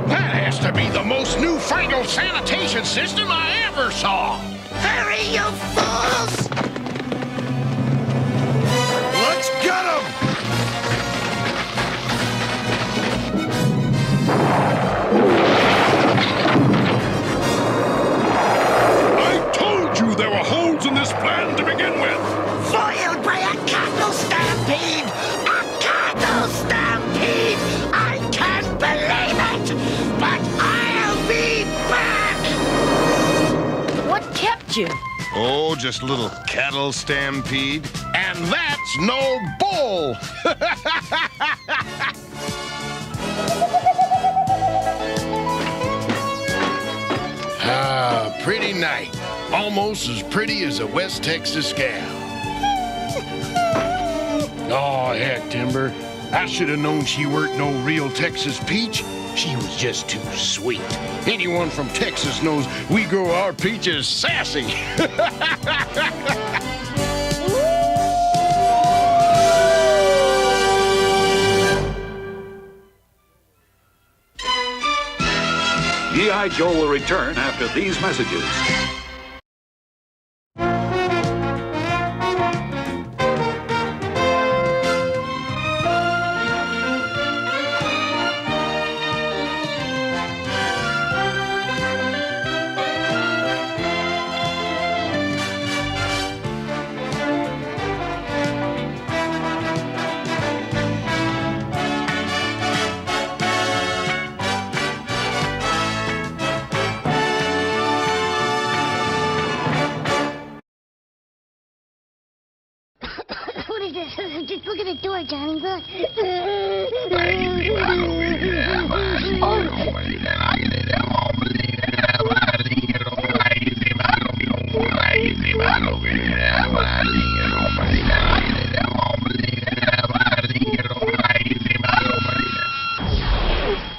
That has to be the most newfangled sanitation system I ever saw. Hurry, you fools! Let's get him! I told you there were holes in this plan to begin with! Foiled by a cattle stampede! A cattle stampede! I can't believe it! But I'll be back! What kept you? Oh, just a little cattle stampede. And that's no bull. Ah, pretty night. Almost as pretty as a West Texas gal. Oh, heck, Timber. I should have known she weren't no real Texas peach. She was just too sweet. Anyone from Texas knows we grow our peaches sassy. G.I. Joe will return after these messages. Just look at the door, Johnny. Look.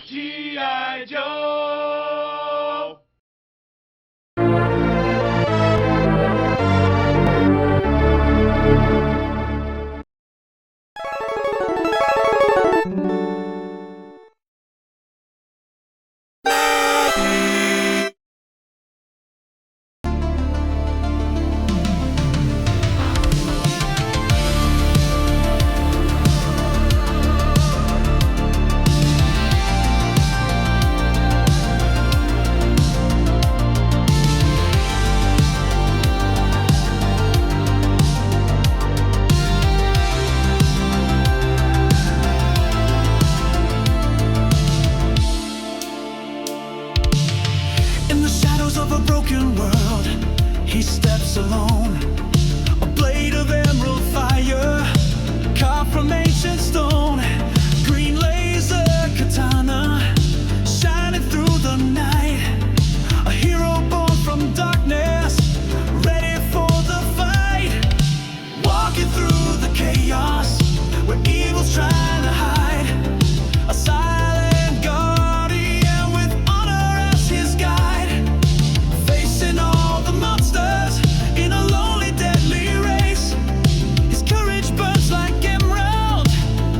G.I. Joe! He steps alone, a blade of emerald fire, carved from ancient stone, green laser katana, shining through the night. A hero born from darkness, ready for the fight. Walking through the chaos, where evil's trying to hide. A silent guardian with honor as his guide. Facing all the monsters in a lonely, deadly race. His courage burns like emerald,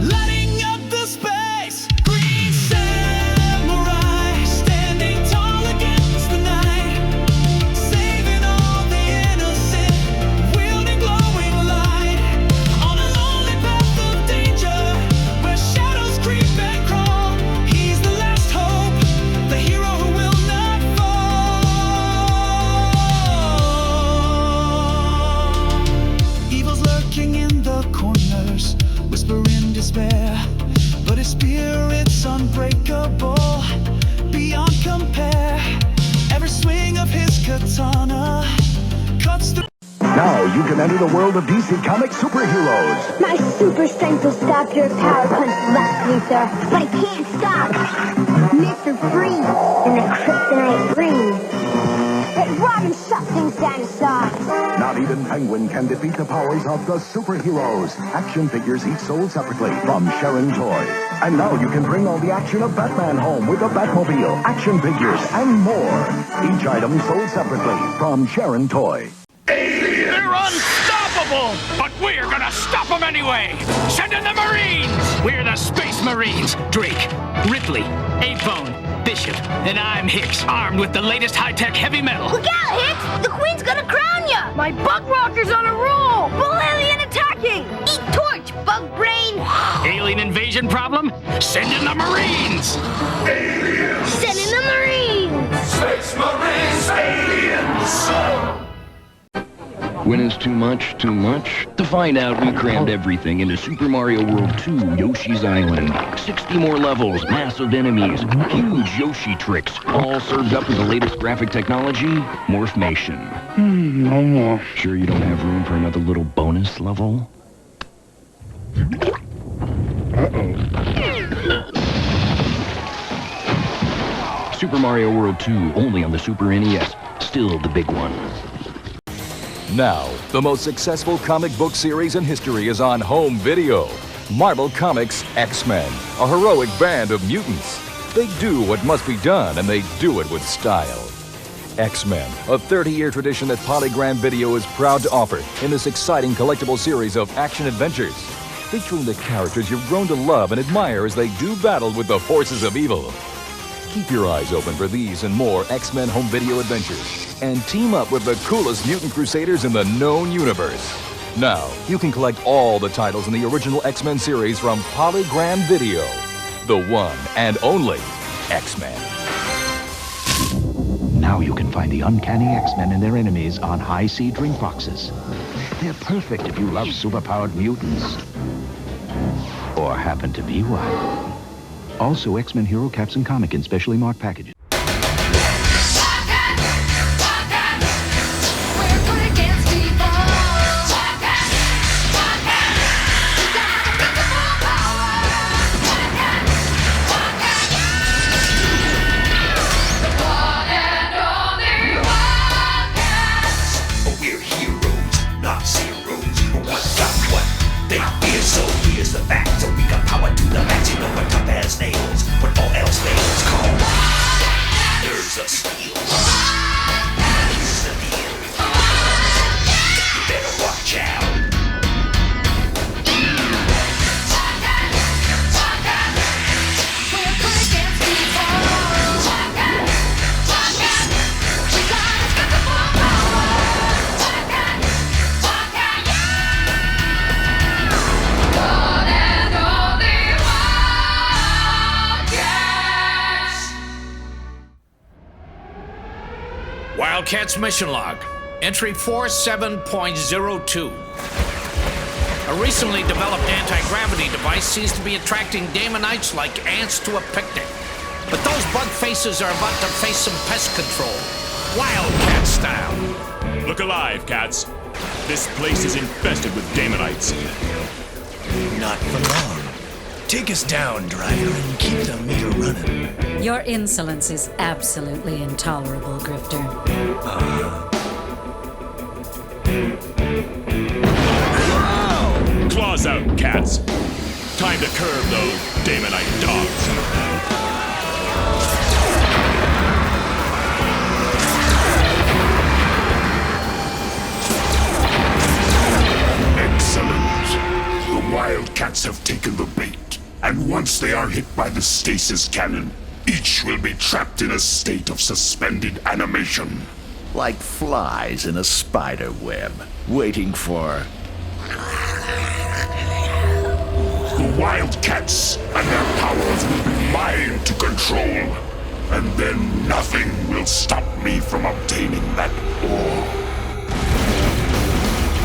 lighting up the space. Green samurai, standing tall against the night, saving all the innocent, wielding glowing light. On a lonely path of danger, where shadows creep and crawl, he's the last hope, the hero who will not fall. Evil's lurking in the corners, whispering despair, but his spirit's unbreakable, beyond compare. Every swing of his katana cuts through. Now you can enter the world of DC Comics superheroes. My super strength will stop your power punch left, Luther, but I can't stop Mr. Freeze and the kryptonite ring. Let Robin shut things down aside. Not even Penguin can defeat the powers of the superheroes. Action figures each sold separately from Sharon Toys. And now you can bring all the action of Batman home with the Batmobile, action figures, and more. Each item sold separately from Sharon Toy. They're unstoppable! But we're gonna stop them anyway! Send in the Marines! We're the Space Marines! Drake, Ripley, 8-Bone, Bishop, and I'm Hicks, armed with the latest high-tech heavy metal. Look out, Hicks! The Queen's gonna crown ya! My bug rocker's on a roll! Bull alien attacking! Eat torch, bug brain! Alien invasion problem? Send in the Marines! Aliens! Send in the Marines! Space Marines, aliens! When is too much too much? To find out, we crammed everything into Super Mario World 2 Yoshi's Island. 60 more levels, massive enemies, huge Yoshi tricks, all served up with the latest graphic technology, Morphmation. No more. Sure you don't have room for another little bonus level? Super Mario World 2, only on the Super NES. Still the big one. Now, the most successful comic book series in history is on home video. Marvel Comics' X-Men, a heroic band of mutants. They do what must be done, and they do it with style. X-Men, a 30-year tradition that Polygram Video is proud to offer in this exciting collectible series of action adventures, featuring the characters you've grown to love and admire as they do battle with the forces of evil. Keep your eyes open for these and more X-Men home video adventures, and team up with the coolest mutant crusaders in the known universe. Now, you can collect all the titles in the original X-Men series from Polygram Video. The one and only X-Men. Now you can find the uncanny X-Men and their enemies on high-C drink boxes. They're perfect if you love superpowered mutants. Or happen to be one. Also, X-Men Hero Caps and Comic in specially marked packages. We're heroes, not zeros. What's got what? They fear, so here's the fact. So we got power to the max, you know we're tough as nails. When all else fails, call nerves of steel. Here's the deal. You better watch out. Wildcats mission log, entry 47.02. A recently developed anti-gravity device seems to be attracting Damonites like ants to a picnic. But those bug faces are about to face some pest control. Wildcat style. Look alive, cats. This place is infested with Damonites. Not for long. Take us down, driver, and keep the meter running. Your insolence is absolutely intolerable, Grifter. Claws out, cats. Time to curb those Damonite dogs. Excellent. The Wildcats have taken the bait, and once they are hit by the stasis cannon, each will be trapped in a state of suspended animation. Like flies in a spider web, waiting for... The Wildcats and their powers will be mine to control, and then nothing will stop me from obtaining that ore.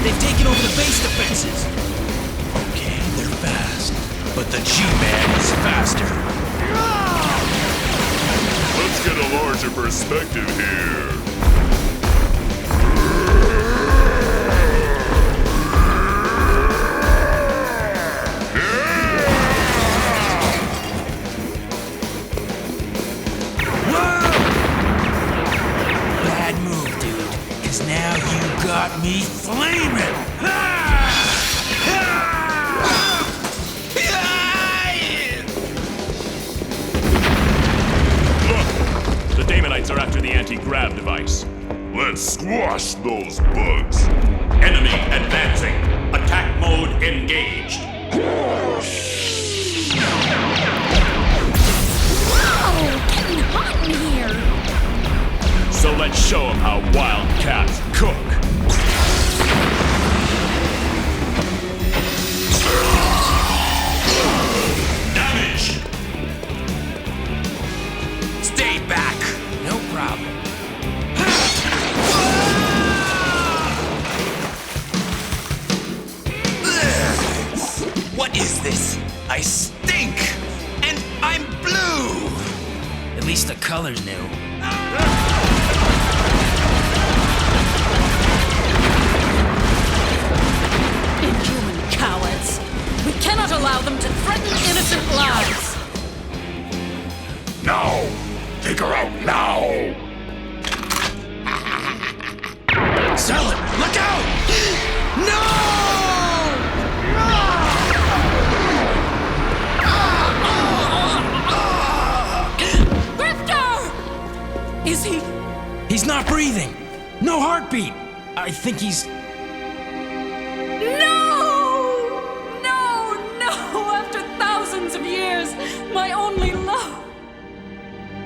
They've taken over the base defenses. Okay, they're fast, but the G-Man is faster. Let's get a larger perspective here. Bad move, dude, because now you got me flaming. Look, the Damonites are after the anti-grav device. Let's squash those bugs. Enemy advancing. Attack mode engaged. Whoa! Getting hot in here! So let's show them how Wildcats cook. Damage! Stay back. No problem. What is this? I stink! And I'm blue! At least the color's new. Inhuman cowards. We cannot allow them to threaten innocent lives. Now! Take her out now! Zealot, look out! No! Grifter! Is he? He's not breathing. No heartbeat. I think he's... No! No! No! After thousands of years, my only love.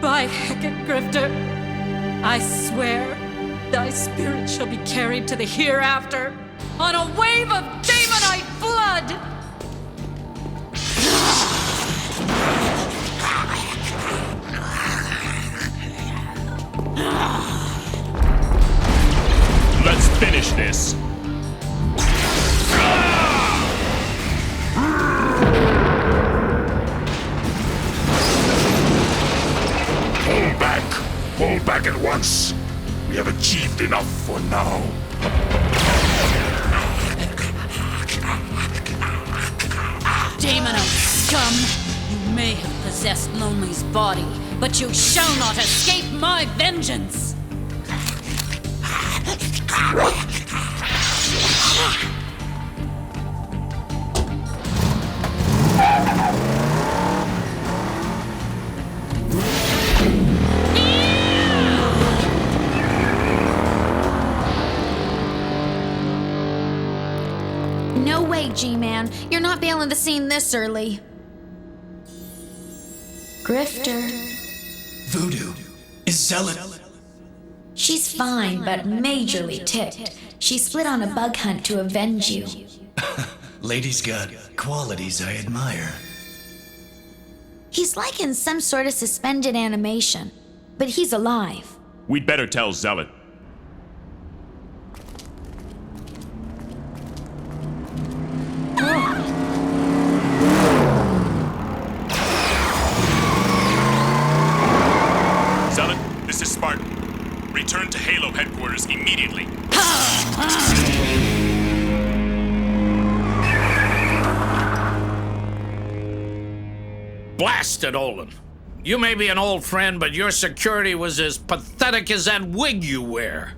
By Hecate, Grifter, I swear thy spirit shall be carried to the hereafter on a wave of Damonite blood! Let's finish this. Pull back at once. We have achieved enough for now. Damonite scum! You may have possessed Lonely's body, but you shall not escape my vengeance! No way, G-Man. You're not bailing the scene this early. Grifter. Voodoo. Is Zealot... She's fine, but majorly ticked. She split on a bug hunt to avenge you. Lady's got qualities I admire. He's like in some sort of suspended animation, but he's alive. We'd better tell Zealot. Zealot, this is Spartan. Return Return to Halo headquarters immediately. Blasted, Olin. You may be an old friend, but your security was as pathetic as that wig you wear.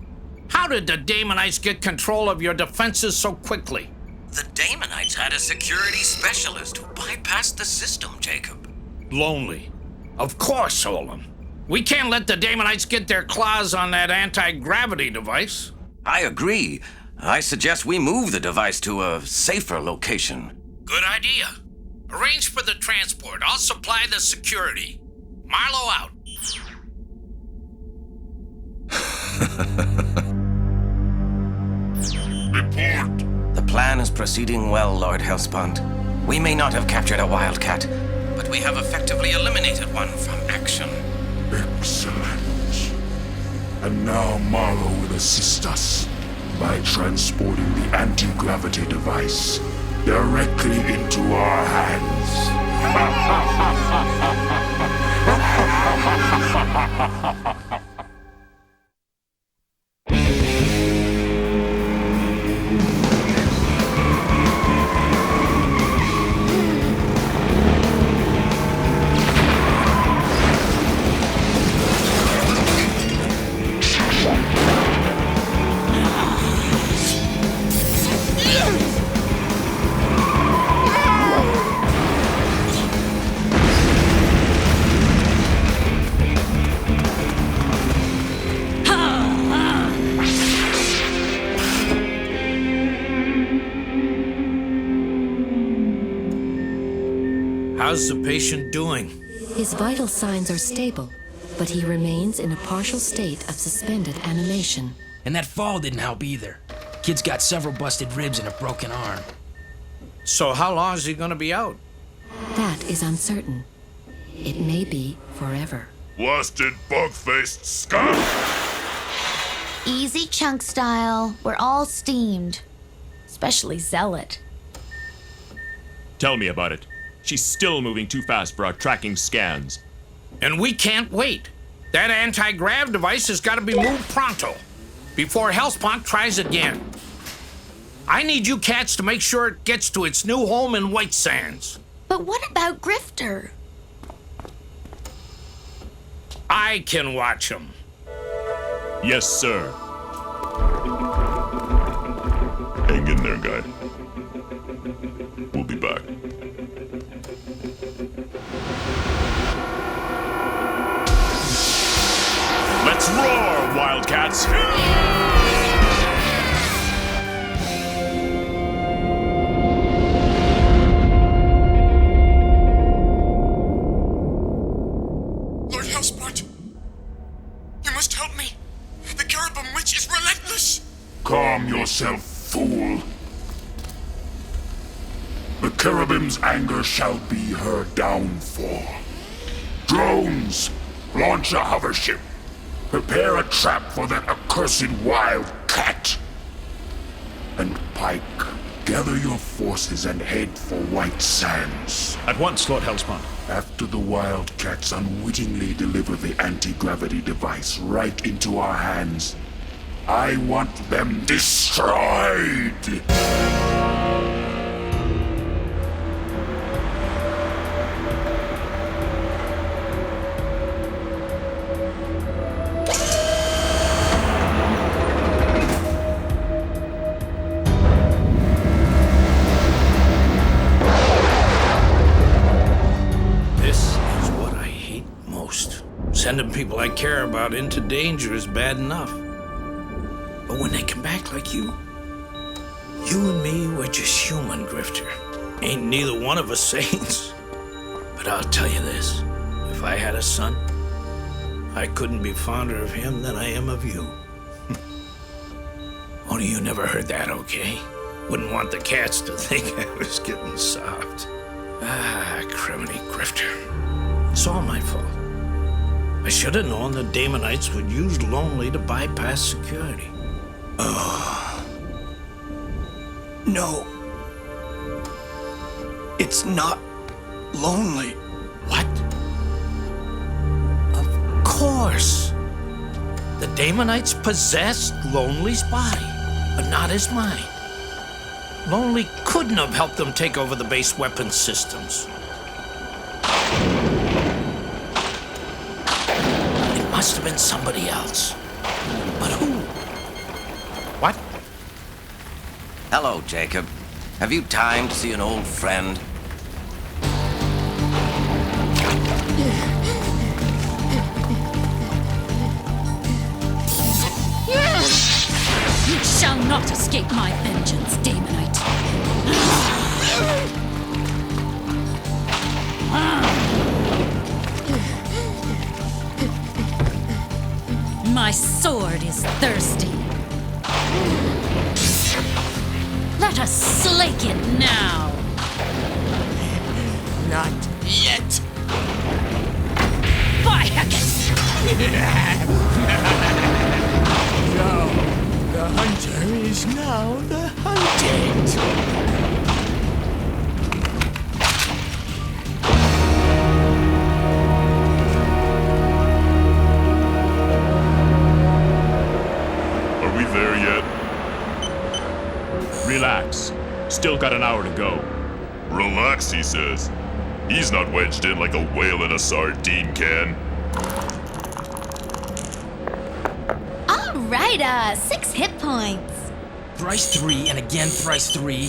How did the Damonites get control of your defenses so quickly? The Damonites had a security specialist who bypassed the system, Jacob. Lonely. Of course, Olin. We can't let the Damonites get their claws on that anti-gravity device. I agree. I suggest we move the device to a safer location. Good idea. Arrange for the transport. I'll supply the security. Marlowe out. Report. The plan is proceeding well, Lord Hellspawn. We may not have captured a wildcat, but we have effectively eliminated one from action. Excellent. And now Marlowe will assist us by transporting the anti-gravity device directly into our hands. How's the patient doing? His vital signs are stable, but he remains in a partial state of suspended animation. And that fall didn't help either. Kid's got several busted ribs and a broken arm. So how long is he gonna be out? That is uncertain. It may be forever. Blasted bug-faced scum! Easy chunk style. We're all steamed. Especially Zealot. Tell me about it. She's still moving too fast for our tracking scans. And we can't wait. That anti-grav device has got to be moved pronto, before Hellspawn tries again. I need you cats to make sure it gets to its new home in White Sands. But what about Grifter? I can watch him. Yes, sir. Hang in there, guy. We'll be back. Let's roar, Wildcats! Lord Hellspawn, you must help me. The Caribum Witch is relentless. Calm yourself, fool. The Caribum's anger shall be her downfall. Drones, launch a hover ship. Prepare a trap for that accursed wildcat. And Pike, gather your forces and head for White Sands. At once, Lord Hellspawn. After the wildcats unwittingly deliver the anti-gravity device right into our hands, I want them destroyed! Sending people I care about into danger is bad enough. But when they come back like you and me, we're just human, Grifter. Ain't neither one of us saints. But I'll tell you this, if I had a son, I couldn't be fonder of him than I am of you. Only you never heard that, okay? Wouldn't want the cats to think I was getting soft. Ah, criminy Grifter. It's all my fault. I should have known the Damonites would use Lonely to bypass security. No. It's not Lonely. What? Of course. The Damonites possessed Lonely's body, but not his mind. Lonely couldn't have helped them take over the base weapons systems. It must have been somebody else. But who? What? Hello, Jacob. Have you time to see an old friend? You shall not escape my vengeance, Damonite. My sword is thirsty. Let us slake it now. Not yet. By Hecate! No, the hunter is now the hunted. Are we there yet? Relax. Still got an hour to go. Relax, he says. He's not wedged in like a whale in a sardine can. All right, 6 hit points. Thrice 3 and again thrice 3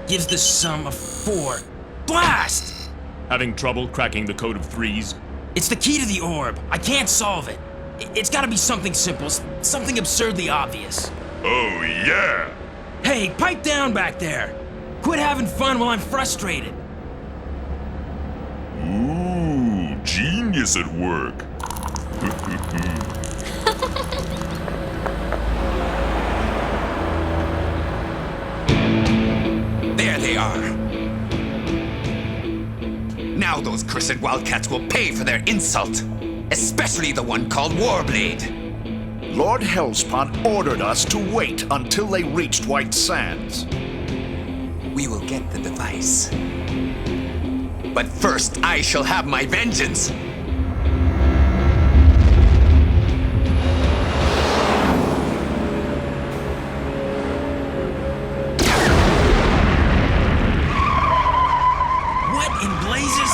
gives the sum of 4. Blast! Having trouble cracking the code of threes? It's the key to the orb. I can't solve it. It's gotta be something simple, something absurdly obvious. Oh, yeah! Hey, pipe down back there! Quit having fun while I'm frustrated. Ooh, genius at work. There they are. Now those cursed wildcats will pay for their insult. Especially the one called Warblade. Lord Hellspawn ordered us to wait until they reached White Sands. We will get the device. But first, I shall have my vengeance. What in blazes?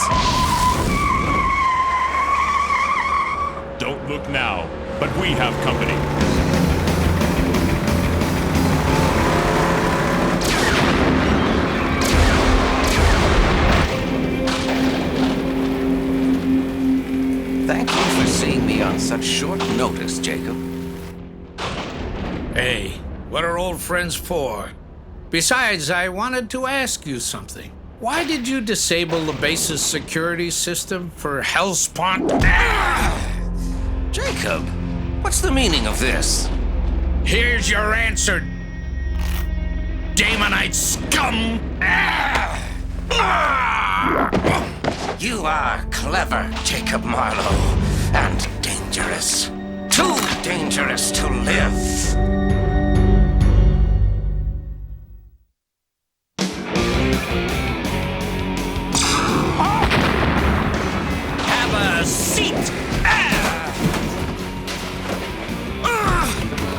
Don't look now, but we have company. Thank you for seeing me on such short notice, Jacob. Hey, what are old friends for? Besides, I wanted to ask you something. Why did you disable the base's security system for Hellspawn? Jacob, what's the meaning of this? Here's your answer, Damonite scum! You are clever, Jacob Marlowe, and dangerous. Too dangerous to live. Have a seat!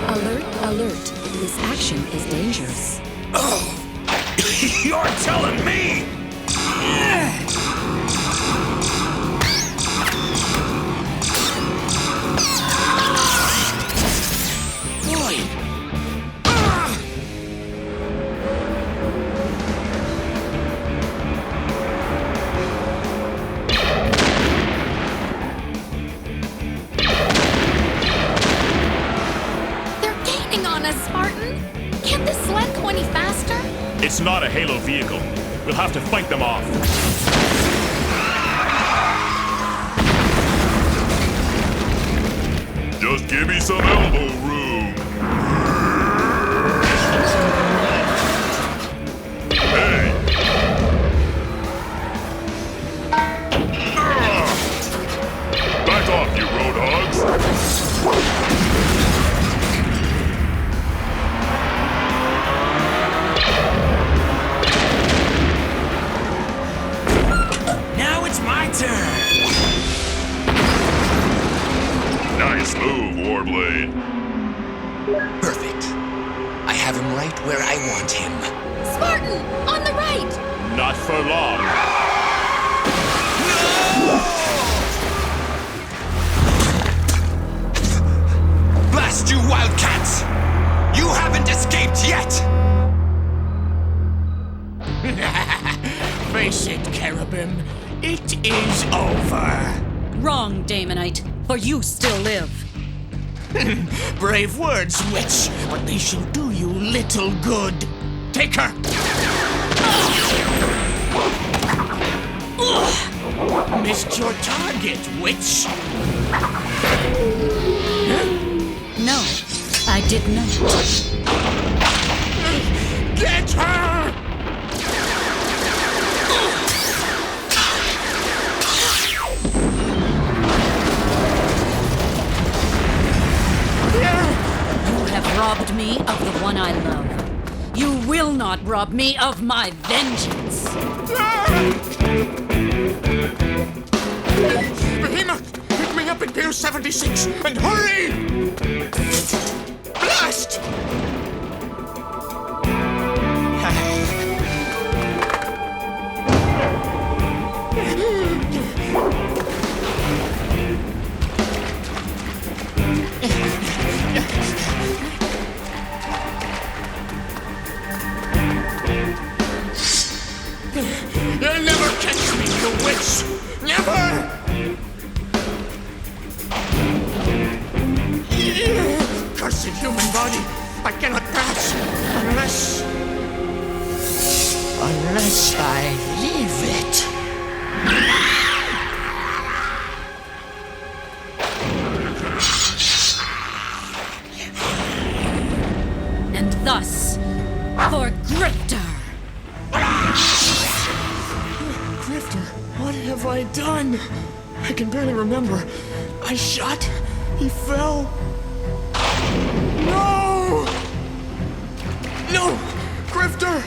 Alert, alert. This action is dangerous. You're telling me! Boy! They're gaining on us, Spartan. Can't this sled go any faster? It's not a Halo vehicle. We'll have to fight them off. Just give me some elbow room. Hey! Back off, you roadhogs! Now it's my turn. Nice move, Warblade. Perfect. I have him right where I want him. Spartan, on the right! Not for long. Blast you, Wildcats! You haven't escaped yet! Face it, Cherubim. It is over. Wrong, Damonite, for you still live. Brave words, witch, but they shall do you little good. Take her! Missed your target, witch. No, I did not. Get her! You have robbed me of the one I love. You will not rob me of my vengeance. Behemoth, pick me up in Pier 76 and hurry! Blast! You'll never catch me, you witch! Never! Cursed human body! I cannot pass unless I leave it. And thus, for Grifter! Grifter, what have I done? I can barely remember. I shot. He fell. No! No! Grifter!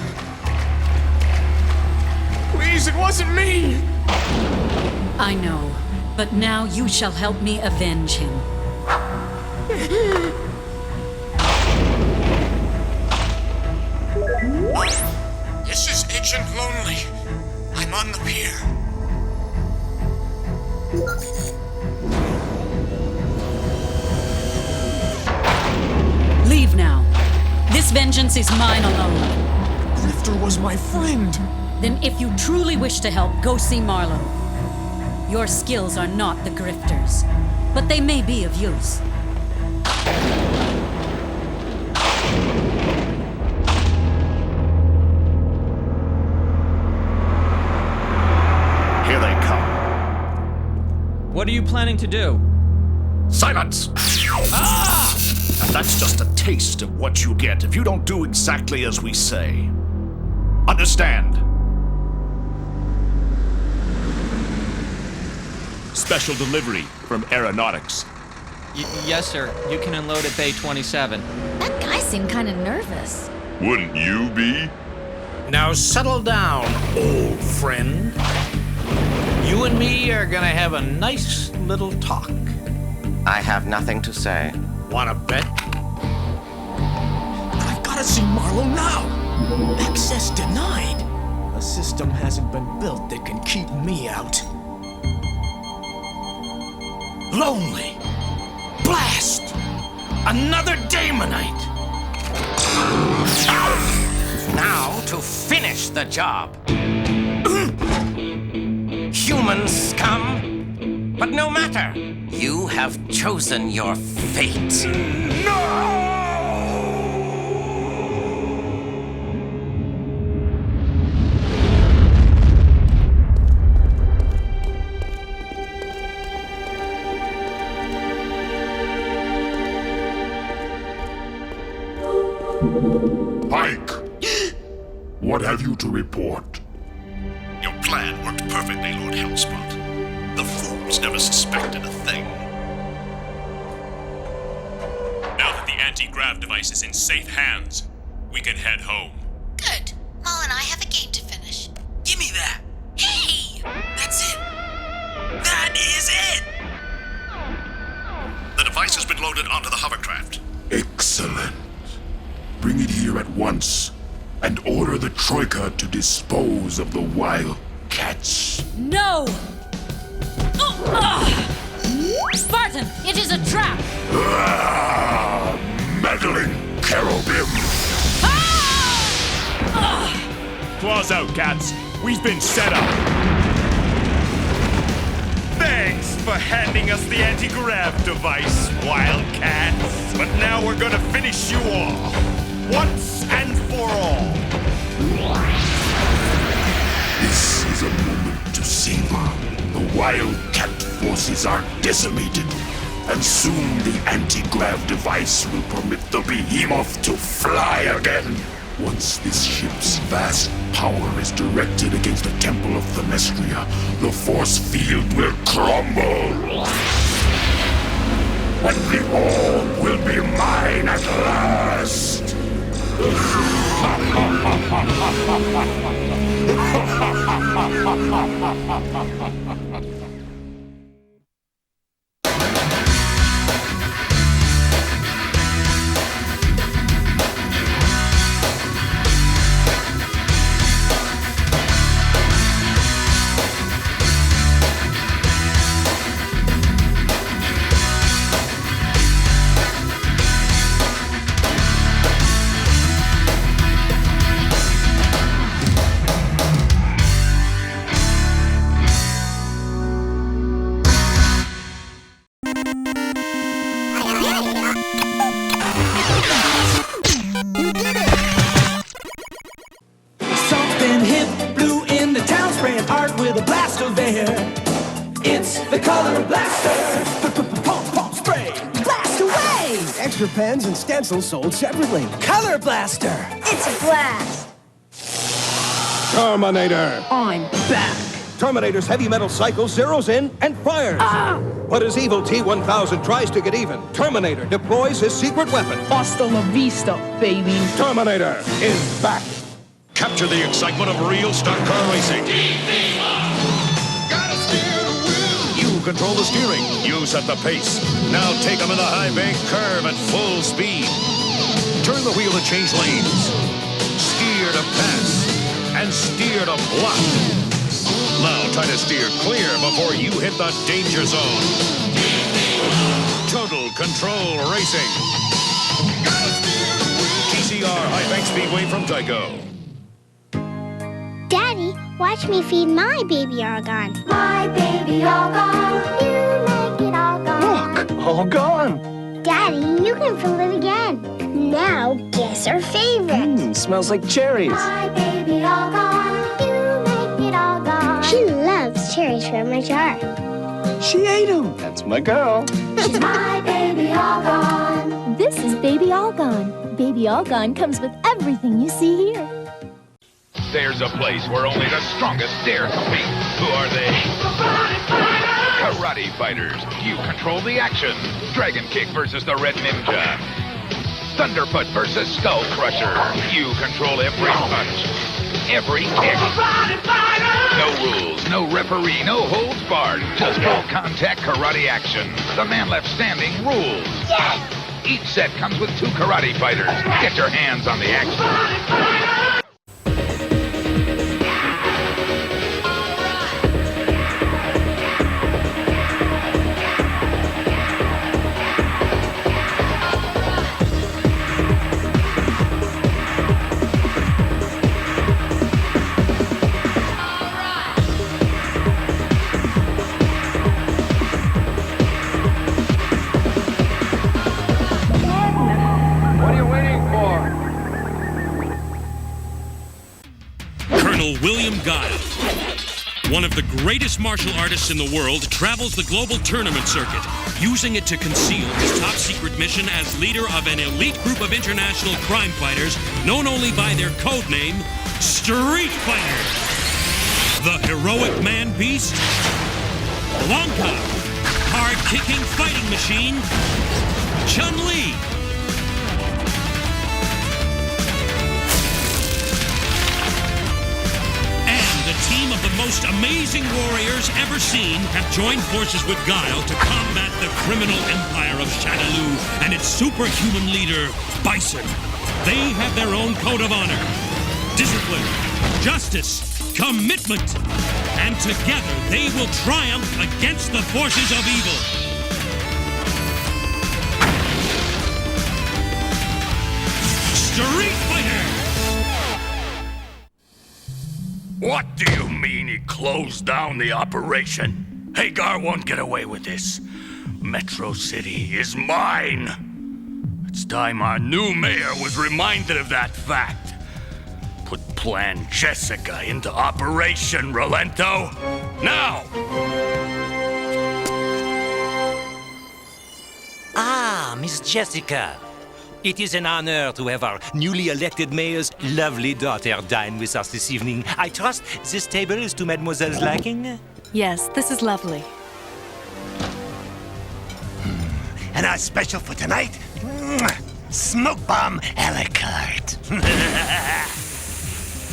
Please, it wasn't me! I know, but now you shall help me avenge him. This is Agent Lonely. I'm on the pier. Leave now. This vengeance is mine alone. Grifter was my friend. Then if you truly wish to help, go see Marlowe. Your skills are not the Grifter's, but they may be of use. Here they come. What are you planning to do? Silence! Ah! And that's just a taste of what you get if you don't do exactly as we say. Understand? Special delivery from Aeronautics. Yes, sir. You can unload at Bay 27. That guy seemed kind of nervous. Wouldn't you be? Now settle down, old friend. You and me are gonna have a nice little talk. I have nothing to say. Wanna bet? I've gotta see Marlowe now. Access denied. A system hasn't been built that can keep me out. Lonely. Blast! Another Damonite! Now to finish the job. Human scum! But no matter. You have chosen your fate. Pike! What have you to report? Your plan worked perfectly, Lord Hellspot. The fools never suspected a thing. Now that the anti-grav device is in safe hands, we can head home. Good. Maul and I have a game to finish. Give me that. Hey! That's it. That is it. The device has been loaded onto the hovercraft. Excellent. Bring it here at once, and order the Troika to dispose of the Wildcats. No! Spartan, it is a trap! Meddling cherubim! Claws out, cats. We've been set up. Thanks for handing us the anti-grav device, Wildcats. But now we're gonna finish you off, once and for all. This is a moment to savor. The Wildcat forces are decimated, and soon the anti-grav device will permit the behemoth to fly again. Once this ship's vast power is directed against the Temple of Themistria, the force field will crumble. And the orb will be mine at last. Pens and stencils sold separately. Color Blaster! It's a blast! Terminator! I'm back! Terminator's heavy metal cycle zeroes in and fires. But as evil T-1000 tries to get even, Terminator deploys his secret weapon. Hasta la vista, baby. Terminator is back. Capture the excitement of real stock car racing. You control the steering. You set the pace. Now take them in the high bank curve at full speed. Turn the wheel to change lanes. Steer to pass. And steer to block. Now try to steer clear before you hit the danger zone. Total Control Racing. TCR High Bank Speedway from Tyco. Daddy, watch me feed my baby Argon. My baby Argon, you make it all gone. Look, all gone. Daddy, you can fill it again. Now, guess her favorite. Smells like cherries. My baby Argon, you make it all gone. She loves cherries from my jar. She ate them. That's my girl. She's my baby Argon. This is Baby Argon. Baby Argon comes with everything you see here. There's a place where only the strongest dare compete. Who are they? Karate Fighters. You control the action. Dragon Kick versus the Red Ninja. Thunderfoot versus Skull Crusher. You control every punch, every kick. No rules, no referee, no holds barred. Just full contact karate action. The man left standing rules. Yes! Each set comes with 2 Karate Fighters. Get your hands on the action. William Guile, one of the greatest martial artists in the world, travels the global tournament circuit, using it to conceal his top-secret mission as leader of an elite group of international crime fighters known only by their code name, Street Fighter. The heroic man-beast, Blanca, hard-kicking fighting machine, Chun-Li, a team of the most amazing warriors ever seen have joined forces with Guile to combat the criminal empire of Shadaloo and its superhuman leader, Bison. They have their own code of honor, discipline, justice, commitment, and together they will triumph against the forces of evil. Street Fighter! What do you mean he closed down the operation? Hagar won't get away with this. Metro City is mine. It's time our new mayor was reminded of that fact. Put Plan Jessica into operation, Rolento. Now! Ah, Miss Jessica. It is an honor to have our newly elected mayor's lovely daughter dine with us this evening. I trust this table is to Mademoiselle's liking? Yes, this is lovely. And our special for tonight? Smoke bomb a la carte.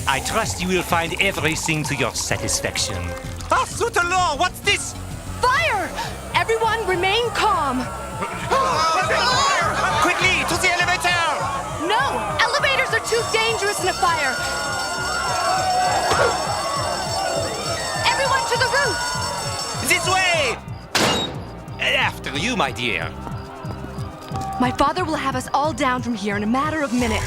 I trust you will find everything to your satisfaction. Ah, Soutalor, what's this? Fire! Everyone remain calm. Quickly, to the elevator! No! Elevators are too dangerous in a fire! Everyone to the roof! This way! After you, my dear. My father will have us all down from here in a matter of minutes.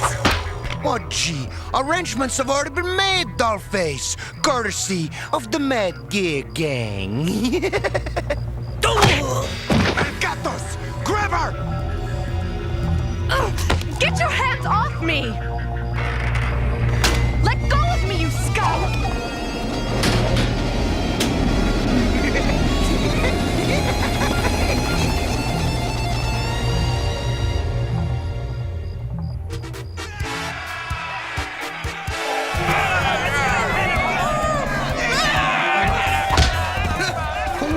Oh, gee, arrangements have already been made, Dollface, courtesy of the M.A.S.K gang. Gatos, grab her! Get your hands off me! Let go of me, you scum!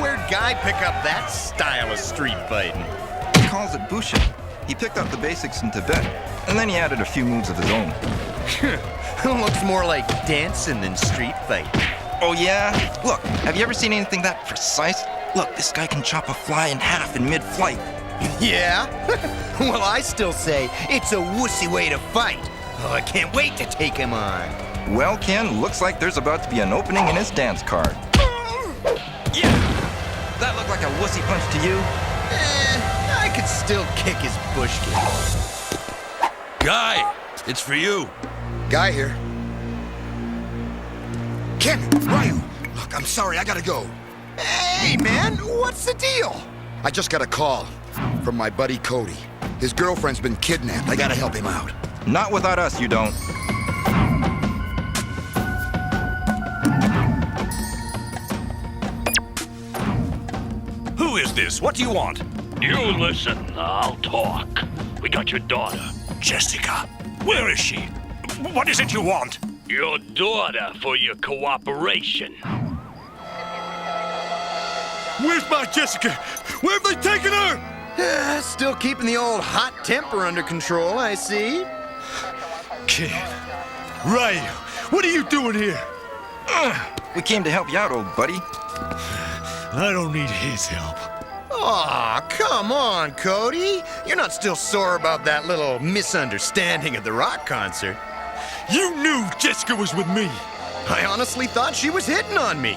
Where'd Guy pick up that style of street fighting? He calls it Bushin. He picked up the basics in Tibet, and then he added a few moves of his own. Looks more like dancing than street fighting. Oh yeah? Look, have you ever seen anything that precise? Look, this guy can chop a fly in half in mid-flight. Yeah? Well, I still say it's a wussy way to fight. Oh, I can't wait to take him on. Well, Ken, looks like there's about to be an opening in his dance card. Yeah! That look like a wussy punch to you? I could still kick his bush kick. Guy, it's for you. Guy here. Ken, Ryu, look, I'm sorry, I gotta go. Hey, man, what's the deal? I just got a call from my buddy Cody. His girlfriend's been kidnapped. I gotta help him out. Not without us, you don't. Who is this? What do you want? You listen, I'll talk. We got your daughter. Jessica. Where is she? What is it you want? Your daughter for your cooperation. Where's my Jessica? Where have they taken her? Still keeping the old hot temper under control, I see. Kid. Ryu, what are you doing here? We came to help you out, old buddy. I don't need his help. Aw, come on, Cody. You're not still sore about that little misunderstanding at the rock concert. You knew Jessica was with me. I honestly thought she was hitting on me.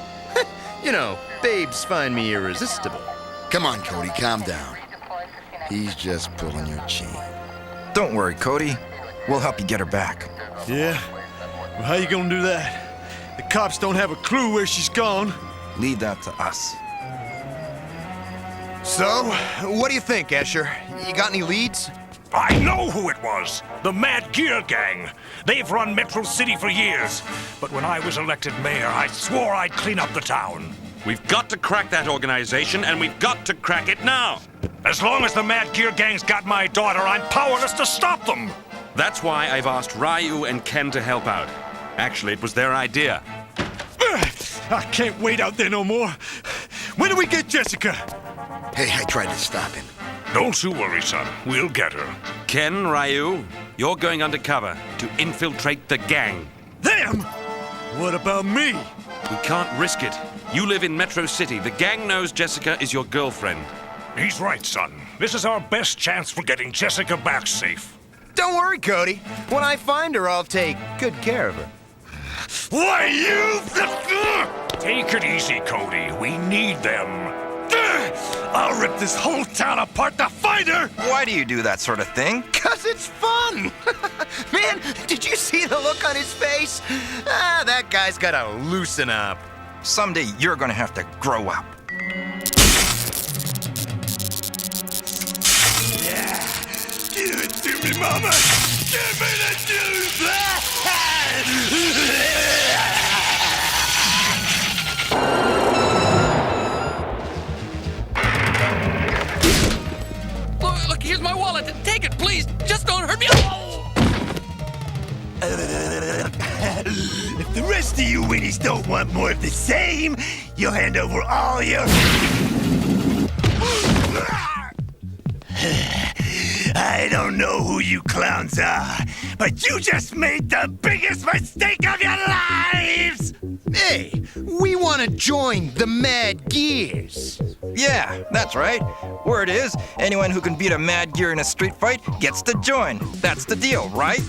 You know, babes find me irresistible. Come on, Cody, calm down. He's just pulling your chain. Don't worry, Cody. We'll help you get her back. Yeah? Well, how you gonna do that? The cops don't have a clue where she's gone. Leave that to us. So, what do you think, Escher? You got any leads? I know who it was. The Mad Gear Gang. They've run Metro City for years. But when I was elected mayor, I swore I'd clean up the town. We've got to crack that organization, and we've got to crack it now. As long as the Mad Gear Gang's got my daughter, I'm powerless to stop them. That's why I've asked Ryu and Ken to help out. Actually, it was their idea. I can't wait out there no more. When do we get Jessica? Hey, I tried to stop him. Don't you worry, son. We'll get her. Ken, Ryu, you're going undercover to infiltrate the gang. Them? What about me? We can't risk it. You live in Metro City. The gang knows Jessica is your girlfriend. He's right, son. This is our best chance for getting Jessica back safe. Don't worry, Cody. When I find her, I'll take good care of her. Why, you... Take it easy, Cody. We need them. I'll rip this whole town apart to find her! Why do you do that sort of thing? 'Cause it's fun! Man, did you see the look on his face? That guy's gotta loosen up. Someday you're gonna have to grow up. Yeah. Give it to me, Mama! Give me the juice! Look, here's my wallet. Take it, please. Just don't hurt me. Oh! If the rest of you Winnies don't want more of the same, you'll hand over all your... I don't know who you clowns are, but you just made the biggest mistake of your lives! Hey, we want to join the Mad Gears. Yeah, that's right. Word is, anyone who can beat a mad gear in a street fight gets to join. That's the deal, right?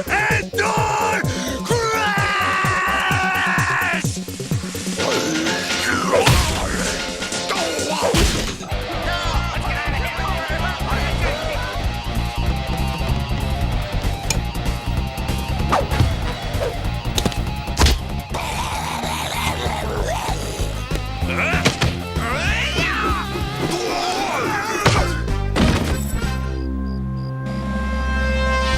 Endor crash!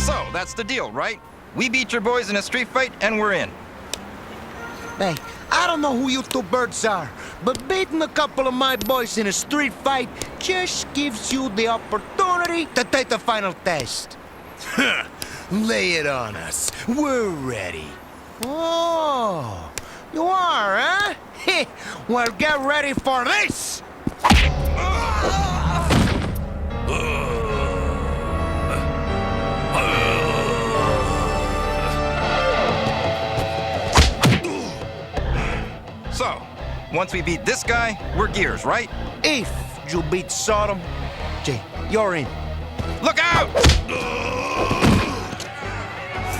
So, that's the deal, right? We beat your boys in a street fight, and we're in. Hey, I don't know who you two birds are, but beating a couple of my boys in a street fight just gives you the opportunity to take the final test. Lay it on us. We're ready. Oh, you are, huh? Well, get ready for this! So, once we beat this guy, we're Gears, right? If you beat Sodom, Jay, you're in. Look out!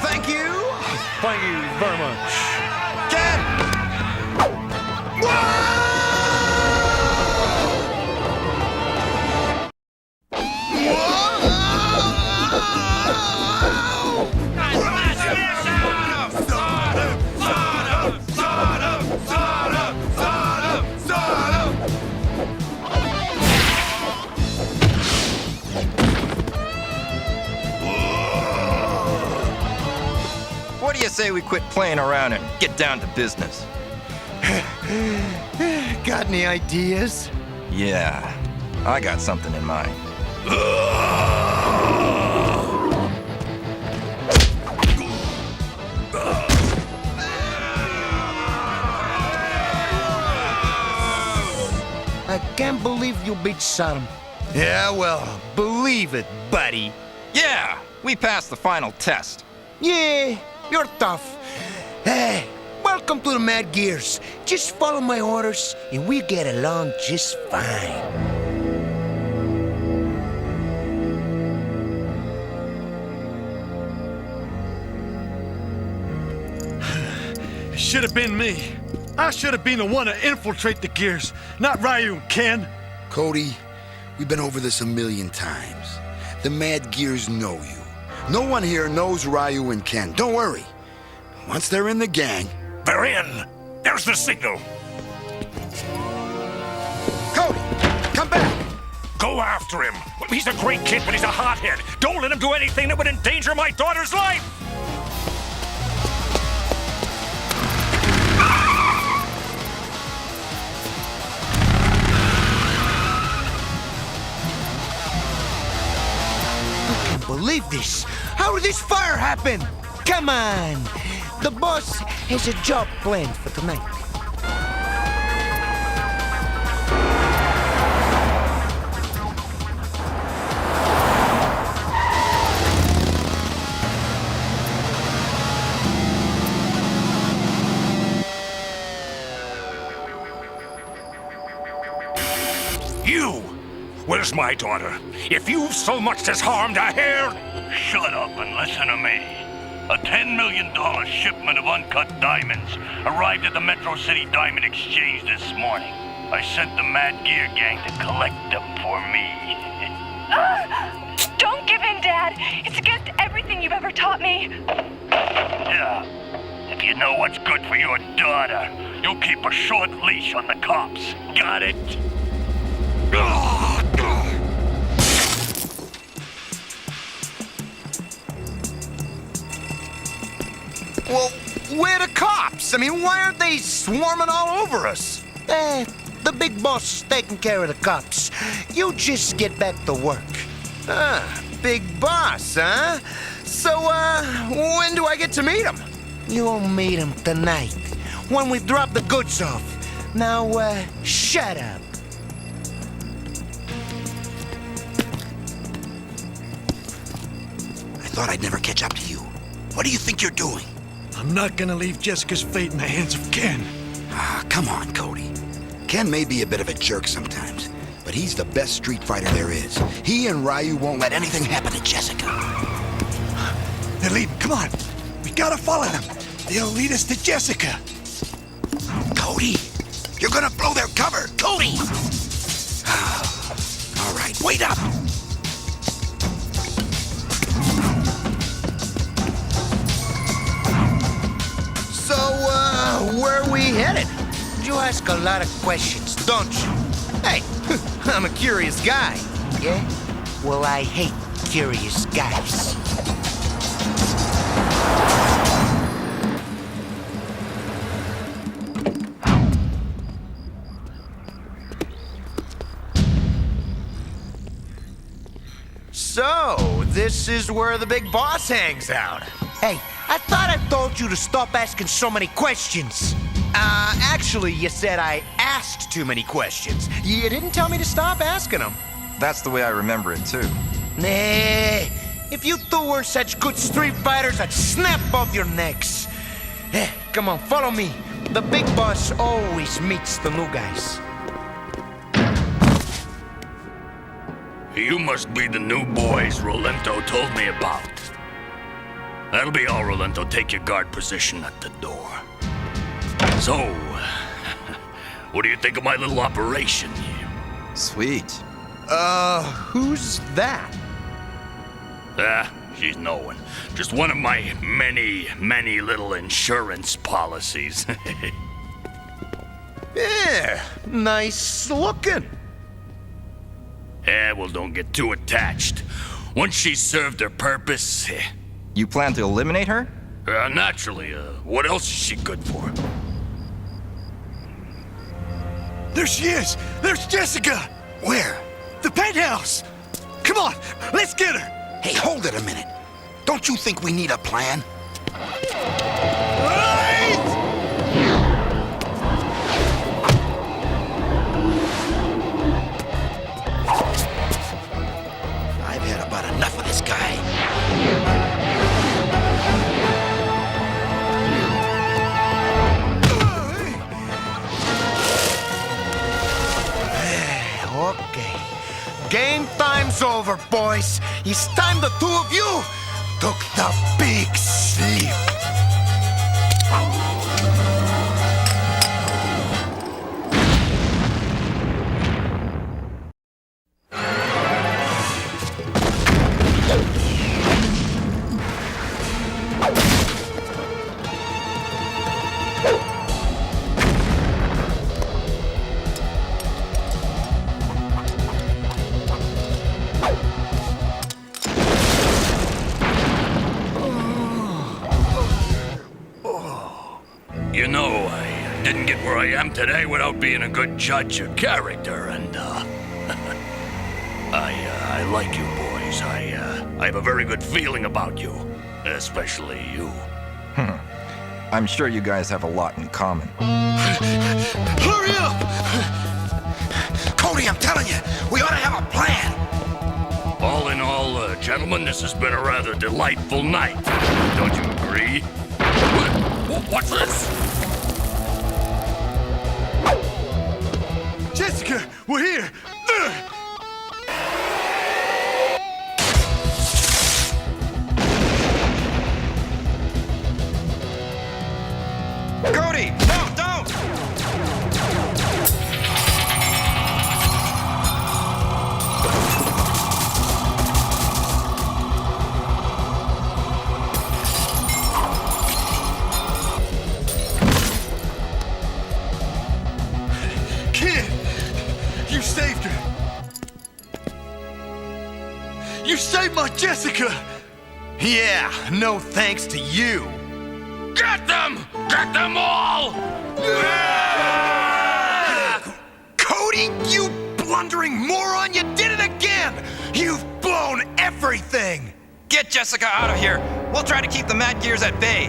Thank you. Thank you very much. Ken! What do you say we quit playing around and get down to business? Got any ideas? Yeah, I got something in mind. I can't believe you beat Sodom. Yeah, well, believe it, buddy. Yeah, we passed the final test. Yeah, you're tough. Hey, welcome to the Mad Gears. Just follow my orders, and we get along just fine. It should have been me. I should have been the one to infiltrate the Gears, not Ryu and Ken. Cody, we've been over this a million times. The Mad Gears know you. No one here knows Ryu and Ken. Don't worry. Once they're in the gang... They're in. There's the signal. Cody, come back. Go after him. He's a great kid, but he's a hothead. Don't let him do anything that would endanger my daughter's life. Believe this. How did this fire happen? Come on. The boss has a job planned for tonight. Where's my daughter? If you've so much as harmed a hair... Shut up and listen to me. A $10 million shipment of uncut diamonds arrived at the Metro City Diamond Exchange this morning. I sent the Mad Gear Gang to collect them for me. Don't give in, Dad. It's against everything you've ever taught me. Yeah. If you know what's good for your daughter, you'll keep a short leash on the cops. Got it? Well, where are the cops? I mean, why aren't they swarming all over us? The big boss is taking care of the cops. You just get back to work. Big boss, huh? So, when do I get to meet him? You'll meet him tonight, when we drop the goods off. Now, shut up. I thought I'd never catch up to you. What do you think you're doing? I'm not gonna leave Jessica's fate in the hands of Ken. Come on, Cody. Ken may be a bit of a jerk sometimes, but he's the best street fighter there is. He and Ryu won't let anything happen to Jessica. They're leaving. Come on. We gotta follow them. They'll lead us to Jessica. Cody, you're gonna blow their cover. Cody! All right, wait up. So, where are we headed? You ask a lot of questions, don't you? Hey, I'm a curious guy, yeah? Well, I hate curious guys. So, this is where the big boss hangs out. Hey, I thought I told you to stop asking so many questions. Actually, you said I asked too many questions. You didn't tell me to stop asking them. That's the way I remember it, too. Nah, if you two were such good street fighters, I'd snap both your necks. Come on, follow me. The big boss always meets the new guys. You must be the new boys Rolento told me about. That'll be all, Rolento. Take your guard position at the door. So, what do you think of my little operation here? Sweet. Who's that? She's no one. Just one of my many, many little insurance policies. Yeah, nice looking. Yeah, well, don't get too attached. Once she's served her purpose... You plan to eliminate her? Naturally. What else is she good for? There she is! There's Jessica! Where? The penthouse! Come on, let's get her! Hey, hold it a minute. Don't you think we need a plan? I've had about enough of this guy. Okay. Game time's over, boys. It's time the two of you took the big sleep. You know, I didn't get where I am today without being a good judge of character, and, I like you boys. I have a very good feeling about you, especially you. I'm sure you guys have a lot in common. Hurry up! Cody, I'm telling you, we ought to have a plan. All in all, gentlemen, this has been a rather delightful night. Don't you agree? What's this? Jessica, we're here! You saved my Jessica! Yeah, no thanks to you. Get them! Get them all! Cody, you blundering moron! You did it again! You've blown everything! Get Jessica out of here. We'll try to keep the Mad Gears at bay.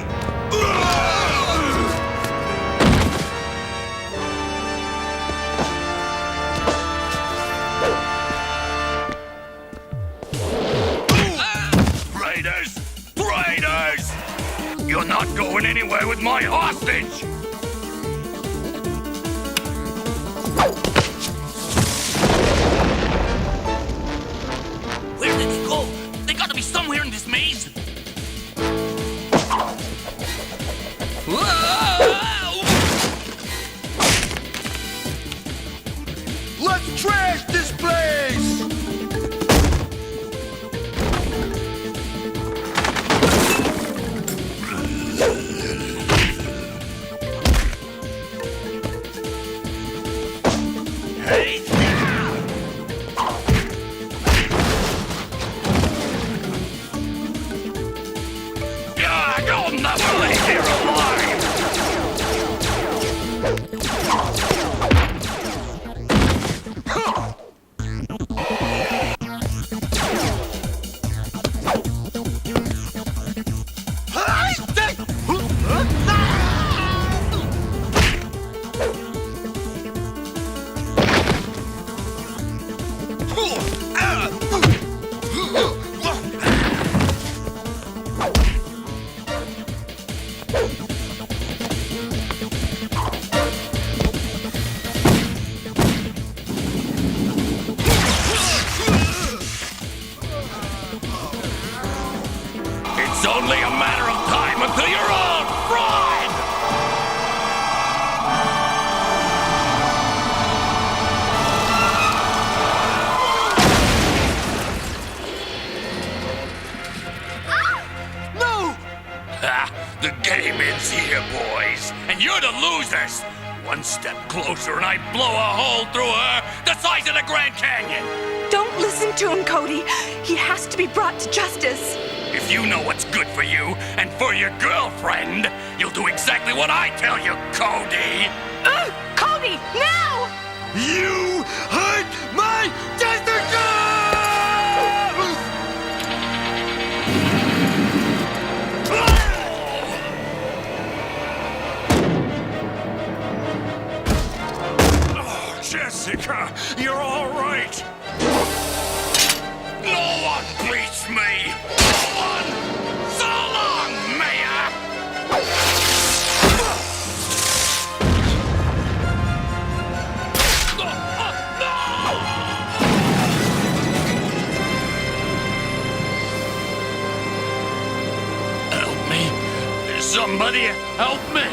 Raiders! Raiders! You're not going anywhere with my hostage! Where did he go? They gotta be somewhere in this maze. Let's trash this place! Hey! You'll never leave here alive! It's only a matter of time until you're all fried! No! Ha! The game ends here, boys, and you're the losers! One step closer and I blow a hole through her the size of the Grand Canyon! Don't listen to him, Cody. He has to be brought to justice. If you know what's good for you and for your girlfriend, you'll do exactly what I tell you, Cody! Cody, now! You hurt my Jessica! Oh, Jessica, you're all right! No one beats me! No one! So long, Mayor! Help me! Somebody help me!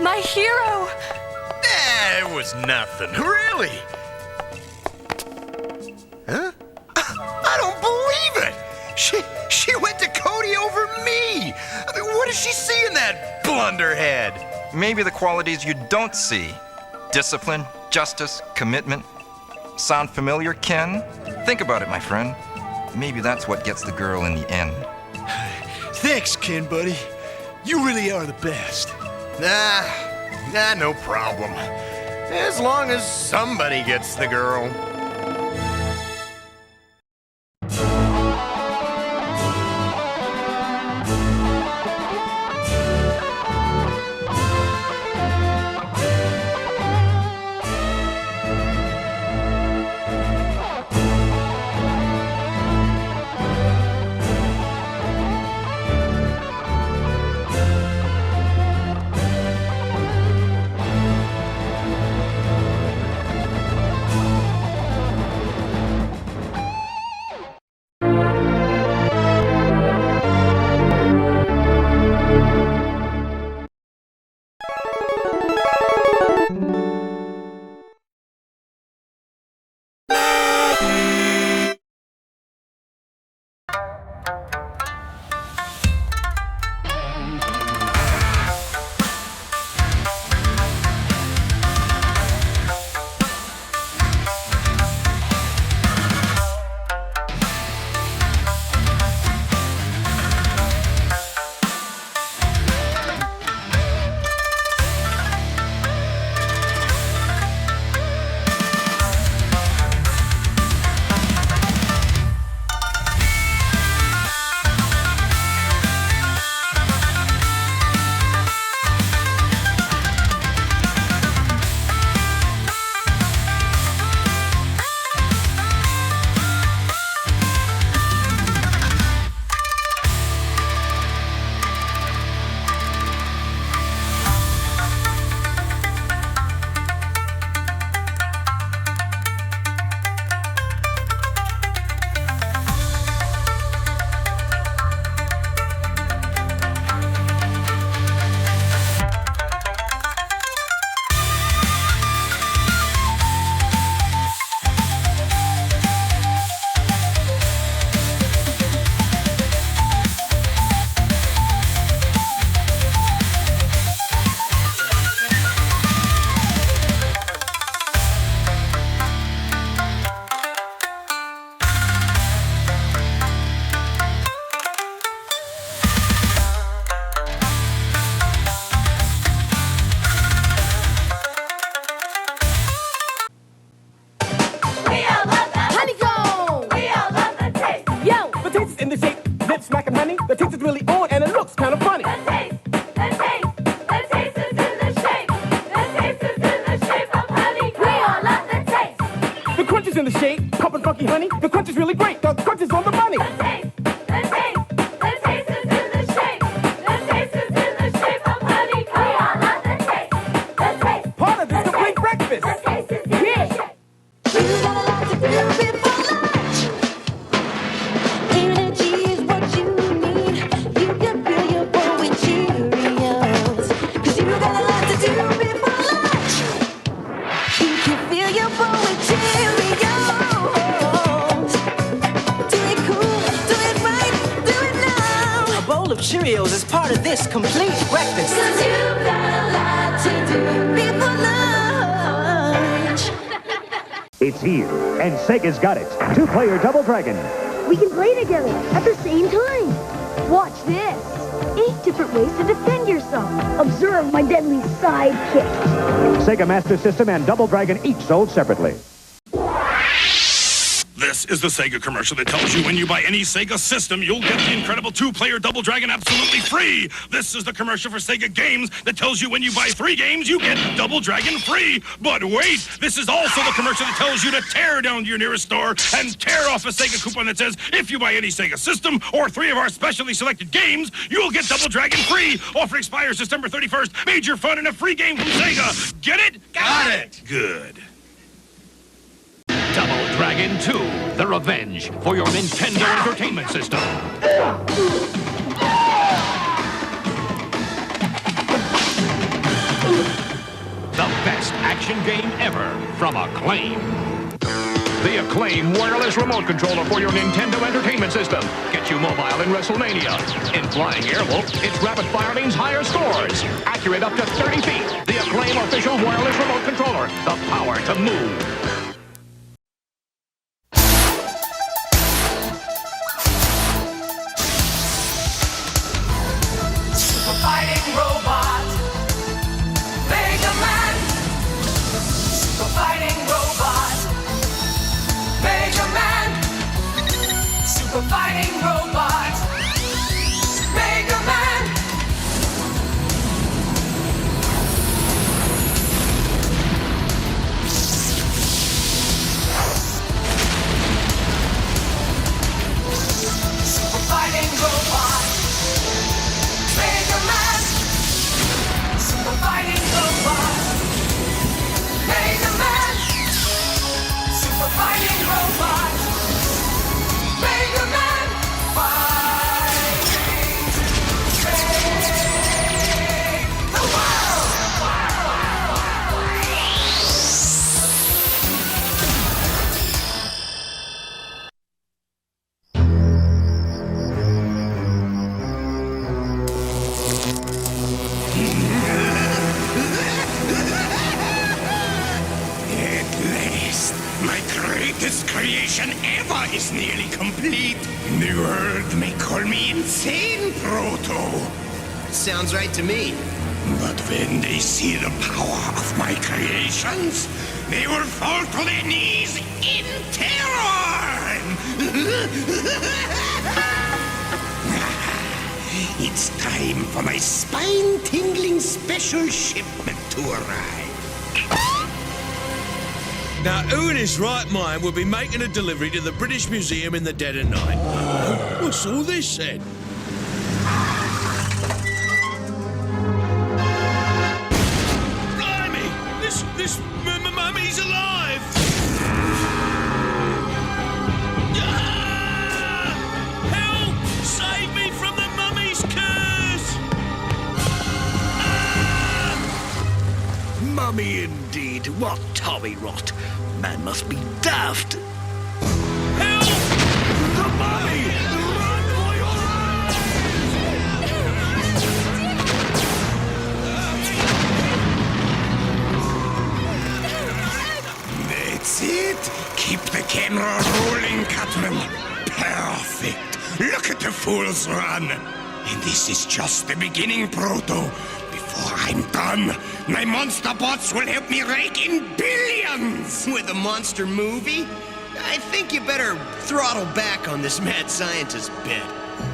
My hero! It was nothing, really. Huh? I don't believe it! She went to Cody over me! I mean, what does she see in that blunderhead? Maybe the qualities you don't see. Discipline, justice, commitment. Sound familiar, Ken? Think about it, my friend. Maybe that's what gets the girl in the end. Thanks, Ken, buddy. You really are the best. Nah, no problem. As long as somebody gets the girl. honey. The taste is really on and it looks kind of funny. The taste is in the shape. The taste is in the shape of honey. We all love the taste. The crunch is in the shape, pumpin' funky honey. The crunch is really great. The crunch is on the money. The taste is in the shape. The taste is in the shape of honey. We all love the taste. The taste. Part of this complete breakfast. The taste is in the shape. You got a lot to do before lunch. Energy is what you need. You can fill your bowl with Cheerios. 'Cause you got a lot to do before lunch. You can fill your bowl with Cheerios. Do it cool, do it right, do it now. A bowl of Cheerios is part of this complete breakfast. 'Cause you got a lot to do before lunch. It's here, and Sega's got it. Two-player Double Dragon. We can play together at the same time. Watch this. 8 different ways to defend yourself. Observe my deadly sidekick. Sega Master System and Double Dragon each sold separately. This is the Sega commercial that tells you when you buy any Sega system, you'll get the incredible two-player Double Dragon absolutely free. This is the commercial for Sega games that tells you when you buy 3 games, you get Double Dragon free. But wait, this is also the commercial that tells you to tear down to your nearest store and tear off a Sega coupon that says, if you buy any Sega system or 3 of our specially selected games, you'll get Double Dragon free. Offer expires December 31st. Major fun and a free game from Sega. Get it? Got it. Good. Double Dragon 2, The Revenge for your Nintendo Entertainment System. The best action game ever from Acclaim. The Acclaim wireless remote controller for your Nintendo Entertainment System. Gets you mobile in WrestleMania. In Flying Airwolf, its rapid fire means higher scores. Accurate up to 30 feet. The Acclaim official wireless remote controller. The power to move. Fighting robot, Mega Man. Super fighting robot, Mega Man. Super fighting robot, Mega Man. Super fighting robot. Mega Man, Super fighting robot. Mega Man, Super fighting robot. Mega Man, fighting to save the world. At last, my greatest creation ever is nearly complete. The world may call me insane, Proto. Sounds right to me. But when they see the power of my creations, they will fall to their knees in terror. It's time for my spine-tingling special shipment to arrive. Now, who in his right mind would be making a delivery to the British Museum in the dead of night? What's all this then? Blimey! This mummy's alive! Ah! Help! Save me from the mummy's curse! Ah! Mummy indeed. What tommy rot. Man must be daft. Help! The mummy! Run for your That's it. Keep the camera rolling, Catherine. Perfect. Look at the fools run. And this is just the beginning, Proto. Before I'm done, my monster bots will help me rake in billions. With a monster movie? I think you better throttle back on this mad scientist bit.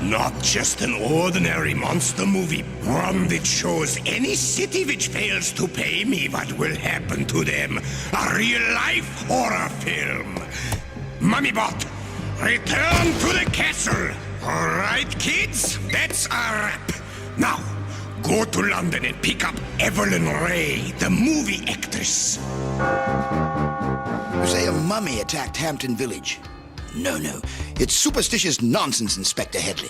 Not just an ordinary monster movie, one that shows any city which fails to pay me what will happen to them. A real-life horror film. Mummybot, return to the castle. All right, kids, that's a wrap. Now, go to London and pick up Evelyn Ray, the movie actress. You say a mummy attacked Hampton Village. No. It's superstitious nonsense, Inspector Headley.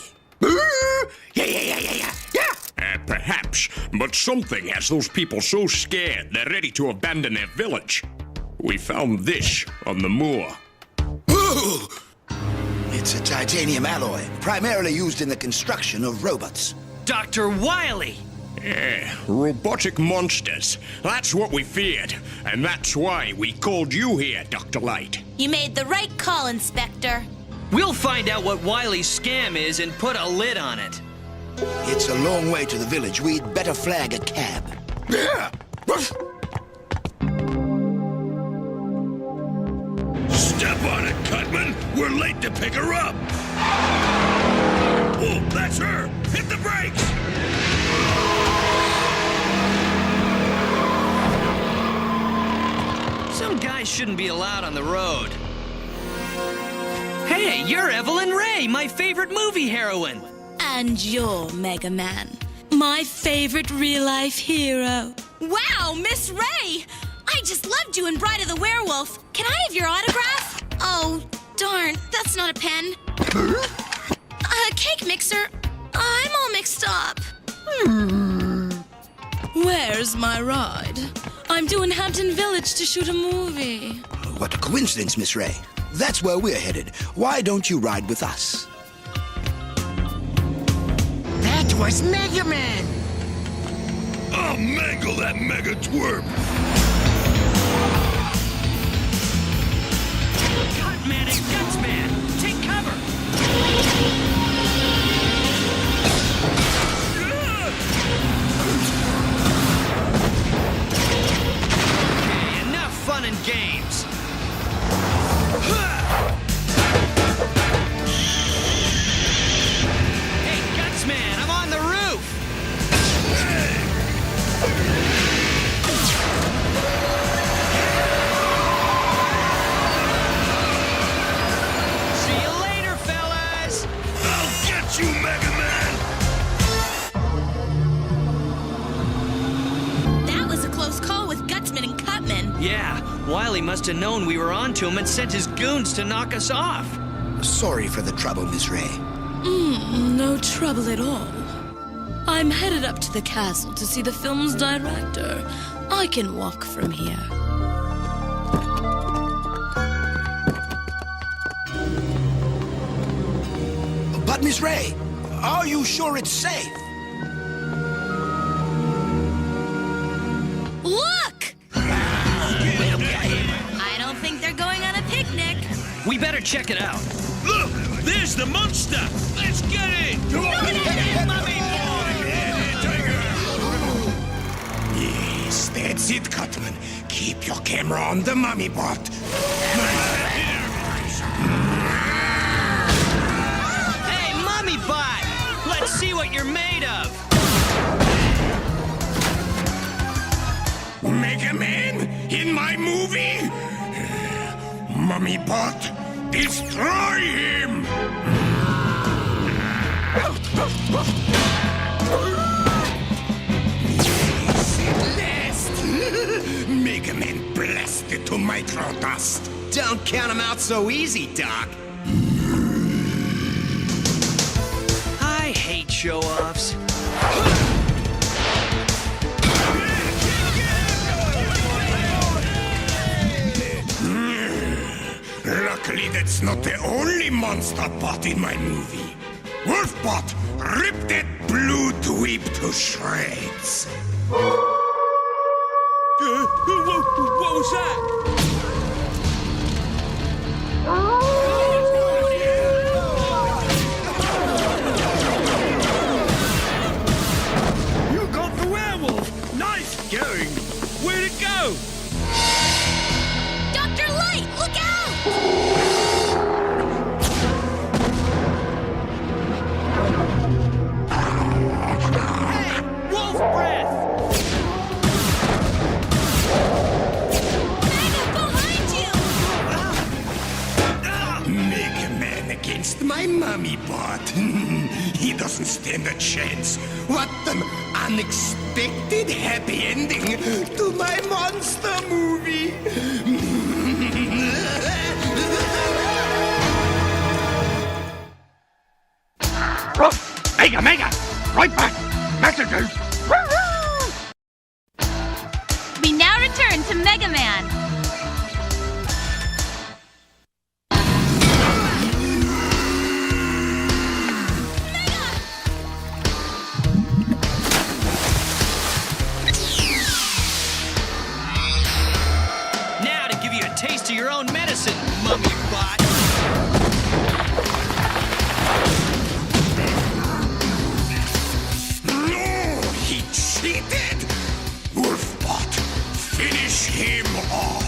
Yeah. Perhaps, but something has those people so scared they're ready to abandon their village. We found this on the moor. Ooh! It's a titanium alloy, primarily used in the construction of robots. Dr. Wily! Robotic monsters. That's what we feared. And that's why we called you here, Dr. Light. You made the right call, Inspector. We'll find out what Wily's scam is and put a lid on it. It's a long way to the village. We'd better flag a cab. Step on it, Cutman. We're late to pick her up. Oh, that's her. Hit the brakes. Some guys shouldn't be allowed on the road. Hey, you're Evelyn Ray, my favorite movie heroine. And you're Mega Man, my favorite real-life hero. Wow, Miss Ray! I just loved you in Bride of the Werewolf. Can I have your autograph? Oh, darn, that's not a pen. Cake mixer. I'm all mixed up. Where's my ride? I'm doing Hampton Village to shoot a movie. What a coincidence, Miss Ray. That's where we're headed. Why don't you ride with us? That was Mega Man! I'll mangle that mega twerp! Cutman and Gutsman, take cover! Okay, enough fun and games. Hey, Gutsman, I'm on the roof! See you later, fellas! I'll get you, Mega Man! That was a close call with Gutsman and Cutman. Yeah, Wily must have known we were onto him and sent his goons to knock us off. Sorry for the trouble, Miss Ray. No trouble at all. I'm headed up to the castle to see the film's director. I can walk from here. But, Miss Ray, are you sure it's safe? Look! I don't think they're going on a picnic. We better check it out. Look, there's the monster. Let's get it. Come on, get it, Mummy Yes, that's it, Cutman. Keep your camera on the mummy bot. Hey, Mummy Bot! Let's see what you're made of. Mega Man in my movie? Mummy bot, destroy him! Yes, at last! Mega Man blasted to micro dust. Don't count him out so easy, Doc. I hate show-offs. Luckily, that's not the only monster bot in my movie. Wolfbot, rip that blue dweeb to shreds. What was that? You got the werewolf! Nice going! Where'd it go? Dr. Light, look out! against my mummy bot. He doesn't stand a chance. What an unexpected happy ending to my monster movie. Mega! Right back! Messages! We now return to Mega Man. Now to give you a taste of your own medicine, mummy bot. Cheated! Wolfbot, finish him off!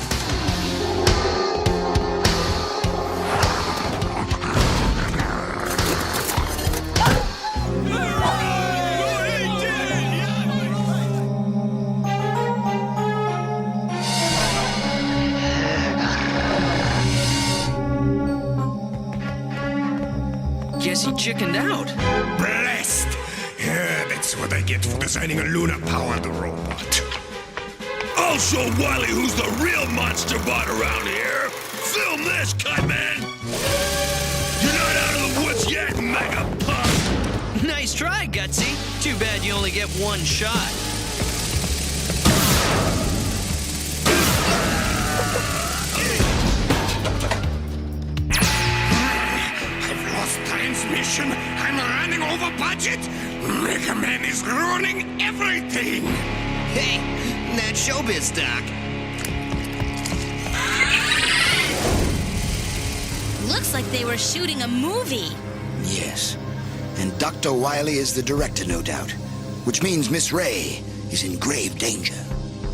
Guess he chickened out. Blessed! That's what I get for designing a lunar-powered robot. I'll show Wily who's the real monster bot around here. Film this, Cut Man. You're not out of the woods yet, Mega Punk. Nice try, Gutsy. Too bad you only get one shot. I've lost transmission. I'm running over budget. Mega Man is ruining everything. Hey, that's showbiz, Doc. Looks like they were shooting a movie. Yes. And Dr. Wily is the director, no doubt. Which means Miss Ray is in grave danger.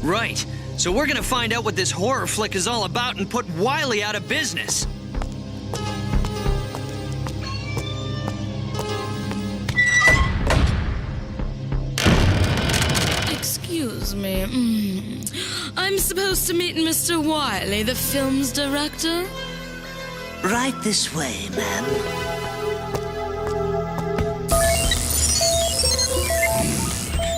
Right. So we're gonna find out what this horror flick is all about and put Wily out of business. Excuse me. I'm supposed to meet Mr. Wily, the film's director? Right this way, ma'am.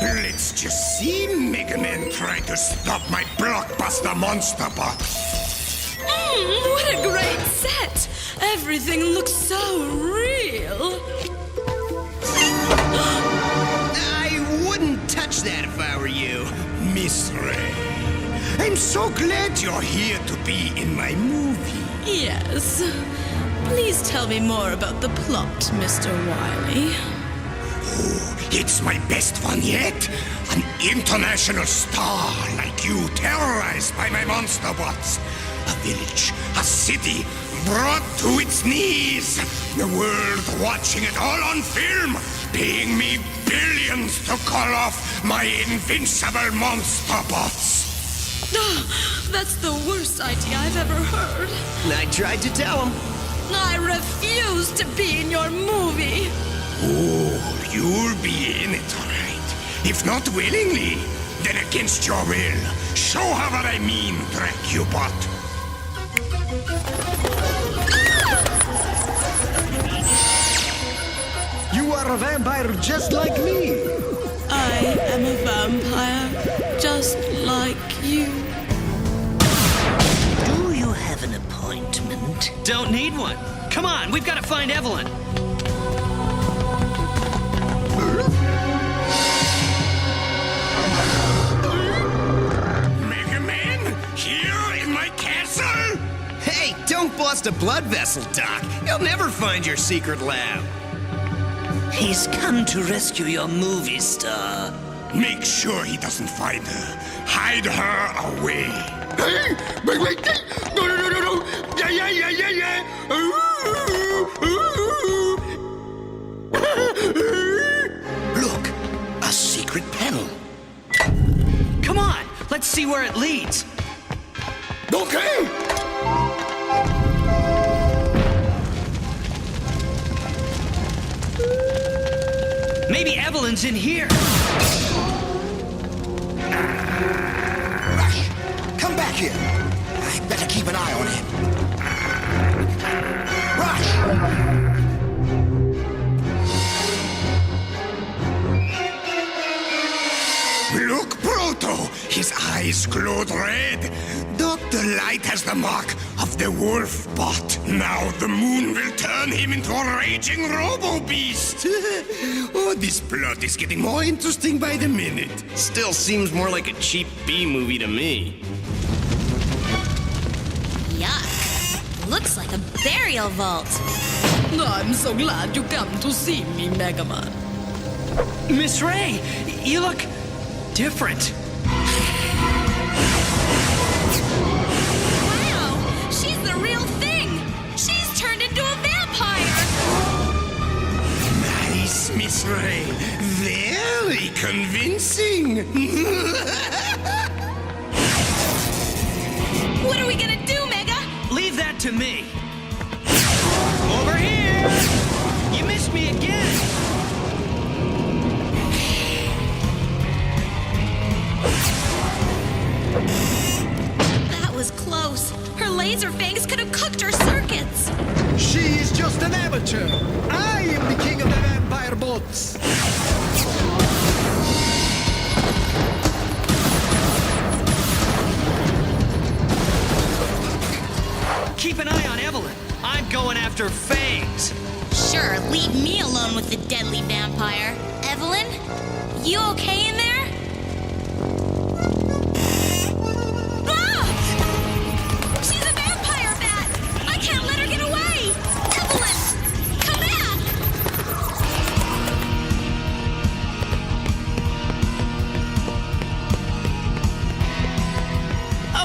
Let's just see Mega Man try to stop my blockbuster monster bot. What a great set! Everything looks so real. I wouldn't touch that if I were you. Miss Ray, I'm so glad you're here to be in my movie. Yes. Please tell me more about the plot, Mr. Wily. Oh, it's my best one yet. An international star like you terrorized by my monster bots. A village, a city, brought to its knees. The world watching it all on film, paying me billions to call off my invincible monster bots. That's the worst idea I've ever heard. I tried to tell him. I refuse to be in your movie. Oh, you'll be in it, all right. If not willingly, then against your will. Show her what I mean, Dracubot. You are a vampire just like me. I am a vampire, just like you. Do you have an appointment? Don't need one. Come on, we've got to find Evelyn. Mega Man, here in my castle? Hey, don't bust a blood vessel, Doc. He'll never find your secret lab. He's come to rescue your movie star. Make sure he doesn't find her. Hide her away. Hey! Wait! No! Yeah! Look, a secret panel. Come on, let's see where it leads. Okay! Maybe Evelyn's in here. Rush, come back here. I better keep an eye on him. Rush! code red. Dr. Light has the mark of the wolf bot. Now the moon will turn him into a raging robo-beast. Oh, this plot is getting more interesting by the minute. Still seems more like a cheap B-movie to me. Yuck. Looks like a burial vault. I'm so glad you come to see me, Mega Man. Miss Ray, you look different. Wow, she's the real thing. She's turned into a vampire. Nice, Miss Ray. Very convincing. What are we gonna do, Mega? Leave that to me. Over here! You missed me again! That was close. Her laser fangs could have cooked her circuits. She is just an amateur. I am the king of the vampire bots. Keep an eye on Evelyn. I'm going after fangs. Sure, leave me alone with the deadly vampire. Evelyn, you okay in there? Ah! She's a vampire bat! I can't let her get away! Evelyn, come back!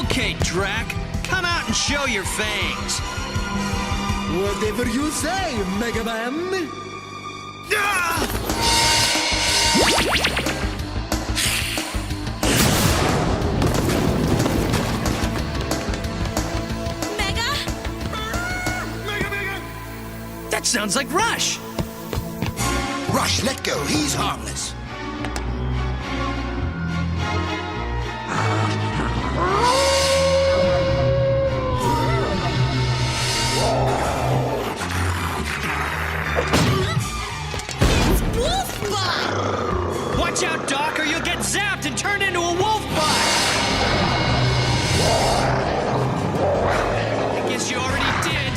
Okay, Drac, come out and show your fangs. Whatever you say, Mega Man. Ah! Mega? That sounds like Rush. Rush, let go. He's harmless. Watch out, Doc, or you'll get zapped and turned into a wolf bot! I guess you already did.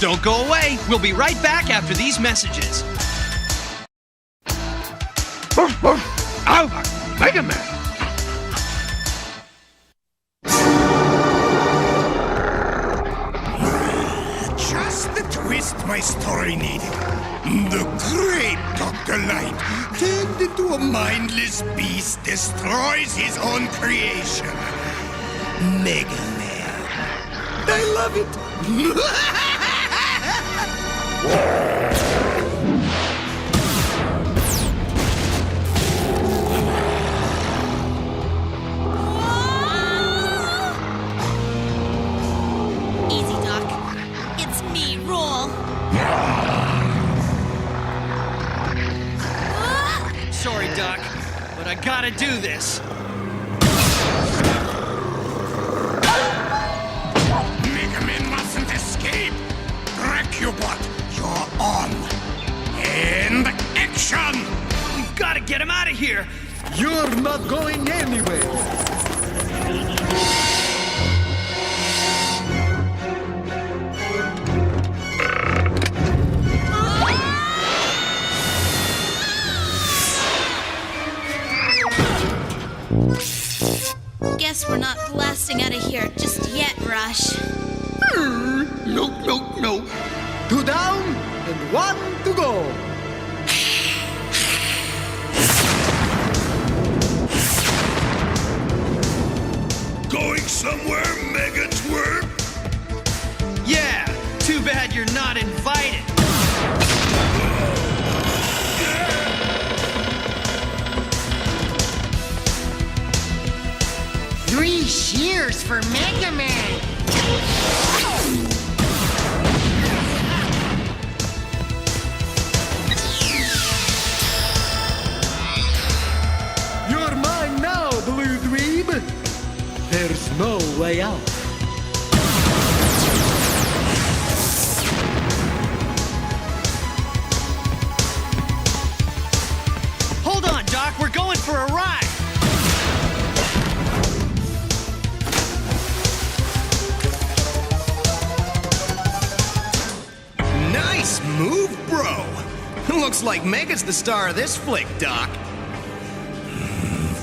Don't go away. We'll be right back after these messages. Ow! Mega Man! Just the twist my story needed. The great Dr. Light, turned into a mindless beast, destroys his own creation. Mega Man. I love it. Easy, Doc. It's me, Roll. Sorry, Doc, but I gotta do this. Mega Man mustn't escape. Dracubot, you're on. And action! We've got to get him out of here. You're not going anywhere. Guess we're not blasting out of here just yet, Rush. No. 2 down and 1 to go. Going somewhere, Mega Twerp? Yeah, too bad you're not invited. Three cheers for Mega Man! You're mine now, Blue Dweeb. There's no way out. Hold on, Doc, we're going. for a ride. Nice move, bro. Looks like Mega's the star of this flick, Doc.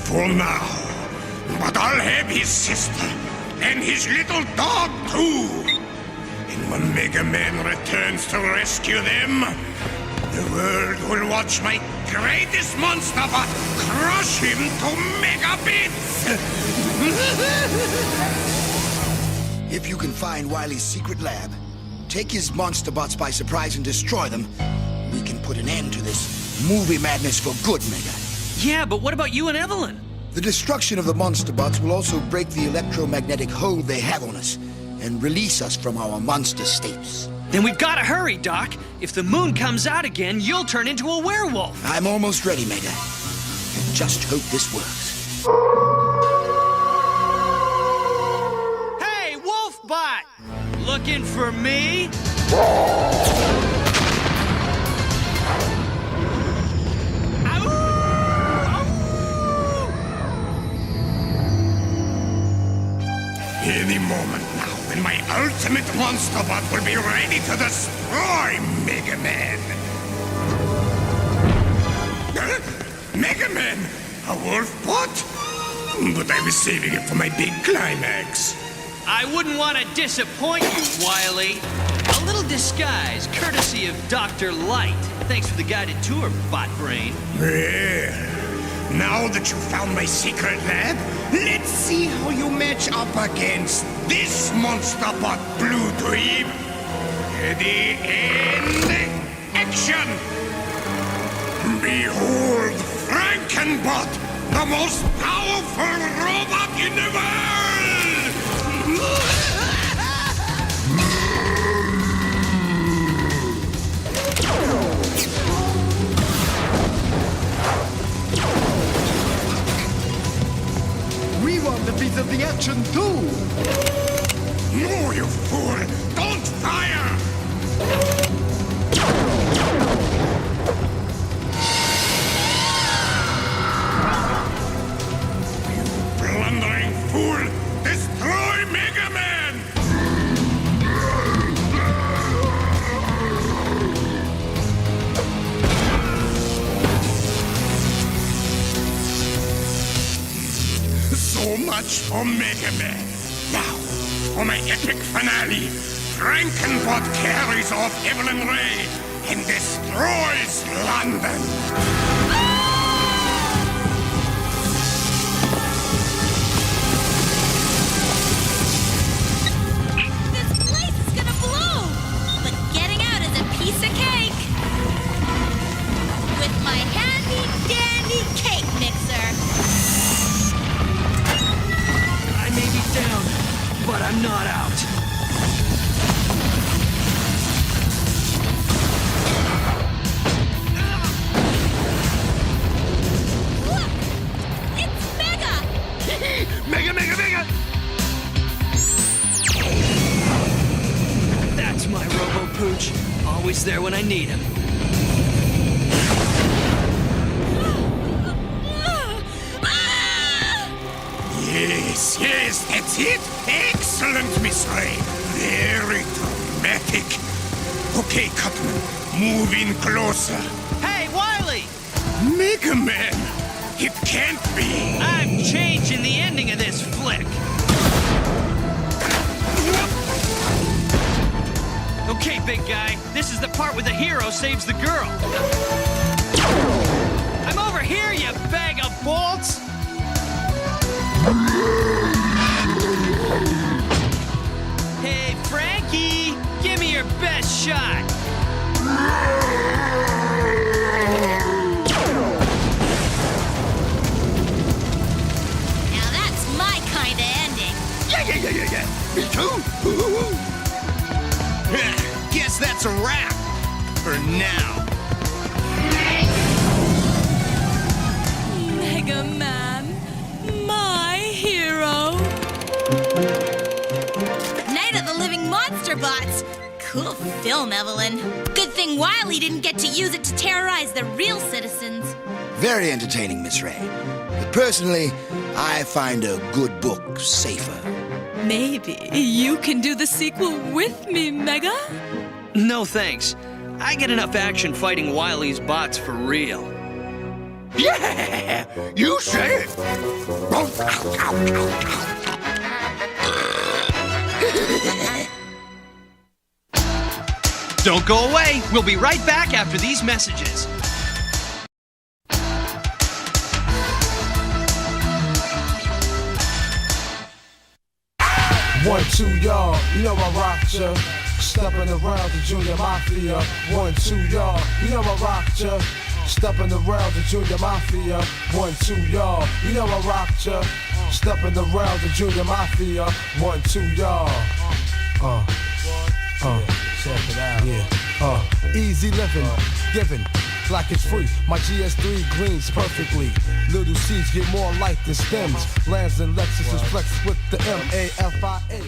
For now. But I'll have his sister. And his little dog, too. And when Mega Man returns to rescue them, the world will watch my greatest monster bot crush him to mega bits! If you can find Wily's secret lab, take his monster bots by surprise and destroy them, we can put an end to this movie madness for good, Mega. Yeah, but what about you and Evelyn? The destruction of the monster bots will also break the electromagnetic hold they have on us and release us from our monster states. Then we've got to hurry, Doc. If the moon comes out again, you'll turn into a werewolf. I'm almost ready, Mega. And just hope this works. Hey, Wolfbot! Looking for me? Any moment now, when my ultimate monster bot will be ready to destroy Mega Man. Mega Man? A wolf bot? But I was saving it for my big climax. I wouldn't want to disappoint you, Wily. A little disguise, courtesy of Dr. Light. Thanks for the guided tour, Bot Brain. Well, now that you found my secret lab, let's see how you match up against this monster bot, Blue Dream. Ready, and action! Behold, Frankenbot, the most powerful robot in the world! We want a piece of the action, too! No, you fool! Don't fire! You blundering fool! Destroy Mega Man! So much for Mega Man. Now, for my epic finale, Frankenbot carries off Evelyn Ray and destroys London. This place is gonna blow! But getting out is a piece of cake! With my handy-dandy cake mixer. I may be down, but I'm not out. Look! It's Mega! Mega, Mega, Mega! That's my Robo-Pooch. Always there when I need him. Yes, that's it. Excellent, Miss Ray. Very dramatic. Okay, Cutman, move in closer. Hey, Wily! Mega Man! It can't be! I'm changing the ending of this flick. Okay, big guy, this is the part where the hero saves the girl. I'm over here, you bag of bolts! Hey, Frankie, give me your best shot. Now that's my kind of ending. Yeah. Me too. Guess that's a wrap. For now. Mega Man, my hero. Night of the Living Monster Bots. Cool film, Evelyn. Good thing Wily didn't get to use it to terrorize the real citizens. Very entertaining, Miss Ray. Personally, I find a good book safer. Maybe you can do the sequel with me, Mega? No thanks. I get enough action fighting Wily's bots for real. Yeah! You say it! Don't go away. We'll be right back after these messages. One, two, y'all, you know I rock ya. Stepping around the Junior Mafia. 1, 2, y'all, you know I rock ya. Stepping around the Junior Mafia. 1, 2, y'all, you know I rock ya. Stepping around the Junior Mafia. 1, 2, y'all. Check it out. Yeah. Easy living, giving like it's free. My GS3 greens perfectly. Little seeds get more light than stems. Lands and Lexus flex with the M.A.S.K.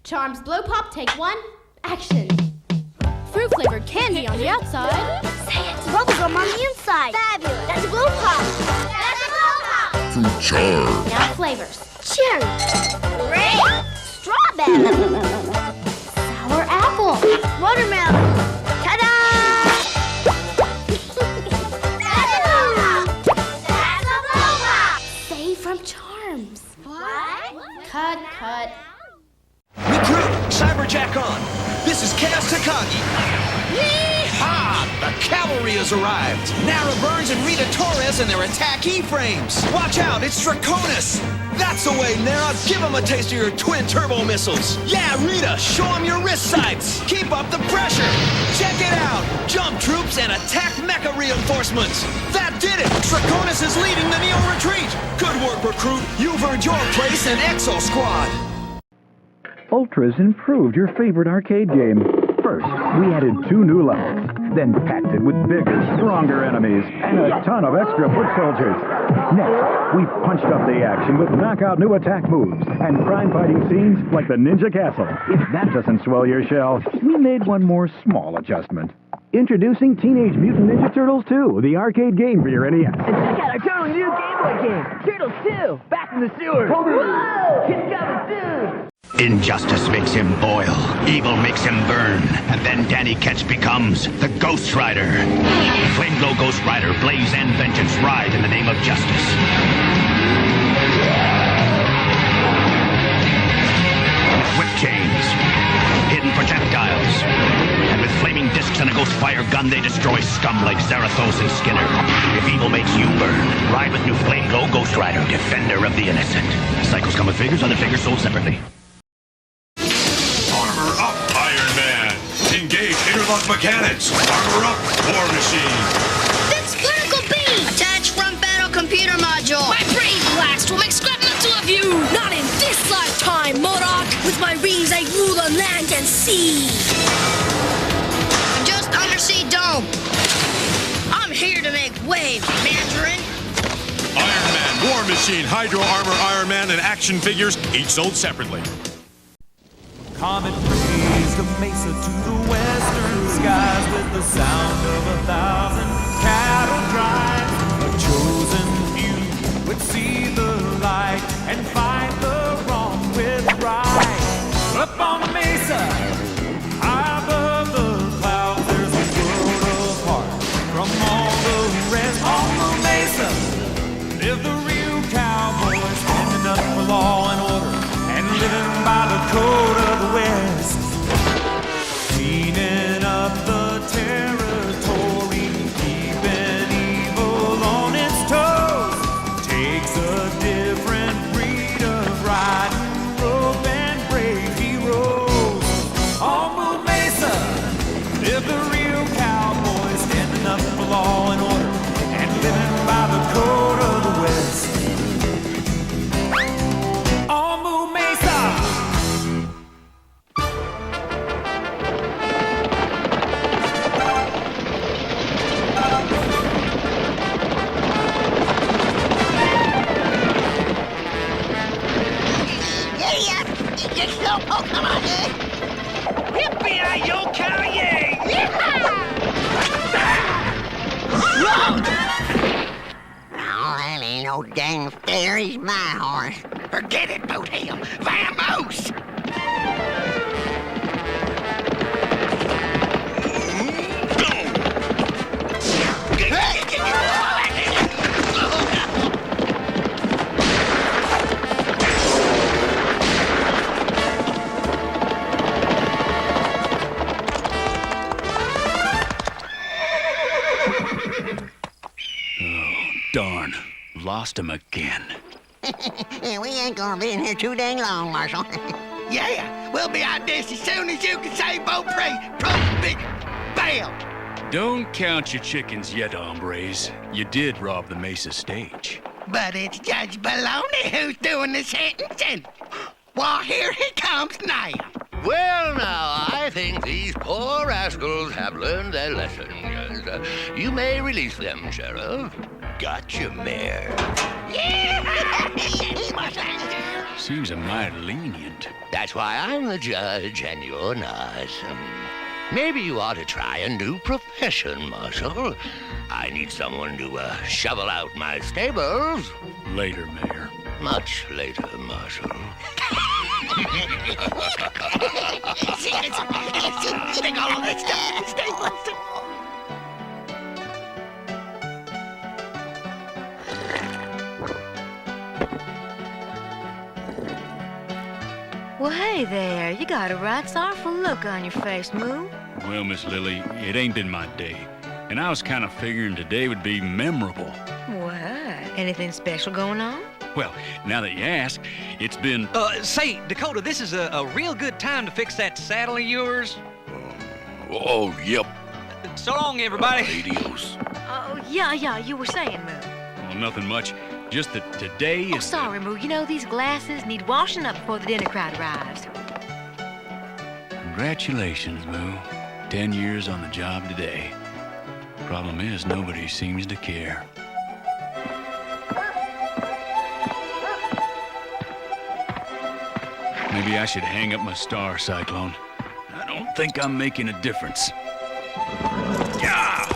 Charms Blow Pop, take 1, action. Fruit flavored candy on the outside. Say it. Bubblegum on the inside. Fabulous. That's a Blow Pop. That's a Blow Pop. Fruit charm. Now flavors. Cherry. Grape. Strawberry. Sour apple. Watermelon. Ta-da! That's a Blow Pop. That's a Blow Pop. Say from Charms. What? Cut. Recruit, Cyberjack on. This is Chaos Takagi. Yeehaw! The cavalry has arrived. Nara Burns and Rita Torres and their attack E-frames. Watch out, it's Draconis. That's the way, Nara. Give them a taste of your twin turbo missiles. Yeah, Rita, show them your wrist sights. Keep up the pressure. Check it out. Jump troops and attack mecha reinforcements. That did it. Draconis is leading the Neo retreat. Good work, Recruit. You've earned your place in Exo Squad. Ultra's improved your favorite arcade game. First, we added 2 new levels, then packed it with bigger, stronger enemies, and a ton of extra foot soldiers. Next, we punched up the action with knockout new attack moves and crime-fighting scenes like the Ninja Castle. If that doesn't swell your shell, we made one more small adjustment. Introducing Teenage Mutant Ninja Turtles 2, the arcade game for your NES. And check out our totally new Game Boy game, Turtles 2, Back in the Sewers. Whoa! It's coming soon! Injustice makes him boil, evil makes him burn, and then Danny Ketch becomes the Ghost Rider. Flame Glow Ghost Rider, blaze and vengeance, ride in the name of justice. With whip chains, hidden projectiles, and with flaming discs and a ghost fire gun, they destroy scum like Zarathos and Skinner. If evil makes you burn, ride with new Flame Glow Ghost Rider, defender of the innocent. Cycles come with figures, other figures sold separately. Armor up, Iron Man! Engage interlock mechanics! Armor up, War Machine! That's With my wings, I rule on land and sea. Just undersea dome. I'm here to make waves, Mandarin. Iron Man, War Machine, Hydro Armor Iron Man, and action figures, each sold separately. Comet raised a Mesa to the western skies with the sound of 1,000 cattle drives. A chosen few would see the light and fight the wrong with right. Up on the Mesa, high above the clouds, there's a world apart from all the rest. On the Mesa live the real cowboys, standing up for law and order and living by the code of the West. Cleaning up the territory, keeping evil on its toes. Takes a different breed of riding rope and brave heroes. On Blue Mesa live the real cowboys, standing up for law and order and living by the code of the West. On Blue Mesa. Oh, come on, eh? Yippee-yi-yo-cow-yay! Oh, that ain't no dang fair. He's my horse. Forget it, Bootail. Vamos! Darn. Lost him again. Yeah, we ain't gonna be in here too dang long, Marshal. Yeah, we'll be out this as soon as you can say Beaupre. Big bail. Don't count your chickens yet, hombres. You did rob the Mesa stage. But it's Judge Baloney who's doing the sentencing. Well, here he comes now. Well, now, I think these poor rascals have learned their lesson. Yes. You may release them, Sheriff. Gotcha, Mayor. Seems a mite lenient. That's why I'm the judge and you're not. Maybe you ought to try a new profession, Marshal. I need someone to shovel out my stables. Later, Mayor. Much later, Marshal. Take all of that stuff. Stay. Well, hey there. You got a right sorrowful look on your face, Moo. Well, Miss Lily, it ain't been my day. And I was kind of figuring today would be memorable. What? Anything special going on? Well, now that you ask, it's been... Say, Dakota, this is a real good time to fix that saddle of yours. Oh, yep. So long, everybody. Adios. Oh, yeah, you were saying, Moo. Well, nothing much. Just that today is... Oh, sorry, Moo. You know, these glasses need washing up before the dinner crowd arrives. Congratulations, Moo. 10 years on the job today. Problem is, nobody seems to care. Maybe I should hang up my star, Cyclone. I don't think I'm making a difference. Yeah!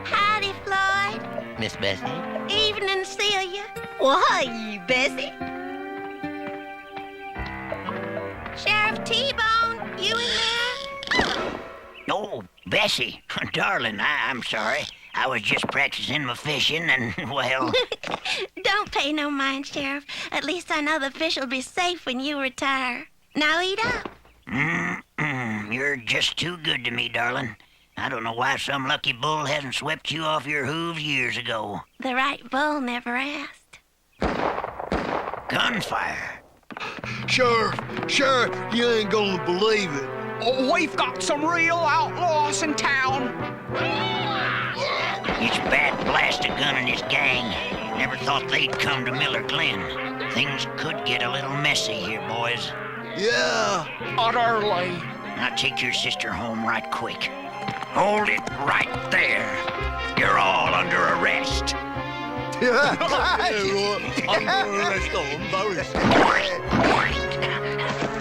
Howdy, Floyd. Miss Bessie? Evening, Celia. Well, hi, Bessie. Sheriff T-Bone, you in there? Oh, Bessie, darling, I'm sorry. I was just practicing my fishing and, well... Don't pay no mind, Sheriff. At least I know the fish will be safe when you retire. Now eat up. You're just too good to me, darling. I don't know why some lucky bull hasn't swept you off your hooves years ago. The right bull never asked. Gunfire. Sheriff, you ain't gonna believe it. We've got some real outlaws in town. It's Bat Blast-A-Gun and his gang. Never thought they'd come to Miller Glen. Things could get a little messy here, boys. Yeah, utterly. Now take your sister home right quick. Hold it right there. You're all under arrest.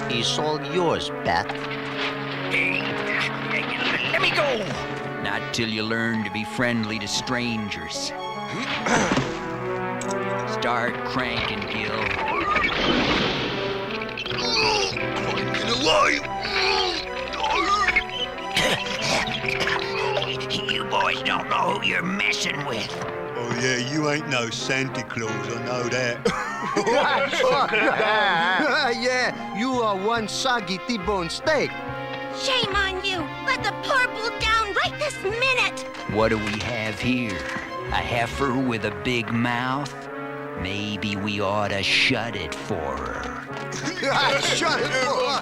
It's all yours, Bat. Let me go. Not till you learn to be friendly to strangers. Start cranking, Gil. Get alive! You boys don't know who you're messing with. Oh, yeah, you ain't no Santa Claus, I know that. Yeah, you are one soggy T-bone steak. Shame on you! Let the poor bull down right this minute! What do we have here? A heifer with a big mouth? Maybe we ought to shut it for her. Shut it for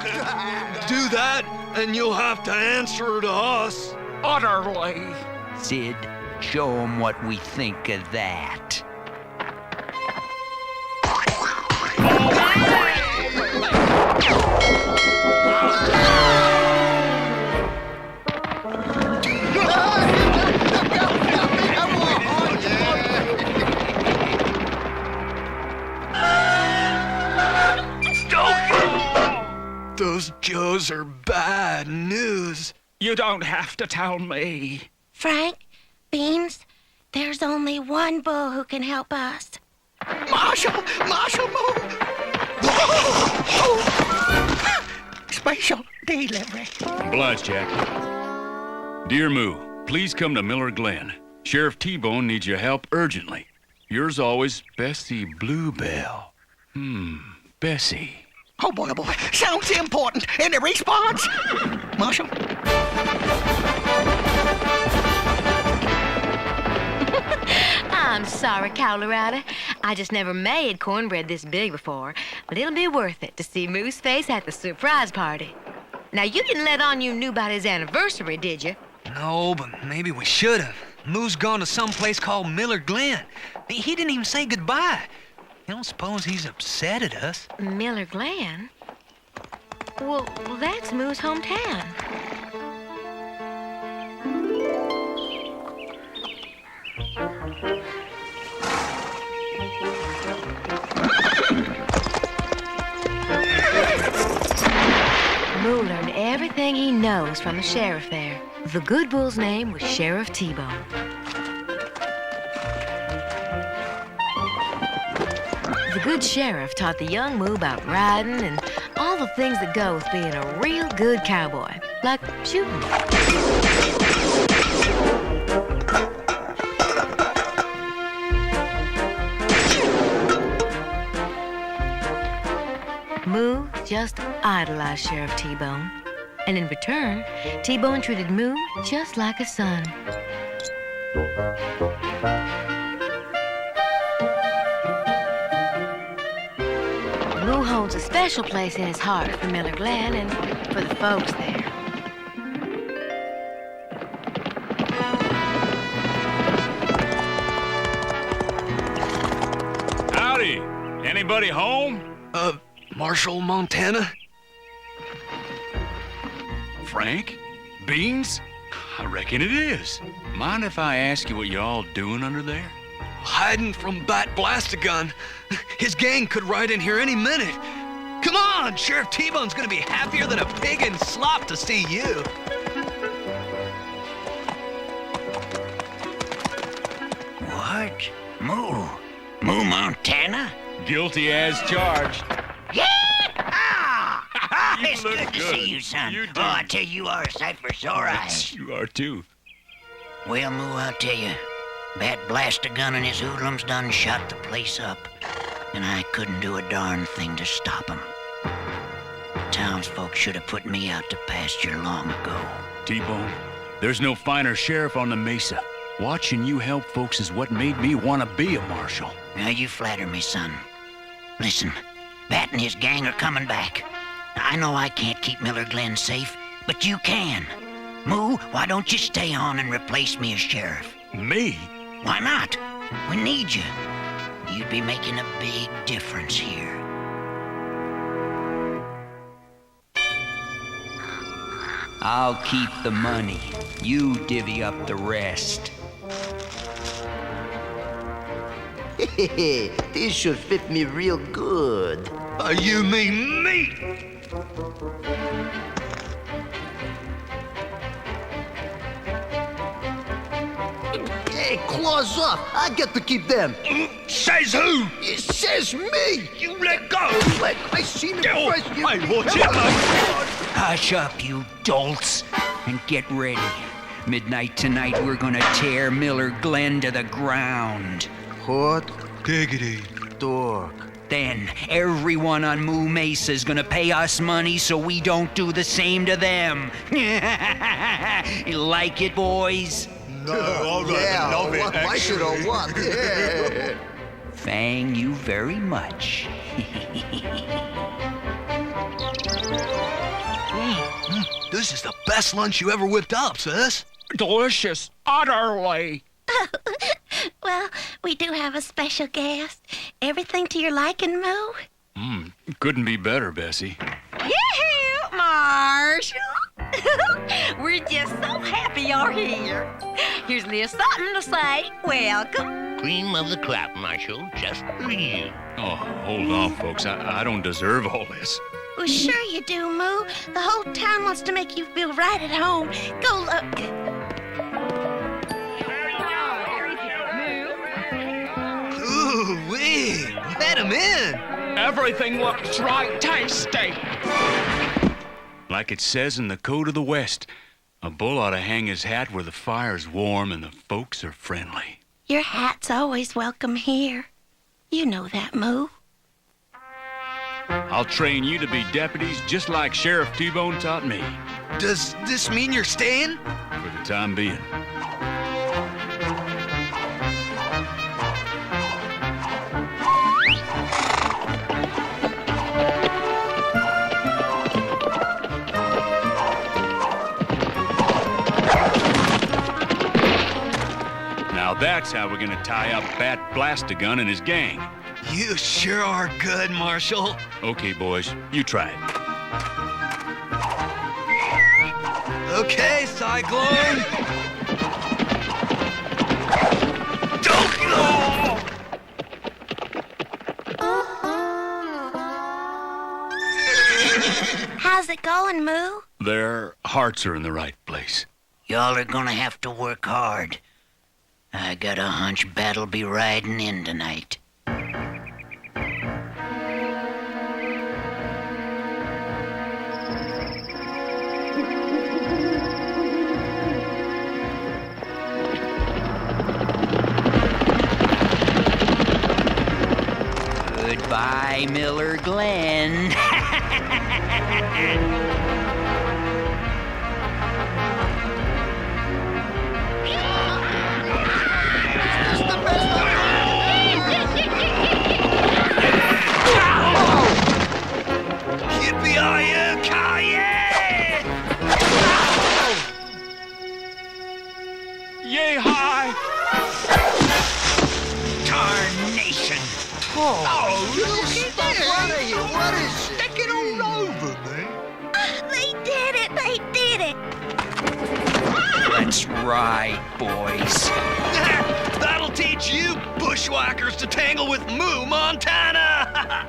Do that, and you'll have to answer to us. Utterly. Sid, show 'em what we think of that. Those Joes are bad news. You don't have to tell me. Frank, Beans, there's only one bull who can help us. Marshal, move! Special delivery. Obliged, Jack. Dear Moo, please come to Miller Glen. Sheriff T-Bone needs your help urgently. Yours always, Bessie Bluebell. Bessie. Oh boy, sounds important. Any response? Marshal? I'm sorry, Colorado. I just never made cornbread this big before, but it'll be worth it to see Moo's face at the surprise party. Now, you didn't let on you knew about his anniversary, did you? No, but maybe we should have. Moo's gone to some place called Miller Glen. He didn't even say goodbye. You don't suppose he's upset at us? Miller Glen? Well, that's Moo's hometown. Moo learned everything he knows from the sheriff there. The good bull's name was Sheriff T-Bone. The good sheriff taught the young Moo about riding and all the things that go with being a real good cowboy, like shooting. Moo just idolized Sheriff T-Bone, and in return, T-Bone treated Moo just like a son. Moo holds a special place in his heart for Miller Glen and for the folks there. Howdy. Anybody home? Marshall, Montana? Frank? Beans? I reckon it is. Mind if I ask you what y'all doing under there? Hiding from Bat Blast-A-Gun. His gang could ride in here any minute. Come on, Sheriff T-Bone's gonna be happier than a pig in slop to see you. What? Moo, Montana? Guilty as charged. Yeah! It's look good to good. see you, son. You do. Oh, I tell you, you are a sight for sore eyes. You are too. Well, Moo, I'll tell you, Bat Blast-A-Gun and his hoodlums done shot the place up, and I couldn't do a darn thing to stop 'em. Townsfolk should have put me out to pasture long ago. T-Bone, there's no finer sheriff on the Mesa. Watching you help folks is what made me want to be a marshal. Now, you flatter me, son. Listen, Bat and his gang are coming back. I know I can't keep Miller Glen safe, but you can. Moo, why don't you stay on and replace me as sheriff? Me? Why not? We need you. You'd be making a big difference here. I'll keep the money. You divvy up the rest. This should fit me real good. You mean me? Hey, claws off. I get to keep them. Says who? It says me. You let go. Like I seen it first. Hey, watch it, Hush up, you dolts, and get ready. Midnight tonight, we're gonna tear Miller Glen to the ground. What? Giggity. Dork. Then everyone on Moo Mesa is gonna pay us money so we don't do the same to them. You like it, boys? No, all right, Yeah, love it, why should I actually. what? Yeah. Thank you very much. This is the best lunch you ever whipped up, sis. Delicious. Utterly. Well, we do have a special guest. Everything to your liking, Moo? Couldn't be better, Bessie. Yoo-hoo, Marshall. We're just so happy you're here. Here's a little something to say. Welcome. Cream of the crop, Marshal, just for you. Oh, hold on, folks. I don't deserve all this. Well, sure you do, Moo. The whole town wants to make you feel right at home. Go look. Ooh-wee, let him in. Everything looks right tasty. Like it says in the Code of the West, a bull ought to hang his hat where the fire's warm and the folks are friendly. Your hat's always welcome here. You know that, Moo. I'll train you to be deputies just like Sheriff T-Bone taught me. Does this mean you're staying? For the time being. Now that's how we're gonna tie up Bat Blastagun and his gang. You sure are good, Marshal. Okay, boys, you try it. Okay, Cyclone. Don't go! How's it going, Moo? Their hearts are in the right place. Y'all are gonna have to work hard. I got a hunch Bat'll be riding in tonight. Goodbye, Miller Glen. Yippee-yi-yi! Yay high! Tarnation! Oh, look at What that! are you? What is it? Stick it all over me. They did it! They did it! Let's ride, boys. That'll teach you bushwhackers to tangle with Moo Montana!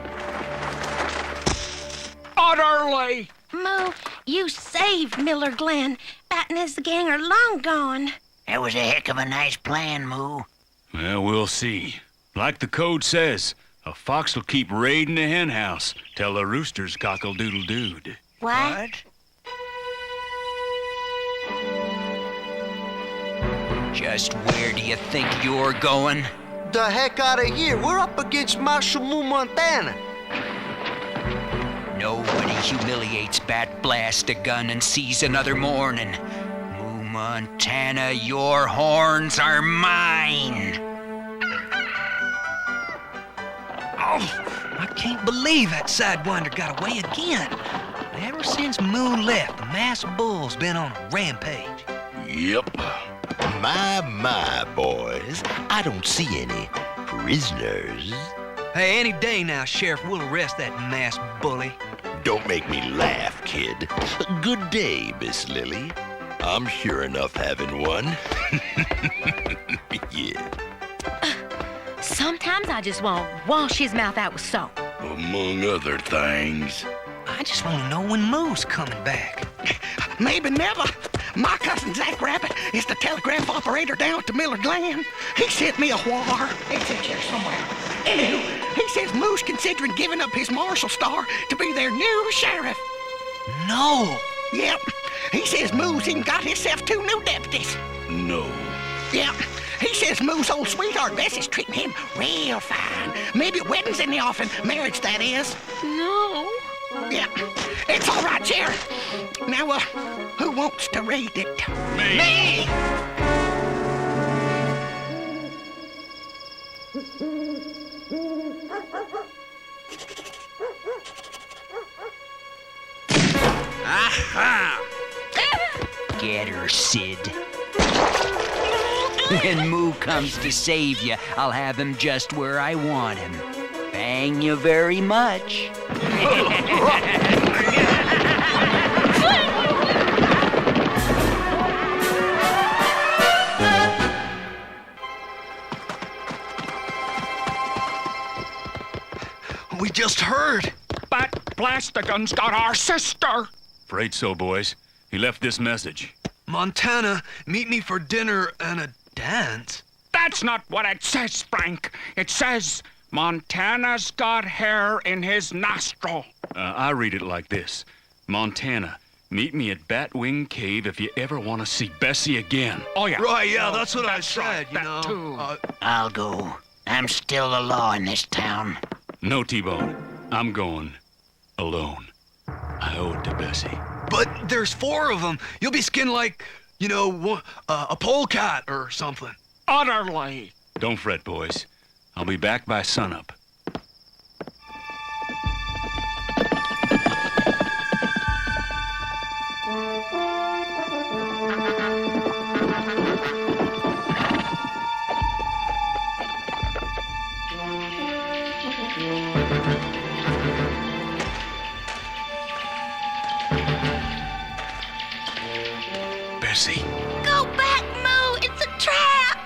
Utterly! Moo, you saved Miller Glen. Bat and his gang are long gone. That was a heck of a nice plan, Moo. Well, we'll see. Like the code says, a fox will keep raiding the hen house till the rooster's cockle-doodle-dood. What? Just where do you think you're going? The heck out of here. We're up against Marshal Moo Montana. Nobody humiliates Bat Blastagun and sees another morning. Moo Montana, your horns are mine. Oh, I can't believe that Sidewinder got away again. Ever since Moo left, the mass bull's been on a rampage. Yep. My, boys. I don't see any prisoners. Hey, any day now, Sheriff, we'll arrest that mass bully. Don't make me laugh, kid. Good day, Miss Lily. I'm sure enough having one. Yeah. Sometimes I just want to wash his mouth out with soap. Among other things. I just want to know when Moo's coming back. Maybe never. My cousin Zach Rabbit is the telegraph operator down at the Miller Glen. He sent me a wire. It's in here somewhere. Anywho, he says Moo's considering giving up his marshal star to be their new sheriff. No. Yep. He says Moo's even got himself 2 new deputies. No. Yep. He says Moo's old sweetheart Bessie's treating him real fine. Maybe weddings in the offing. Marriage, that is. No. Yeah, it's all right, Sheriff. Now, who wants to read it? Me! Aha! Get her, Sid. When Moo comes to save you, I'll have him just where I want him. Thank you very much. We just heard. But Blastagun's got our sister. Afraid so, boys. He left this message. Montana, meet me for dinner and a dance. That's not what it says, Frank. It says Montana's got hair in his nostril. I read it like this. Montana, meet me at Batwing Cave if you ever want to see Bessie again. Oh, yeah. Right, yeah, that's what I said, right, you know. Too. I'll go. I'm still the law in this town. No, T-Bone. I'm going alone. I owe it to Bessie. But there's 4 of them. You'll be skinned like, you know, a polecat or something. Utterly. Don't fret, boys. I'll be back by sunup. Bessie. Go back, Moo! It's a trap!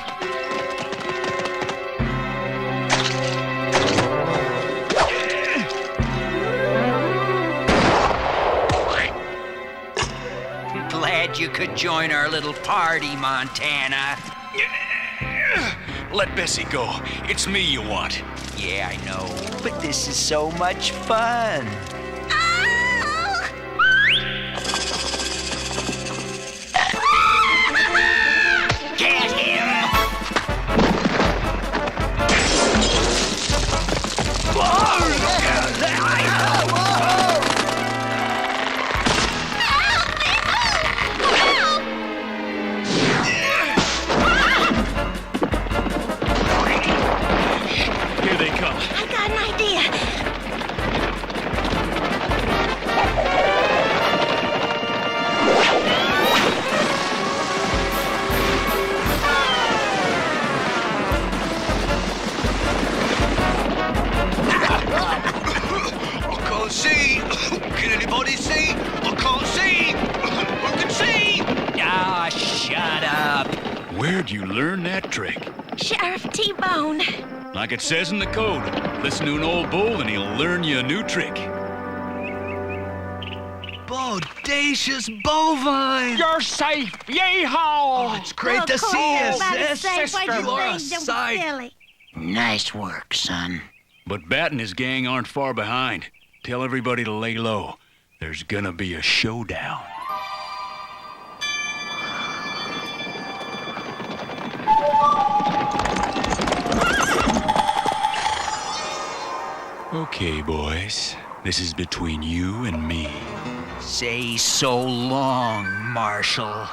Glad you could join our little party, Montana. Let Bessie go. It's me you want. Yeah, I know, but this is so much fun. Get him! Here they come. I got an idea. I can't see. Can anybody see? I can't see. Who can see? Ah, shut up. Where'd you learn that trick? Sheriff T-Bone. Like it says in the code, listen to an old bull and he'll learn you a new trick. Bodacious bovine. You're safe. Yeehaw! Oh, it's great to see you, sis. Sister. You are a sight. Silly. Nice work, son. But Bat and his gang aren't far behind. Tell everybody to lay low. There's gonna be a showdown. Okay, boys. This is between you and me. Say so long, Marshal.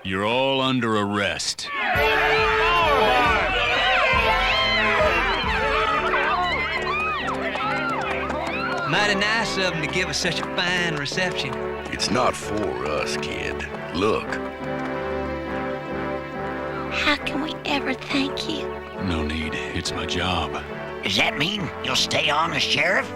You're all under arrest. Mighty nice of them to give us such a fine reception. It's not for us, kid. Look. How can we ever thank you? No need. It's my job. Does that mean you'll stay on as sheriff?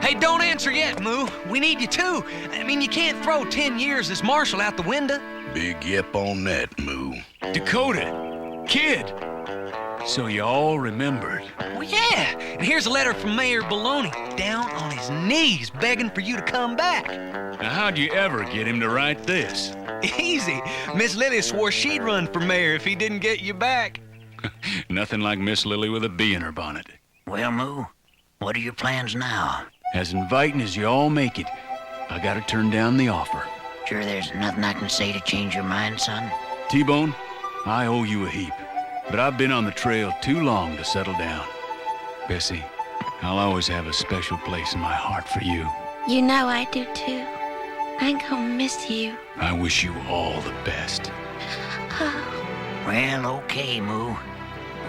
Hey, don't answer yet, Moo. We need you too. I mean, you can't throw 10 years as marshal out the window. Big yep on that, Moo. Dakota! Kid! So you all remembered. Well, yeah. And here's a letter from Mayor Baloney, down on his knees, begging for you to come back. Now, how'd you ever get him to write this? Easy. Miss Lily swore she'd run for mayor if he didn't get you back. Nothing like Miss Lily with a bee in her bonnet. Well, Moo, what are your plans now? As inviting as you all make it, I gotta turn down the offer. Sure there's nothing I can say to change your mind, son? T-Bone, I owe you a heap, but I've been on the trail too long to settle down. Bessie, I'll always have a special place in my heart for you. You know I do too. I'm gonna miss you. I wish you all the best. Well, okay, Moo.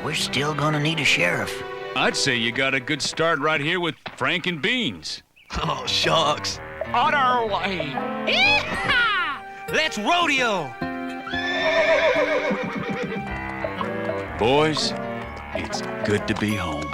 We're still gonna need a sheriff. I'd say you got a good start right here with Frank and Beans. Oh, shucks. On our way. Let's rodeo! Boys, it's good to be home.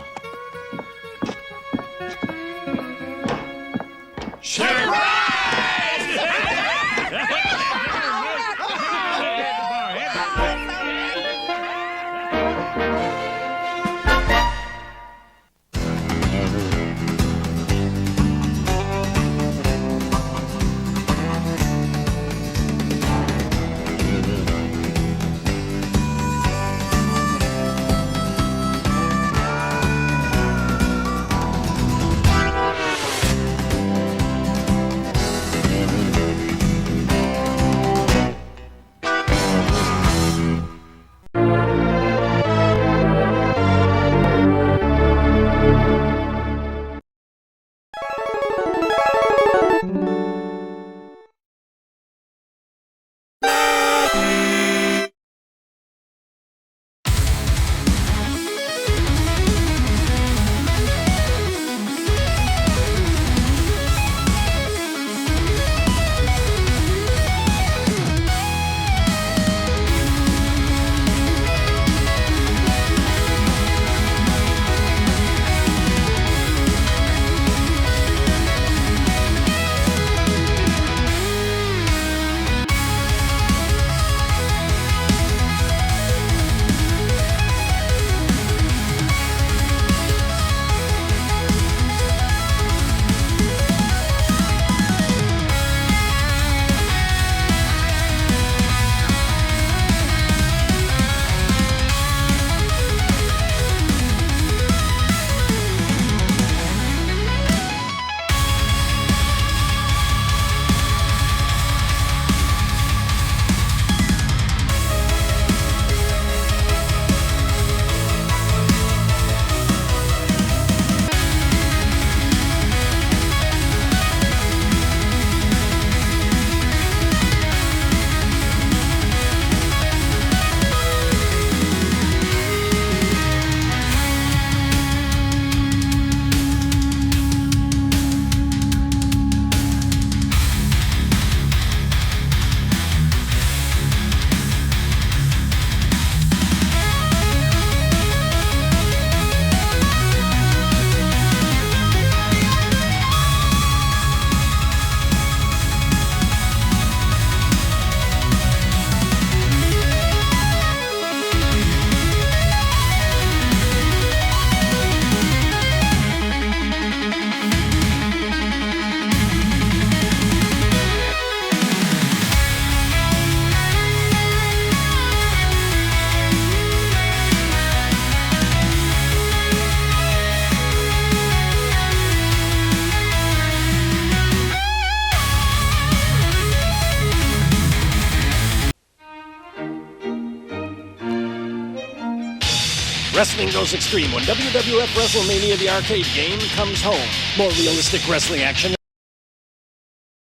Wrestling goes extreme when WWF WrestleMania the arcade game comes home. More realistic wrestling action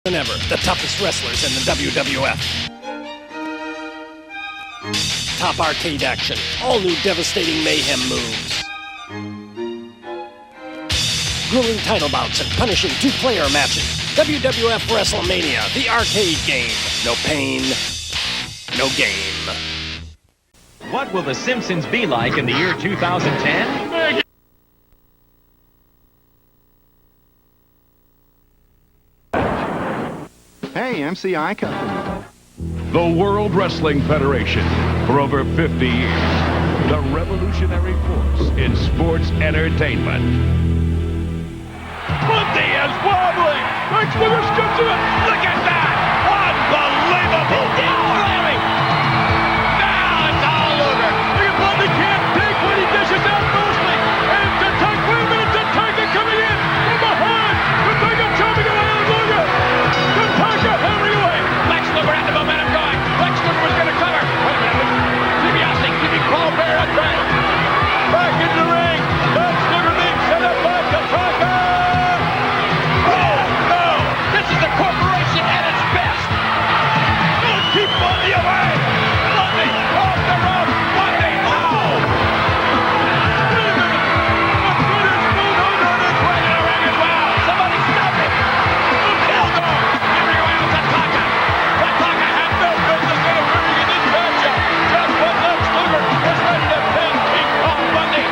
than ever. The toughest wrestlers in the WWF. Top arcade action, all new devastating mayhem moves. Grueling title bouts and punishing two-player matches. WWF WrestleMania, the arcade game. No pain, no game. What will The Simpsons be like in the year 2010? Hey, MCI Company. The World Wrestling Federation, for over 50 years. The revolutionary force in sports entertainment. Bundy is wobbling! Lex Luger scoops to it! Look at that! Unbelievable! Larry! Now it's all Luger! Look at Bundy can't take what he dishes out mostly! And Tatanka, wait a minute! Tatanka coming in from behind! Tatanka chopping away on Luger! Tatanka hammering away! Lex Luger had the momentum going! Lex Luger was going to cover! Wait a minute! DiBiase keeping Paul Bear at bay! Back in the ring! Lex Luger being set up by Tatanka! The corporation at its best. Don't keep Bundy away. Bundy off the rope. Bundy, oh! Wait a minute. The British Bulldog is right in the ring as well. Somebody stop it. Bulldog. Hammering away on Tatanka. Tatanka had no business interfering in this matchup. Just when Lex Luger was ready to pin King Kong Bundy.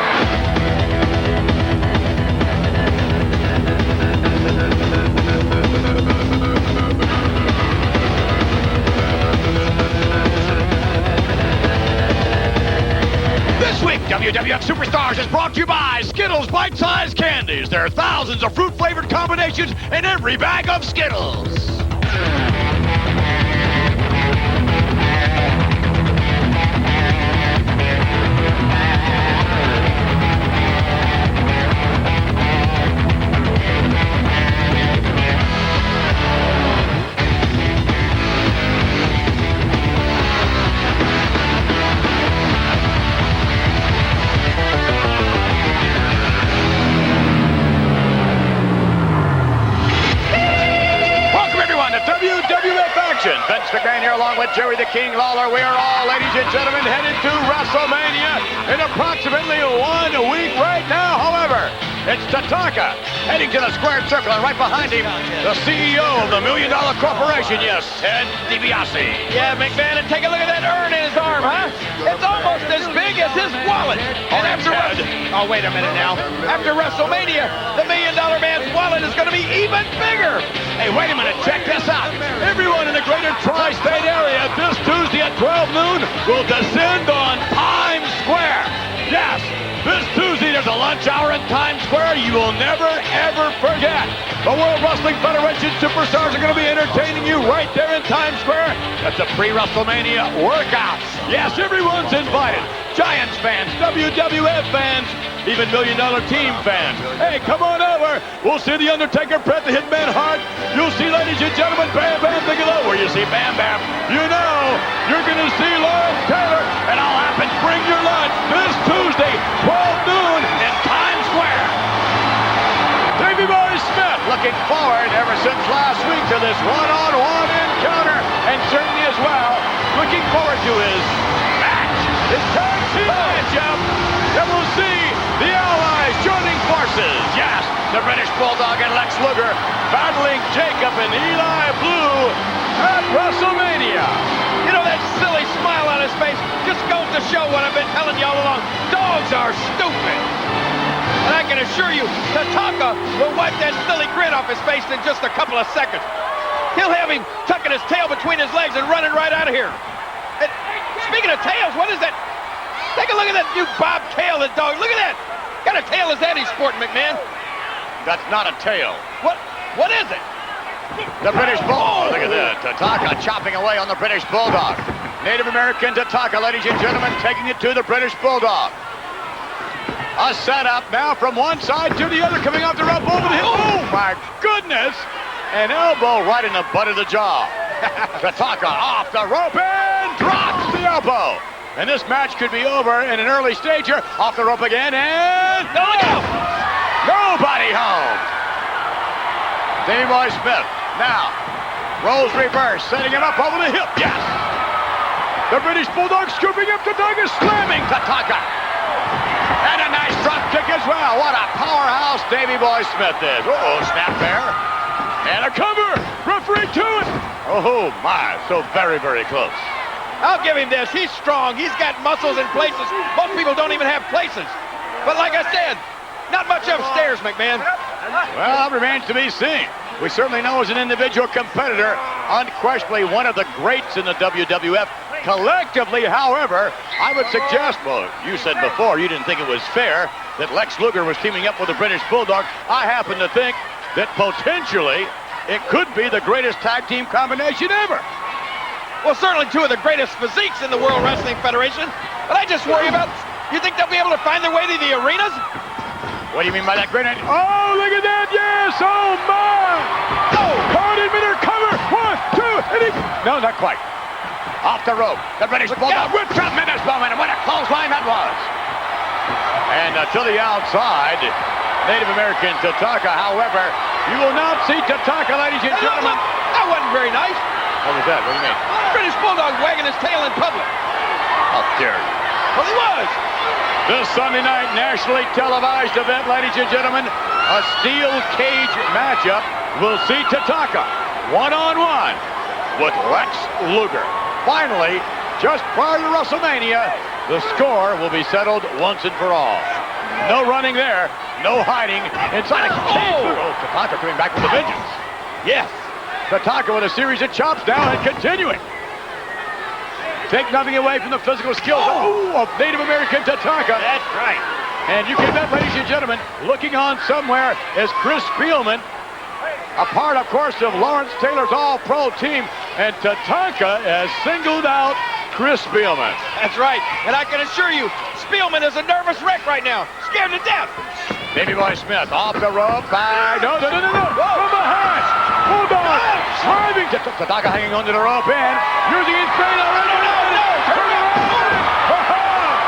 This week, WWF Superstars is brought to you by Skittles Bite-Sized Candies. There are thousands of fruit-flavored combinations in every bag of Skittles. Vince McMahon here along with Jerry the King Lawler. We are all, ladies and gentlemen, headed to WrestleMania in approximately 1 week right now. However, it's Tatanka heading to the squared circle, and right behind him, the CEO of the $1 Million Corporation, yes, Ted DiBiase. Yeah, McMahon, and take a look at that urn in his arm, huh? It's almost as big as his wallet. And after oh, wait a minute now. After WrestleMania, the $1 Million Man's wallet is going to be even bigger. Hey, wait a minute, check this out. Everyone in the greater tri-state area this Tuesday at 12 noon will descend on Times Square. Yes, this Tuesday there's a lunch hour in Times Square you will never, ever forget. The World Wrestling Federation Superstars are going to be entertaining you right there in Times Square at the pre-WrestleMania workouts. Yes, everyone's invited. Giants fans, WWF fans, even $1 Million Team fans. Hey, come on over. We'll see The Undertaker, Bret the Hitman Hart. You'll see, ladies and gentlemen, Bam Bam Bigelow. Where you see Bam Bam, you know you're going to see Lawrence Taylor. And all happens, bring your lunch this Tuesday, 12 noon in Times Square. Davey Boy Smith looking forward ever since last week to this one-on-one encounter. And certainly as well, looking forward to his match, his tag team matchup. And we'll see the Allies joining forces. Yes, the British Bulldog and Lex Luger battling Jacob and Eli Blue at WrestleMania. You know, that silly smile on his face just goes to show what I've been telling you all along. Dogs are stupid. And I can assure you, Tatanka will wipe that silly grin off his face in just a couple of seconds. He'll have him tucking his tail between his legs and running right out of here. And speaking of tails, what is that? Take a look at that new Bob tail, that dog. Look at that. What kind of tail is that he's sporting, McMahon? That's not a tail. What is it? The British Bulldog. Look at that. Tatanka chopping away on the British Bulldog. Native American Tatanka, ladies and gentlemen, taking it to the British Bulldog. A setup now from one side to the other, coming off the rope over the hip. Oh, my goodness. An elbow right in the butt of the jaw. Tatanka off the rope and drops the elbow. And this match could be over in an early stage here. Off the rope again, and nobody home. Davey Boy Smith now rolls reverse, setting him up over the hip. Yes. The British Bulldog scooping up Tatanka, slamming Tatanka. And a nice drop kick as well. What a powerhouse Davey Boy Smith is. Uh-oh, snap there. And a cover. Referee to it. Oh, my. So very, very close. I'll give him this. He's strong. He's got muscles in places most people don't even have places. But like I said, not much upstairs, McMahon. Well, it remains to be seen. We certainly know as an individual competitor, unquestionably one of the greats in the WWF. Collectively, however, I would suggest, well, you said before you didn't think it was fair that Lex Luger was teaming up with the British Bulldog. I happen to think that potentially it could be the greatest tag team combination ever. Well, certainly two of the greatest physiques in the World Wrestling Federation. But I just worry about, you think they'll be able to find their way to the arenas? What do you mean by that grenade? Oh, look at that, yes, oh my! Oh, caught him in her cover, 1, 2, and he... No, not quite. Off the rope, the British Bulldog with tremendous momentum. What a clothesline that was. And to the outside, Native American Tatanka. However, you will not see Tatanka, ladies and gentlemen. That wasn't very nice. What was that? What do you mean? British Bulldog wagging his tail in public. How dare you? Well, he was. This Sunday night nationally televised event, ladies and gentlemen, a steel cage matchup. Will see Tatanka one-on-one with Lex Luger. Finally, just prior to WrestleMania, the score will be settled once and for all. No running there, no hiding inside a cage. Oh, Tatanka coming back with a vengeance. Yes, Tatanka with a series of chops now and continuing. Take nothing away from the physical skills of Native American Tatanka. That's right. And you can bet, ladies and gentlemen, looking on somewhere is Chris Spielman, a part, of course, of Lawrence Taylor's All-Pro team, and Tatanka has singled out Chris Spielman. That's right, and I can assure you, Spielman is a nervous wreck right now, scared to death. Davey Boy Smith off the rope by... No. From behind. Bulldog driving. Tatanka hanging onto the rope and using his brain already. No. Turn around.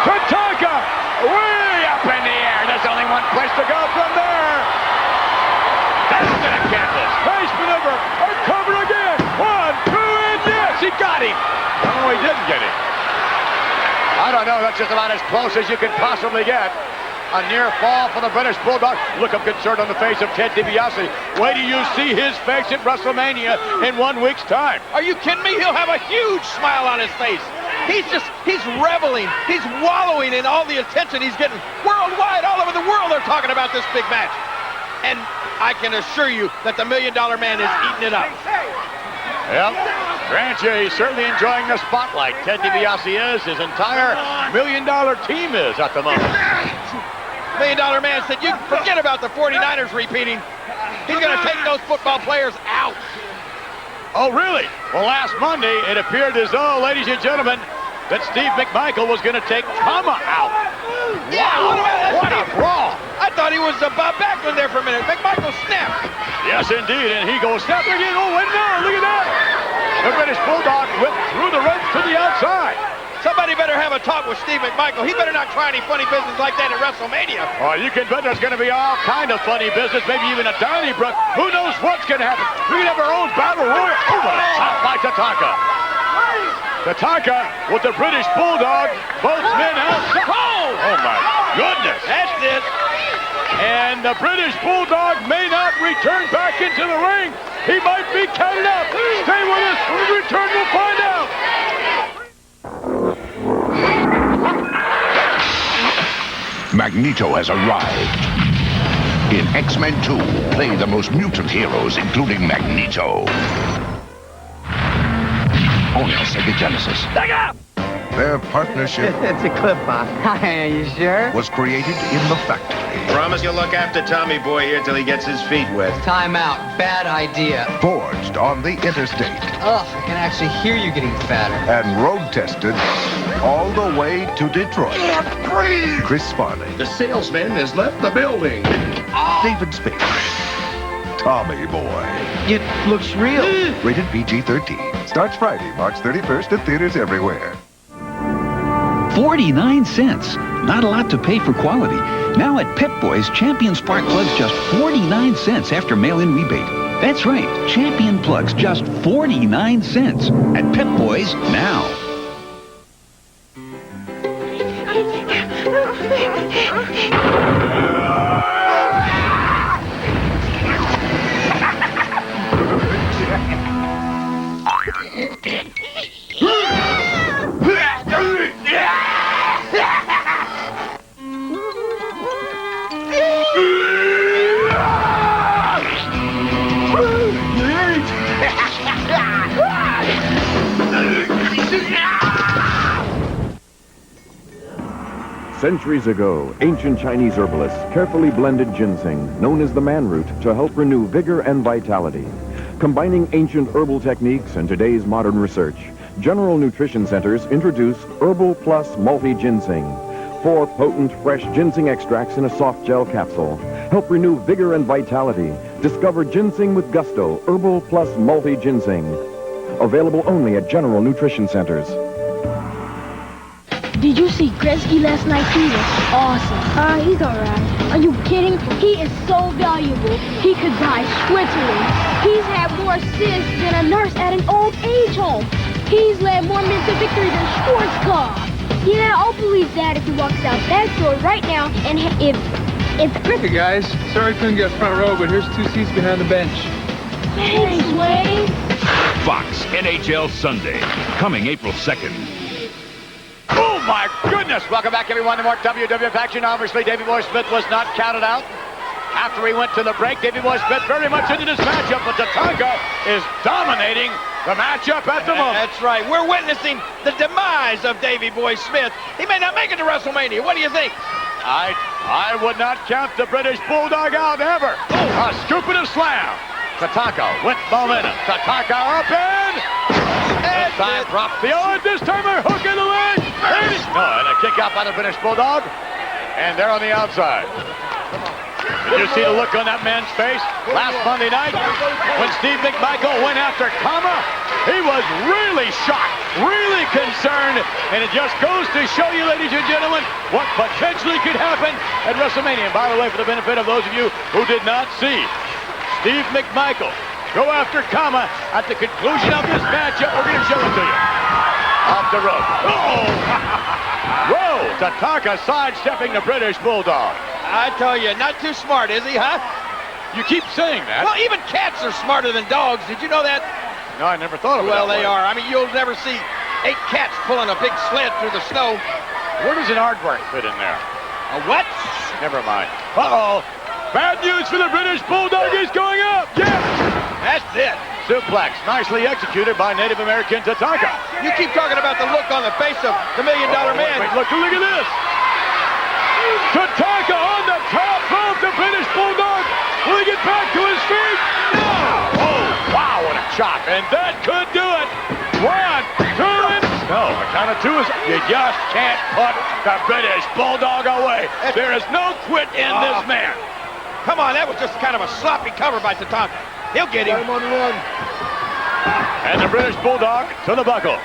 Tatanka way up in the air. There's only one place to go from there. Down to the canvas. Nice maneuver. A cover again. 1, 2, and yes, he got him. No, he didn't get him. I don't know. That's just about as close as you can possibly get. A near fall for the British Bulldog. Look of concern on the face of Ted DiBiase. Wait till you see his face at WrestleMania in 1 week's time. Are you kidding me? He'll have a huge smile on his face. He's reveling. He's wallowing in all the attention he's getting. Worldwide, all over the world, they're talking about this big match. And I can assure you that the $1 Million Man is eating it up. Yep. Grant you, he's certainly enjoying the spotlight. Ted DiBiase is. His entire $1 Million team is at the moment. $1 Million Man said, you forget about the 49ers repeating. He's going to take those football players out. Oh, really? Well, last Monday, it appeared as though, ladies and gentlemen, that Steve McMichael was going to take Tama out. Wow, what a brawl. I thought he was Bob Backlund there for a minute. McMichael snapped. Yes, indeed, and he goes snap again. Oh, and no, look at that. The British Bulldog whipped through the ropes to the outside. Somebody better have a talk with Steve McMichael. He better not try any funny business like that at WrestleMania. Oh, you can bet there's going to be all kind of funny business, maybe even a Donnybrook. Who knows what's going to happen? We can have our own battle royal. Oh, what a shot by Tatanka. Tatanka with the British Bulldog, both men outside. Oh, my goodness. That's it. And the British Bulldog may not return back into the ring. He might be counted out. Stay with us. When we return, we'll find out. Magneto has arrived. In X-Men 2, play the most mutant heroes, including Magneto. Only on Sega Genesis. Their partnership It's a clip, Bob. Are you sure? was created in the factory. Promise you'll look after Tommy Boy here till he gets his feet wet. Time out. Bad idea. Forged on the interstate. Ugh, I can actually hear you getting fatter. And road tested all the way to Detroit. Chris Farley. The salesman has left the building. David Spade. Tommy Boy. It looks real. Rated PG-13. Starts Friday, March 31st at theaters everywhere. 49 cents. Not a lot to pay for quality. Now at Pep Boys, Champion Spark Plugs just 49 cents after mail-in rebate. That's right, Champion plugs just 49 cents at Pep Boys now. Centuries ago, ancient Chinese herbalists carefully blended ginseng, known as the man root, to help renew vigor and vitality. Combining ancient herbal techniques and today's modern research, General Nutrition Centers introduce Herbal Plus Multi-Ginseng. 4 potent, fresh ginseng extracts in a soft gel capsule. Help renew vigor and vitality. Discover ginseng with gusto, Herbal Plus Multi-Ginseng. Available only at General Nutrition Centers. Did you see Gretzky last night? He was awesome. He's all right. Are you kidding? He is so valuable. He could buy Switzerland. He's had more assists than a nurse at an old age home. He's led more men to victory than Schwarzkopf. Yeah, I'll believe that if he walks out that door right now and if Hey guys, sorry I couldn't get front row, but here's 2 seats behind the bench. Thanks, Wayne. Fox NHL Sunday, coming April 2nd. Oh, my goodness. Welcome back, everyone, to more WWF action. Obviously, Davey Boy Smith was not counted out. After we went to the break, Davey Boy Smith very much into this matchup, but Tatanka is dominating the matchup at the moment. That's right. We're witnessing the demise of Davey Boy Smith. He may not make it to WrestleMania. What do you think? I would not count the British Bulldog out ever. Oh, a scoop and a slam. Tatanka with momentum. Tatanka up in. This time drop the arm. This time a hook in the leg. No, and a kick out by the British Bulldog. And they're on the outside. Did you see the look on that man's face last Monday night when Steve McMichael went after Kama? He was really shocked, really concerned, and it just goes to show you, ladies and gentlemen, what potentially could happen at WrestleMania. And by the way, for the benefit of those of you who did not see Steve McMichael go after Kama at the conclusion of this matchup, we're going to show it to you. Off the rope. Oh! Whoa! Tatanka sidestepping the British Bulldog. I tell you, not too smart, is he, huh? You keep saying that. Well, even cats are smarter than dogs. Did you know that? No, I never thought of it. Well, they are. I mean, you'll never see 8 cats pulling a big sled through the snow. Where does an aardvark fit in there? A what? Never mind. Uh-oh. Bad news for the British Bulldog. He's going up. Yes! That's it. Suplex, nicely executed by Native American Tatanka. You keep talking about the look on the face of the $1 Million Man. Wait, look at this. Tatanka on the top of the British Bulldog. Will he get back to his feet? No! Oh, wow, what a chop. And that could do it. 1, 2, and... No, the count of 2 is... You just can't put the British Bulldog away. There is no quit in this man. Come on, that was just kind of a sloppy cover by Tatanka. He'll get him. And the British Bulldog to the buckle.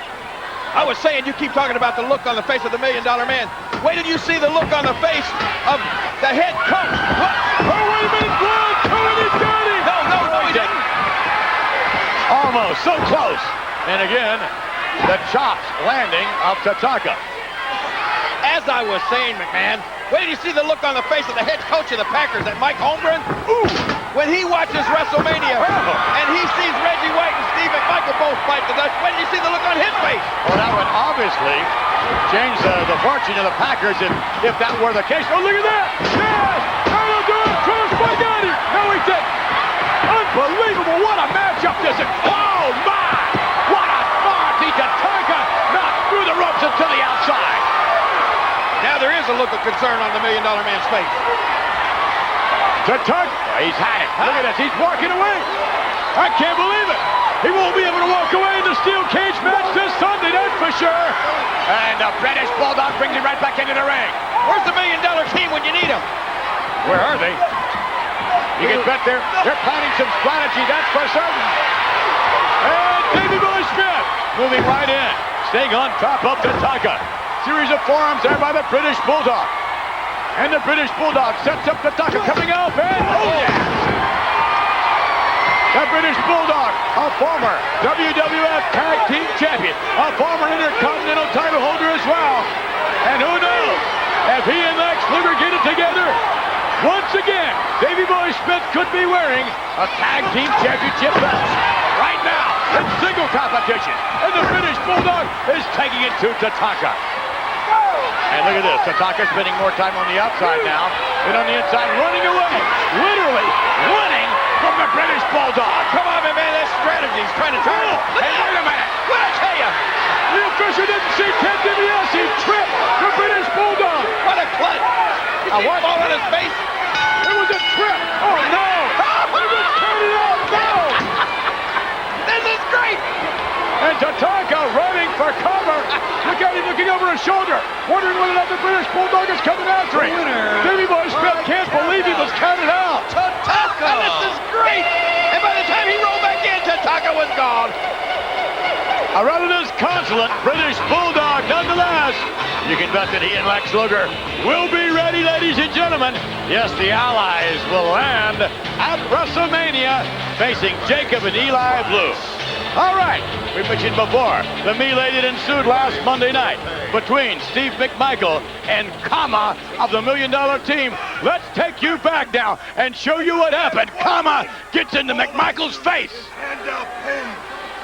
I was saying, you keep talking about the look on the face of the $1 Million Man. Wait till you see the look on the face of the head coach. What? Oh, wait a minute, Glenn! And he's got him! No, he didn't. Almost, so close. And again, the chops landing of Tatanka. As I was saying, McMahon, wait till you see the look on the face of the head coach of the Packers, that Mike Holmgren. Ooh! When he watches WrestleMania and he sees Reggie White and Steve McMichael both fight the Dutch, when you see the look on his face? Well, that would obviously change the fortune of the Packers if that were the case. Oh, look at that! Yes! That'll do it! Cross by Gotti! No, he didn't! Unbelievable! What a matchup this is! Oh, my! What a authority! Tatanka knocked through the ropes and to the outside. Now there is a look of concern on the $1 Million Man's face. Tatanka, he's had it. Look at this, he's walking away. I can't believe it. He won't be able to walk away in the steel cage match this Sunday, that's for sure. And the British Bulldog brings him right back into the ring. Where's the $1 Million Team when you need them? Where are they? You can bet they're planning some strategy, that's for certain. And Davey Boy Smith moving right in, staying on top of Tatanka. Series of forearms there by the British Bulldog. And the British Bulldog sets up Tatanka coming up, and oh yeah! the British Bulldog, a former WWF Tag Team Champion, a former Intercontinental title holder as well. And who knows, if he and Lex Luger get it together, once again, Davey Boy Smith could be wearing a Tag Team Championship belt right now in single competition. And the British Bulldog is taking it to Tatanka. And look at this, Tatanka spending more time on the outside now than on the inside, running away, literally running from the British Bulldog. Oh, come on, man, that's strategy. He's trying to turn it. Hey, wait a minute. What I tell you? The official didn't see Ted DiBiase. He tripped the British Bulldog. What a clutch. Did he fall on his face? It was a trip. Oh, no. He was turning out. No. This is great. And Tatanka running for cover. Look at him looking over his shoulder, wondering whether or not the British Bulldog is coming after him. Davey Boy Smith can't believe he was counted out. Tatanka! This is great! And by the time he rolled back in, Tatanka was gone. A rather disconsolate British Bulldog nonetheless. You can bet that he and Lex Luger will be ready, ladies and gentlemen. Yes, the Allies will land at WrestleMania facing Jacob and Eli Blue. All right, we mentioned before the melee that ensued last Monday night between Steve McMichael and Kama of the $1 Million Team. Let's take you back now and show you what happened. Kama gets into McMichael's face. Hand out pain.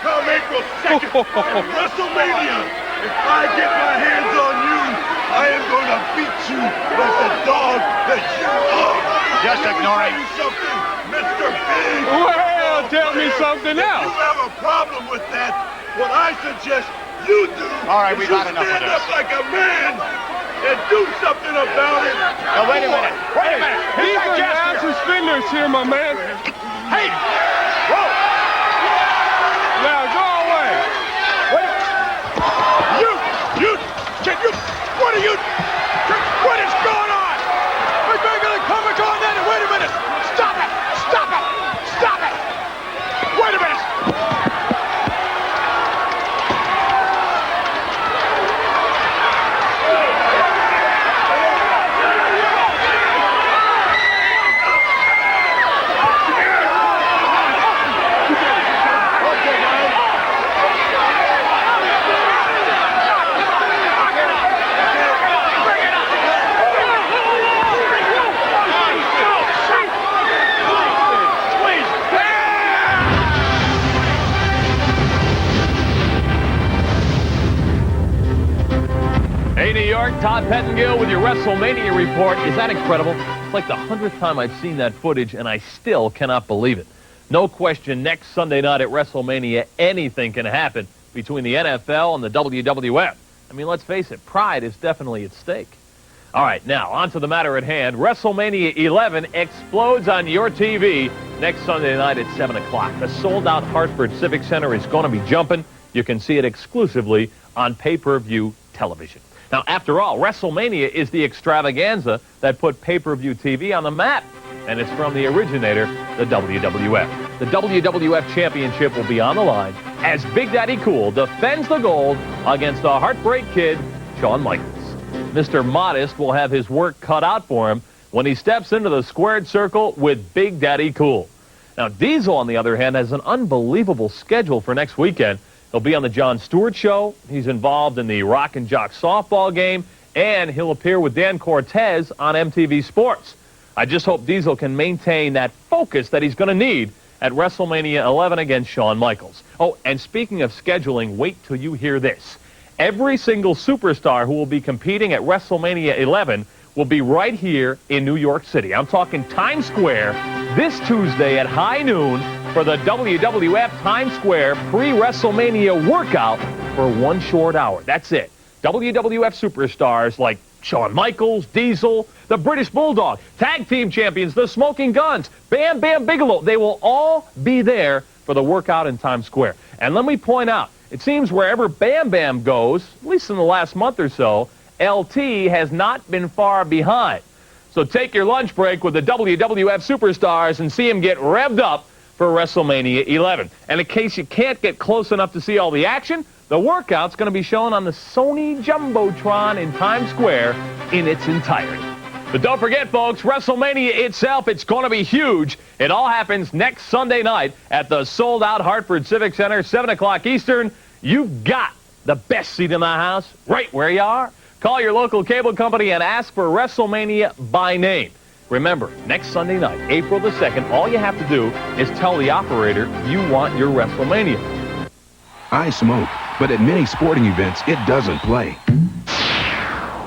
Come April 2nd at WrestleMania. If I get my hands on you, I am going to beat you like the dog that you are. Just ignoring. Something, Mr. Big. Well, tell me something else. If you have a problem with that, what I suggest you do all right, we got enough of this. Stand up like a man and do something about it. Now, wait a minute. Wait a minute. He's going to have suspenders here, my man. Hey. Whoa. Now, go away. Wait. What are you? What is going on? We're going to come and go on that. Wait a minute. Stop it. Stop it. Stop it. Wait a minute. Hey, New York, Todd Pettengill with your WrestleMania report. Is that incredible? It's like the 100th time I've seen that footage, and I still cannot believe it. No question, next Sunday night at WrestleMania, anything can happen between the NFL and the WWF. I mean, let's face it, pride is definitely at stake. All right, now, on to the matter at hand. WrestleMania 11 explodes on your TV next Sunday night at 7 o'clock. The sold-out Hartford Civic Center is going to be jumping. You can see it exclusively on pay-per-view television. Now, after all, WrestleMania is the extravaganza that put pay-per-view TV on the map. And it's from the originator, the WWF. The WWF Championship will be on the line as Big Daddy Cool defends the gold against the Heartbreak Kid, Shawn Michaels. Mr. Modest will have his work cut out for him when he steps into the squared circle with Big Daddy Cool. Now, Diesel, on the other hand, has an unbelievable schedule for next weekend. He'll be on the Jon Stewart Show. He's involved in the Rock and Jock softball game, and he'll appear with Dan Cortez on MTV Sports. I just hope Diesel can maintain that focus that he's going to need at WrestleMania 11 against Shawn Michaels. Oh, and speaking of scheduling, wait till you hear this. Every single superstar who will be competing at WrestleMania 11 will be right here in New York City. I'm talking Times Square this Tuesday at high noon for the WWF Times Square pre-WrestleMania workout for 1 short hour. That's it. WWF superstars like Shawn Michaels, Diesel, the British Bulldog, Tag Team Champions, the Smoking Guns, Bam Bam Bigelow. They will all be there for the workout in Times Square. And let me point out, it seems wherever Bam Bam goes, at least in the last month or so, LT has not been far behind. So take your lunch break with the WWF superstars and see them get revved up for WrestleMania 11. And in case you can't get close enough to see all the action, the workout's going to be shown on the Sony Jumbotron in Times Square in its entirety. But don't forget, folks, WrestleMania itself, it's going to be huge. It all happens next Sunday night at the sold-out Hartford Civic Center, 7 o'clock Eastern. You've got the best seat in the house right where you are. Call your local cable company and ask for WrestleMania by name. Remember, next Sunday night, April the 2nd, all you have to do is tell the operator you want your WrestleMania. I smoke, but at many sporting events, it doesn't play.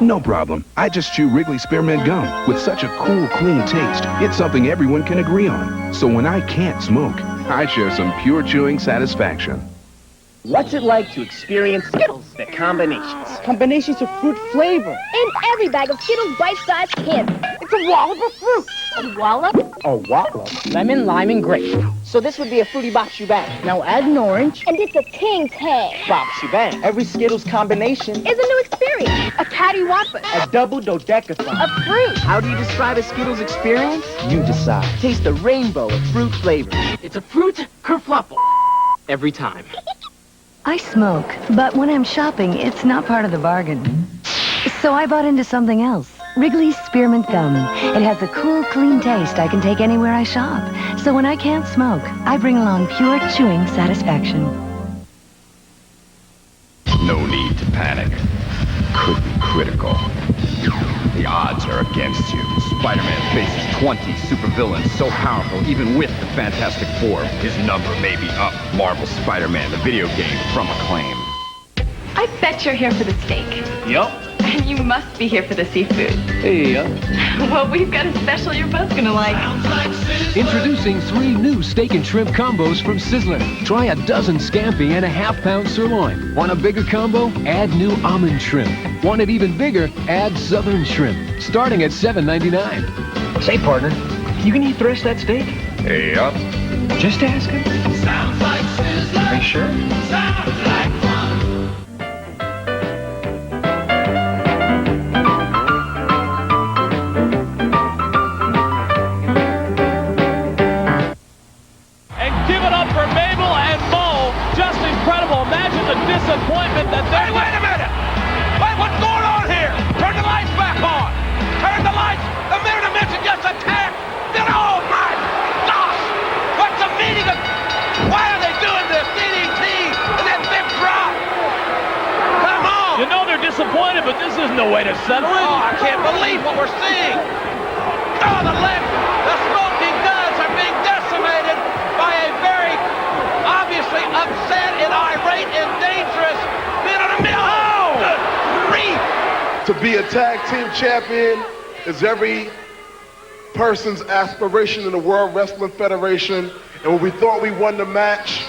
No problem. I just chew Wrigley Spearmint Gum with such a cool, clean taste. It's something everyone can agree on. So when I can't smoke, I share some pure chewing satisfaction. What's it like to experience Skittles, the combinations? Combinations of fruit flavor. In every bag of Skittles bite-sized candy. It's a wallop of fruit. A wallop? A wallop? Lemon, lime, and grape. So this would be a fruity bop shebang. Now add an orange. And it's a ting tang. Bop shebang. Every Skittles combination is a new experience. A catty-whopper. A double dodecathon. A fruit. How do you describe a Skittles experience? You decide. Taste the rainbow of fruit flavors. It's a fruit kerfluffle. Every time. I smoke, but when I'm shopping, it's not part of the bargain. So I bought into something else. Wrigley's Spearmint Gum. It has a cool, clean taste I can take anywhere I shop. So when I can't smoke, I bring along pure chewing satisfaction. No need to panic. Could be critical. The odds are against you. Spider-Man faces 20 supervillains so powerful even with the Fantastic Four. His number may be up. Marvel Spider-Man, the video game from Acclaim. I bet you're here for the steak. Yup. And you must be here for the seafood. Hey, Well, we've got a special you're both gonna like. Introducing 3 new steak and shrimp combos from Sizzler. Try a dozen scampi and a half-pound sirloin. Want a bigger combo? Add new almond shrimp. Want it even bigger? Add southern shrimp. Starting at $7.99. Say, partner, you gonna eat the rest of that steak? Hey, up. Just asking. Sounds like Sizzler. Are you sure? Sounds like fun. Disappointment that they... Hey, wait a minute! Wait, what's going on here? Turn the lights back on! Turn the lights! The mirror dimension just attacked! Then, oh my gosh! What's the meaning of... Why are they doing this? DDT and that big drop! Come on! You know they're disappointed, but this isn't the way to settle it. Oh, I can't believe what we're seeing! Oh, the left! The smoking guns are being decimated by a very obviously upset and irate and dangerous man on a mill. Oh! To be a tag team champion is every person's aspiration in the World Wrestling Federation. And when we thought we won the match,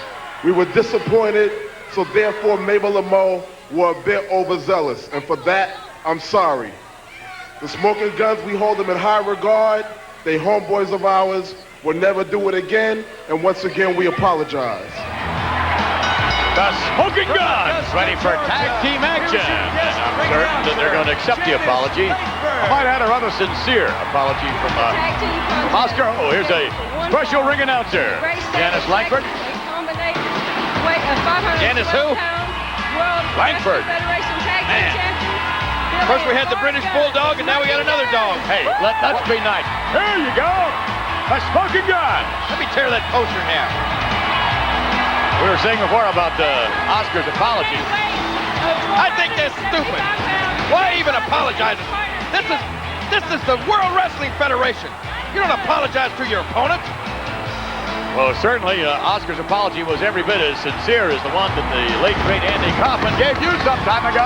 we were disappointed. So therefore, Mabel and Mo were a bit overzealous. And for that, I'm sorry. The Smoking Guns, we hold them in high regard. They homeboys of ours. We'll never do it again. And once again, we apologize. The Smoking Guns ready for tag team action. And I'm certain that they're going to accept the apology. I might add a rather sincere apology from Oscar. Oh, here's a special ring announcer. Janice Langford. Janice who? Langford. Man. First we had the British Bulldog, and now we got another dog. Hey, let's be nice. Here you go. The Smoking Guns. Let me tear that poster in half. We were saying before about Oscar's apology. I think that's stupid. Why even apologize? This is the World Wrestling Federation. You don't apologize to your opponent. Well, certainly Oscar's apology was every bit as sincere as the one that the late great Andy Kaufman gave you some time ago.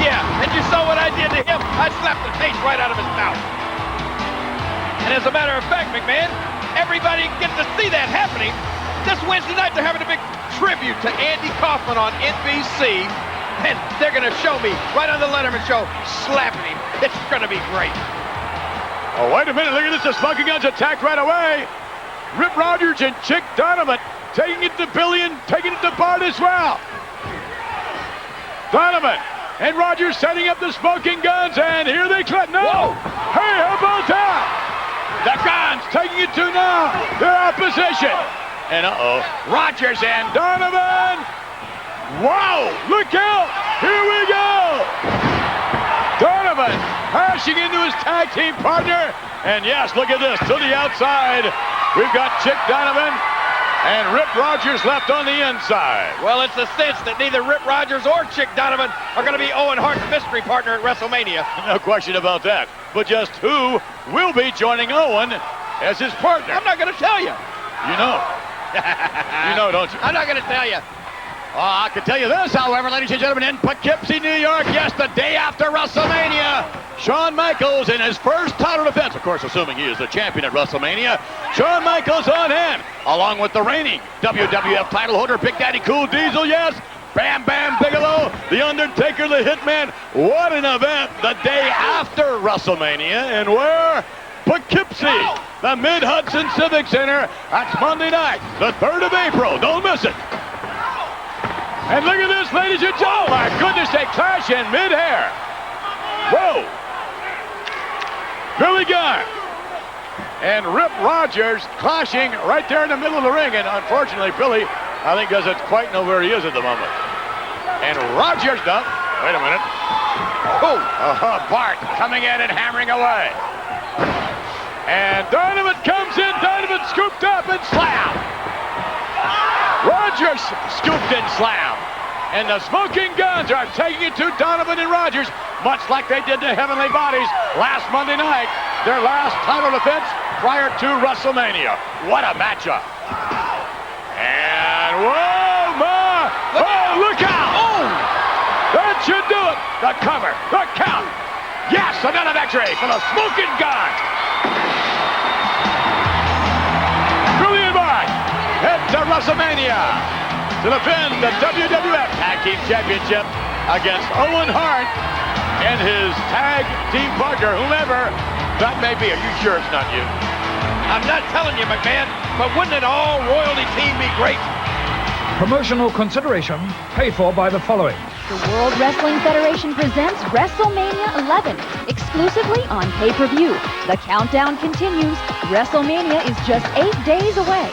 Yeah, and you saw what I did to him. I slapped the taste right out of his mouth. And as a matter of fact, McMahon, everybody gets to see that happening. This Wednesday night, they're having a big tribute to Andy Kaufman on NBC, and they're going to show me right on the Letterman show slapping him. It's going to be great. Oh, wait a minute. Look at this. The Smoking Guns attacked right away. Rip Rogers and Chick Donovan taking it to Billy and taking it to Bart as well. Donovan and Rogers setting up the Smoking Guns, and here they come. No! Whoa. Hey, how about that? The Guns taking it to now their opposition. And Rogers and Donovan. Wow, look out. Here we go. Donovan crashing into his tag team partner. And yes, look at this, to the outside. We've got Chick Donovan and Rip Rogers left on the inside. Well, it's a cinch that neither Rip Rogers or Chick Donovan are going to be Owen Hart's mystery partner at WrestleMania. No question about that. But just who will be joining Owen as his partner? I'm not going to tell you. You know. You know, don't you? I'm not going to tell you. I can tell you this, however, ladies and gentlemen, in Poughkeepsie, New York, yes, the day after WrestleMania, Shawn Michaels in his first title defense, of course, assuming he is the champion at WrestleMania, Shawn Michaels on hand, along with the reigning WWF title holder, Big Daddy Cool Diesel, yes, Bam Bam Bigelow, The Undertaker, the Hitman. What an event the day after WrestleMania, and where? Poughkeepsie, the Mid-Hudson Civic Center. That's Monday night, the 3rd of April. Don't miss it. And look at this, ladies and gentlemen. Oh, my goodness, they clash in midair. Whoa. Billy Gunn and Rip Rogers clashing right there in the middle of the ring. And unfortunately, Billy, I think, doesn't quite know where he is at the moment. And Rogers, no, wait a minute. Oh, Bart coming in and hammering away. And Donovan comes in, Donovan scooped up and slammed. Rogers scooped and slammed. And the Smoking Guns are taking it to Donovan and Rogers, much like they did to Heavenly Bodies last Monday night, their last title defense prior to WrestleMania. What a matchup. And whoa, look out! Oh! That should do it. The cover, the count. Yes, another victory for the Smoking Guns. Brilliant Bart head to WrestleMania to defend the WWF Tag Team Championship against Owen Hart and his tag team partner, whomever that may be. Are you sure it's not you? I'm not telling you, McMahon, but wouldn't an all-royalty team be great? Promotional consideration paid for by the following. The World Wrestling Federation presents WrestleMania 11, exclusively on pay-per-view. The countdown continues. WrestleMania is just 8 days away.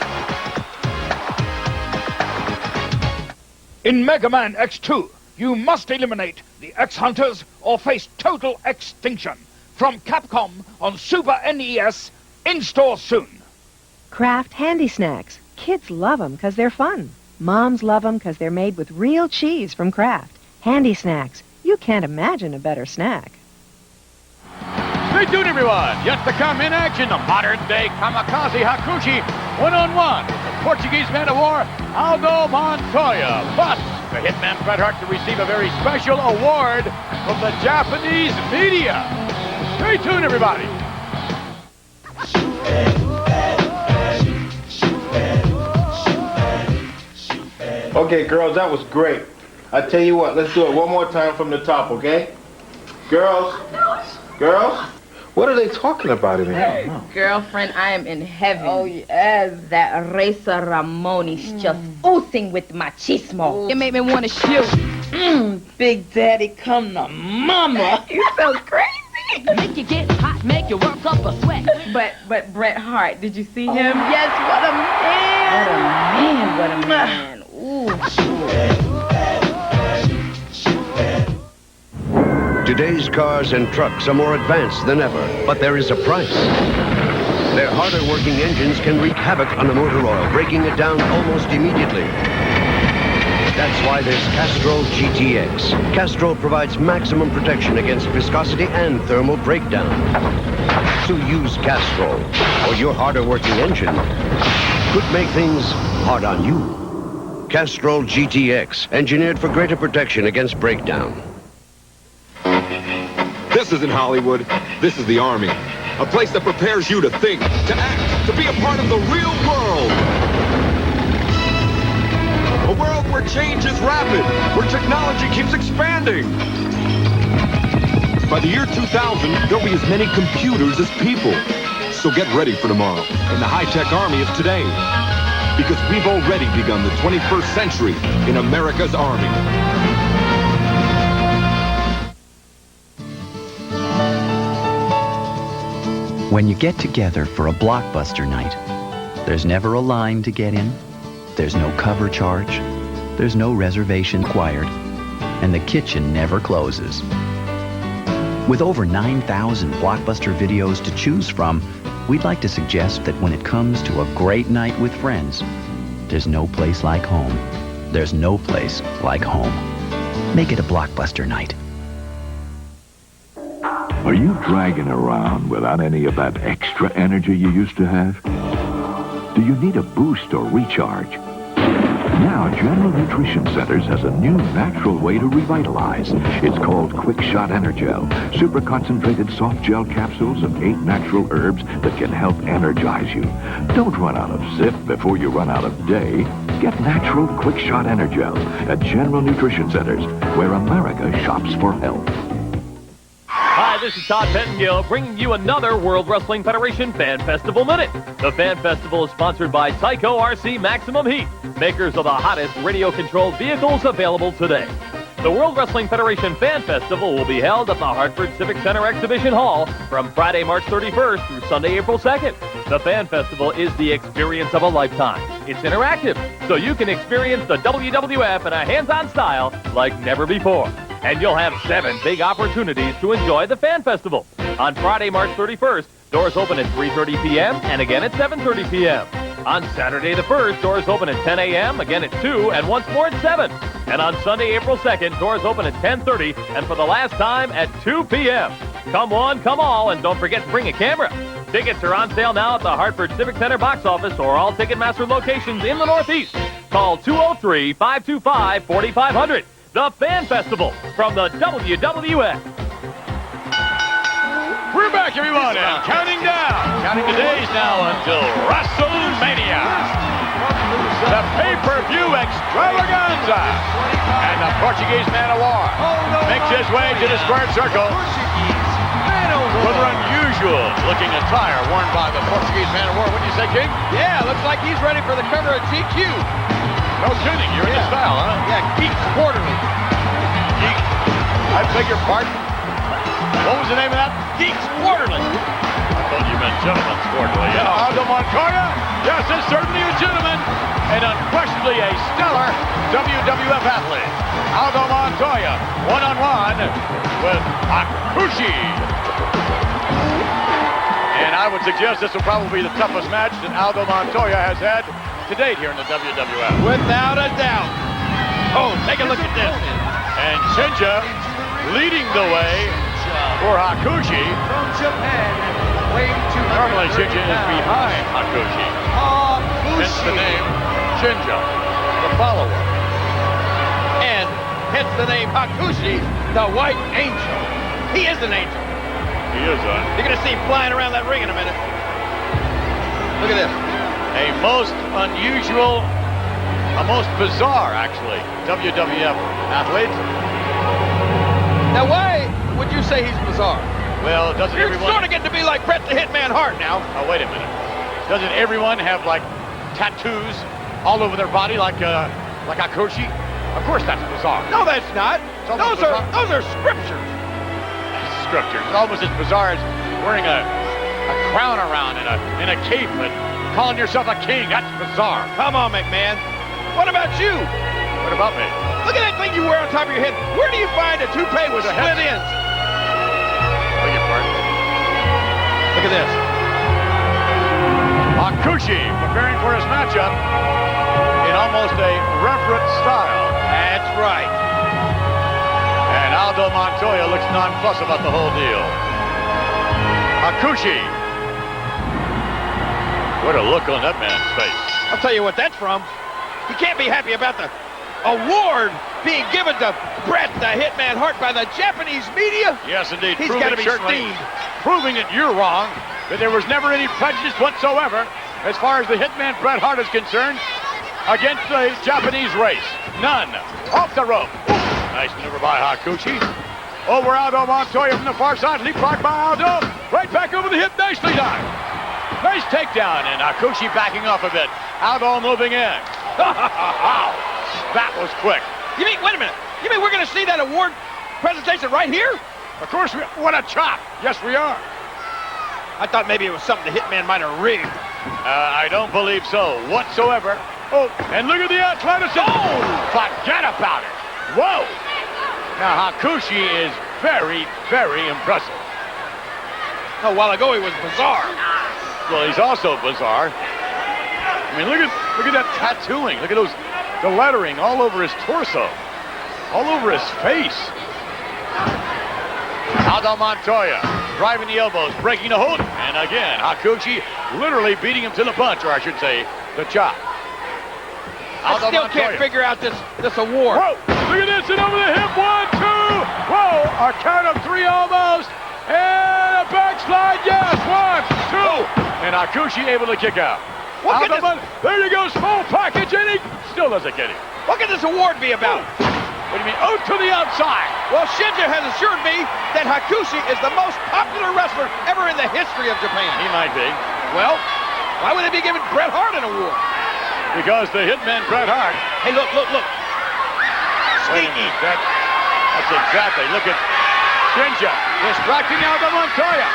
In Mega Man X2, you must eliminate the X-Hunters or face total extinction. From Capcom on Super NES, in-store soon. Kraft Handy Snacks. Kids love them because they're fun. Moms love them because they're made with real cheese from Kraft. Handy Snacks. You can't imagine a better snack. Stay tuned, everyone. Yet to come in action, the modern-day kamikaze Hakushi one-on-one with the Portuguese man of war, Aldo Montoya. Plus, the hitman Bret Hart to receive a very special award from the Japanese media. Stay tuned, everybody. Okay, girls, that was great. I tell you what, let's do it one more time from the top, okay? Girls? Girls? What are they talking about in here? Girlfriend, I am in heaven. Oh, yes. That Racer Ramon is just oozing with machismo. It made me want to shoot. Big Daddy, come to mama. You so crazy. Make you get hot, make you work up a sweat. But Bret Hart, did you see him? Yes, what a man. What a man. Ooh. Today's cars and trucks are more advanced than ever, but there is a price. Their harder working engines can wreak havoc on the motor oil, breaking it down almost immediately. That's why there's Castrol GTX. Castrol provides maximum protection against viscosity and thermal breakdown. So use Castrol, or your harder working engine could make things hard on you. Castrol GTX, engineered for greater protection against breakdown. This isn't Hollywood. This is the Army. A place that prepares you to think, to act, to be a part of the real world. A world where change is rapid, where technology keeps expanding. By the year 2000, there'll be as many computers as people. So get ready for tomorrow in the high-tech Army of today. Because we've already begun the 21st century in America's Army. When you get together for a blockbuster night, there's never a line to get in, there's no cover charge, there's no reservation required, and the kitchen never closes. With over 9,000 blockbuster videos to choose from, we'd like to suggest that when it comes to a great night with friends, there's no place like home. There's no place like home. Make it a blockbuster night. Are you dragging around without any of that extra energy you used to have? Do you need a boost or recharge? Now, General Nutrition Centers has a new natural way to revitalize. It's called Quick Shot Energel. Super concentrated soft gel capsules of 8 natural herbs that can help energize you. Don't run out of zip before you run out of day. Get natural Quick Shot Energel at General Nutrition Centers, where America shops for health. Hi, this is Todd Pettengill bringing you another World Wrestling Federation Fan Festival Minute. The Fan Festival is sponsored by Tyco RC Maximum Heat, makers of the hottest radio-controlled vehicles available today. The World Wrestling Federation Fan Festival will be held at the Hartford Civic Center Exhibition Hall from Friday, March 31st through Sunday, April 2nd. The Fan Festival is the experience of a lifetime. It's interactive, so you can experience the WWF in a hands-on style like never before. And you'll have 7 big opportunities to enjoy the Fan Festival. On Friday, March 31st, doors open at 3:30 p.m. and again at 7:30 p.m. On Saturday the 1st, doors open at 10 a.m., again at 2, and once more at 7. And on Sunday, April 2nd, doors open at 10:30, and for the last time at 2 p.m. Come one, come all, and don't forget to bring a camera. Tickets are on sale now at the Hartford Civic Center box office or all Ticketmaster locations in the Northeast. Call 203-525-4500. The Fan Festival from the WWF. We're back, everyone, and counting down. Counting the days now until WrestleMania. The pay-per-view extravaganza. And the Portuguese Man of War makes his way to the squared circle. Rather unusual looking attire worn by the Portuguese Man of War. Wouldn't you say, King? Yeah, looks like he's ready for the cover of GQ. No kidding, you're in the style, huh? Yeah, Geeks Quarterly. Geeks. I beg your pardon? What was the name of that? Geeks Quarterly. I thought you meant Gentleman's Quarterly. Yeah, Aldo Montoya. Yes, it's certainly a gentleman. And unquestionably a stellar WWF athlete. Aldo Montoya, one-on-one with Hakushi. And I would suggest this will probably be the toughest match that Aldo Montoya has had to date here in the WWF. Without a doubt. Oh, take a look at this. And Shinja leading the way for Hakushi. From Japan, weighing 200. Normally Shinja is behind Hakushi. Hence the name Shinja, the follower. And hence the name Hakushi, the White Angel. He is an angel. He is a... You're going to see him flying around that ring in a minute. Look at this. A most unusual, a most bizarre, actually, WWF athlete. Now, why would you say he's bizarre? Well, doesn't You're everyone... sort of getting to be like Bret the Hitman Hart now. Oh, wait a minute. Doesn't everyone have, like, tattoos all over their body like Hakushi? Of course that's bizarre. No, that's not. Those are scriptures. Scriptures. It's almost as bizarre as wearing a crown around in a cape and calling yourself a king. That's bizarre. Come on, McMahon. What about you? What about me? Look at that thing you wear on top of your head. Where do you find a toupee with split ends? Beg your pardon. Look at this. Hakushi preparing for his matchup in almost a reverent style. That's right. And Aldo Montoya looks nonplussed about the whole deal. Hakushi. What a look on that man's face. I'll tell you what that's from. He can't be happy about the award being given to Bret the Hitman Hart by the Japanese media. Yes, indeed. He's got to be steamed. Proving that you're wrong, that there was never any prejudice whatsoever as far as the Hitman Bret Hart is concerned against the Japanese race. None. Off the rope. Nice maneuver by Hakushi. Over Aldo Montoya from the far side. Leapfrog by Aldo. Right back over the hip. Nicely done. Nice takedown, and Hakushi backing off a bit. Aldo moving in. Wow. That was quick. You mean, wait a minute. You mean we're going to see that award presentation right here? Of course, what a chop. Yes, we are. I thought maybe it was something the Hitman might have rigged. I don't believe so whatsoever. Oh, and look at the athleticism. Oh, forget about it. Whoa. Now, Hakushi is very, very impressive. A while ago, he was bizarre. Well, he's also bizarre. I mean, look at that tattooing. Look at the lettering all over his torso, all over his face. Aldo Montoya driving the elbows, breaking the hold, and again, Hakushi literally beating him to the punch, or I should say, the chop. I still can't figure out this award. Whoa, look at this, and over the hip, 1, 2, whoa, a count of 3 almost, and a backslide, yes, 1, 2, and Hakushi able to kick out. There you go, small package, and he still doesn't get it. What can this award be about? What do you mean, out to the outside? Well, Shinja has assured me that Hakushi is the most popular wrestler ever in the history of Japan. He might be. Well, why would they be giving Bret Hart an award? Because the hitman Bret Hart. Hey, look. Sneaky. That's exactly. Look at Shinja distracting Aldo Montoya.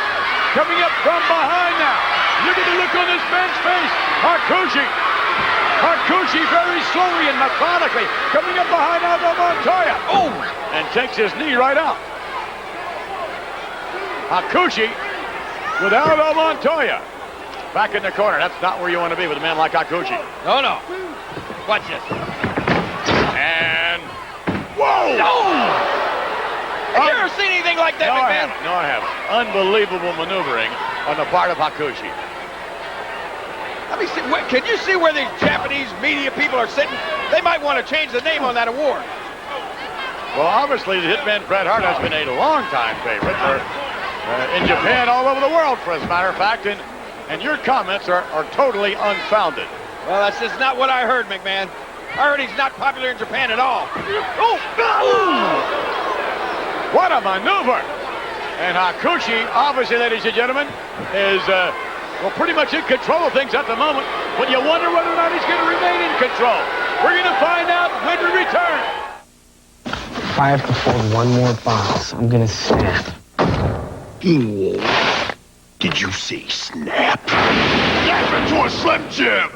Coming up from behind now. Look at the look on this man's face. Hakushi very slowly and methodically coming up behind Aldo Montoya. Oh! And takes his knee right out. Hakushi with Aldo Montoya. Back in the corner. That's not where you want to be with a man like Hakushi. No. Watch this. And... Whoa! No! Have you ever seen anything like that, McMahon? No, I haven't. Unbelievable maneuvering on the part of Hakushi. Let me see. Can you see where these Japanese media people are sitting? They might want to change the name on that award. Well, obviously, the hitman Bret Hart has been a long-time favorite in Japan, all over the world, for as a matter of fact, and your comments are totally unfounded. Well, that's just not what I heard, McMahon. I heard he's not popular in Japan at all. What a maneuver! And Hakushi, obviously, ladies and gentlemen, is... well, pretty much in control of things at the moment, but you wonder whether or not he's going to remain in control. We're going to find out when we return. If I have to fold one more box, I'm going to snap. Did you say snap? Snap into a Slim Jim!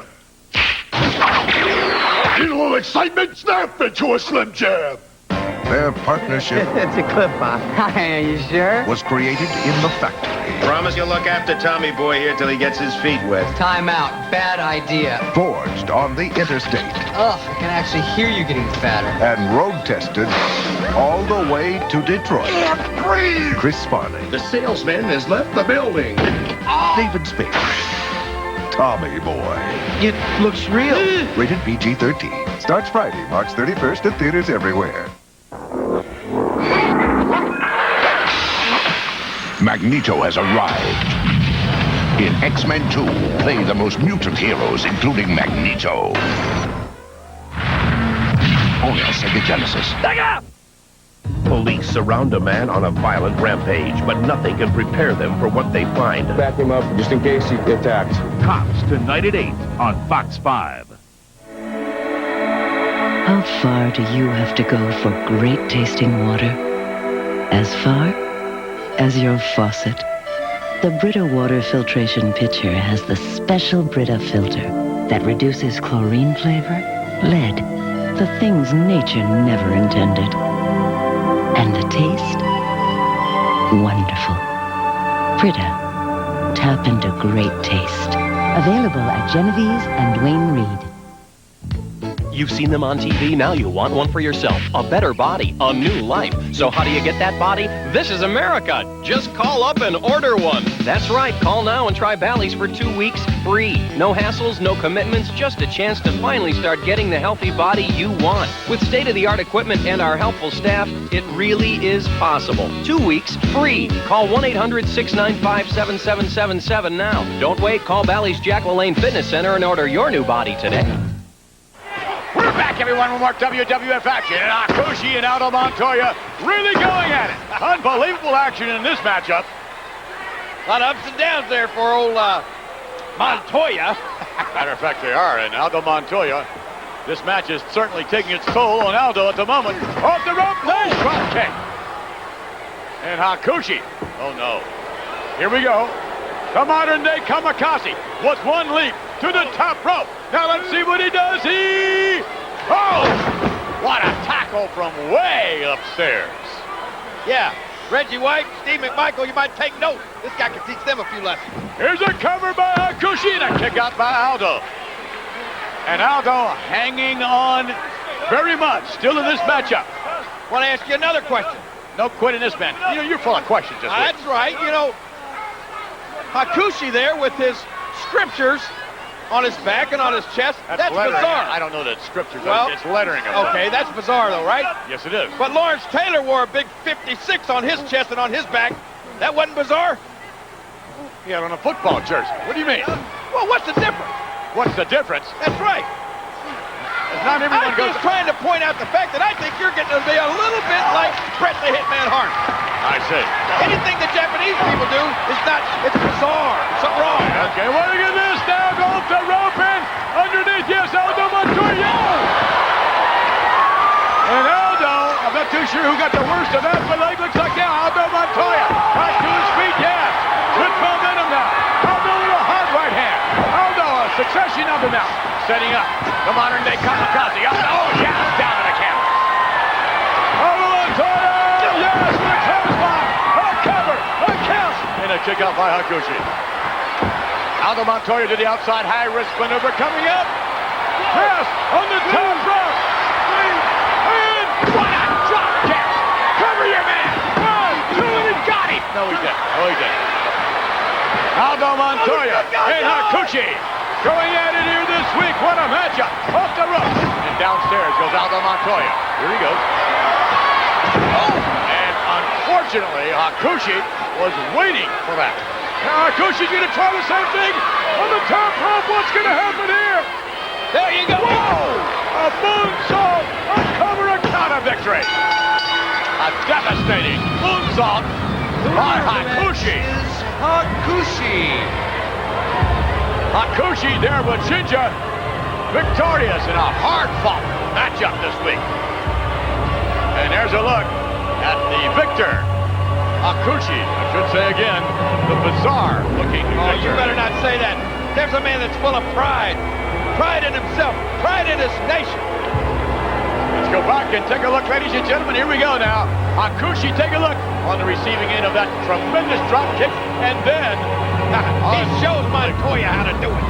Need a little excitement? Snap into a Slim Jim! Their partnership... It's a clip, Bob. Are you sure? ...was created in the factory. Promise you'll look after Tommy Boy here till he gets his feet wet. Time out. Bad idea. Forged on the interstate. Ugh, I can actually hear you getting fatter. And road tested all the way to Detroit. Can't breathe! Chris Farley. The salesman has left the building. David Spade. Tommy Boy. It looks real. Rated PG-13. Starts Friday, March 31st at theaters everywhere. Magneto has arrived. In X-Men 2, play the most mutant heroes, including Magneto. Only on Sega Genesis. Dig up! Police surround a man on a violent rampage, but nothing can prepare them for what they find. Back him up just in case he attacks. Cops tonight at 8 on Fox 5. How far do you have to go for great tasting water? As far as your faucet. The Brita water filtration pitcher has the special Brita filter that reduces chlorine flavor, lead, the things nature never intended. And the taste? Wonderful. Brita. Tap into great taste. Available at Genevieve's and Duane Reade. You've seen them on TV, now you want one for yourself. A better body, a new life. So how do you get that body? This is America. Just call up and order one. That's right, call now and try Bally's for 2 weeks free. No hassles, no commitments, just a chance to finally start getting the healthy body you want. With state-of-the-art equipment and our helpful staff, it really is possible. 2 weeks free. Call 1-800-695-7777 now. Don't wait, call Bally's Jack LaLanne Fitness Center and order your new body today. We're back, everyone, with more WWF action. And Hakushi and Aldo Montoya really going at it. Unbelievable action in this matchup. A lot of ups and downs there for old Montoya. Matter of fact, they are. And Aldo Montoya, this match is certainly taking its toll on Aldo at the moment. Off the rope, nice drop kick. And Hakushi, oh no. Here we go. The modern-day kamikaze with one leap to the top rope. Now let's see what he does. Oh! What a tackle from way upstairs. Yeah, Reggie White, Steve McMichael, you might take note. This guy can teach them a few lessons. Here's a cover by Hakushi and a kick out by Aldo. And Aldo hanging on very much, still in this matchup. Want to ask you another question. No quitting this man. You know, you're full of questions this week. That's right. You know, Hakushi there with his scriptures on his back and on his chest. That's bizarre. I don't know that scriptures. Well, it's lettering. Okay, that's bizarre though, right? Yes, it is. But Lawrence Taylor wore a big 56 on his chest and on his back. That wasn't bizarre? He had on a football jersey. What do you mean? Well, what's the difference? What's the difference? That's right. Not everyone I'm goes. just trying to point out the fact that I think you're getting to be a little bit like Bret the Hitman Hart. I see. Anything the Japanese people do is not, it's bizarre. It's something wrong. Okay, well, look at this now. Goes the rope in. Underneath, yes, Aldo Montoya. And Aldo, I'm not too sure who got the worst of that, but it looks like now Aldo Montoya. Right to his feet, yeah. Good momentum now. Aldo with a hard right hand. Aldo, a succession of them now. Setting up the modern-day kamikaze. Oh, yes, down to the camera. Aldo Montoya, yes, with a clothesline. A cover, a count. And a kick out by Hakushi. Aldo Montoya to the outside, high-risk maneuver coming up. Press on the top rope. And what a drop kick. Cover your man. 1, 2, and he got him. No, he didn't. Oh, he didn't. Aldo Montoya and Hakushi going at it here this week. What a matchup. Off the rope. And downstairs goes Aldo Montoya. Here he goes. Oh! And unfortunately, Hakushi was waiting for that. Now Hakushi's going to try the same thing on the top rope. What's going to happen here? There you go. Whoa! A moonsault. A cover, a counter victory. A devastating moonsault by Hakushi. Hakushi. Hakushi there with Shinja, victorious in a hard-fought matchup this week. And there's a look at the victor, Hakushi. I should say again, the bizarre-looking victor. Oh, you better not say that. There's a man that's full of pride. Pride in himself. Pride in his nation. Let's go back and take a look, ladies and gentlemen. Here we go now. Hakushi, take a look on the receiving end of that tremendous drop kick. And then he shows Montoya how to do it.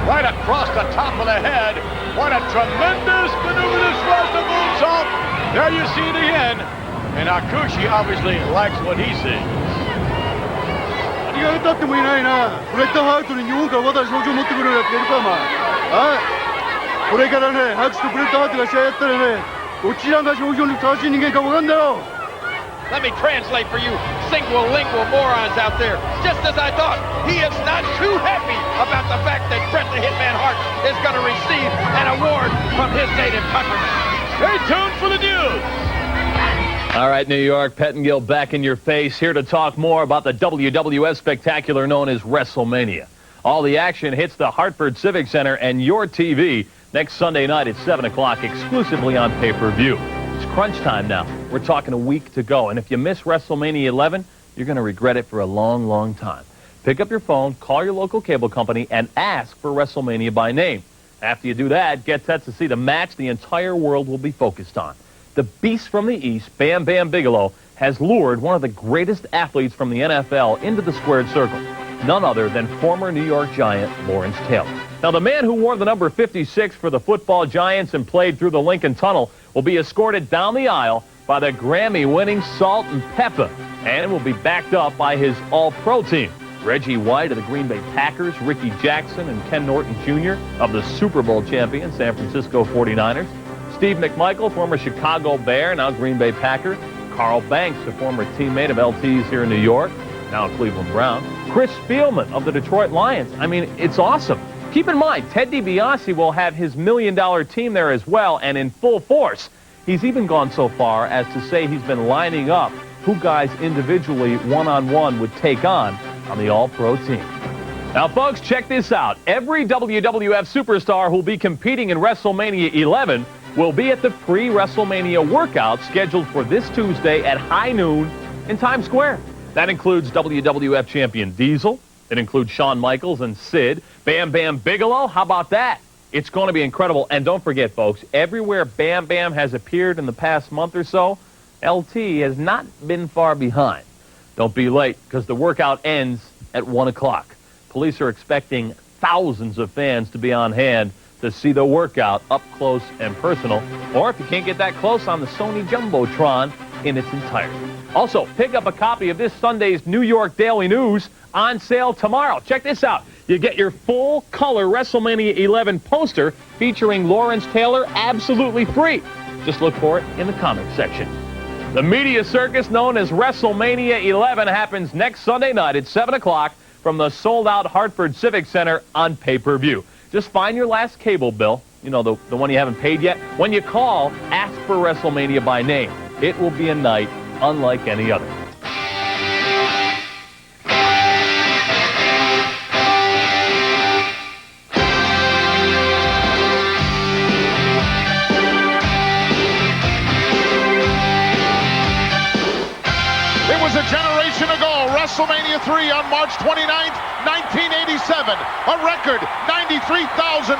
Right across the top of the head. What a tremendous maneuver this was, the moonsault. There you see it again. And Hakushi obviously likes what he sees. 何が歌ってもいないな。ブレッドハートに日本からまだ賞状持ってくるやついるかお前。あ？これからね、ハクスとブレッドハートが試合やったらね、どちらが賞状にふさわしい人間かわかんだよ。Let me translate for you lingual morons out there. Just as I thought, he is not too happy about the fact that Bret the Hitman Hart is going to receive an award from his native countrymen. Stay tuned for the news. All right, New York, Pettengill back in your face, here to talk more about the WWF spectacular known as WrestleMania. All the action hits the Hartford Civic Center and your TV next Sunday night at 7 o'clock exclusively on pay-per-view. It's crunch time now. We're talking a week to go. And if you miss WrestleMania 11, you're going to regret it for a long, long time. Pick up your phone, call your local cable company, and ask for WrestleMania by name. After you do that, get set to see the match the entire world will be focused on. The Beast from the East, Bam Bam Bigelow, has lured one of the greatest athletes from the NFL into the squared circle. None other than former New York Giant Lawrence Taylor. Now, the man who wore the number 56 for the football Giants and played through the Lincoln Tunnel will be escorted down the aisle by the Grammy-winning Salt and Pepper, and will be backed up by his All-Pro team. Reggie White of the Green Bay Packers, Ricky Jackson and Ken Norton Jr. of the Super Bowl champion San Francisco 49ers, Steve McMichael, former Chicago Bear, now Green Bay Packer, Carl Banks, a former teammate of LT's here in New York, now a Cleveland Brown, Chris Spielman of the Detroit Lions. I mean, it's awesome. Keep in mind, Ted DiBiase will have his $1 million team there as well and in full force. He's even gone so far as to say he's been lining up who guys individually one-on-one would take on the All-Pro team. Now, folks, check this out. Every WWF superstar who'll be competing in WrestleMania 11 will be at the pre-WrestleMania workout scheduled for this Tuesday at high noon in Times Square. That includes WWF champion Diesel. It includes Shawn Michaels and Sid. Bam Bam Bigelow, how about that? It's going to be incredible. And don't forget, folks, everywhere Bam Bam has appeared in the past month or so, LT has not been far behind. Don't be late, because the workout ends at 1 o'clock. Police are expecting thousands of fans to be on hand to see the workout up close and personal, or if you can't get that close, on the Sony Jumbotron in its entirety. Also, pick up a copy of this Sunday's New York Daily News, on sale tomorrow. Check this out. You get your full-color WrestleMania 11 poster featuring Lawrence Taylor absolutely free. Just look for it in the comics section. The media circus known as WrestleMania 11 happens next Sunday night at 7 o'clock from the sold-out Hartford Civic Center on pay-per-view. Just find your last cable bill, you know, the one you haven't paid yet. When you call, ask for WrestleMania by name. It will be a night unlike any other. It was a generation ago, WrestleMania 3 on March 29th, 1987. A record 93,173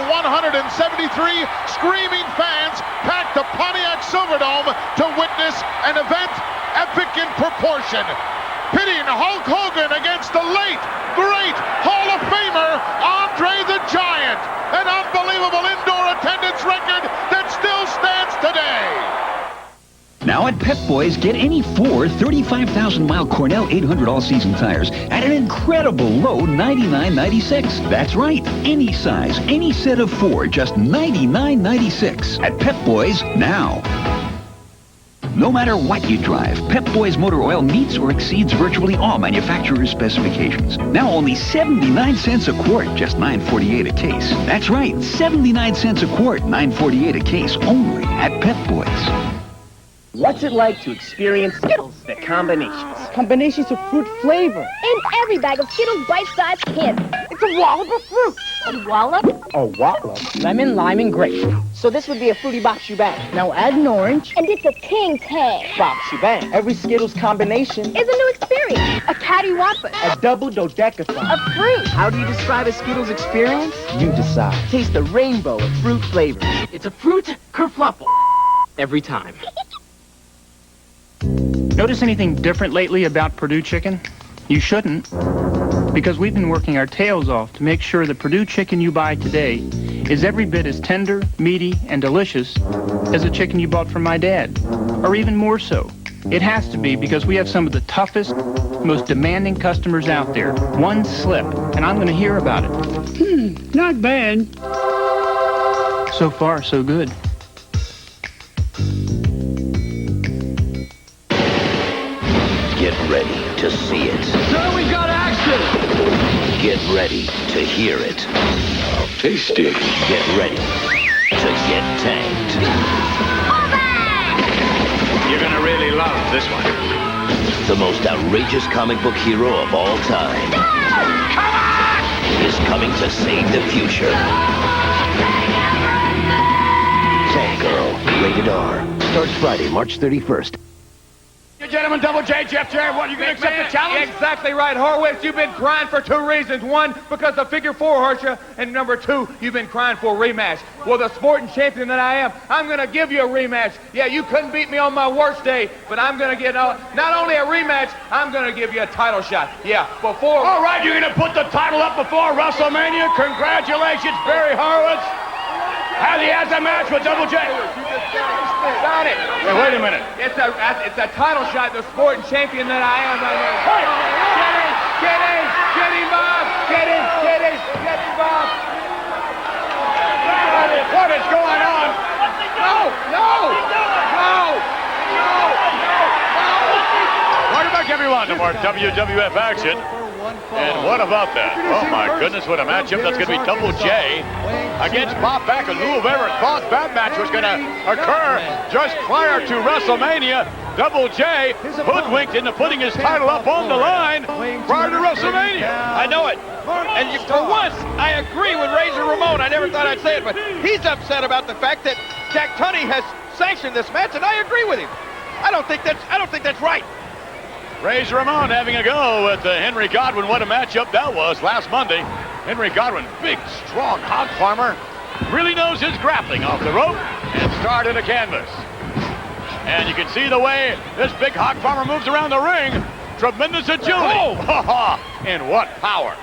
screaming fans packed the Pontiac Silverdome to witness an event epic in proportion. Pitting Hulk Hogan against the late, great Hall of Famer, Andre the Giant. An unbelievable indoor attendance record that still stands today. Now at Pep Boys, get any four 35,000-mile Cornell 800 all-season tires at an incredible low $99.96. That's right, any size, any set of four, just $99.96 at Pep Boys now. No matter what you drive, Pep Boys motor oil meets or exceeds virtually all manufacturer's specifications. Now only 79 cents a quart, just $9.48 a case. That's right, 79 cents a quart, $9.48 a case, only at Pep Boys. What's it like to experience Skittles, the combinations? Combinations of fruit flavor. In every bag of Skittles bite-sized candy. It's a wallop of fruit. A wallop? A wallop. Lemon, lime, and grape. So this would be a fruity boxy bang. Now add an orange. And it's a king tag. Boxy bang. Every Skittles combination is a new experience. A cattywampus. A double dodecathon. A fruit. How do you describe a Skittles experience? You decide. Taste the rainbow of fruit flavors. It's a fruit kerfluffle. Every time. Notice anything different lately about Purdue chicken? You shouldn't, because we've been working our tails off to make sure the Purdue chicken you buy today is every bit as tender, meaty, and delicious as the chicken you bought from my dad, or even more so. It has to be, because we have some of the toughest, most demanding customers out there. One slip, and I'm going to hear about it. Not bad. So far, so good. Get ready to see it. Sir, we've got action! Get ready to hear it. How tasty. Get ready to get tanked. You're gonna really love this one. The most outrageous comic book hero of all time is coming to save the future. Tank Girl, rated R. Starts Friday, March 31st. Gentlemen, Double J, Jeff Jarrett, what, you going to accept the challenge? Exactly right, Horwitz. You've been crying for two reasons. One, because the figure four hurt you. And number two, you've been crying for a rematch. Well, the sporting champion that I am, I'm going to give you a rematch. Yeah, you couldn't beat me on my worst day, but I'm going to get not only a rematch, I'm going to give you a title shot. Yeah, before... All right, you're going to put the title up before WrestleMania. Congratulations, Barry Horowitz. He has a match with Double J. Got it. Hey, wait a minute. It's a title shot, the sporting champion that I am. Hey! Get him, Bob. Get him, Bob. What is going on? No. Welcome back, everyone, to more WWF action. And what about that? Oh, my goodness, what a matchup. That's going to be Double J against Bob Backlund. Who ever thought that match was going to occur just prior to WrestleMania? Double J hoodwinked into putting his title up on the line prior to WrestleMania. I know it. And for once, I agree with Razor Ramon. I never thought I'd say it, but he's upset about the fact that Jack Tunney has sanctioned this match, and I agree with him. I don't think that's right. Razor Ramon having a go with Henry Godwin. What a matchup that was last Monday. Henry Godwin, big, strong hog farmer, really knows his grappling off the rope and started a canvas. And you can see the way this big hog farmer moves around the ring. Tremendous agility. Oh. And what power.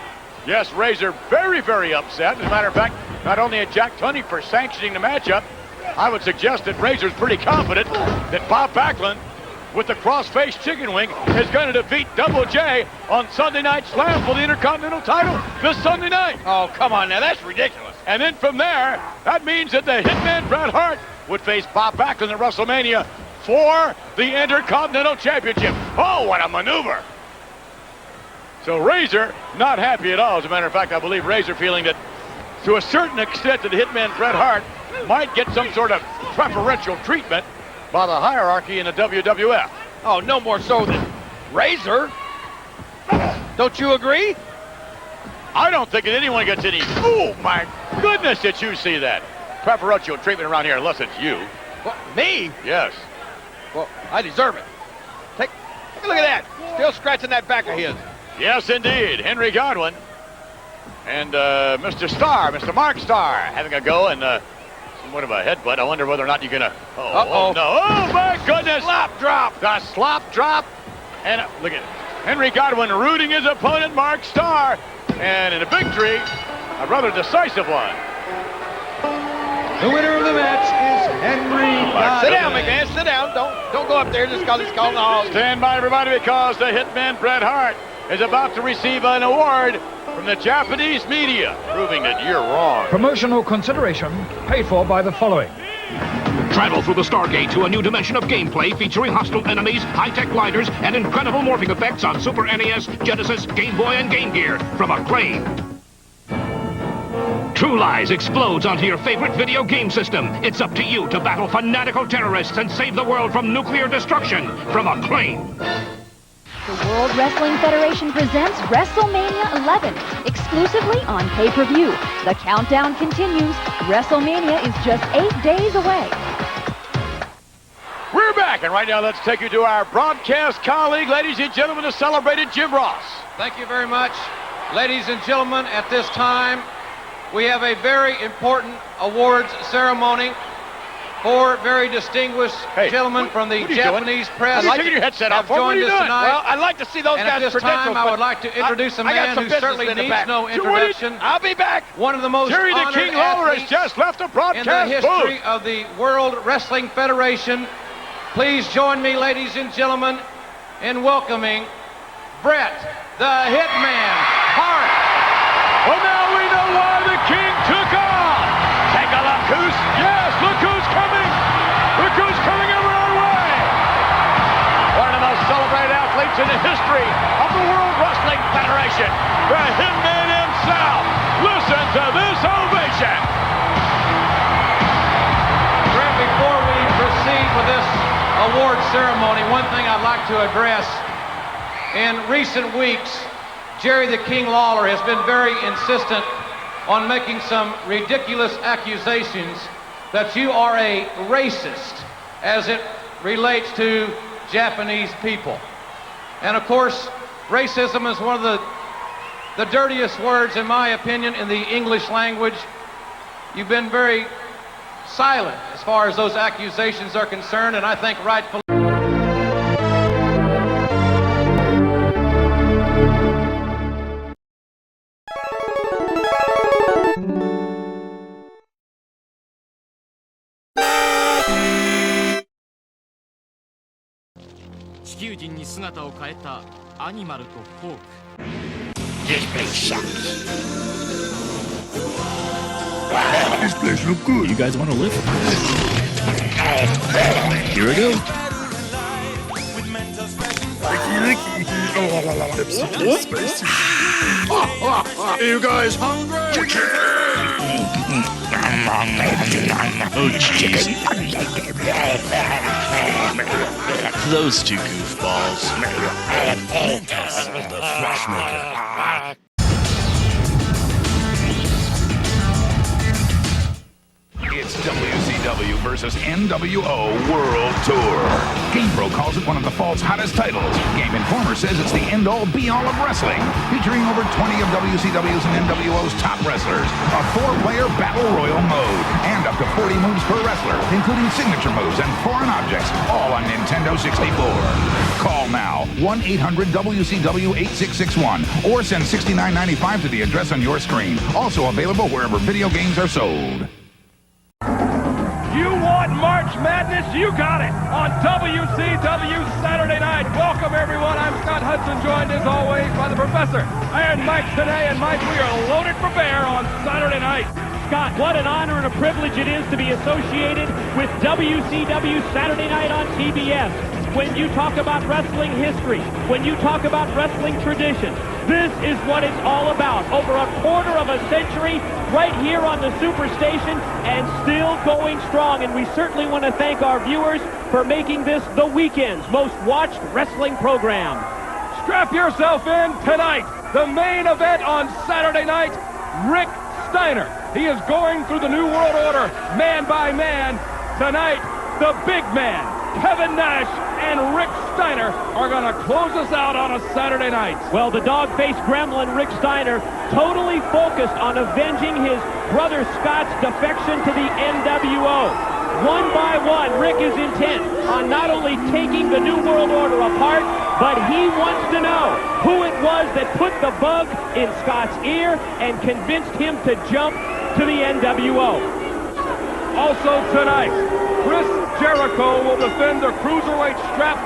Yes, Razor very, very upset. As a matter of fact, not only at Jack Tunney for sanctioning the matchup, I would suggest that Razor's pretty confident that Bob Backlund, with the cross-faced chicken wing, is going to defeat Double J on Sunday Night Slam for the Intercontinental title this Sunday night. Oh, come on now. That's ridiculous. And then from there, that means that the Hitman Bret Hart would face Bob Backlund at WrestleMania for the Intercontinental Championship. Oh, what a maneuver. So Razor not happy at all. As a matter of fact, I believe Razor feeling that to a certain extent that Hitman Bret Hart might get some sort of preferential treatment by the hierarchy in the WWF. Oh, no more so than Razor. Don't you agree? I don't think that anyone gets any... Oh, my goodness, did you see that? Preferential treatment around here, unless it's you. What, me? Yes. Well, I deserve it. Take a look at that. Still scratching that back of his. Yes, indeed. Henry Godwin and Mr. Starr, Mr. Mark Starr, having a go and somewhat of a headbutt. I wonder whether or not you're going to... Oh, no. Oh, my goodness. Slop drop. The slop drop. And look at it. Henry Godwin rooting his opponent, Mark Starr. And in a victory, a rather decisive one. The winner of the match is Henry Godwin. Sit down, McMahon. Sit down. Don't go up there just because he's calling the halls. Stand by, everybody, because the Hitman Bret Hart is about to receive an award from the Japanese media, proving that you're wrong. Promotional consideration paid for by the following. Travel through the Stargate to a new dimension of gameplay featuring hostile enemies, high-tech gliders, and incredible morphing effects on Super NES, Genesis, Game Boy, and Game Gear from Acclaim. True Lies explodes onto your favorite video game system. It's up to you to battle fanatical terrorists and save the world from nuclear destruction from Acclaim. The World Wrestling Federation presents WrestleMania 11, exclusively on pay-per-view. The countdown continues. WrestleMania is just 8 days away. We're back, and right now let's take you to our broadcast colleague, ladies and gentlemen, the celebrated Jim Ross. Thank you very much. Ladies and gentlemen, at this time, we have a very important awards ceremony. Four very distinguished gentlemen from the Japanese press have joined us tonight. Well, I'd like to see those guys' credentials. At this time, I would like to introduce a man who certainly needs no introduction. I'll be back. One of the most Jerry the honored King Lawler has just left the broadcast in the history booth. of the World Wrestling Federation. Please join me, ladies and gentlemen, in welcoming Bret the Hitman Hart. Well, now we know why the King took off. Take a look who's... Yes, look who's coming. Look who's coming over our way. One of the most celebrated athletes in the history of the World Wrestling Federation. The Hitman himself. Listen to this ovation. Brett, before we proceed with this award ceremony, one thing I'd like to address. In recent weeks, Jerry the King Lawler has been very insistent on making some ridiculous accusations that you are a racist as it relates to Japanese people. And of course, racism is one of the dirtiest words, in my opinion, in the English language. You've been very silent as far as those accusations are concerned, and I think rightfully. This place look good. You guys want to live? Here we go. Licky. Oh, spicy. Are you guys hungry? Oh, jeez. Those two goofballs. The Flashmaker. It's WCW versus NWO World Tour. Game Hero calls it one of the fall's hottest titles. Game Informer says it's the end-all, be-all of wrestling, featuring over 20 of WCW's and NWO's top wrestlers, a 4-player battle royal mode, and up to 40 moves per wrestler, including signature moves and foreign objects, all on Nintendo 64. Call now, 1-800-WCW-8661, or send $69.95 to the address on your screen. Also available wherever video games are sold. You want March Madness? You got it on WCW Saturday night. Welcome, everyone. I'm Scott Hudson, joined as always by the Professor. Iron Mike today, and Mike, we are loaded for bear on Saturday night. Scott, what an honor and a privilege it is to be associated with WCW Saturday night on TBS. When you talk about wrestling history, when you talk about wrestling tradition, this is what it's all about. Over a quarter of a century right here on the Superstation and still going strong. And we certainly want to thank our viewers for making this the weekend's most watched wrestling program. Strap yourself in tonight. The main event on Saturday night, Rick Steiner. He is going through the New World Order man by man. Tonight, the big man, Kevin Nash, and Rick Steiner are going to close us out on a Saturday night. Well, the dog-faced gremlin, Rick Steiner, totally focused on avenging his brother Scott's defection to the NWO. One by one, Rick is intent on not only taking the New World Order apart, but he wants to know who it was that put the bug in Scott's ear and convinced him to jump to the NWO. Also tonight, Chris Jericho will defend the Cruiserweight strap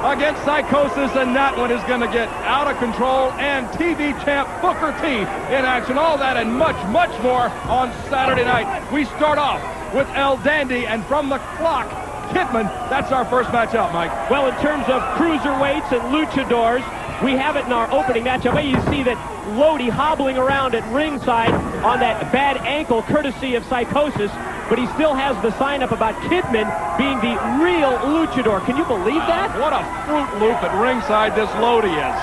against Psychosis, and that one is going to get out of control. And TV champ Booker T in action. All that and much, much more on Saturday night. We start off with El Dandy, and from the clock, Kidman. That's our first match out, Mike. Well, in terms of cruiserweights and luchadors, we have it in our opening match. I bet you see that Lodi hobbling around at ringside on that bad ankle courtesy of Psychosis, but he still has the sign up about Kidman being the real luchador. Can you believe that? What a Fruit Loop at ringside this Lodi is.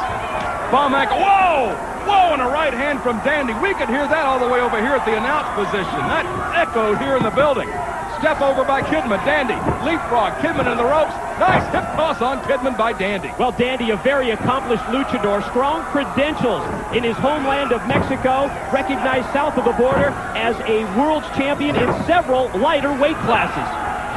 Bomb ankle. Whoa! Whoa, and a right hand from Dandy. We could hear that all the way over here at the announce position. That echoed here in the building. Step over by Kidman. Dandy. Leapfrog. Kidman in the ropes. Nice hip toss on Kidman by Dandy. Well, Dandy, a very accomplished luchador. Strong credentials in his homeland of Mexico. Recognized south of the border as a world champion in several lighter weight classes.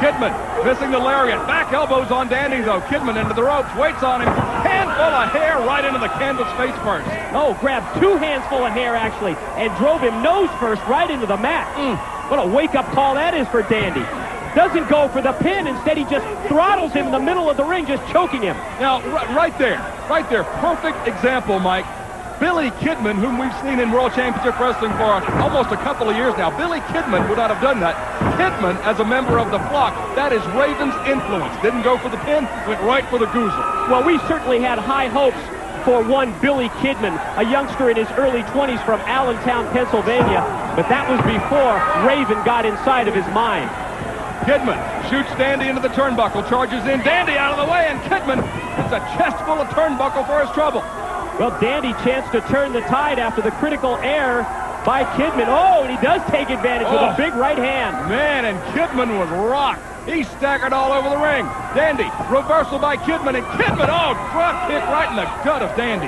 Kidman missing the lariat. Back elbows on Dandy, though. Kidman into the ropes. Waits on him. Handful of hair right into the canvas face first. Oh, grabbed two hands full of hair, actually, and drove him nose first right into the mat. What a wake-up call that is for Dandy. Doesn't go for the pin. Instead, he just throttles him in the middle of the ring, just choking him. Now, right there. Perfect example, Mike. Billy Kidman, whom we've seen in World Championship Wrestling for almost a couple of years now. Billy Kidman would not have done that. Kidman, as a member of the flock, that is Raven's influence. Didn't go for the pin, went right for the goozle. Well, we certainly had high hopes for one Billy Kidman, a youngster in his early 20s from Allentown, Pennsylvania, but that was before Raven got inside of his mind. Kidman shoots Dandy into the turnbuckle, charges in, Dandy out of the way, and Kidman gets a chest full of turnbuckle for his trouble. Well, Dandy chance to turn the tide after the critical error by Kidman. Oh, and he does take advantage with a big right hand. Man, and Kidman was rocked. He staggered all over the ring. Dandy, reversal by Kidman, and Kidman, drop kick right in the gut of Dandy.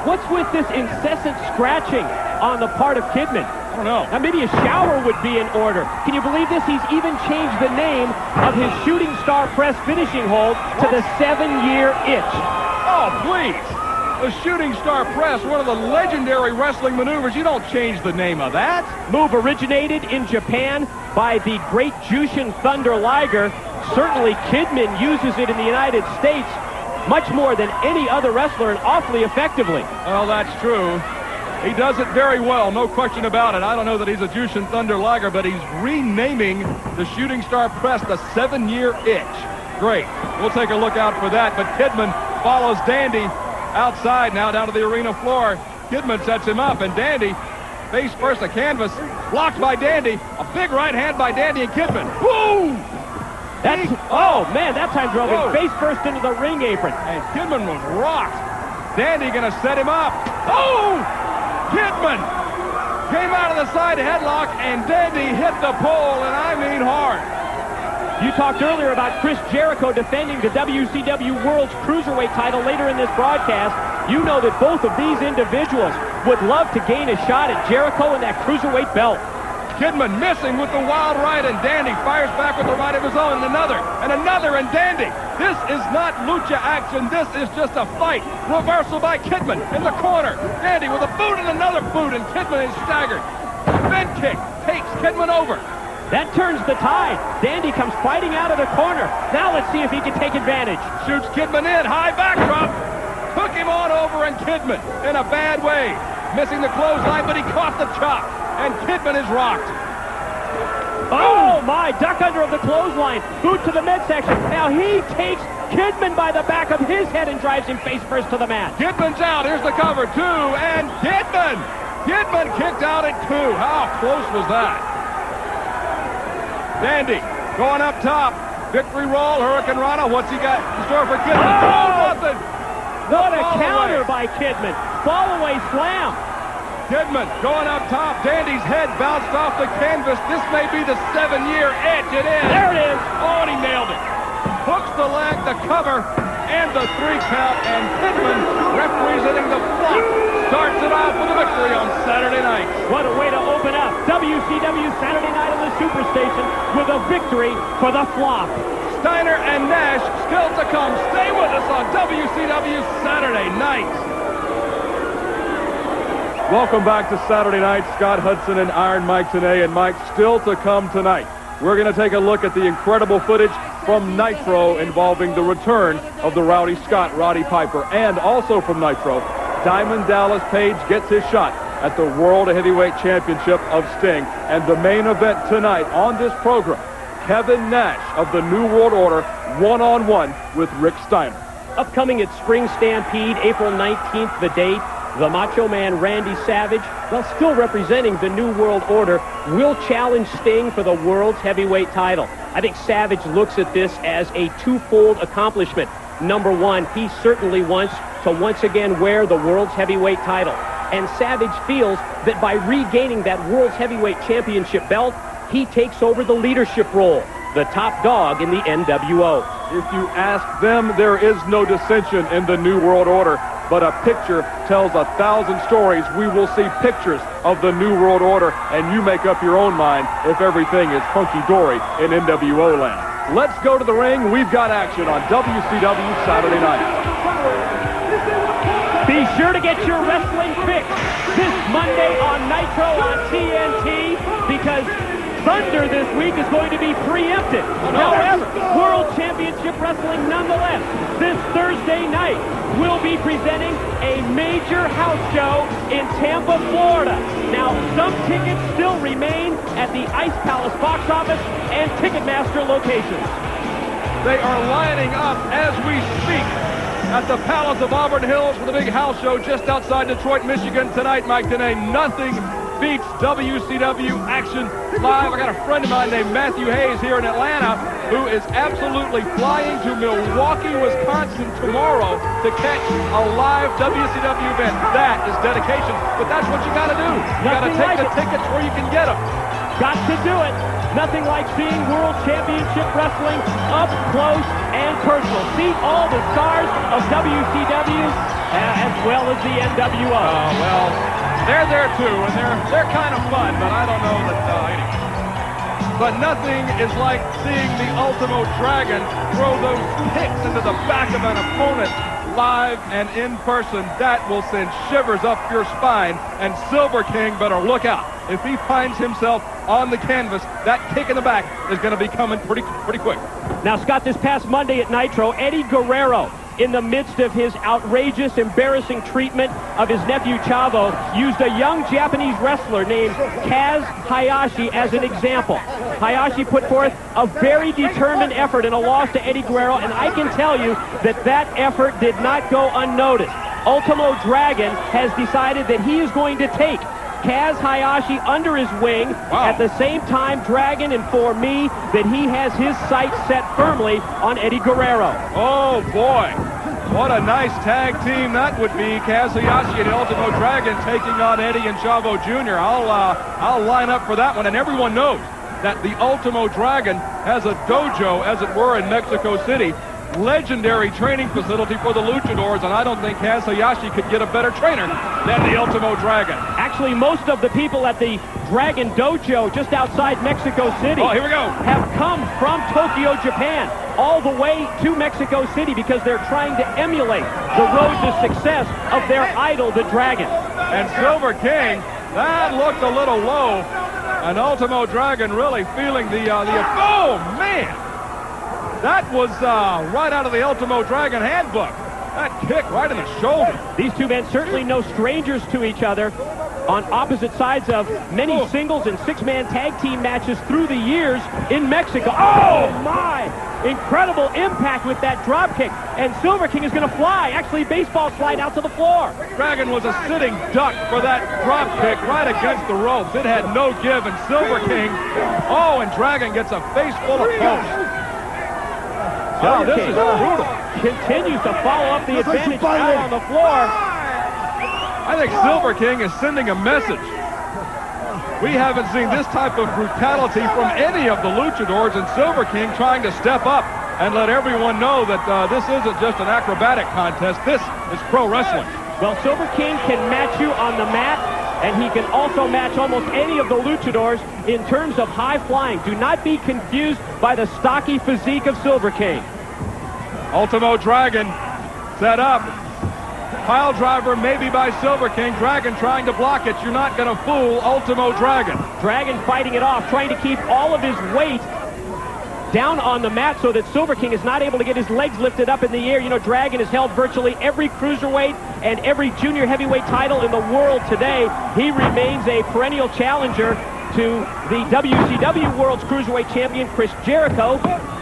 What's with this incessant scratching on the part of Kidman? I don't know. Now, maybe a shower would be in order. Can you believe this? He's even changed the name of his Shooting Star Press finishing hold to the 7-year itch. Oh, please. The Shooting Star Press, one of the legendary wrestling maneuvers. You don't change the name of that. Move originated in Japan by the great Jushin Thunder Liger. Certainly Kidman uses it in the United States much more than any other wrestler and awfully effectively. Well, that's true. He does it very well, no question about it. I don't know that he's a Jushin Thunder Liger, but he's renaming the Shooting Star Press the 7-year itch. Great. We'll take a look out for that, but Kidman follows Dandy outside now down to the arena floor. Kidman sets him up, and Dandy, face first to canvas, blocked by Dandy. A big right hand by Dandy and Kidman. Woo! Man, that time drove him face first into the ring apron. And Kidman was rocked. Dandy gonna set him up. Oh! Kidman came out of the side headlock, and Dandy hit the pole, and I mean hard. You talked earlier about Chris Jericho defending the WCW World's Cruiserweight title later in this broadcast. You know that both of these individuals would love to gain a shot at Jericho and that Cruiserweight belt. Kidman missing with the wild right, and Dandy fires back with the right of his own, and another, and Dandy. This is not lucha action. This is just a fight. Reversal by Kidman in the corner. Dandy with a boot and another boot, and Kidman is staggered. Bend kick takes Kidman over. That turns the tide. Dandy comes fighting out of the corner. Now let's see if he can take advantage. Shoots Kidman in, high backdrop. Took him on over, and Kidman in a bad way. Missing the clothesline, but he caught the chop. And Kidman is rocked. Oh, my. Duck under of the clothesline. Boot to the midsection. Now he takes Kidman by the back of his head and drives him face first to the mat. Kidman's out. Here's the cover. 2, and Kidman. Kidman kicked out at 2. How close was that? Dandy going up top. Victory roll. Hurricane Rana. What's he got in store for Kidman? Oh, nothing. What a counter by Kidman. Fall away slam. Kidman going up top. Dandy's head bounced off the canvas. This may be the 7-year edge. It is. There it is. Oh, and he nailed it. Hooks the leg, the cover, and the 3 count. And Kidman, representing the flock, starts it off with a victory on Saturday night. What a way to open up WCW Saturday Night on the Superstation with a victory for the flock. Steiner and Nash still to come. Stay with us on WCW Saturday night. Welcome back to Saturday night. Scott Hudson and Iron Mike Tenay, and Mike still to come tonight. We're going to take a look at the incredible footage from Nitro involving the return of the Rowdy Scott, Roddy Piper, and also from Nitro, Diamond Dallas Page gets his shot at the World Heavyweight Championship of Sting. And the main event tonight on this program, Kevin Nash of the New World Order, one-on-one with Rick Steiner. Upcoming at Spring Stampede, April 19th, the date. The Macho Man Randy Savage, while still representing the New World Order, will challenge Sting for the World's Heavyweight title. I think Savage looks at this as a twofold accomplishment. Number one, he certainly wants to once again wear the World's Heavyweight title. And Savage feels that by regaining that World's Heavyweight Championship belt, he takes over the leadership role, the top dog in the NWO. If you ask them, there is no dissension in the New World Order. But a picture tells 1,000 stories. We will see pictures of the New World Order, and you make up your own mind if everything is hunky-dory in NWO land. Let's go to the ring. We've got action on WCW Saturday night. Be sure to get your wrestling fix this Monday on Nitro on TNT, because Thunder this week is going to be preempted. However, World Championship Wrestling nonetheless, this Thursday night, will be presenting a major house show in Tampa, Florida. Now, some tickets still remain at the Ice Palace box office and Ticketmaster locations. They are lining up as we speak at the Palace of Auburn Hills for the big house show just outside Detroit, Michigan tonight, Mike Tenay. Nothing beats WCW action live. I got a friend of mine named Matthew Hayes here in Atlanta who is absolutely flying to Milwaukee, Wisconsin tomorrow to catch a live WCW event. That is dedication, but that's what you got to do. You got to take the tickets where you can get them. Got to do it. Nothing like seeing World Championship Wrestling up close and personal. See all the stars of WCW as well as the NWO. Well, they're there too, and they're kind of fun, but I don't know that anyway. But nothing is like seeing the Ultimo Dragon throw those kicks into the back of an opponent live and in person. That will send shivers up your spine, and Silver King better look out. If he finds himself on the canvas, that kick in the back is going to be coming pretty quick. Now, Scott, this past Monday at Nitro, Eddie Guerrero, in the midst of his outrageous, embarrassing treatment of his nephew Chavo, used a young Japanese wrestler named Kaz Hayashi as an example. Hayashi put forth a very determined effort in a loss to Eddie Guerrero, and I can tell you that that effort did not go unnoticed. Ultimo Dragon has decided that he is going to take Kaz Hayashi under his wing. At the same time, Dragon informed me that he has his sights set firmly on Eddie Guerrero. Oh, boy. What a nice tag team that would be. Kaz Hayashi and Ultimo Dragon taking on Eddie and Chavo Jr. I'll line up for that one, and everyone knows that the Ultimo Dragon has a dojo, as it were, in Mexico City. Legendary training facility for the luchadors, and I don't think Kaz Hayashi could get a better trainer than the Ultimo Dragon. Actually, most of the people at the Dragon Dojo just outside Mexico City here we go. have come from Tokyo, Japan, all the way to Mexico City because they're trying to emulate the road to success of their idol, the Dragon. And Silver King, that looked a little low. And Ultimo Dragon really feeling the oh, man! That was right out of the Ultimo Dragon handbook. That kick right in the shoulder. These two men certainly no strangers to each other on opposite sides of many singles and six-man tag team matches through the years in Mexico. Oh, my! Incredible impact with that drop kick. And Silver King is going to fly. Actually, baseball slide out to the floor. Dragon was a sitting duck for that drop kick right against the ropes. It had no give, and Silver King, and Dragon gets a face full of posts. Wow, this is brutal. Continues to follow up the advantage out on the floor. I think Silver King is sending a message. We haven't seen this type of brutality from any of the luchadors, and Silver King trying to step up and let everyone know that this isn't just an acrobatic contest. This is pro wrestling. Well, Silver King can match you on the mat, and he can also match almost any of the luchadors in terms of high flying. Do not be confused by the stocky physique of Silver King. Ultimo Dragon set up. Pile driver maybe by Silver King. Dragon trying to block it. You're not going to fool Ultimo Dragon. Dragon fighting it off, trying to keep all of his weight down on the mat so that Silver King is not able to get his legs lifted up in the air. You know, Dragon has held virtually every cruiserweight and every junior heavyweight title in the world today. He remains a perennial challenger to the WCW World's Cruiserweight Champion, Chris Jericho.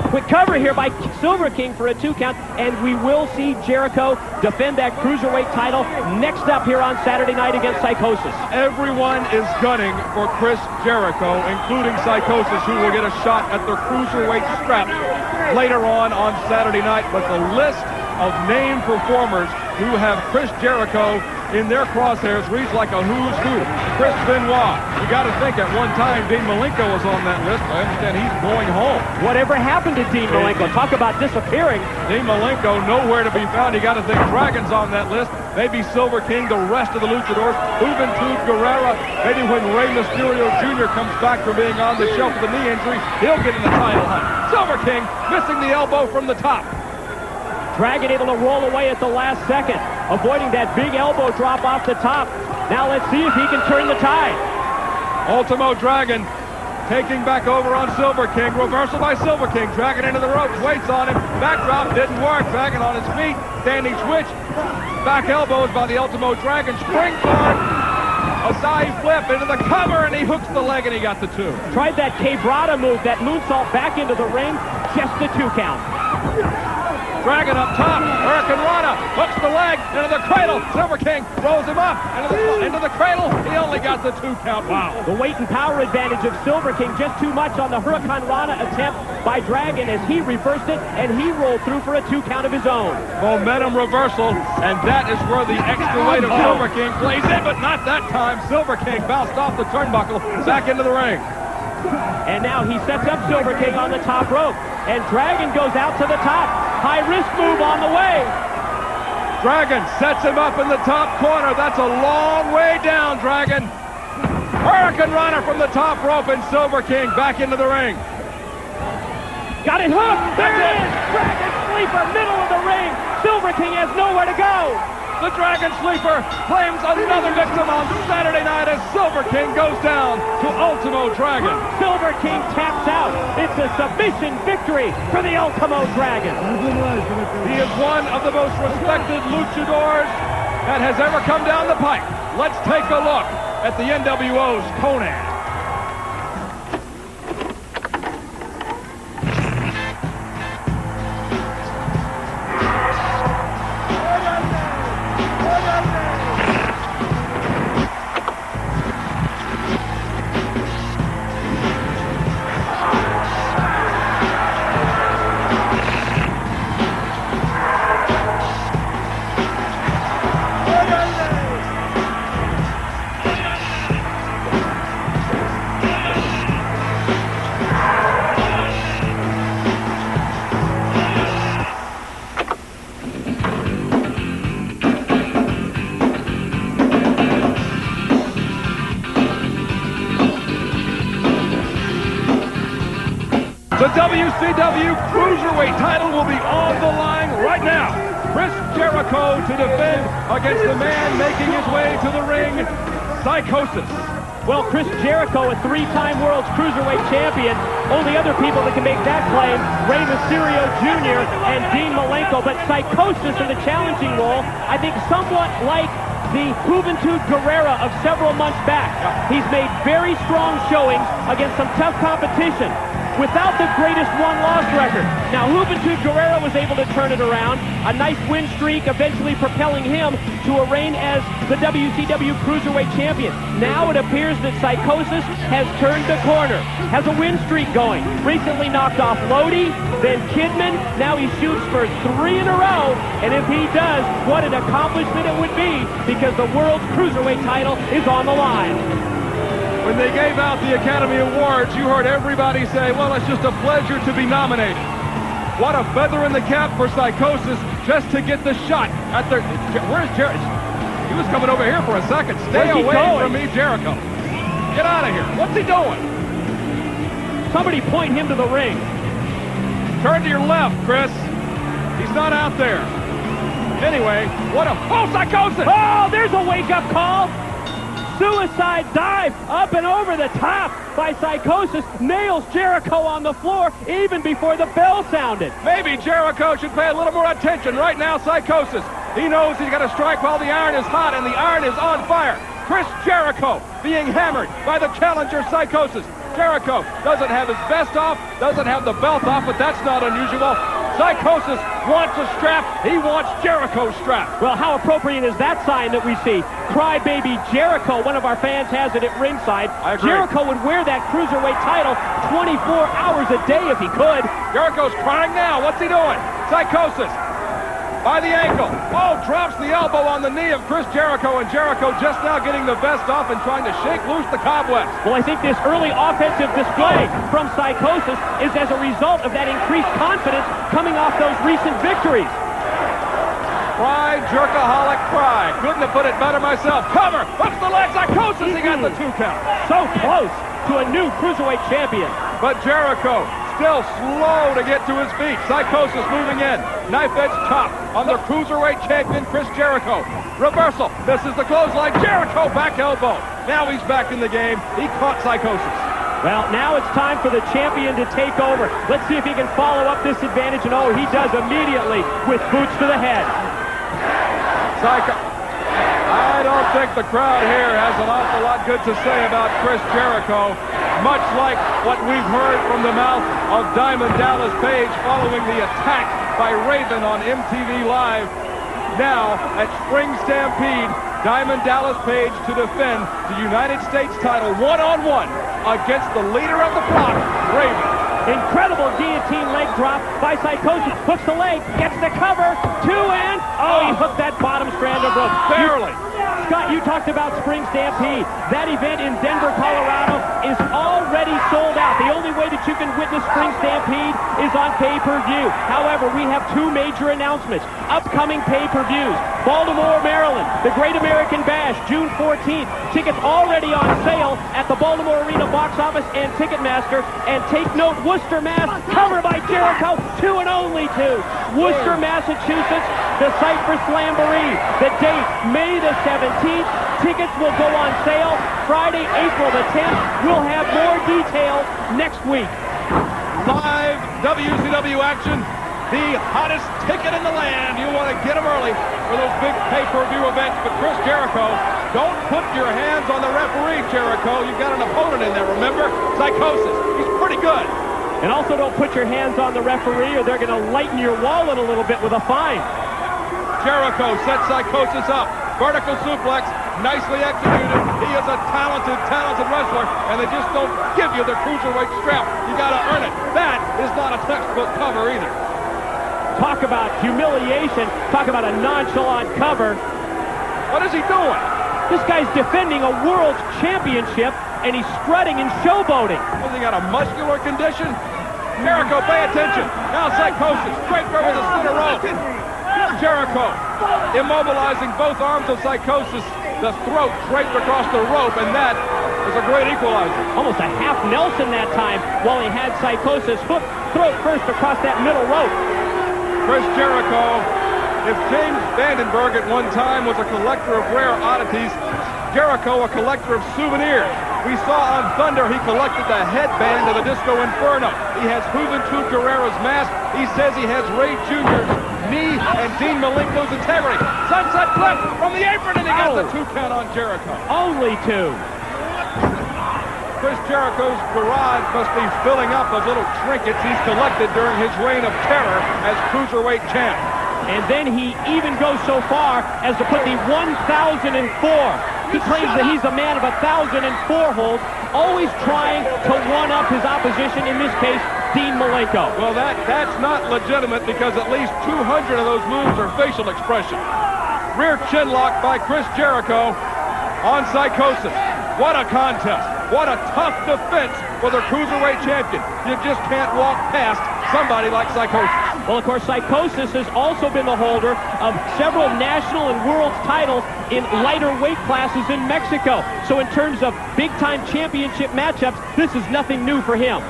Quick cover here by Silver King for a 2 count, and we will see Jericho defend that Cruiserweight title next up here on Saturday night against Psychosis. Everyone is gunning for Chris Jericho, including Psychosis, who will get a shot at their Cruiserweight strap later on Saturday night. But the list of named performers who have Chris Jericho in their crosshairs reads like a who's who. Chris Benoit. You got to think at one time Dean Malenko was on that list. I understand he's going home. Whatever happened to Dean Malenko? Talk about disappearing. Dean Malenko nowhere to be found. You got to think Dragon's on that list. Maybe Silver King, the rest of the luchadors. Juventud Guerrera. Maybe when Rey Mysterio Jr. comes back from being on the shelf with a knee injury, he'll get in the title hunt. Silver King missing the elbow from the top. Dragon able to roll away at the last second, avoiding that big elbow drop off the top. Now let's see if he can turn the tide. Ultimo Dragon taking back over on Silver King. Reversal by Silver King. Dragon into the ropes, waits on him. Backdrop didn't work. Dragon on his feet. Standing switch. Back elbows by the Ultimo Dragon. Springboard. A side flip into the cover, and he hooks the leg, and he got the 2. Tried that quebrada move, that moonsault back into the ring. Just the 2 count. Dragon up top, Hurricane Rana hooks the leg into the cradle. Silver King rolls him up into the cradle. He only got the 2 count. Wow. The weight and power advantage of Silver King, just too much on the Hurricane Rana attempt by Dragon as he reversed it, and he rolled through for a 2 count of his own. Momentum reversal, and that is where the extra weight of Silver King plays in, but not that time. Silver King bounced off the turnbuckle, back into the ring. And now he sets up Silver King on the top rope, and Dragon goes out to the top. High-risk move on the way. Dragon sets him up in the top corner. That's a long way down, Dragon. Hurricane Runner from the top rope, and Silver King back into the ring. Got it hooked. There it is. Dragon Sleeper, middle of the ring. Silver King has nowhere to go. The Dragon Sleeper claims another victim on Saturday night as Silver King goes down to Ultimo Dragon. Silver King taps out. It's a submission victory for the Ultimo Dragon. He is one of the most respected luchadors that has ever come down the pike. Let's take a look at the NWO's Conan. The WCW Cruiserweight title will be on the line right now. Chris Jericho to defend against the man making his way to the ring, Psychosis. Well, Chris Jericho, a three-time World's Cruiserweight champion. Only other people that can make that claim, Rey Mysterio Jr. and Dean Malenko. But Psychosis in the challenging role, I think somewhat like the Juventud Guerrera of several months back. He's made very strong showings against some tough competition without the greatest one-loss record. Now, Juventud Guerrera was able to turn it around. A nice win streak eventually propelling him to a reign as the WCW Cruiserweight Champion. Now it appears that Psychosis has turned the corner, has a win streak going. Recently knocked off Lodi, then Kidman. Now he shoots for 3 in a row. And if he does, what an accomplishment it would be, because the World's Cruiserweight title is on the line. When they gave out the Academy Awards, you heard everybody say, well, it's just a pleasure to be nominated. What a feather in the cap for Psychosis just to get the shot at the... Where's Jericho? He was coming over here for a second. Stay away from me, Jericho. Get out of here. What's he doing? Somebody point him to the ring. Turn to your left, Chris. He's not out there. Anyway, what a... Oh, Psychosis! Oh, there's a wake-up call. Suicide dive up and over the top by Psychosis. Nails Jericho on the floor even before the bell sounded. Maybe Jericho should pay a little more attention right now, Psychosis. He knows he's got to strike while the iron is hot, and the iron is on fire. Chris Jericho being hammered by the challenger, Psychosis. Jericho doesn't have his vest off, doesn't have the belt off, but that's not unusual. Psychosis wants a strap. He wants Jericho's strap. Well, how appropriate is that sign that we see? Crybaby Jericho, one of our fans has it at ringside. I agree. Jericho would wear that Cruiserweight title 24 hours a day if he could. Jericho's crying now. What's he doing? Psychosis by the ankle. Oh, drops the elbow on the knee of Chris Jericho, and Jericho just now getting the vest off and trying to shake loose the cobwebs. Well, I think this early offensive display from Psychosis is as a result of that increased confidence coming off those recent victories. Cry, jerkaholic, cry. Couldn't have put it better myself. Cover, hooks the leg, Psychosis, he got the 2 count. So close to a new Cruiserweight champion. But Jericho still slow to get to his feet. Psychosis moving in. Knife edge chop on the Cruiserweight champion, Chris Jericho. Reversal. This is the clothesline. Jericho back elbow. Now he's back in the game. He caught Psychosis. Well, now it's time for the champion to take over. Let's see if he can follow up this advantage. And oh, he does immediately with boots to the head. I don't think the crowd here has an awful lot good to say about Chris Jericho. Much like what we've heard from the mouth of Diamond Dallas Page following the attack by Raven on MTV Live. Now, at Spring Stampede, Diamond Dallas Page to defend the United States title one-on-one against the leader of the flock, Raven. Incredible guillotine leg drop by Psychosis. Hooks the leg, gets the cover, 2 and... Oh, he hooked that bottom strand of rope. Barely. Scott, you talked about Spring Stampede. That event in Denver, Colorado is already sold out. The only way that you can witness Spring Stampede is on pay-per-view. However, we have 2 major announcements. Upcoming pay-per-views. Baltimore, Maryland, the Great American Bash, June 14th. Tickets already on sale at the Baltimore Arena box office and Ticketmaster. And take note, Worcester, Mass, covered by Jericho, 2 and only 2. Worcester, Massachusetts, the site for Slamboree. The date, May the 17th. Tickets will go on sale Friday, April the 10th. We'll have more details next week. Live WCW action. The hottest ticket in the land. You want to get them early for those big pay-per-view events. But Chris Jericho, don't put your hands on the referee, Jericho. You've got an opponent in there, remember? Psychosis. He's pretty good. And also don't put your hands on the referee or they're going to lighten your wallet a little bit with a fine. Jericho sets Psychosis up. Vertical suplex, nicely executed. He is a talented wrestler, and they just don't give you the Cruiserweight strap. You got to earn it. That is not a textbook cover either. Talk about humiliation. Talk about a nonchalant cover. What is he doing? This guy's defending a world championship, and he's strutting and showboating. Has he got a muscular condition? Jericho, pay attention. Now Psychosis, draped over the center rope. Jericho immobilizing both arms of Psychosis. The throat draped across the rope, and that is a great equalizer. Almost a half Nelson that time while he had Psychosis hook throat first across that middle rope. Chris Jericho, if James Vandenberg at one time was a collector of rare oddities, Jericho a collector of souvenirs. We saw on Thunder he collected the headband of the Disco Inferno. He has Juventud Guerrera's mask. He says he has Ray Jr.'s knee and Dean Malenko's integrity. Sunset flip from the apron, and he got the 2 count on Jericho. Only 2. Chris Jericho's garage must be filling up of little trinkets he's collected during his reign of terror as Cruiserweight champ. And then he even goes so far as to put the 1004. He claims that he's a man of 1004 holds, always trying to one-up his opposition, in this case, Dean Malenko. Well, that's not legitimate because at least 200 of those moves are facial expression. Rear chin lock by Chris Jericho on Psychosis. What a contest. What a tough defense for the Cruiserweight champion. You just can't walk past somebody like Psychosis. Well, of course, Psychosis has also been the holder of several national and world titles in lighter weight classes in Mexico. So in terms of big-time championship matchups, this is nothing new for him.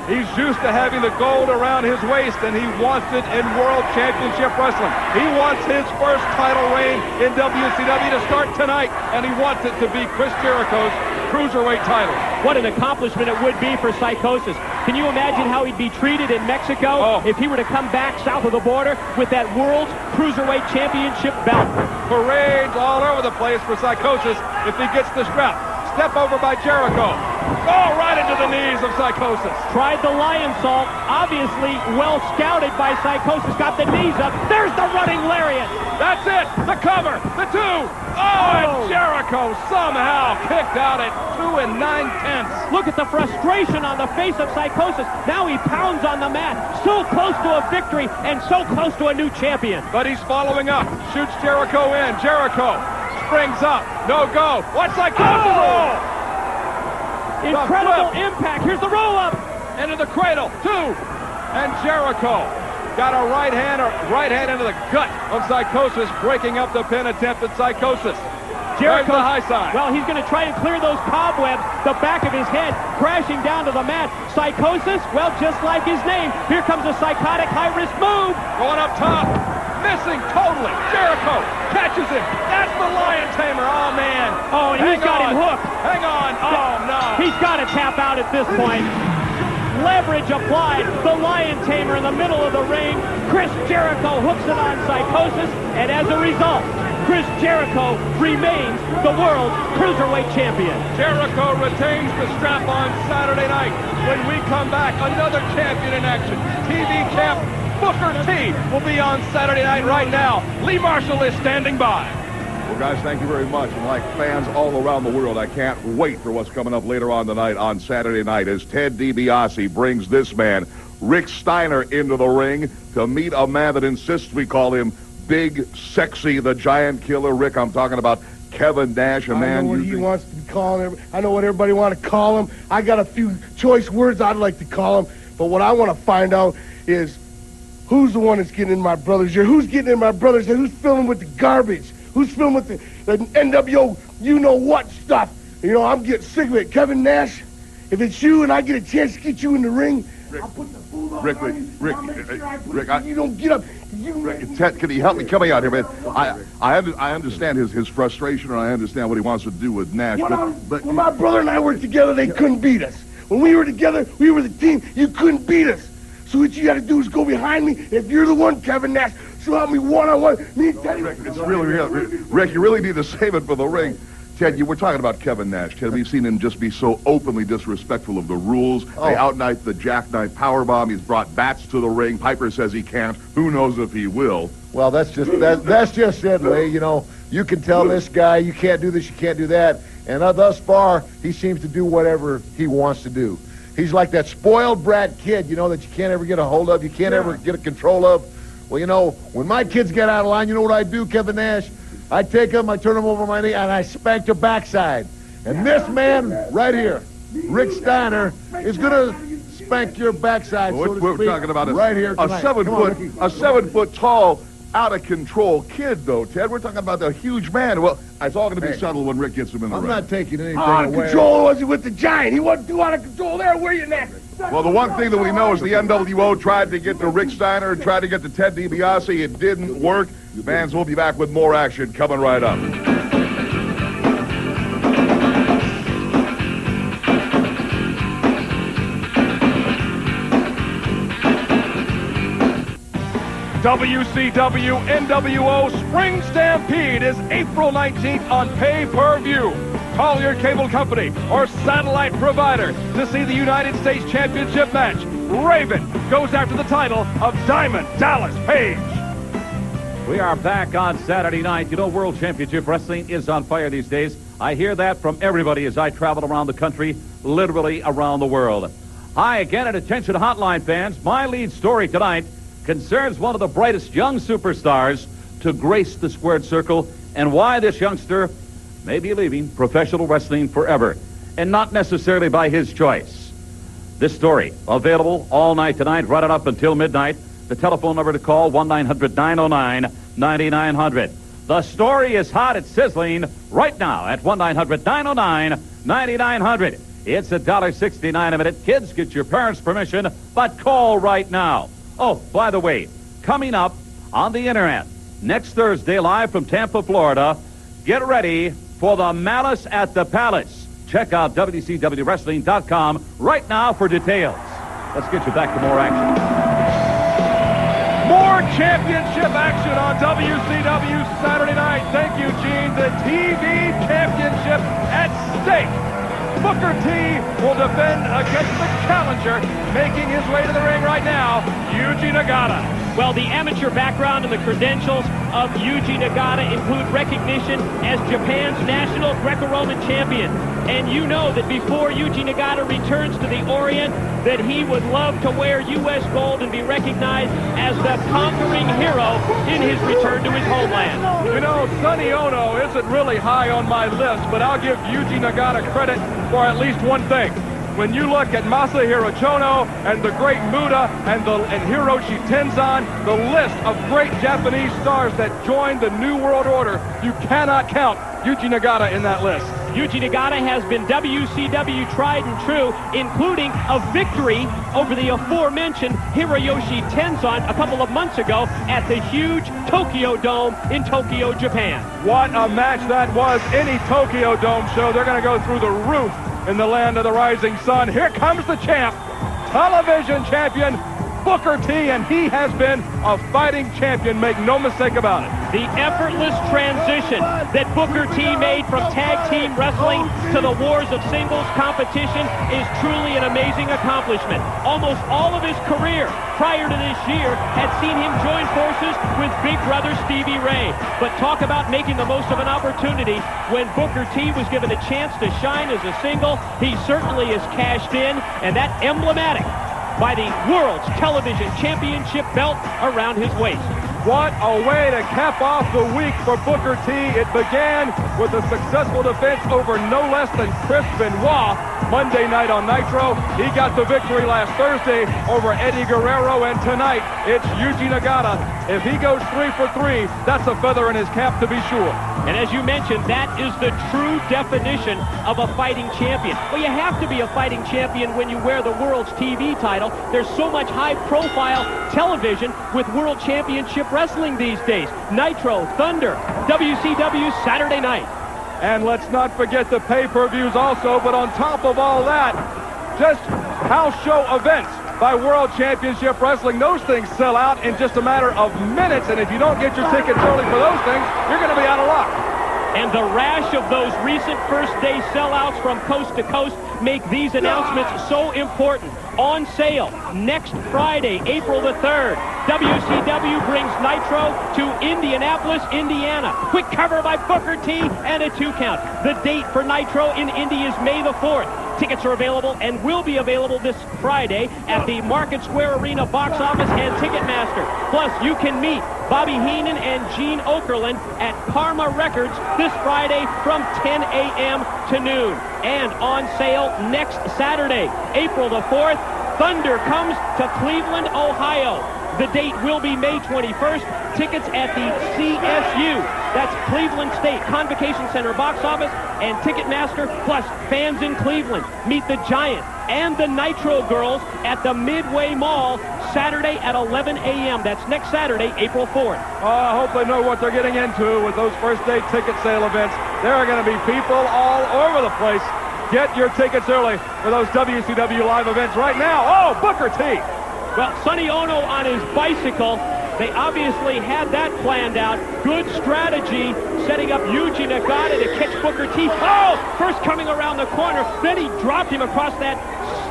He's used to having the gold around his waist, and he wants it in World Championship Wrestling. He wants his first title reign in WCW to start tonight, and he wants it to be Chris Jericho's Cruiserweight title. What an accomplishment it would be for Psychosis. Can you imagine how he'd be treated in Mexico if he were to come back south of the border with that World Cruiserweight Championship belt? Parades all over the place for Psychosis if he gets the strap. Step over by Jericho. Oh, right into the knees of Psychosis. Tried the lion salt. Obviously well scouted by Psychosis. Got the knees up. There's the running lariat. That's it. The cover. The 2. And Jericho somehow kicked out at 2 9/10. Look at the frustration on the face of Psychosis. Now he pounds on the mat. So close to a victory and so close to a new champion. But he's following up. Shoots Jericho in. Jericho springs up. No go. What's Psychosis roll? Incredible impact. Here's the roll-up. Into the cradle. 2. And Jericho got a right hand into the gut of Psychosis, breaking up the pin attempt at Psychosis. Jericho, the high side. Well, he's going to try and clear those cobwebs. The back of his head crashing down to the mat. Psychosis, well, just like his name, here comes a psychotic high-risk move. Going up top. Missing totally. Jericho catches him. That's the Lion Tamer. Oh, man. Oh, and he's got him hooked. Hang on. Oh, no. He's got to tap out at this point. Leverage applied. The Lion Tamer in the middle of the ring. Chris Jericho hooks it on Psychosis. And as a result, Chris Jericho remains the World Cruiserweight Champion. Jericho retains the strap on Saturday night. When we come back, another champion in action. TV champ Booker T will be on Saturday night right now. Lee Marshall is standing by. Well, guys, thank you very much. And like fans all around the world, I can't wait for what's coming up later on tonight on Saturday night as Ted DiBiase brings this man, Rick Steiner, into the ring to meet a man that insists we call him Big Sexy, the Giant Killer. Rick, I'm talking about Kevin Nash, a man. I know what he wants to be calling. I know what everybody want to call him. I got a few choice words I'd like to call him. But what I want to find out is who's the one that's getting in my brother's ear? Who's getting in my brother's ear? Who's filling with the garbage? Who's filling with the NWO you-know-what stuff? You know, I'm getting sick of it. Kevin Nash, if it's you and I get a chance to get you in the ring, I'll put the food on Rick, you don't get up. Rick, Ted, can you help me? Come out here, man. I understand his frustration, and I understand what he wants to do with Nash. When my brother and I were together, they couldn't beat us. When we were together, we were the team. You couldn't beat us. So what you got to do is go behind me. If you're the one, Kevin Nash, so help me one-on-one. Me and Teddy. Rick, Rick, you really need to save it for the ring. Ted, you were talking about Kevin Nash. Ted, we've seen him just be so openly disrespectful of the rules. They out-night the jackknife powerbomb. He's brought bats to the ring. Piper says he can't. Who knows if he will? Well, that's just it, Lee. You know, you can tell this guy, you can't do this, you can't do that. And thus far, he seems to do whatever he wants to do. He's like that spoiled brat kid, you know, that you can't ever get a hold of, you can't ever get a control of. Well, you know, when my kids get out of line, you know what I do, Kevin Nash? I take them, I turn them over my knee, and I spank their backside. And this man right here, Rick Steiner, is going to spank your backside, so to speak, talking about right here tonight. A 7 foot tall, out-of-control kid, though, Ted. We're talking about the huge man. Well, it's all going to be Hey, subtle when Rick gets him in the ring. I'm not taking anything Out of away. control was he with the Giant? He wasn't too out of control there. Where you next? Well, the one thing that we know is the NWO tried to get to Rick Steiner and tried to get to Ted DiBiase. It didn't work. Fans will be back with more action coming right up. WCW NWO Spring Stampede is April 19th on pay-per-view. Call your cable company or satellite provider to see the United States Championship match. Raven goes after the title of Diamond Dallas Page. We are back on Saturday night. You know, World Championship Wrestling is on fire these days. I hear that from everybody as I travel around the country, literally around the world. Hi again, and attention hotline fans. My lead story tonight concerns one of the brightest young superstars to grace the squared circle and why this youngster may be leaving professional wrestling forever, and not necessarily by his choice. This story available all night tonight, right up until midnight. The telephone number to call, 1-900-909-9900. The story is hot, it's sizzling right now at 1-900-909-9900. It's $1.69 a minute. Kids, get your parents' permission, but call right now. Oh, by the way, coming up on the internet next Thursday, live from Tampa, Florida, get ready for the Malice at the Palace. Check out WCWWrestling.com right now for details. Let's get you back to more action. More championship action on WCW Saturday night. Thank you, Gene. The TV championship at stake. Booker T will defend against the challenger, making his way to the ring right now, Yuji Nagata. Well, the amateur background and the credentials of Yuji Nagata include recognition as Japan's national Greco-Roman champion. And you know that before Yuji Nagata returns to the Orient, that he would love to wear U.S. gold and be recognized as the conquering hero in his return to his homeland. You know, Sonny Ono isn't really high on my list, but I'll give Yuji Nagata credit for at least one thing. When you look at Masahiro Chono and the great Muda and Hiroshi Tenzan, the list of great Japanese stars that joined the New World Order, you cannot count Yuji Nagata in that list. Yuji Nagata has been WCW tried and true, including a victory over the aforementioned Hiroshi Tenzan a couple of months ago at the huge Tokyo Dome in Tokyo, Japan. What a match that was. Any Tokyo Dome show, they're going to go through the roof in the land of the rising sun. Here comes the champ, television champion, Booker T, and he has been a fighting champion, make no mistake about it. The effortless transition that Booker T made from tag team wrestling to the wars of singles competition is truly an amazing accomplishment. Almost all of his career prior to this year had seen him join forces with big brother Stevie Ray. But talk about making the most of an opportunity. When Booker T was given a chance to shine as a single, he certainly is cashed in, and that emblematic by the World's Television Championship belt around his waist. What a way to cap off the week for Booker T. It began with a successful defense over no less than Chris Benoit Monday night on Nitro. He got the victory last Thursday over Eddie Guerrero, and tonight it's Yuji Nagata. If he goes 3 for 3, that's a feather in his cap to be sure. And as you mentioned, that is the true definition of a fighting champion. Well, you have to be a fighting champion when you wear the world's TV title. There's so much high-profile television with World Championship Wrestling these days. Nitro, Thunder, WCW Saturday night. And let's not forget the pay-per-views also, but on top of all that, just house show events by World Championship Wrestling. Those things sell out in just a matter of minutes, and if you don't get your tickets early for those things, you're going to be out of luck. And the rash of those recent first-day sellouts from coast to coast make these announcements so important. On sale next Friday, April the 3rd. WCW brings Nitro to Indianapolis, Indiana. Quick cover by Booker T and a 2 count. The date for Nitro in Indy is May the 4th. Tickets are available and will be available this Friday at the Market Square Arena box office and Ticketmaster. Plus, you can meet Bobby Heenan and Gene Okerlund at Karma Records this Friday from 10 a.m. to noon. And on sale next Saturday, April the 4th, Thunder comes to Cleveland, Ohio. The date will be May 21st. Tickets at the CSU. That's Cleveland State Convocation Center box office and Ticketmaster, plus fans in Cleveland. Meet the Giant and the Nitro Girls at the Midway Mall Saturday at 11 a.m. That's next Saturday, April 4th. I hope they know what they're getting into with those first-day ticket sale events. There are going to be people all over the place. Get your tickets early for those WCW live events right now. Oh, Booker T. Well, Sonny Ono on his bicycle. They obviously had that planned out. Good strategy, setting up Yuji Nagata to catch Booker T. Oh, first coming around the corner, then he dropped him across that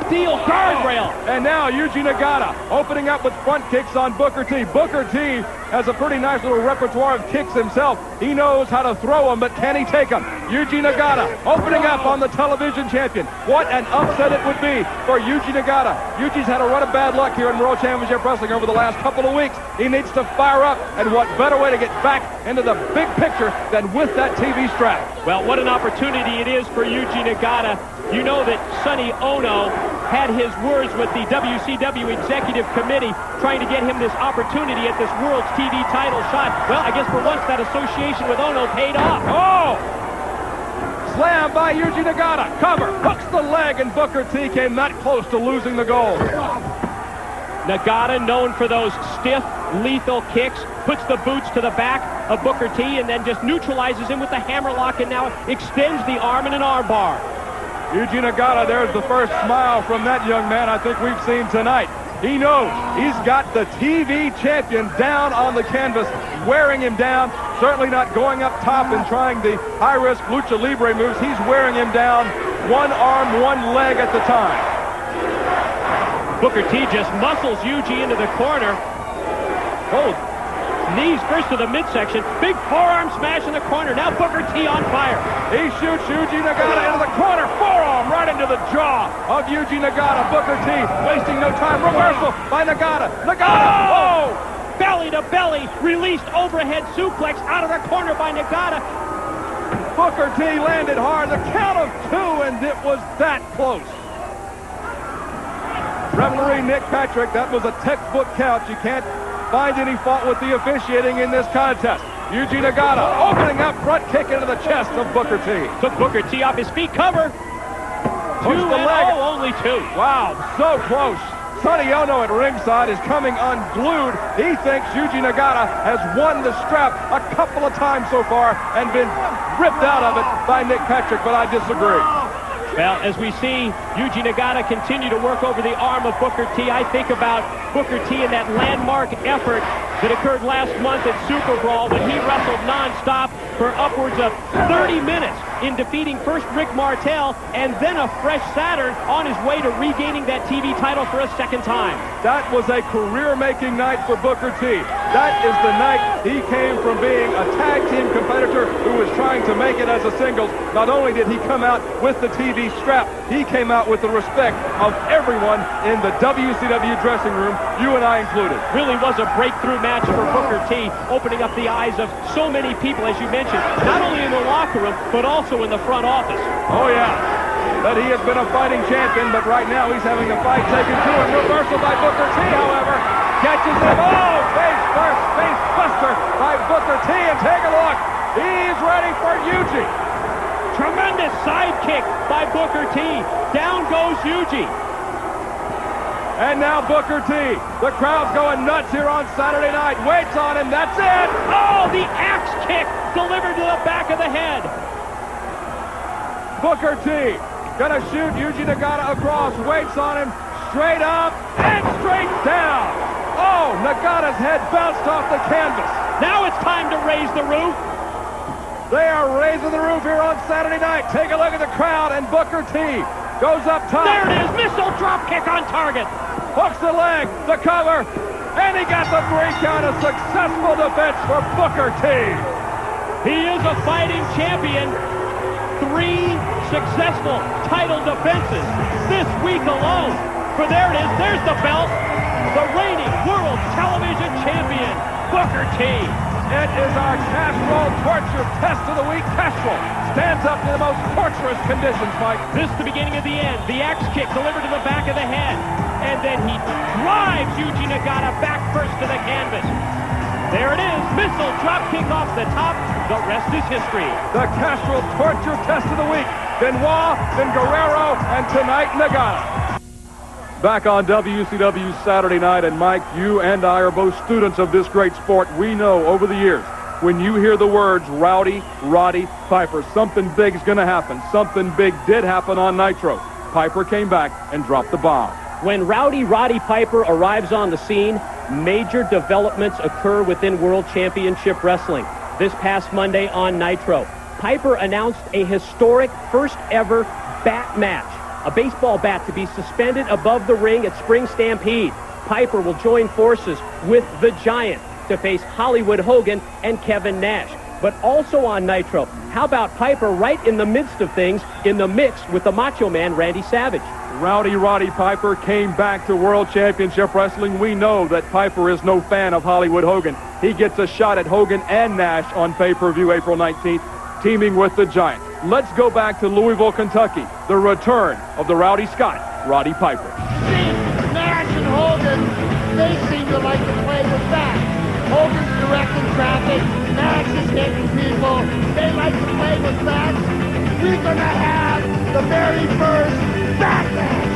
steel guardrail. And now Yuji Nagata opening up with front kicks on Booker T. Booker T has a pretty nice little repertoire of kicks himself. He knows how to throw them, but can he take them? Yuji Nagata opening up on the television champion. What an upset it would be for Yuji Nagata. Yuji's had a run of bad luck here in World Championship Wrestling over the last couple of weeks. He needs to fire up, and what better way to get back into the big picture than with that TV strap? Well, what an opportunity it is for Yuji Nagata. You know that Sonny Ono had his words with the WCW Executive Committee trying to get him this opportunity at this World's TV title shot. Well, I guess for once that association with Ono paid off. Oh! Slam by Yuji Nagata. Cover. Hooks the leg, and Booker T came that close to losing the goal. Nagata, known for those stiff, lethal kicks, puts the boots to the back of Booker T and then just neutralizes him with the hammerlock and now extends the arm in an arm bar. Yuji Nagata, there's the first smile from that young man I think we've seen tonight. He knows he's got the TV champion down on the canvas, wearing him down, certainly not going up top and trying the high-risk lucha libre moves. He's wearing him down, one arm, one leg at the time. Booker T just muscles Yuji into the corner. Oh, knees first to the midsection. Big forearm smash in the corner. Now Booker T on fire. He shoots Yuji Nagata into the corner. Forearm right into the jaw of Yuji Nagata. Booker T wasting no time. Reversal by Nagata. Nagata! Oh! Belly to belly. Released overhead suplex out of the corner by Nagata. Booker T landed hard. The count of 2, and it was that close. Referee Nick Patrick, that was a textbook count. You can't find any fault with the officiating in this contest. Yuji Nagata opening up, front kick into the chest of Booker T. Took Booker T off his feet, cover. Push the leg. Only 2. Wow, so close. Sonny Ono at ringside is coming unglued. He thinks Yuji Nagata has won the strap a couple of times so far and been ripped out of it by Nick Patrick, but I disagree. Well, as we see Yuji Nagata continue to work over the arm of Booker T, I think about Booker T and that landmark effort that occurred last month at Super Brawl when he wrestled nonstop for upwards of 30 minutes in defeating first Rick Martel and then a fresh Saturn on his way to regaining that TV title for a second time. That was a career-making night for Booker T. That is the night he came from being a tag team competitor who was trying to make it as a singles. Not only did he come out with the TV strap, he came out with the respect of everyone in the WCW dressing room, you and I included. Really was a breakthrough match for Booker T, opening up the eyes of so many people, as you mentioned, not only in the locker room, but also in the front office. Oh, yeah. That he has been a fighting champion, but right now he's having a fight taken to him. Reversal by Booker T, however. Catches him. Oh, face first, face buster by Booker T, and take a look. He's ready for Yuji. Tremendous sidekick by Booker T. Down goes Yuji. And now Booker T. The crowd's going nuts here on Saturday night. Waits on him. That's it. Oh, the axe kick delivered to the back of the head. Booker T. Gonna shoot Yuji Nagata across. Waits on him. Straight up and straight down. Oh, Nagata's head bounced off the canvas. Now it's time to raise the roof. They are raising the roof here on Saturday night. Take a look at the crowd, and Booker T goes up top. There it is. Missile drop kick on target. Hooks the leg, the cover, and he got the 3 count. A successful defense for Booker T. He is a fighting champion. 3 successful title defenses this week alone. For there it is. There's the belt. The reigning world television champion, Booker T. It is our Castrol torture test of the week. Castrol stands up to the most torturous conditions, Mike. This is the beginning of the end. The axe kick delivered to the back of the head. And then he drives Yuji Nagata back first to the canvas. There it is. Missile drop kick off the top. The rest is history. The Castrol torture test of the week. Benoit, then Guerrero, and tonight Nagata. Back on WCW Saturday night, and Mike, you and I are both students of this great sport. We know over the years, when you hear the words Rowdy, Roddy, Piper, something big is going to happen. Something big did happen on Nitro. Piper came back and dropped the bomb. When Rowdy Roddy Piper arrives on the scene, major developments occur within World Championship Wrestling. This past Monday on Nitro, Piper announced a historic first ever bat match. A baseball bat to be suspended above the ring at Spring Stampede. Piper will join forces with the Giant to face Hollywood Hogan and Kevin Nash. But also on Nitro, how about Piper right in the midst of things, in the mix with the Macho Man Randy Savage? Rowdy Roddy Piper came back to World Championship Wrestling. We know that Piper is no fan of Hollywood Hogan. He gets a shot at Hogan and Nash on pay-per-view April 19th, teaming with the Giant. Let's go back to Louisville, Kentucky. The return of the Rowdy Scott, Roddy Piper. Nash and Hogan, they seem to like to play with bats. Hogan's directing traffic. Nash is hitting people. They like to play with bats. We're going to have the very first bat match.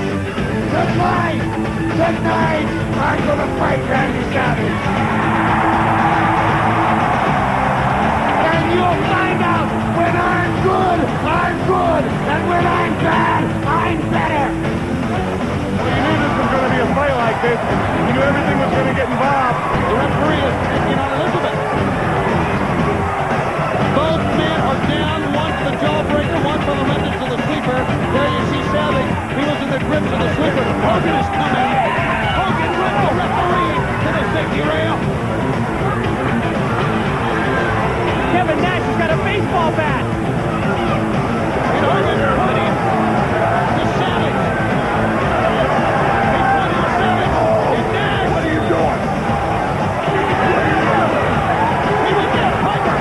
Tonight, I'm going to fight Randy Savage. And you'll find out when I'm good, and when I'm bad, I'm better. Well, you knew this was going to be a fight like this. You knew everything was going to get involved. The referee is picking on Elizabeth. Both men are down, one for the jawbreaker, one for the remnants of the sleeper. There you see Savage. He was in the grips of the sleeper. Hogan is coming. Hogan with the referee to the safety rail. Kevin Nash has got a baseball bat. And Hogan pointing to Savage. He's pointing to Savage. And Nash. What are you doing? He will get Piper.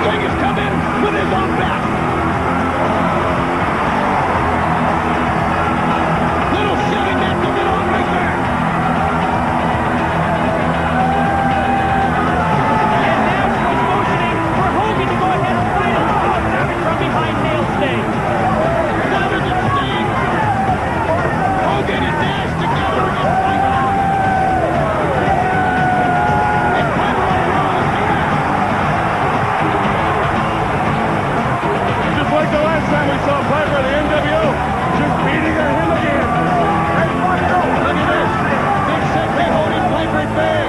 Sting has come in with his own bat. Little shoving that to get on right there. And Nash was motioning for Hogan to go ahead and fight him. Oh, Savage from behind nailed Sting. Savage and Sting. Hogan and Nash together against Piper. And Piper on the roll here. Just like the last time we saw Piper at the NWO, just beating him again. Look at this. Big safety holding Piper at bay.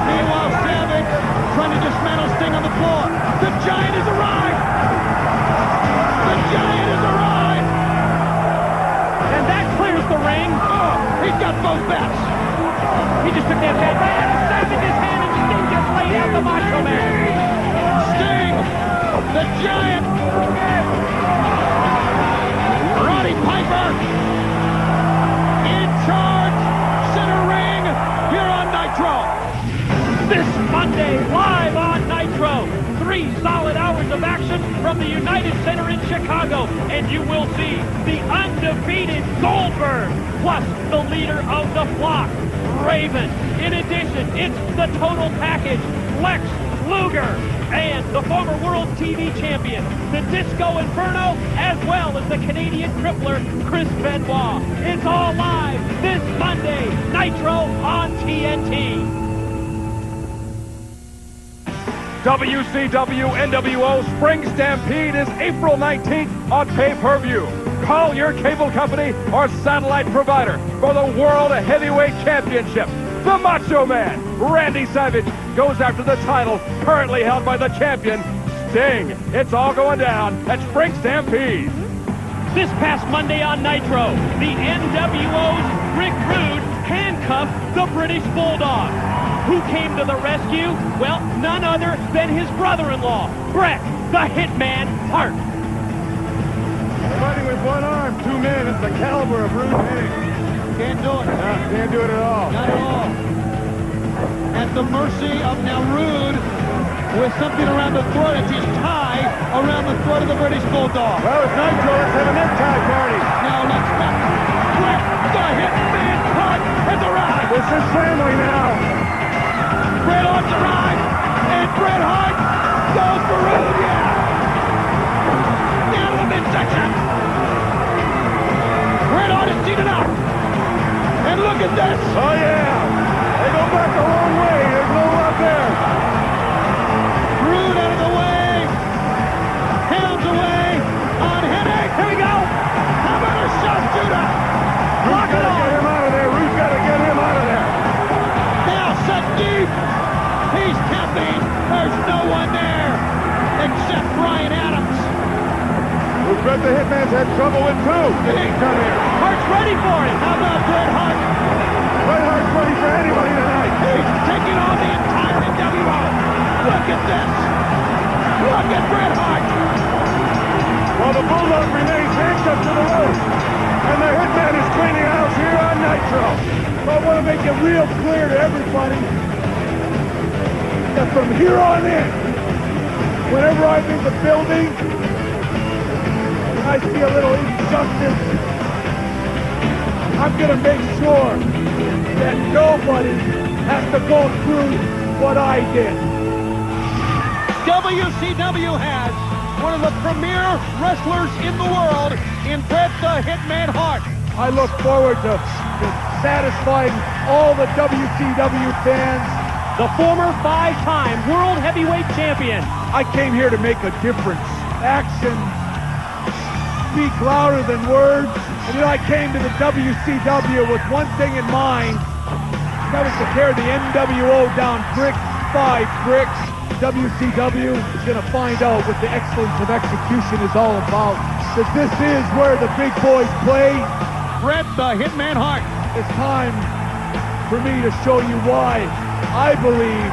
Meanwhile, Savage trying to dismantle Sting on the floor. The Giant has arrived. The Giant has arrived. And that clears the ring. Oh, he's got both bats. He just took that bat right out of Savage's hand, and Sting just laid out the Macho Man. Sting, the Giant. Roddy Piper in charge. Center ring here on Nitro. This Monday, live on Nitro. 3 solid hours of action from the United Center in Chicago. And you will see the undefeated Goldberg, plus the leader of the flock, Raven. In addition, it's the total package, Lex Luger, and the former World TV Champion, the Disco Inferno, as well as the Canadian Crippler, Chris Benoit. It's all live this Monday, Nitro on TNT. WCW NWO Spring Stampede is April 19th on pay-per-view. Call your cable company or satellite provider for the World Heavyweight Championship. The Macho Man, Randy Savage, goes after the title currently held by the champion, Sting. It's all going down at Spring Stampede. This past Monday on Nitro, the NWO's Rick Rude handcuffed the British Bulldog. Who came to the rescue? Well, none other than his brother-in-law, Bret the Hitman Hart. Fighting with one arm, 2 men, it's the caliber of Rude Hennig. Can't do it. Can't do it at all. Not at all. At the mercy of now Rude with something around the throat. It's his tie around the throat of the British Bulldog. Well, it's Nitro. Let's have a necktie party. Now let's go. Bret the Hitman Hart has arrived. This is family now. Bret Hart's arrived. And Bret Hart goes for Rude. Yeah. Down to the midsection. Bret Hart is seated up. And look at this. Oh, yeah. They go back the wrong way. There's no up there. Rude out of the way. Hounds away on Hennig. Here we go. How about a sharpshooter? Rude's got to get him out of there. Rude's got to get him out of there. Now set deep. He's tapping. There's no one there except Brian Adams. Who's Bret the Hitman's had trouble with too. He come here. Hart's ready for it. How about Bret Hart? Bret Hart's ready for anybody tonight. He's taking on the entire NWO. Look at this. Look at Bret Hart. While the Bulldog remains handcuffed to the rope. And the Hitman is cleaning house here on Nitro. I want to make it real clear to everybody that from here on in, whenever I'm in the building, and I see a little injustice, I'm going to make sure that nobody has to go through what I did. WCW has one of the premier wrestlers in the world in Bret the Hitman Hart. I look forward to satisfying all the WCW fans. The former 5-time World Heavyweight Champion. I came here to make a difference. Actions speak louder than words. And then I came to the WCW with one thing in mind. That was to tear the NWO down brick by brick. WCW is going to find out what the excellence of execution is all about. That this is where the big boys play. Bret the Hitman Hart. It's time for me to show you why I believe,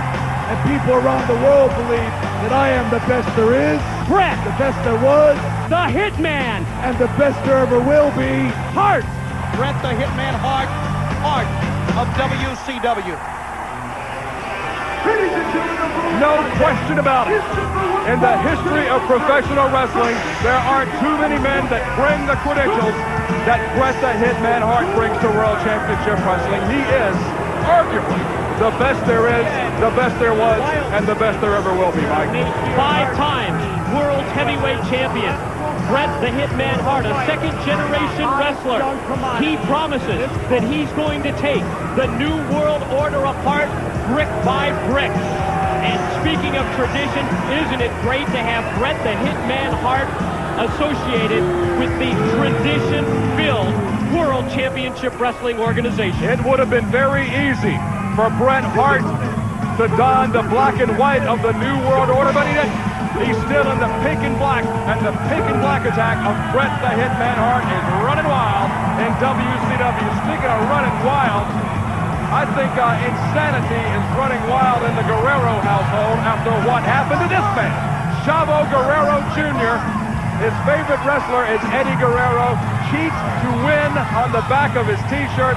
and people around the world believe, that I am the best there is, Bret, the best there was, the Hitman, and the best there ever will be, Hart. Bret the Hitman Hart, Hart of WCW. No question about it. In the history of professional wrestling, there aren't too many men that bring the credentials that Bret the Hitman Hart brings to World Championship Wrestling. He is arguably the best there is, the best there was, and the best there ever will be, Mike. 5 times World Heavyweight Champion. Bret the Hitman Hart, a second-generation wrestler. He promises that he's going to take the New World Order apart brick by brick. And speaking of tradition, isn't it great to have Bret the Hitman Hart associated with the tradition-filled World Championship Wrestling organization? It would have been very easy for Bret Hart to don the black and white of the New World Order, but he didn't. He's still in the pink and black, and the pink and black attack of Bret the Hitman Hart is running wild in WCW. Speaking of running wild, I think insanity is running wild in the Guerrero household after what happened to this man. Chavo Guerrero Jr., his favorite wrestler is Eddie Guerrero, cheats to win on the back of his T-shirt.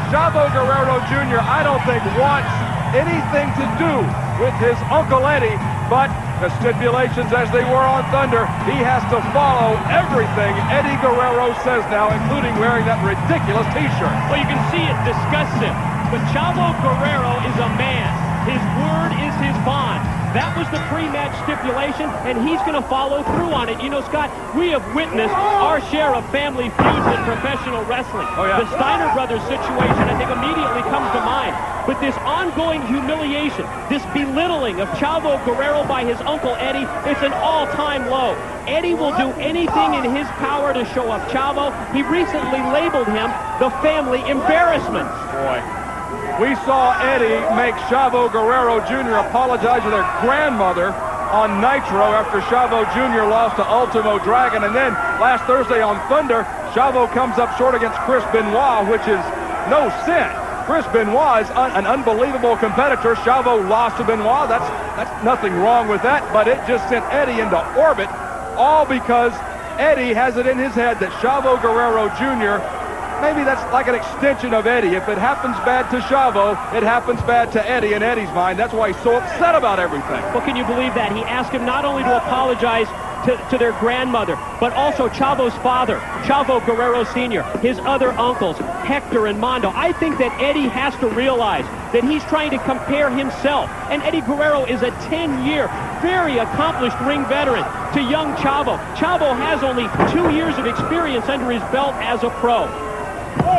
Chavo Guerrero Jr., I don't think wants anything to do with his Uncle Eddie, but the stipulations as they were on Thunder, he has to follow everything Eddie Guerrero says now, including wearing that ridiculous T-shirt. Well, you can see it disgusts him. But Chavo Guerrero is a man. His word is his bond. That was the pre-match stipulation, and he's going to follow through on it. You know, Scott, we have witnessed our share of family feuds in professional wrestling. Oh, yeah. The Steiner brothers situation, I think, immediately comes to mind. But this ongoing humiliation, this belittling of Chavo Guerrero by his Uncle Eddie, it's an all-time low. Eddie will do anything in his power to show up Chavo. He recently labeled him the family embarrassment. Boy. We saw Eddie make Chavo Guerrero Jr. apologize to their grandmother on Nitro after Chavo Jr. lost to Ultimo Dragon. And then last Thursday on Thunder, Chavo comes up short against Chris Benoit, which is no sin. Chris Benoit is an unbelievable competitor. Chavo lost to Benoit. That's nothing wrong with that, but it just sent Eddie into orbit, all because Eddie has it in his head that Chavo Guerrero Jr., maybe that's like an extension of Eddie. If it happens bad to Chavo, it happens bad to Eddie in Eddie's mind. That's why he's so upset about everything. Well, can you believe that? He asked him not only to apologize to their grandmother, but also Chavo's father, Chavo Guerrero Sr., his other uncles, Hector and Mondo. I think that Eddie has to realize that he's trying to compare himself, and Eddie Guerrero is a 10-year, very accomplished ring veteran, to young Chavo. Chavo has only 2 years of experience under his belt as a pro.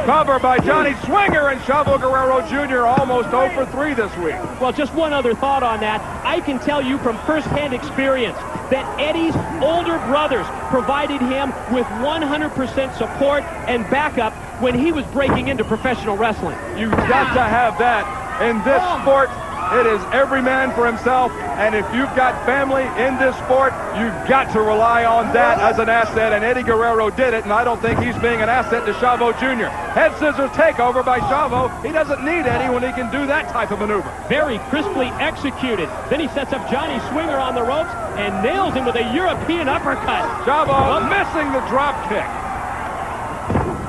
Cover by Johnny Swinger, and Chavo Guerrero Jr. almost 0 for 3 this week. Well, just one other thought on that. I can tell you from first-hand experience that Eddie's older brothers provided him with 100% support and backup when he was breaking into professional wrestling. You've got to have that in this sport. It is every man for himself, and if you've got family in this sport, you've got to rely on that as an asset, and Eddie Guerrero did it, and I don't think he's being an asset to Chavo Jr. Head scissors takeover by Chavo. He doesn't need Eddie when he can do that type of maneuver. Very crisply executed. Then he sets up Johnny Swinger on the ropes and nails him with a European uppercut. Chavo missing the drop kick.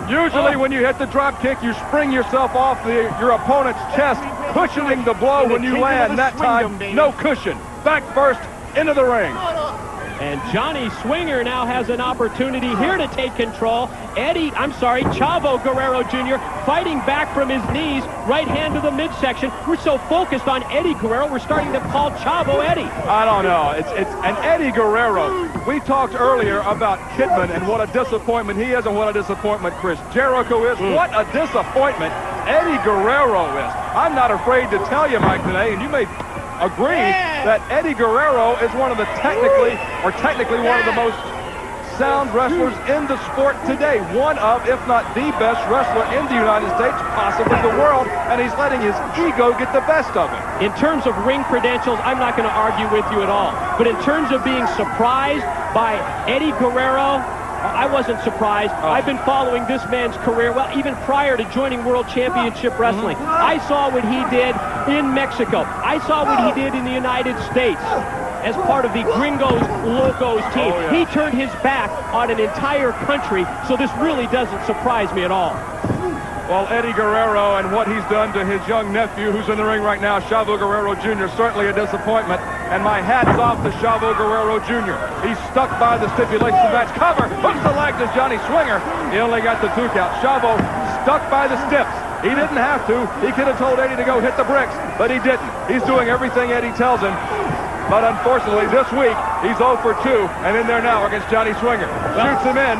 Usually when you hit the drop kick, you spring yourself off your opponent's chest, cushioning the blow when you land. That time, no cushion. Back first, into the ring. And Johnny Swinger now has an opportunity here to take control. Chavo Guerrero Jr. fighting back from his knees, right hand to the midsection. We're so focused on Eddie Guerrero, we're starting to call Chavo Eddie. I don't know. It's an Eddie Guerrero. We talked earlier about Kidman and what a disappointment he is and what a disappointment Chris Jericho is. What a disappointment Eddie Guerrero is. I'm not afraid to tell you, Mike, today, and you may agree that Eddie Guerrero is one of the technically one of the most sound wrestlers in the sport today. One of, if not the best wrestler in the United States, possibly the world, and he's letting his ego get the best of him. In terms of ring credentials, I'm not going to argue with you at all. But in terms of being surprised by Eddie Guerrero, I wasn't surprised. I've been following this man's career, well, even prior to joining World Championship Wrestling. I saw what he did in Mexico. I saw what he did in the United States as part of the Gringos Locos team. He turned his back on an entire country, so this really doesn't surprise me at all. Well, Eddie Guerrero and what he's done to his young nephew, who's in the ring right now, Chavo Guerrero Jr., certainly a disappointment. And my hat's off to Chavo Guerrero Jr. He's stuck by the stipulations of the match. Cover, hooks the leg to Johnny Swinger. He only got the 2 count. Chavo stuck by the stips. He didn't have to. He could have told Eddie to go hit the bricks, but he didn't. He's doing everything Eddie tells him. But unfortunately, this week, he's 0 for 2, and in there now against Johnny Swinger. Shoots him in.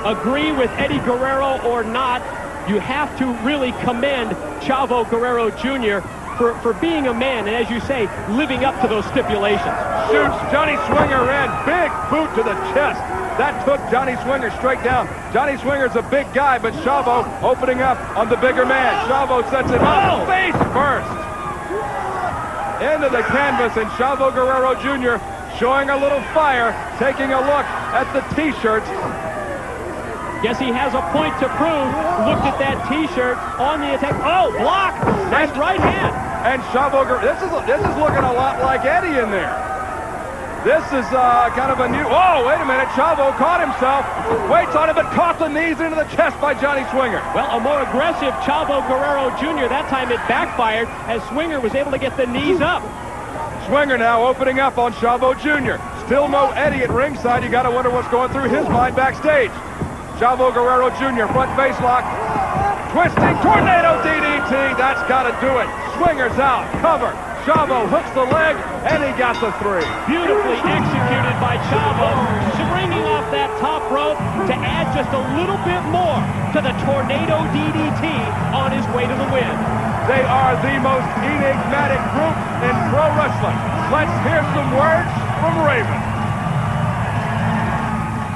Agree with Eddie Guerrero or not, you have to really commend Chavo Guerrero Jr. for being a man, and as you say, living up to those stipulations. Shoots Johnny Swinger in. Big boot to the chest. That took Johnny Swinger straight down. Johnny Swinger's a big guy, but Chavo opening up on the bigger man. Chavo sets him up. Face first. Into the canvas, and Chavo Guerrero Jr. showing a little fire, taking a look at the T-shirts. Guess he has a point to prove. Looked at that T-shirt on the attack. Oh, block! Nice right hand. And Chavo Guerrero, this is looking a lot like Eddie in there. This is kind of a new. Oh, wait a minute! Chavo caught himself. Waits on him, but caught the knees into the chest by Johnny Swinger. Well, a more aggressive Chavo Guerrero Jr. That time it backfired as Swinger was able to get the knees up. Swinger now opening up on Chavo Jr. Still no Eddie at ringside. You got to wonder what's going through his mind backstage. Chavo Guerrero Jr. front face lock. Twisting tornado DDT. That's got to do it. Swinger's out. Cover. Chavo hooks the leg, and he got the 3. Beautifully executed by Chavo, springing off that top rope to add just a little bit more to the tornado DDT on his way to the win. They are the most enigmatic group in pro wrestling. Let's hear some words from Raven.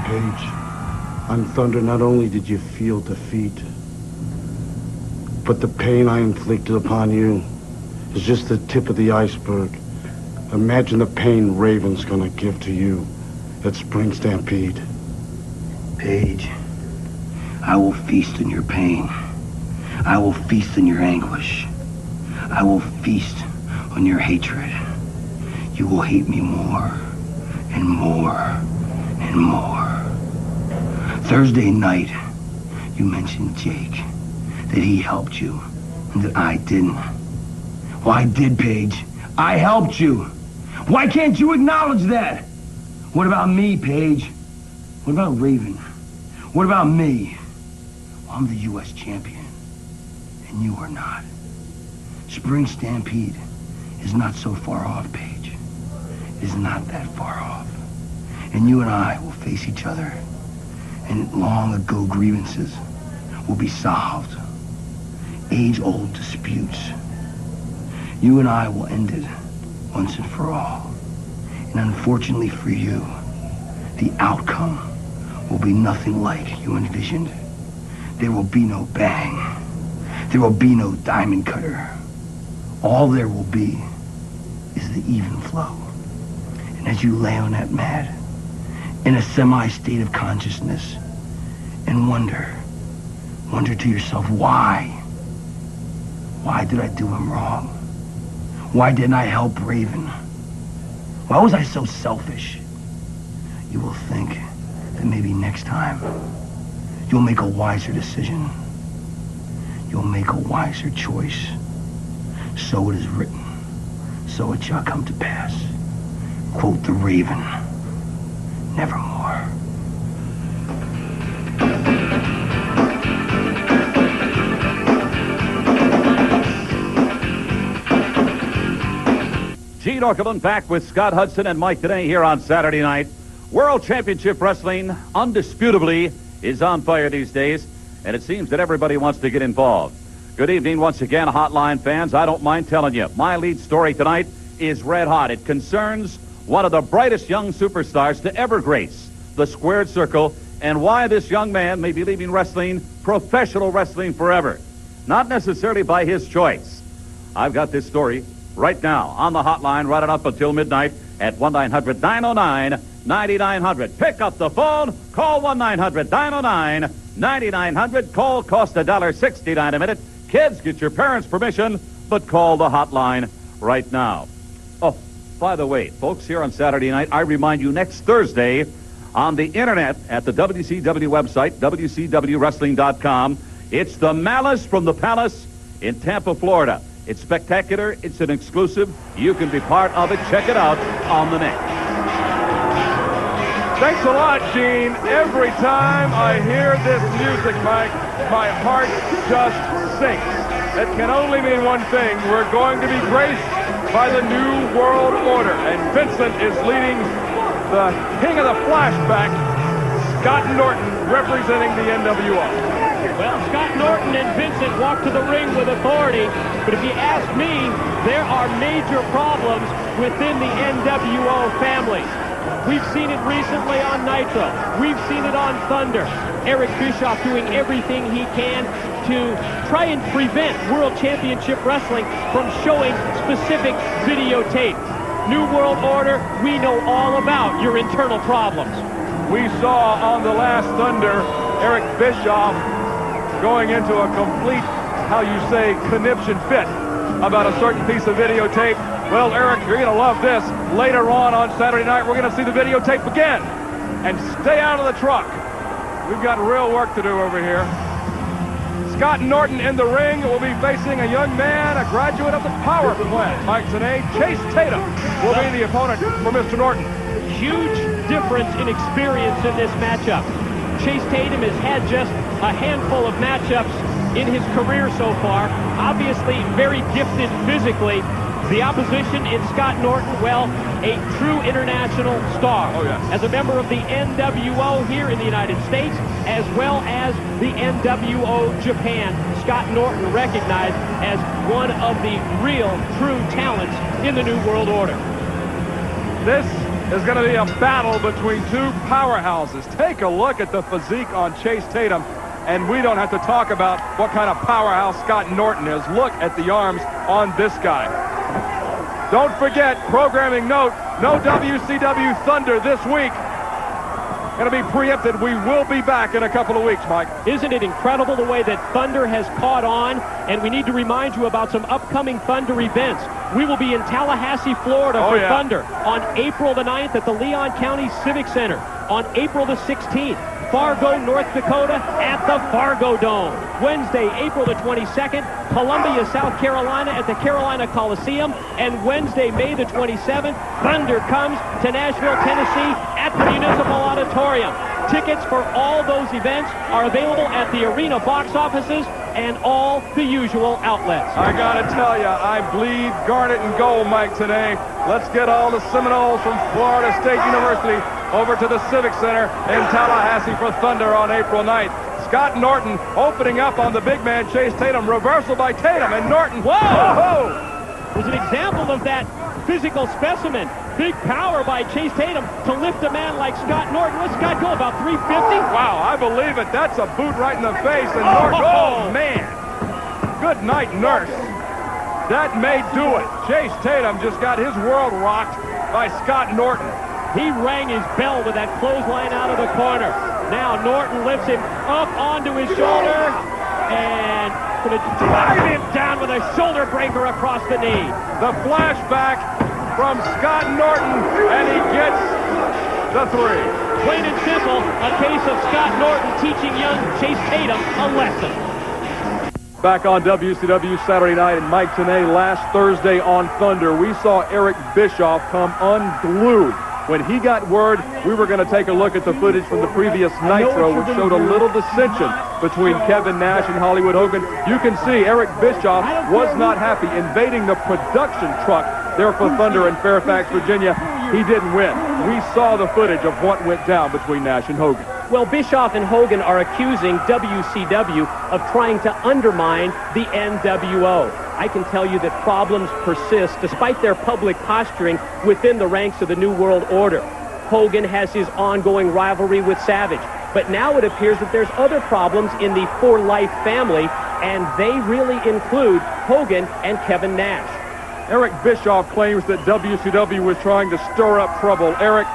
Paige, on Thunder, not only did you feel defeat, but the pain I inflicted upon you is just the tip of the iceberg. Imagine the pain Raven's gonna give to you at Spring Stampede. Paige, I will feast on your pain. I will feast on your anguish. I will feast on your hatred. You will hate me more and more and more. Thursday night, you mentioned Jake, that he helped you, and that I didn't. Well, I did, Paige. I helped you. Why can't you acknowledge that? What about me, Paige? What about Raven? What about me? Well, I'm the U.S. champion, and you are not. Spring Stampede is not so far off, Paige. It is not that far off. And you and I will face each other, and long-ago grievances will be solved. Age-old disputes. You and I will end it once and for all. And unfortunately for you, the outcome will be nothing like you envisioned. There will be no bang. There will be no diamond cutter. All there will be is the even flow. And as you lay on that mat, in a semi-state of consciousness, and wonder to yourself, why? Why did I do him wrong? Why didn't I help Raven? Why was I so selfish? You will think that maybe next time you'll make a wiser decision. You'll make a wiser choice. So it is written. So it shall come to pass. Quote the Raven. Nevermore. Gene Orkelman back with Scott Hudson and Mike today here on Saturday night. World Championship Wrestling, undisputably, is on fire these days, and it seems that everybody wants to get involved. Good evening once again, Hotline fans. I don't mind telling you, my lead story tonight is red hot. It concerns one of the brightest young superstars to ever grace the squared circle, and why this young man may be leaving wrestling, professional wrestling, forever. Not necessarily by his choice. I've got this story right now on the hotline right on up until midnight at 1-900-909-9900. Pick up the phone, call 1-900-909-9900. Call cost $1.69 a minute. Kids, get your parents' permission, but call the hotline right now. Oh, by the way, folks, here on Saturday night, I remind you next Thursday on the internet at the WCW website, WCWWrestling.com, it's the Malice from the Palace in Tampa, Florida. It's spectacular. It's an exclusive. You can be part of it. Check it out on the net. Thanks a lot, Gene. Every time I hear this music, Mike, my heart just sinks. It can only mean one thing. We're going to be graced by the New World Order. And Vincent is leading the king of the flashback, Scott Norton, representing the NWO. Well, Scott Norton and Vincent walk to the ring with authority, but if you ask me, there are major problems within the NWO family. We've seen it recently on Nitro. We've seen it on Thunder. Eric Bischoff doing everything he can to try and prevent World Championship Wrestling from showing specific videotape. New World Order, we know all about your internal problems. We saw on the last Thunder, Eric Bischoff going into a complete, how you say, conniption fit about a certain piece of videotape. Well, Eric, you're going to love this. Later on Saturday night, we're going to see the videotape again. And stay out of the truck. We've got real work to do over here. Scott Norton in the ring will be facing a young man, a graduate of the power plant. Mike today, Chase Tatum will be the opponent for Mr. Norton. Huge difference in experience in this matchup. Chase Tatum has had just a handful of matchups in his career so far. Obviously very gifted physically. The opposition in Scott Norton, well, a true international star. Oh, yes. As a member of the NWO here in the United States, as well as the NWO Japan, Scott Norton recognized as one of the real, true talents in the New World Order. This is going to be a battle between two powerhouses. Take a look at the physique on Chase Tatum, and we don't have to talk about what kind of powerhouse Scott Norton is. Look at the arms on this guy. Don't forget, programming note, no WCW Thunder this week. going to be preempted. We will be back in a couple of weeks, Mike. Isn't it incredible the way that Thunder has caught on? And we need to remind you about some upcoming Thunder events. We will be in Tallahassee, Florida for Thunder on April the 9th at the Leon County Civic Center. On April the 16th, Fargo, North Dakota at the Fargo Dome. Wednesday, April the 22nd, Columbia, South Carolina at the Carolina Coliseum. And Wednesday, May the 27th, Thunder comes to Nashville, Tennessee at the Municipal Auditorium. Tickets for all those events are available at the arena box offices and all the usual outlets. I gotta tell you, I bleed garnet and gold, Mike, today. Let's get all the Seminoles from Florida State University over to the Civic Center in Tallahassee for Thunder on April 9th. Scott Norton opening up on the big man, Chase Tatum. Reversal by Tatum, and Norton, whoa! Was an example of that physical specimen. Big power by Chase Tatum to lift a man like Scott Norton. What's Scott go, about 350? Wow, I believe it. That's a boot right in the face. And Norton, oh, man. Good night, nurse. That may do it. Chase Tatum just got his world rocked by Scott Norton. He rang his bell with that clothesline out of the corner. Now Norton lifts him up onto his shoulder and going to drive him down with a shoulder breaker across the knee. The flashback from Scott Norton, and he gets the 3. Plain and simple, a case of Scott Norton teaching young Chase Tatum a lesson. Back on WCW Saturday night, and Mike Tenay last Thursday on Thunder, we saw Eric Bischoff come unglued. When he got word, we were going to take a look at the footage from the previous Nitro, which showed a little dissension between Kevin Nash and Hollywood Hogan. You can see Eric Bischoff was not happy invading the production truck there for Thunder in Fairfax, Virginia. He didn't win. We saw the footage of what went down between Nash and Hogan. Well, Bischoff and Hogan are accusing WCW of trying to undermine the NWO. I can tell you that problems persist despite their public posturing within the ranks of the New World Order. Hogan has his ongoing rivalry with Savage, but now it appears that there's other problems in the For Life family, and they really include Hogan and Kevin Nash. Eric Bischoff claims that WCW was trying to stir up trouble. Eric,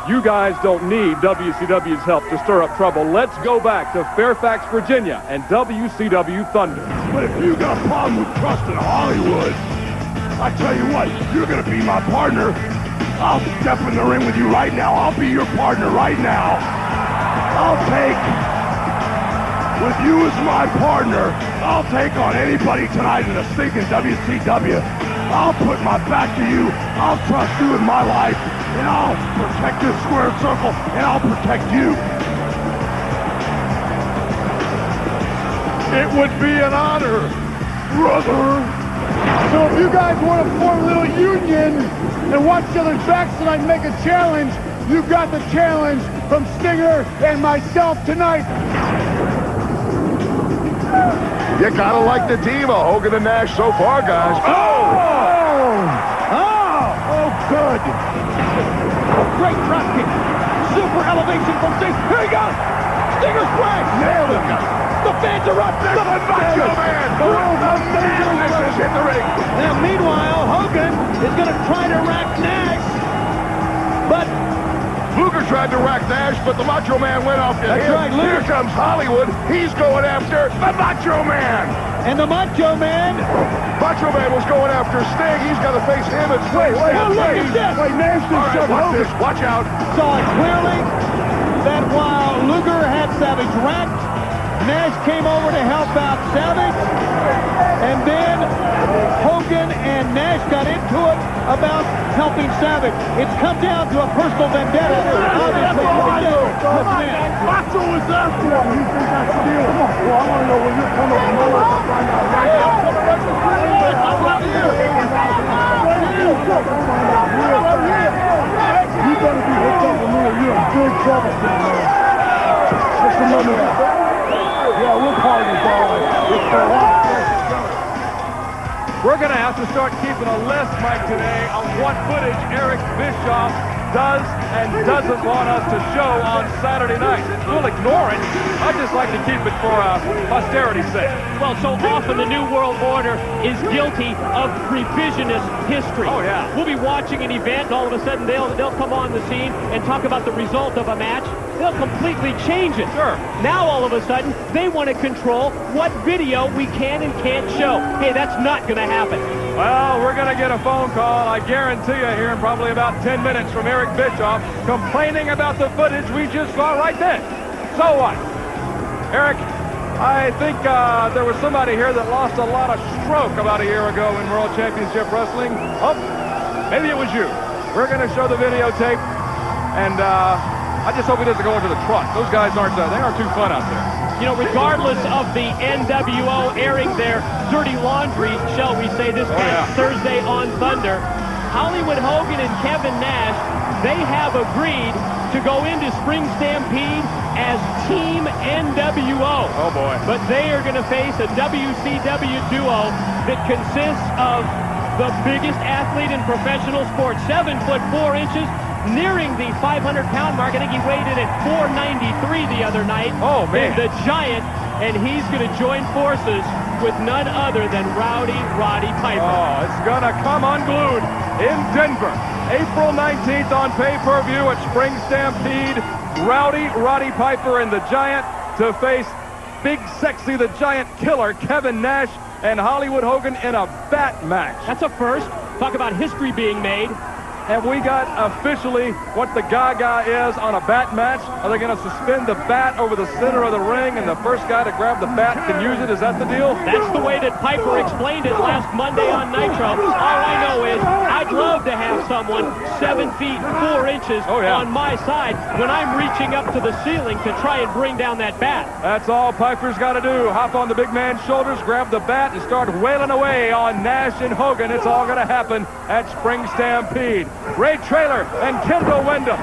you guys don't need WCW's help to stir up trouble. Let's go back to Fairfax, Virginia, and WCW Thunder. But if you got a problem with trust in Hollywood, I tell you what, you're going to be my partner. I'll step in the ring with you right now. I'll be your partner right now. I'll take, with you as my partner, I'll take on anybody tonight in the stinking WCW. I'll put my back to you. I'll trust you with my life. And I'll protect this square circle, and I'll protect you. It would be an honor, brother. So if you guys want to form a little union and watch each other's backs tonight and make a challenge, you've got the challenge from Stinger and myself tonight. You gotta like the team of Hogan and Nash so far, guys. Oh, good. Great drop kick. Super elevation from Sting. Here he goes. Stinger splash. Nailed him. The fans are up. The Macho Man. This hit the ring. Now, meanwhile, Hogan is going to try to rack Nash, but Luger tried to rack Nash, but the Macho Man went off to That's him. right, Luger. Here comes Hollywood. He's going after the Macho Man. And the Macho Man. Macho Man was going after Sting. He's got to face him and Sting. Look at this. Wait, Nash All right, watch this. Watch out. Saw it clearly that while Luger had Savage racked, Nash came over to help out Savage, and then Hogan and Nash got into it about helping Savage. It's come down to a personal vendetta. Obviously, Macho was after him. You think that's the deal? Well, I want to know where you're coming from. I'm about to find out right now. You better be hooked up with me or you're in big trouble. Just remember that. Yeah, we're partners, all right. It's for a lot. We're going to have to start keeping a list, Mike, today of what footage Eric Bischoff does and doesn't want us to show on Saturday night. We'll ignore it. I'd just like to keep it for posterity's sake. Well, so often the New World Order is guilty of revisionist history. Oh, yeah. We'll be watching an event, and all of a sudden they'll come on the scene and talk about the result of a match. They'll completely change it. Sure. Now, all of a sudden, they want to control what video we can and can't show. Hey, that's not going to happen. Well, we're going to get a phone call, I guarantee you, here in probably about 10 minutes from Eric Bischoff complaining about the footage we just saw right then. So what? Eric, I think there was somebody here that lost a lot of stroke about a year ago in World Championship Wrestling. Oh, maybe it was you. We're going to show the videotape, and I just hope he doesn't go into the truck. Those guys aren't too fun out there. You know, regardless of the NWO airing their dirty laundry, shall we say, this past Thursday on Thunder, Hollywood Hogan and Kevin Nash, they have agreed to go into Spring Stampede as Team NWO. Oh, boy. But they are going to face a WCW duo that consists of the biggest athlete in professional sports, 7'4", nearing the 500-pound mark. I think he weighed in at 493 the other night. Oh, man. The Giant, and he's going to join forces with none other than Rowdy Roddy Piper. Oh, it's going to come unglued in Denver. April 19th on pay-per-view at Spring Stampede. Rowdy Roddy Piper and the Giant to face Big Sexy the Giant Killer Kevin Nash and Hollywood Hogan in a bat match. That's a first. Talk about history being made. Have we got officially what the Gaga is on a bat match? Are they going to suspend the bat over the center of the ring and the first guy to grab the bat can use it? Is that the deal? That's the way that Piper explained it last Monday on Nitro. All I know is I'd love to have someone 7'4" on my side when I'm reaching up to the ceiling to try and bring down that bat. That's all Piper's got to do. Hop on the big man's shoulders, grab the bat, and start wailing away on Nash and Hogan. It's all going to happen at Spring Stampede. Ray Traylor and Kendall Windham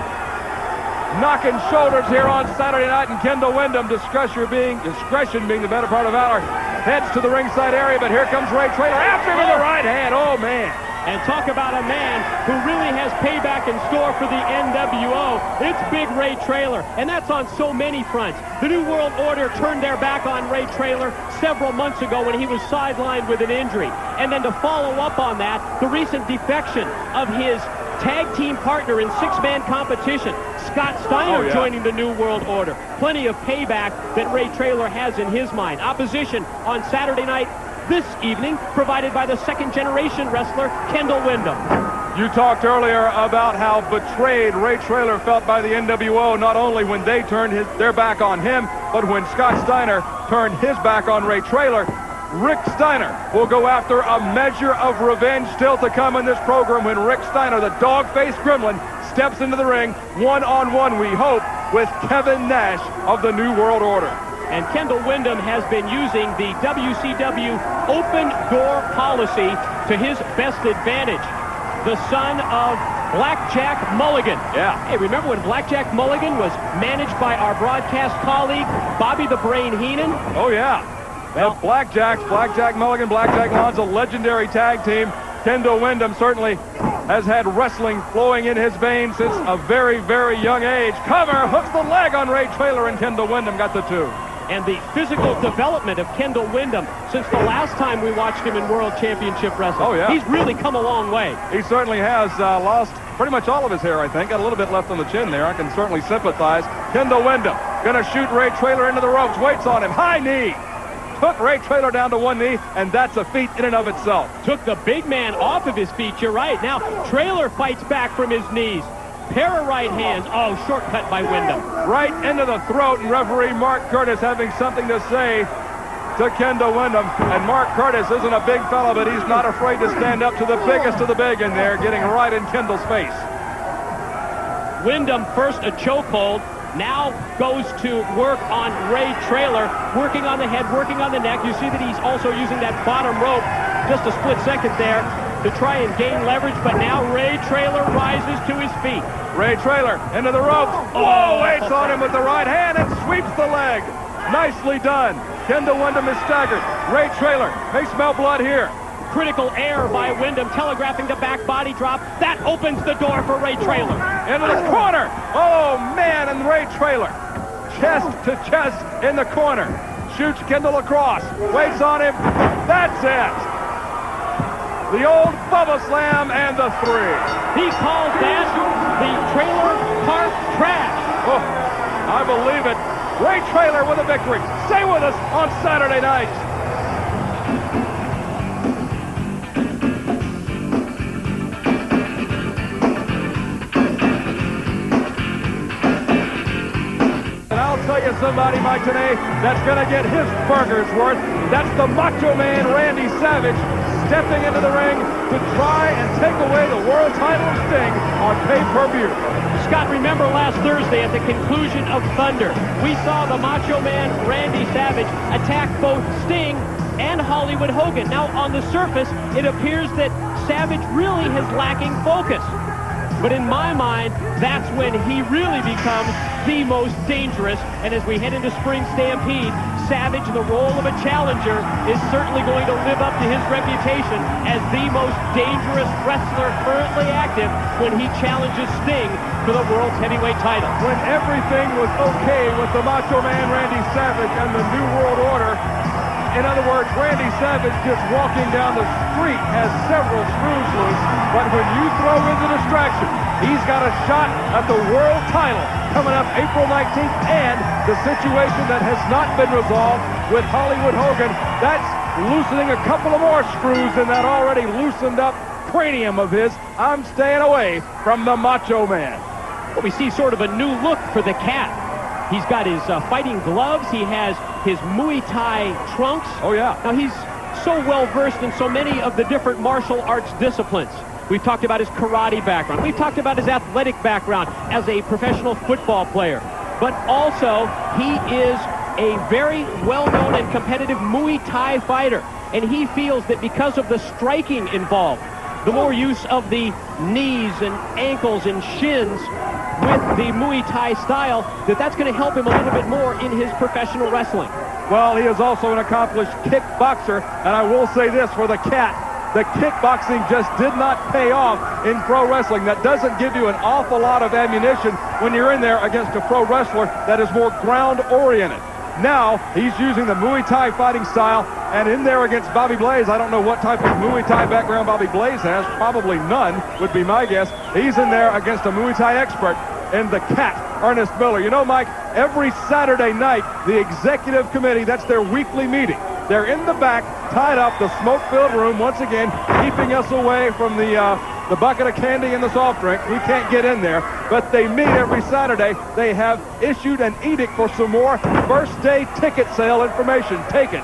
knocking shoulders here on Saturday night, and Kendall Windham, discretion being the better part of valor, heads to the ringside area, but here comes Ray Traylor after him with the right hand. Oh, man. And talk about a man who really has payback in store for the NWO. It's Big Ray Traylor, and that's on so many fronts. The New World Order turned their back on Ray Traylor several months ago when he was sidelined with an injury. And then to follow up on that, the recent defection of his tag team partner in six-man competition, Scott Steiner, joining the New World Order. Plenty of payback that Ray Traylor has in his mind. Opposition on Saturday night this evening, provided by the second-generation wrestler, Kendall Windham. You talked earlier about how betrayed Ray Traylor felt by the NWO, not only when they turned their back on him, but when Scott Steiner turned his back on Ray Traylor. Rick Steiner will go after a measure of revenge still to come in this program when Rick Steiner, the dog-faced gremlin, steps into the ring one-on-one, we hope, with Kevin Nash of the New World Order. And Kendall Windham has been using the WCW open door policy to his best advantage. The son of Blackjack Mulligan. Yeah. Hey, remember when Blackjack Mulligan was managed by our broadcast colleague, Bobby the Brain Heenan? Oh, yeah. Well, Blackjack Mulligan, Blackjack Lon's a legendary tag team. Kendall Windham certainly has had wrestling flowing in his veins since a very, very young age. Cover, hooks the leg on Ray Traylor, and Kendall Windham got the two. And the physical development of Kendall Windham since the last time we watched him in World Championship Wrestling. Oh, yeah. He's really come a long way. He certainly has lost pretty much all of his hair, I think. Got a little bit left on the chin there. I can certainly sympathize. Kendall Windham going to shoot Ray Traylor into the ropes. Waits on him. High knee. Took Ray Traylor down to one knee, and that's a feat in and of itself. Took the big man off of his feet. You're right. Now, Traylor fights back from his knees. Pair of right hands. Oh, shortcut by Windham. Right into the throat, and referee Mark Curtis having something to say to Kendall Windham. And Mark Curtis isn't a big fella, but he's not afraid to stand up to the biggest of the big in there, getting right in Kendall's face. Windham first a chokehold. Now goes to work on Ray Traylor, working on the head, working on the neck. You see that he's also using that bottom rope just a split second there to try and gain leverage, but now Ray Traylor rises to his feet. Ray Traylor into the ropes. Oh, waits on him with the right hand and sweeps the leg. Nicely done. Kendall Windham is staggered. Ray Traylor may smell blood here. Critical error by Windham, telegraphing the back body drop. That opens the door for Ray Traylor. into the corner. Oh, man, and Ray Traylor. Chest to chest in the corner. Shoots Kendall across. Waits on him. That's it. The old Bubba Slam and the 3. He calls that the Trailer Park Crash. Oh, I believe it. Ray Traylor with a victory. Stay with us on Saturday night. Tell you somebody, Mike, today that's going to get his burger's worth. That's the Macho Man Randy Savage stepping into the ring to try and take away the world title of Sting on pay-per-view. Scott, remember last Thursday at the conclusion of Thunder, we saw the Macho Man Randy Savage attack both Sting and Hollywood Hogan. Now, on the surface, it appears that Savage really is lacking focus. But in my mind, that's when he really becomes the most dangerous. And as we head into Spring Stampede, Savage, in the role of a challenger, is certainly going to live up to his reputation as the most dangerous wrestler currently active when he challenges Sting for the world's heavyweight title. When everything was okay with the Macho Man Randy Savage and the New World Order, in other words, Randy Savage just walking down the street has several screws loose, but when you throw in the distraction, he's got a shot at the world title coming up April 19th, and the situation that has not been resolved with Hollywood Hogan, that's loosening a couple of more screws in that already loosened up cranium of his. I'm staying away from the Macho Man. Well, we see sort of a new look for the Cat. He's got his fighting gloves. He has his Muay Thai trunks. Oh, yeah. Now, he's so well-versed in so many of the different martial arts disciplines. We've talked about his karate background. We've talked about his athletic background as a professional football player. But also, he is a very well-known and competitive Muay Thai fighter. And he feels that because of the striking involved, the more use of the knees and ankles and shins with the Muay Thai style, that's going to help him a little bit more in his professional wrestling. Well, he is also an accomplished kickboxer, and I will say this for the Cat, the kickboxing just did not pay off in pro wrestling. That doesn't give you an awful lot of ammunition when you're in there against a pro wrestler that is more ground-oriented. Now, he's using the Muay Thai fighting style, and in there against Bobby Blaze, I don't know what type of Muay Thai background Bobby Blaze has, probably none, would be my guess. He's in there against a Muay Thai expert in the Cat, Ernest Miller. You know, Mike, every Saturday night, the executive committee, that's their weekly meeting. They're in the back, tied up, the smoke-filled room, once again, keeping us away from the bucket of candy and the soft drink. We can't get in there, but they meet every Saturday. They have issued an edict for some more first-day ticket sale information. Take it.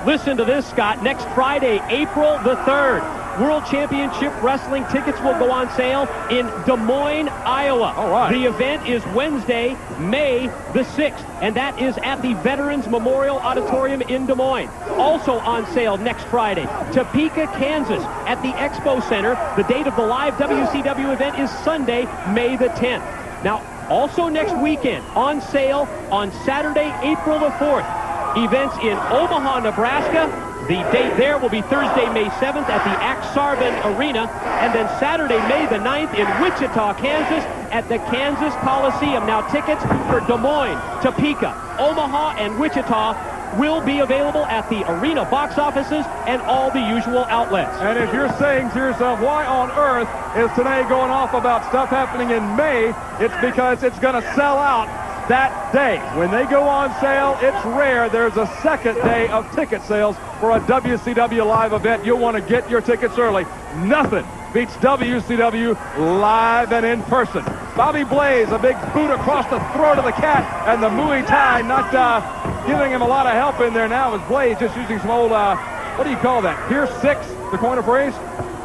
Listen to this, Scott. Next Friday, April the 3rd, World Championship Wrestling tickets will go on sale in Des Moines, Iowa. All right. The event is Wednesday, May the 6th, and that is at the Veterans Memorial Auditorium in Des Moines. Also on sale next Friday, Topeka, Kansas, at the Expo Center. The date of the live WCW event is Sunday, May the 10th. Now, also next weekend, on sale on Saturday, April the 4th, events in Omaha, Nebraska. The date there will be Thursday, May 7th at the Ak-Sar-Ben Arena, and then Saturday, May the 9th in Wichita, Kansas at the Kansas Coliseum. Now, tickets for Des Moines, Topeka, Omaha, and Wichita will be available at the arena box offices and all the usual outlets. And if you're saying to yourself, why on earth is today going off about stuff happening in May, it's because it's going to sell out that day. When they go on sale, it's rare there's a second day of ticket sales for a WCW live event. You'll want to get your tickets early. Nothing beats WCW live and in person. Bobby Blaze, a big boot across the throat of the Cat, and the Muay Thai not giving him a lot of help in there now as Blaze just using some old, what do you call that? Pier 6, the coin of phrase?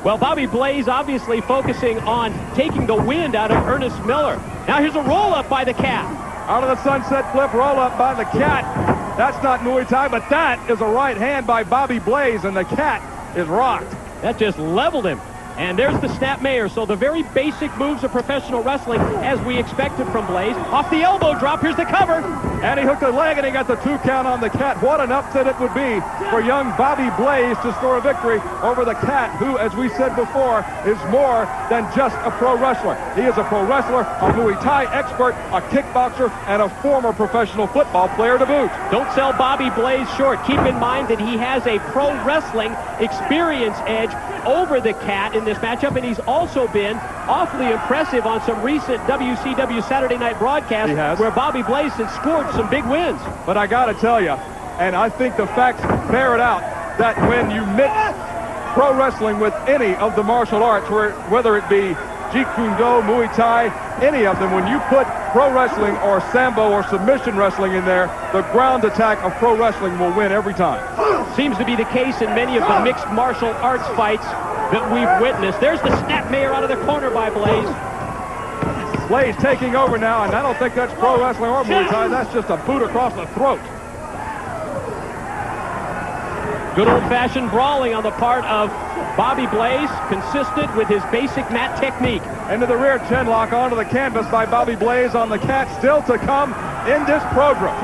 Well, Bobby Blaze obviously focusing on taking the wind out of Ernest Miller. Now here's a roll-up by the Cat. Out of the sunset flip, roll-up by the Cat. That's not Muay Thai, but that is a right hand by Bobby Blaze, and the Cat is rocked. That just leveled him. And there's the snap mayor. So the very basic moves of professional wrestling as we expected from Blaze. Off the elbow drop. Here's the cover. And he hooked a leg and he got the 2 count on the Cat. What an upset it would be for young Bobby Blaze to score a victory over the Cat, who, as we said before, is more than just a pro wrestler. He is a pro wrestler, a Muay Thai expert, a kickboxer, and a former professional football player to boot. Don't sell Bobby Blaze short. Keep in mind that he has a pro wrestling experience edge over the Cat in this matchup, and he's also been awfully impressive on some recent WCW Saturday Night broadcasts where Bobby Blaze has scored some big wins. But I got to tell you, and I think the facts bear it out, that when you mix pro wrestling with any of the martial arts, whether it be Jeet Kune Do, Muay Thai, any of them, when you put pro wrestling or Sambo or submission wrestling in there, the ground attack of pro wrestling will win every time. Seems to be the case in many of the mixed martial arts fights that we've witnessed. There's the snap mayor out of the corner by Blaze. Blaze taking over now, and I don't think that's pro wrestling or Muay Thai. That's just a boot across the throat. Good old-fashioned brawling on the part of Bobby Blaze, consistent with his basic mat technique. Into the rear chin lock onto the canvas by Bobby Blaze on the Cat. Still to come in this program.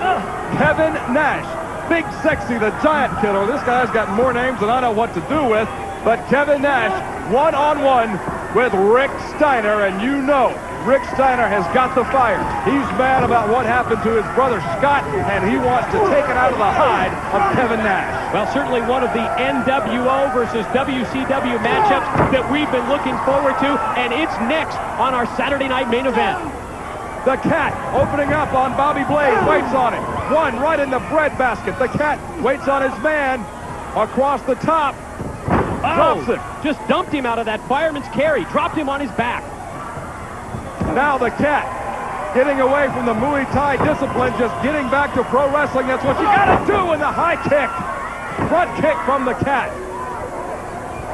Kevin Nash, Big Sexy, the Giant Killer. This guy's got more names than I know what to do with. But Kevin Nash, one-on-one with Rick Steiner, and you know Rick Steiner has got the fire. He's mad about what happened to his brother Scott, and he wants to take it out of the hide of Kevin Nash. Well, certainly one of the NWO versus WCW matchups that we've been looking forward to, and it's next on our Saturday night main event. The Cat opening up on Bobby Blaze, waits on him. One right in the breadbasket. The Cat waits on his man across the top. Drops him. Just dumped him out of that fireman's carry. Dropped him on his back. Now the Cat getting away from the Muay Thai discipline, just getting back to pro wrestling. That's what you got to do in the high kick. Front kick from the Cat.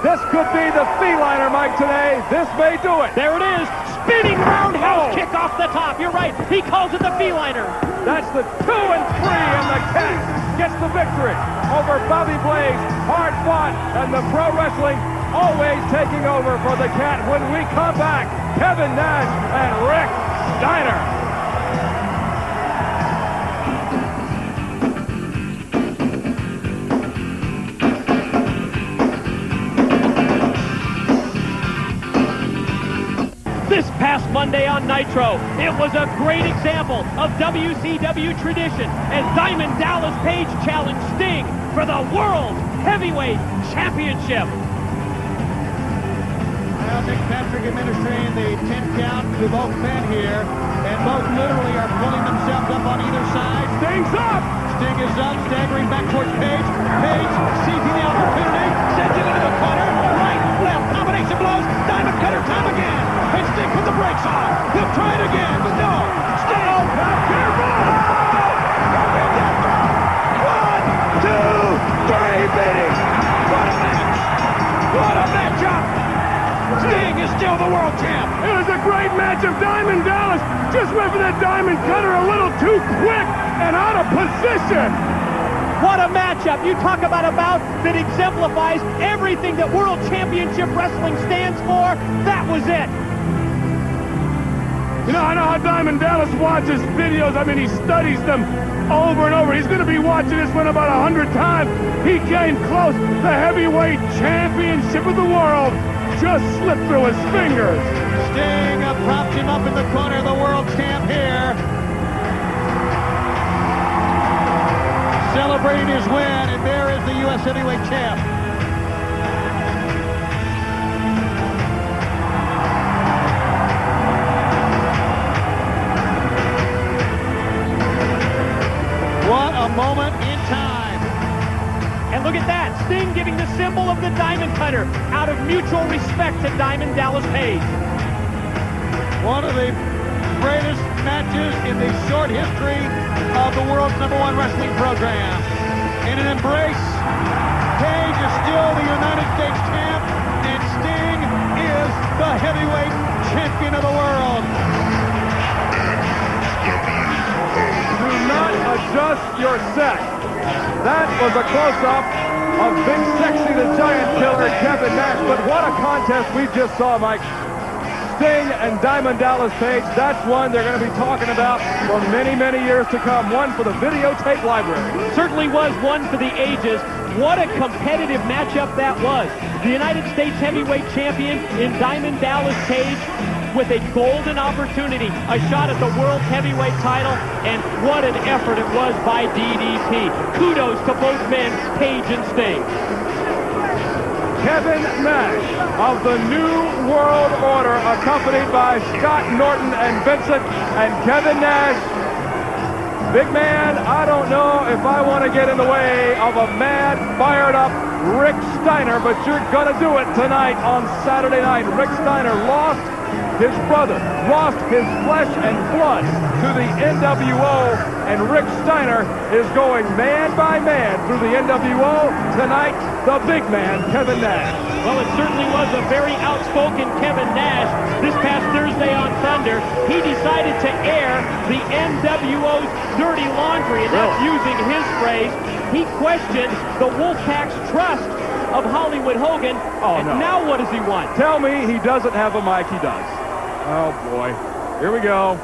This could be the feliner, Mike, today. This may do it. There it is. Spinning roundhouse kick off the top. You're right. He calls it the feliner. That's the 2 and 3, and the Cat gets the victory over Bobby Blaze. Hard fought, and the pro wrestling always taking over for the Cat. When we come back, Kevin Nash and Rick Steiner. This past Monday on Nitro, it was a great example of WCW tradition as Diamond Dallas Page challenged Sting for the World Heavyweight Championship. Well, Nick Patrick administering the 10 count to both men here, and both literally are pulling themselves up on either side. Sting's up! Sting is up, staggering back towards Page. Page seizing the opportunity, sends it into the corner, right, left, combination blows, diamond cutter, time again. And Sting put the brakes on. He'll try it again, but no. Sting, careful! 1, 2, 3, baby! What a match! What a matchup! Sting is still the world champ. It was a great match of Diamond Dallas. Just went for that diamond cutter a little too quick and out of position. What a matchup. You talk about a bout that exemplifies everything that World Championship Wrestling stands for. That was it. You know, I know how Diamond Dallas watches videos. I mean, he studies them over and over. He's going to be watching this one about 100 times. He came close. The heavyweight championship of the world just slipped through his fingers. Sting props him up in the corner, the world champ here. Celebrating his win, and there is the U.S. heavyweight champ. What a moment in time. And look at that, Sting giving the symbol of the diamond cutter out of mutual respect to Diamond Dallas Page. One of the greatest matches in the short history of the world's #1 wrestling program. In an embrace, Page is still the United States champ, and Sting is the heavyweight champion of the world. Do not adjust your set. That was a close-up of Big Sexy the Giant Killer, Kevin Nash. But what a contest we just saw, Mike. Sting and Diamond Dallas Page, that's one they're going to be talking about for many, many years to come. One for the videotape library. Certainly was one for the ages. What a competitive matchup that was. The United States heavyweight champion in Diamond Dallas Page with a golden opportunity, a shot at the world heavyweight title, and what an effort it was by DDP. Kudos to both men, Page and Sting. Kevin Nash of the New World Order, accompanied by Scott Norton and Vincent. And Kevin Nash, big man, I don't know if I want to get in the way of a mad, fired-up Rick Steiner, but you're going to do it tonight on Saturday night. Rick Steiner lost his brother, lost his flesh and blood to the NWO, and Rick Steiner is going man by man through the NWO. Tonight, the big man, Kevin Nash. Well, it certainly was a very outspoken Kevin Nash. This past Thursday on Thunder, he decided to air the NWO's dirty laundry, and that's using his phrase. He questioned the Wolfpack's trust of Hollywood Hogan, and now what does he want? Tell me he doesn't have a mic. He does. Oh, boy. Here we go.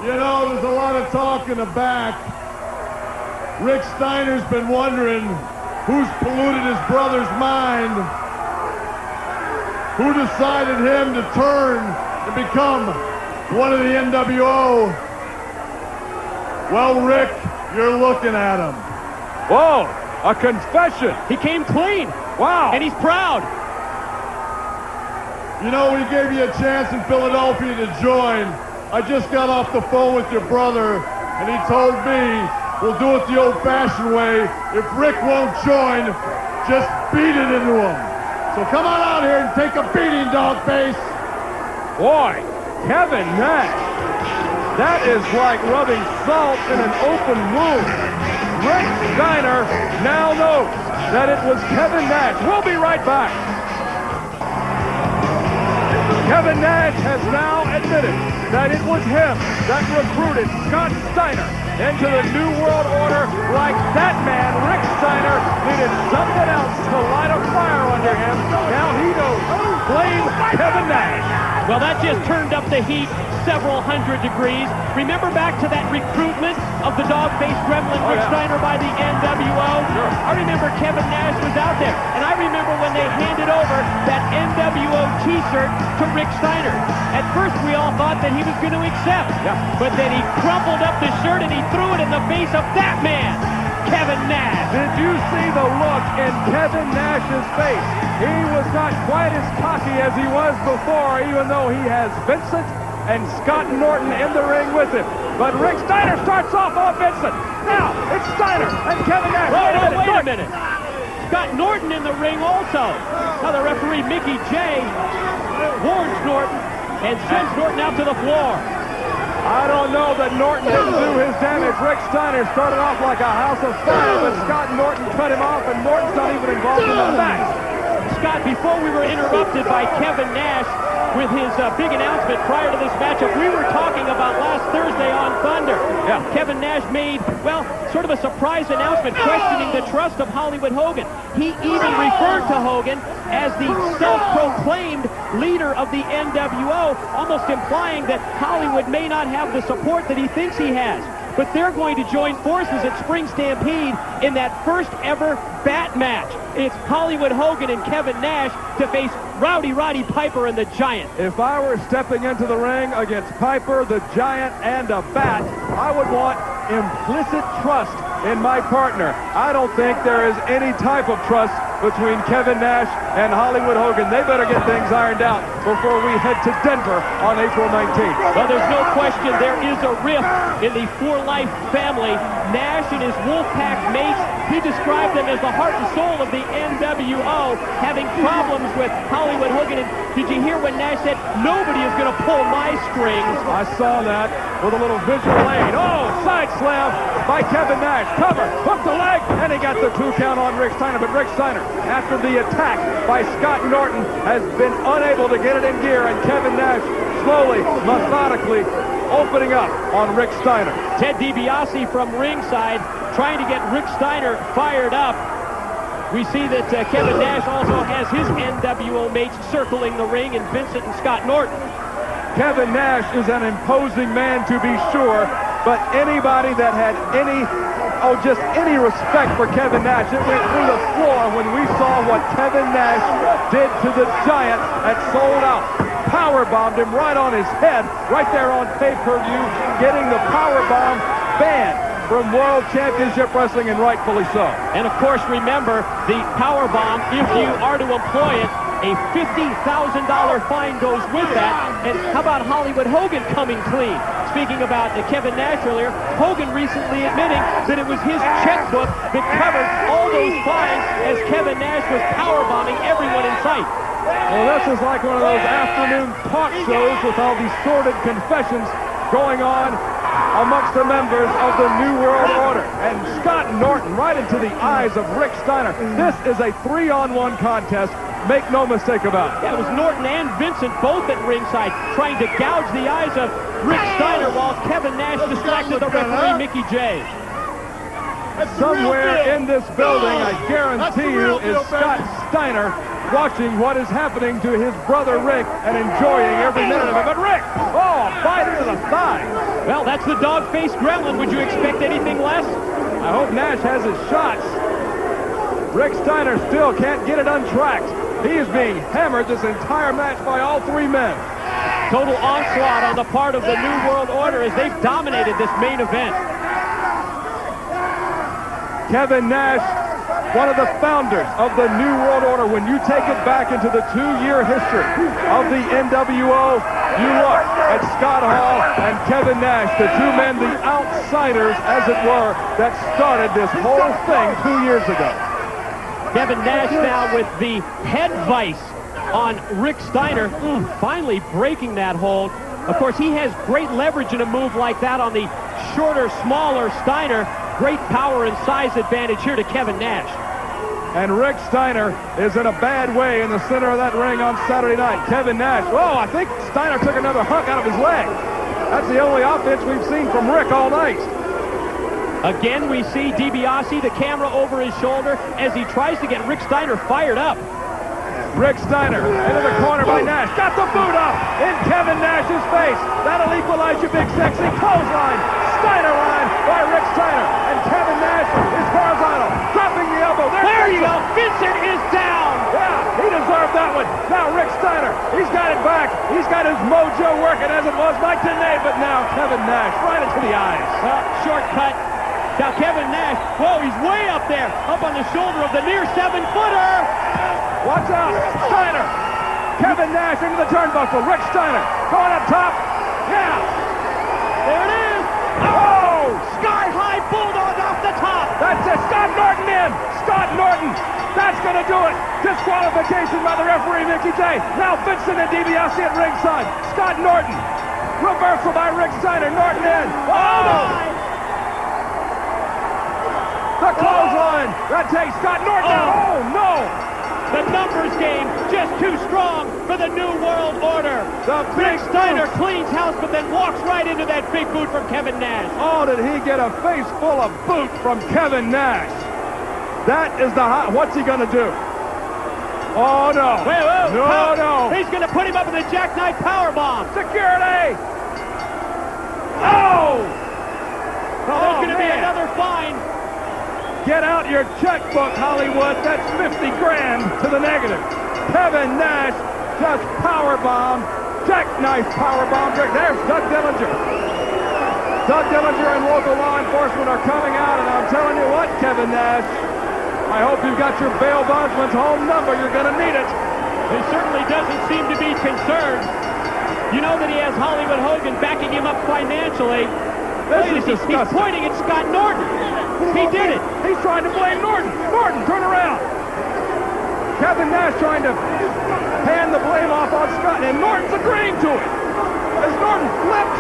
You know, there's a lot of talk in the back. Rick Steiner's been wondering who's polluted his brother's mind, who decided him to turn and become one of the NWO. Well, Rick, you're looking at him. Whoa, a confession. He came clean. Wow. And he's proud. You know, we gave you a chance in Philadelphia to join. I just got off the phone with your brother, and he told me we'll do it the old-fashioned way. If Rick won't join, just beat it into him. So come on out here and take a beating, dog face. Boy, Kevin Nash. That is like rubbing salt in an open wound. Rick Steiner now knows that it was Kevin Nash. We'll be right back. Kevin Nash has now admitted that it was him that recruited Scott Steiner into the New World Order. Like that man, Rick Steiner, needed something else to light a fire under him. Now he knows. Blame Kevin Nash. Well, that just turned up the heat several hundred degrees. Remember back to that recruitment of the dog-faced gremlin Rick Steiner by the NWO? Sure. I remember Kevin Nash was out there, and I remember when they handed over that NWO t-shirt to Rick Steiner. At first, we all thought that he was going to accept, but then he crumpled up the shirt and he threw it in the face of that man, Kevin Nash. Did you see the look in Kevin Nash's face? He was not quite as cocky as he was before, even though he has Vincent and Scott Norton in the ring with him. But Rick Steiner starts off on Vincent. Now, it's Steiner and Kevin Nash. Wait a minute. Scott Norton in the ring also. Now the referee, Mickey J, warns Norton and sends Norton out to the floor. I don't know that Norton didn't do his damage. Rick Steiner started off like a house of fire, but Scott Norton cut him off, and Norton's not even involved in the match. Scott, before we were interrupted by Kevin Nash with his big announcement prior to this matchup, we were talking about last Thursday on Thunder. Yeah. Kevin Nash made, well, sort of a surprise announcement questioning the trust of Hollywood Hogan. He even referred to Hogan as the self-proclaimed leader of the NWO, almost implying that Hollywood may not have the support that he thinks he has. But they're going to join forces at Spring Stampede in that first ever bat match. It's Hollywood Hogan and Kevin Nash to face Rowdy Roddy Piper and the Giant. If I were stepping into the ring against Piper, the Giant, and a bat, I would want implicit trust in my partner. I don't think there is any type of trust between Kevin Nash and Hollywood Hogan. They better get things ironed out before we head to Denver on April 19th. Well, there's no question there is a rift in the For Life family. Nash and his Wolfpack mates, he described them as the heart and soul of the NWO, having problems with Hollywood Hogan. And did you hear when Nash said, nobody is going to pull my strings? I saw that with a little visual aid. Oh, side slam by Kevin Nash. Cover, hook the leg, and he got the 2 count on Rick Steiner. But Rick Steiner, after the attack by Scott Norton, has been unable to get it in gear, and Kevin Nash slowly, methodically opening up on Rick Steiner. Ted DiBiase from ringside trying to get Rick Steiner fired up. We see that Kevin Nash also has his NWO mates circling the ring, and Vincent and Scott Norton. Kevin Nash is an imposing man, to be sure, but anybody that had just any respect for Kevin Nash, it went through the floor when we saw what Kevin Nash did to the Giant at Sold Out. Powerbombed him right on his head, right there on pay-per-view, getting the powerbomb banned from World Championship Wrestling, and rightfully so. And of course, remember, the powerbomb, if you are to employ it, a $50,000 fine goes with that. And how about Hollywood Hogan coming clean? Speaking about Kevin Nash earlier, Hogan recently admitting that it was his checkbook that covered all those fines as Kevin Nash was powerbombing everyone in sight. Well, this is like one of those afternoon talk shows with all these sordid confessions going on amongst the members of the New World Order. And Scott Norton right into the eyes of Rick Steiner. This is a 3-on-1 contest. Make no mistake about it. Yeah, it was Norton and Vincent both at ringside trying to gouge the eyes of Rick Steiner while Kevin Nash distracted the referee, Mickey J. Somewhere in this building, I guarantee you, is Scott Steiner watching what is happening to his brother Rick and enjoying every minute of it. But Rick, oh, bite into the thigh. Well, that's the dog-faced gremlin. Would you expect anything less? I hope Nash has his shots. Rick Steiner still can't get it untracked. He is being hammered this entire match by all three men. Total onslaught on the part of the New World Order as they've dominated this main event. Kevin Nash, one of the founders of the New World Order. When you take it back into the 2-year history of the NWO, you look at Scott Hall and Kevin Nash, the two men, the outsiders, as it were, that started this whole thing 2 years ago. Kevin Nash now with the head vice on Rick Steiner, finally breaking that hold. Of course, he has great leverage in a move like that on the shorter, smaller Steiner. Great power and size advantage here to Kevin Nash. And Rick Steiner is in a bad way in the center of that ring on Saturday night. Kevin Nash, oh, I think Steiner took another hunk out of his leg. That's the only offense we've seen from Rick all night. Again, we see DiBiase, the camera over his shoulder, as he tries to get Rick Steiner fired up. Rick Steiner into the corner by Nash. Got the boot up in Kevin Nash's face. That'll equalize your big sexy clothesline. Steiner line by Rick Steiner. And Kevin Nash is horizontal. Dropping the elbow. There you go. Vincent is down. Yeah, he deserved that one. Now Rick Steiner, he's got it back. He's got his mojo working as it was by today. But now Kevin Nash right into the eyes. Shortcut. Now Kevin Nash, whoa, he's way up there, up on the shoulder of the near 7-footer. Watch out, Steiner. Kevin Nash into the turnbuckle. Rick Steiner going up top. Yeah. There it is. Oh, sky-high bulldog off the top. That's it. Scott Norton in. Scott Norton. That's going to do it. Disqualification by the referee, Mickey J. Now Vincent and DiBiase at ringside. Scott Norton. Reversal by Rick Steiner. Norton in. Oh! The clothesline. That takes Scott Norton out. Oh, no. The numbers game just too strong for the New World Order. The big Steiner cleans house, but then walks right into that big boot from Kevin Nash. Oh, did he get a face full of boot from Kevin Nash? That is the hot. What's he going to do? Oh, no. No. He's going to put him up in the jackknife powerbomb. Security. Oh. There's going to be another fine. Get out your checkbook, Hollywood. That's 50 grand to the negative. Kevin Nash just powerbomb, jackknife powerbomb. There's Doug Dillinger. Doug Dillinger and local law enforcement are coming out, and I'm telling you what, Kevin Nash, I hope you've got your bail bondsman's home number. You're going to need it. He certainly doesn't seem to be concerned. You know that he has Hollywood Hogan backing him up financially. This is disgusting. He's pointing at Scott Norton. He did it. He's trying to blame Norton. Norton, turn around. Kevin Nash trying to hand the blame off on Scott, and Norton's agreeing to it. As Norton flipped.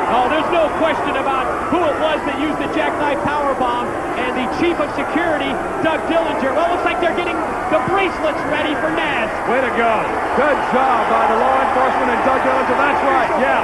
Oh, there's no question about who it was that used the jackknife powerbomb, and the chief of security, Doug Dillinger. Well, looks like they're getting the bracelets ready for Nash. Way to go. Good job by the law enforcement and Doug Dillinger. That's right, yeah.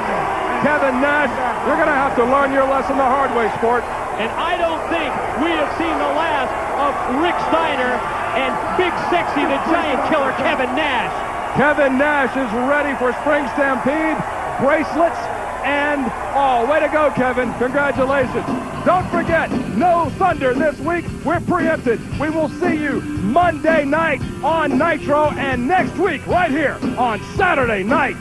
Kevin Nash, you're going to have to learn your lesson the hard way, sport. And I don't think we have seen the last of Rick Steiner and Big Sexy, the Giant Killer, Kevin Nash. Kevin Nash is ready for Spring Stampede, bracelets, and all. Way to go, Kevin. Congratulations. Don't forget, no Thunder this week. We're preempted. We will see you Monday night on Nitro and next week right here on Saturday night.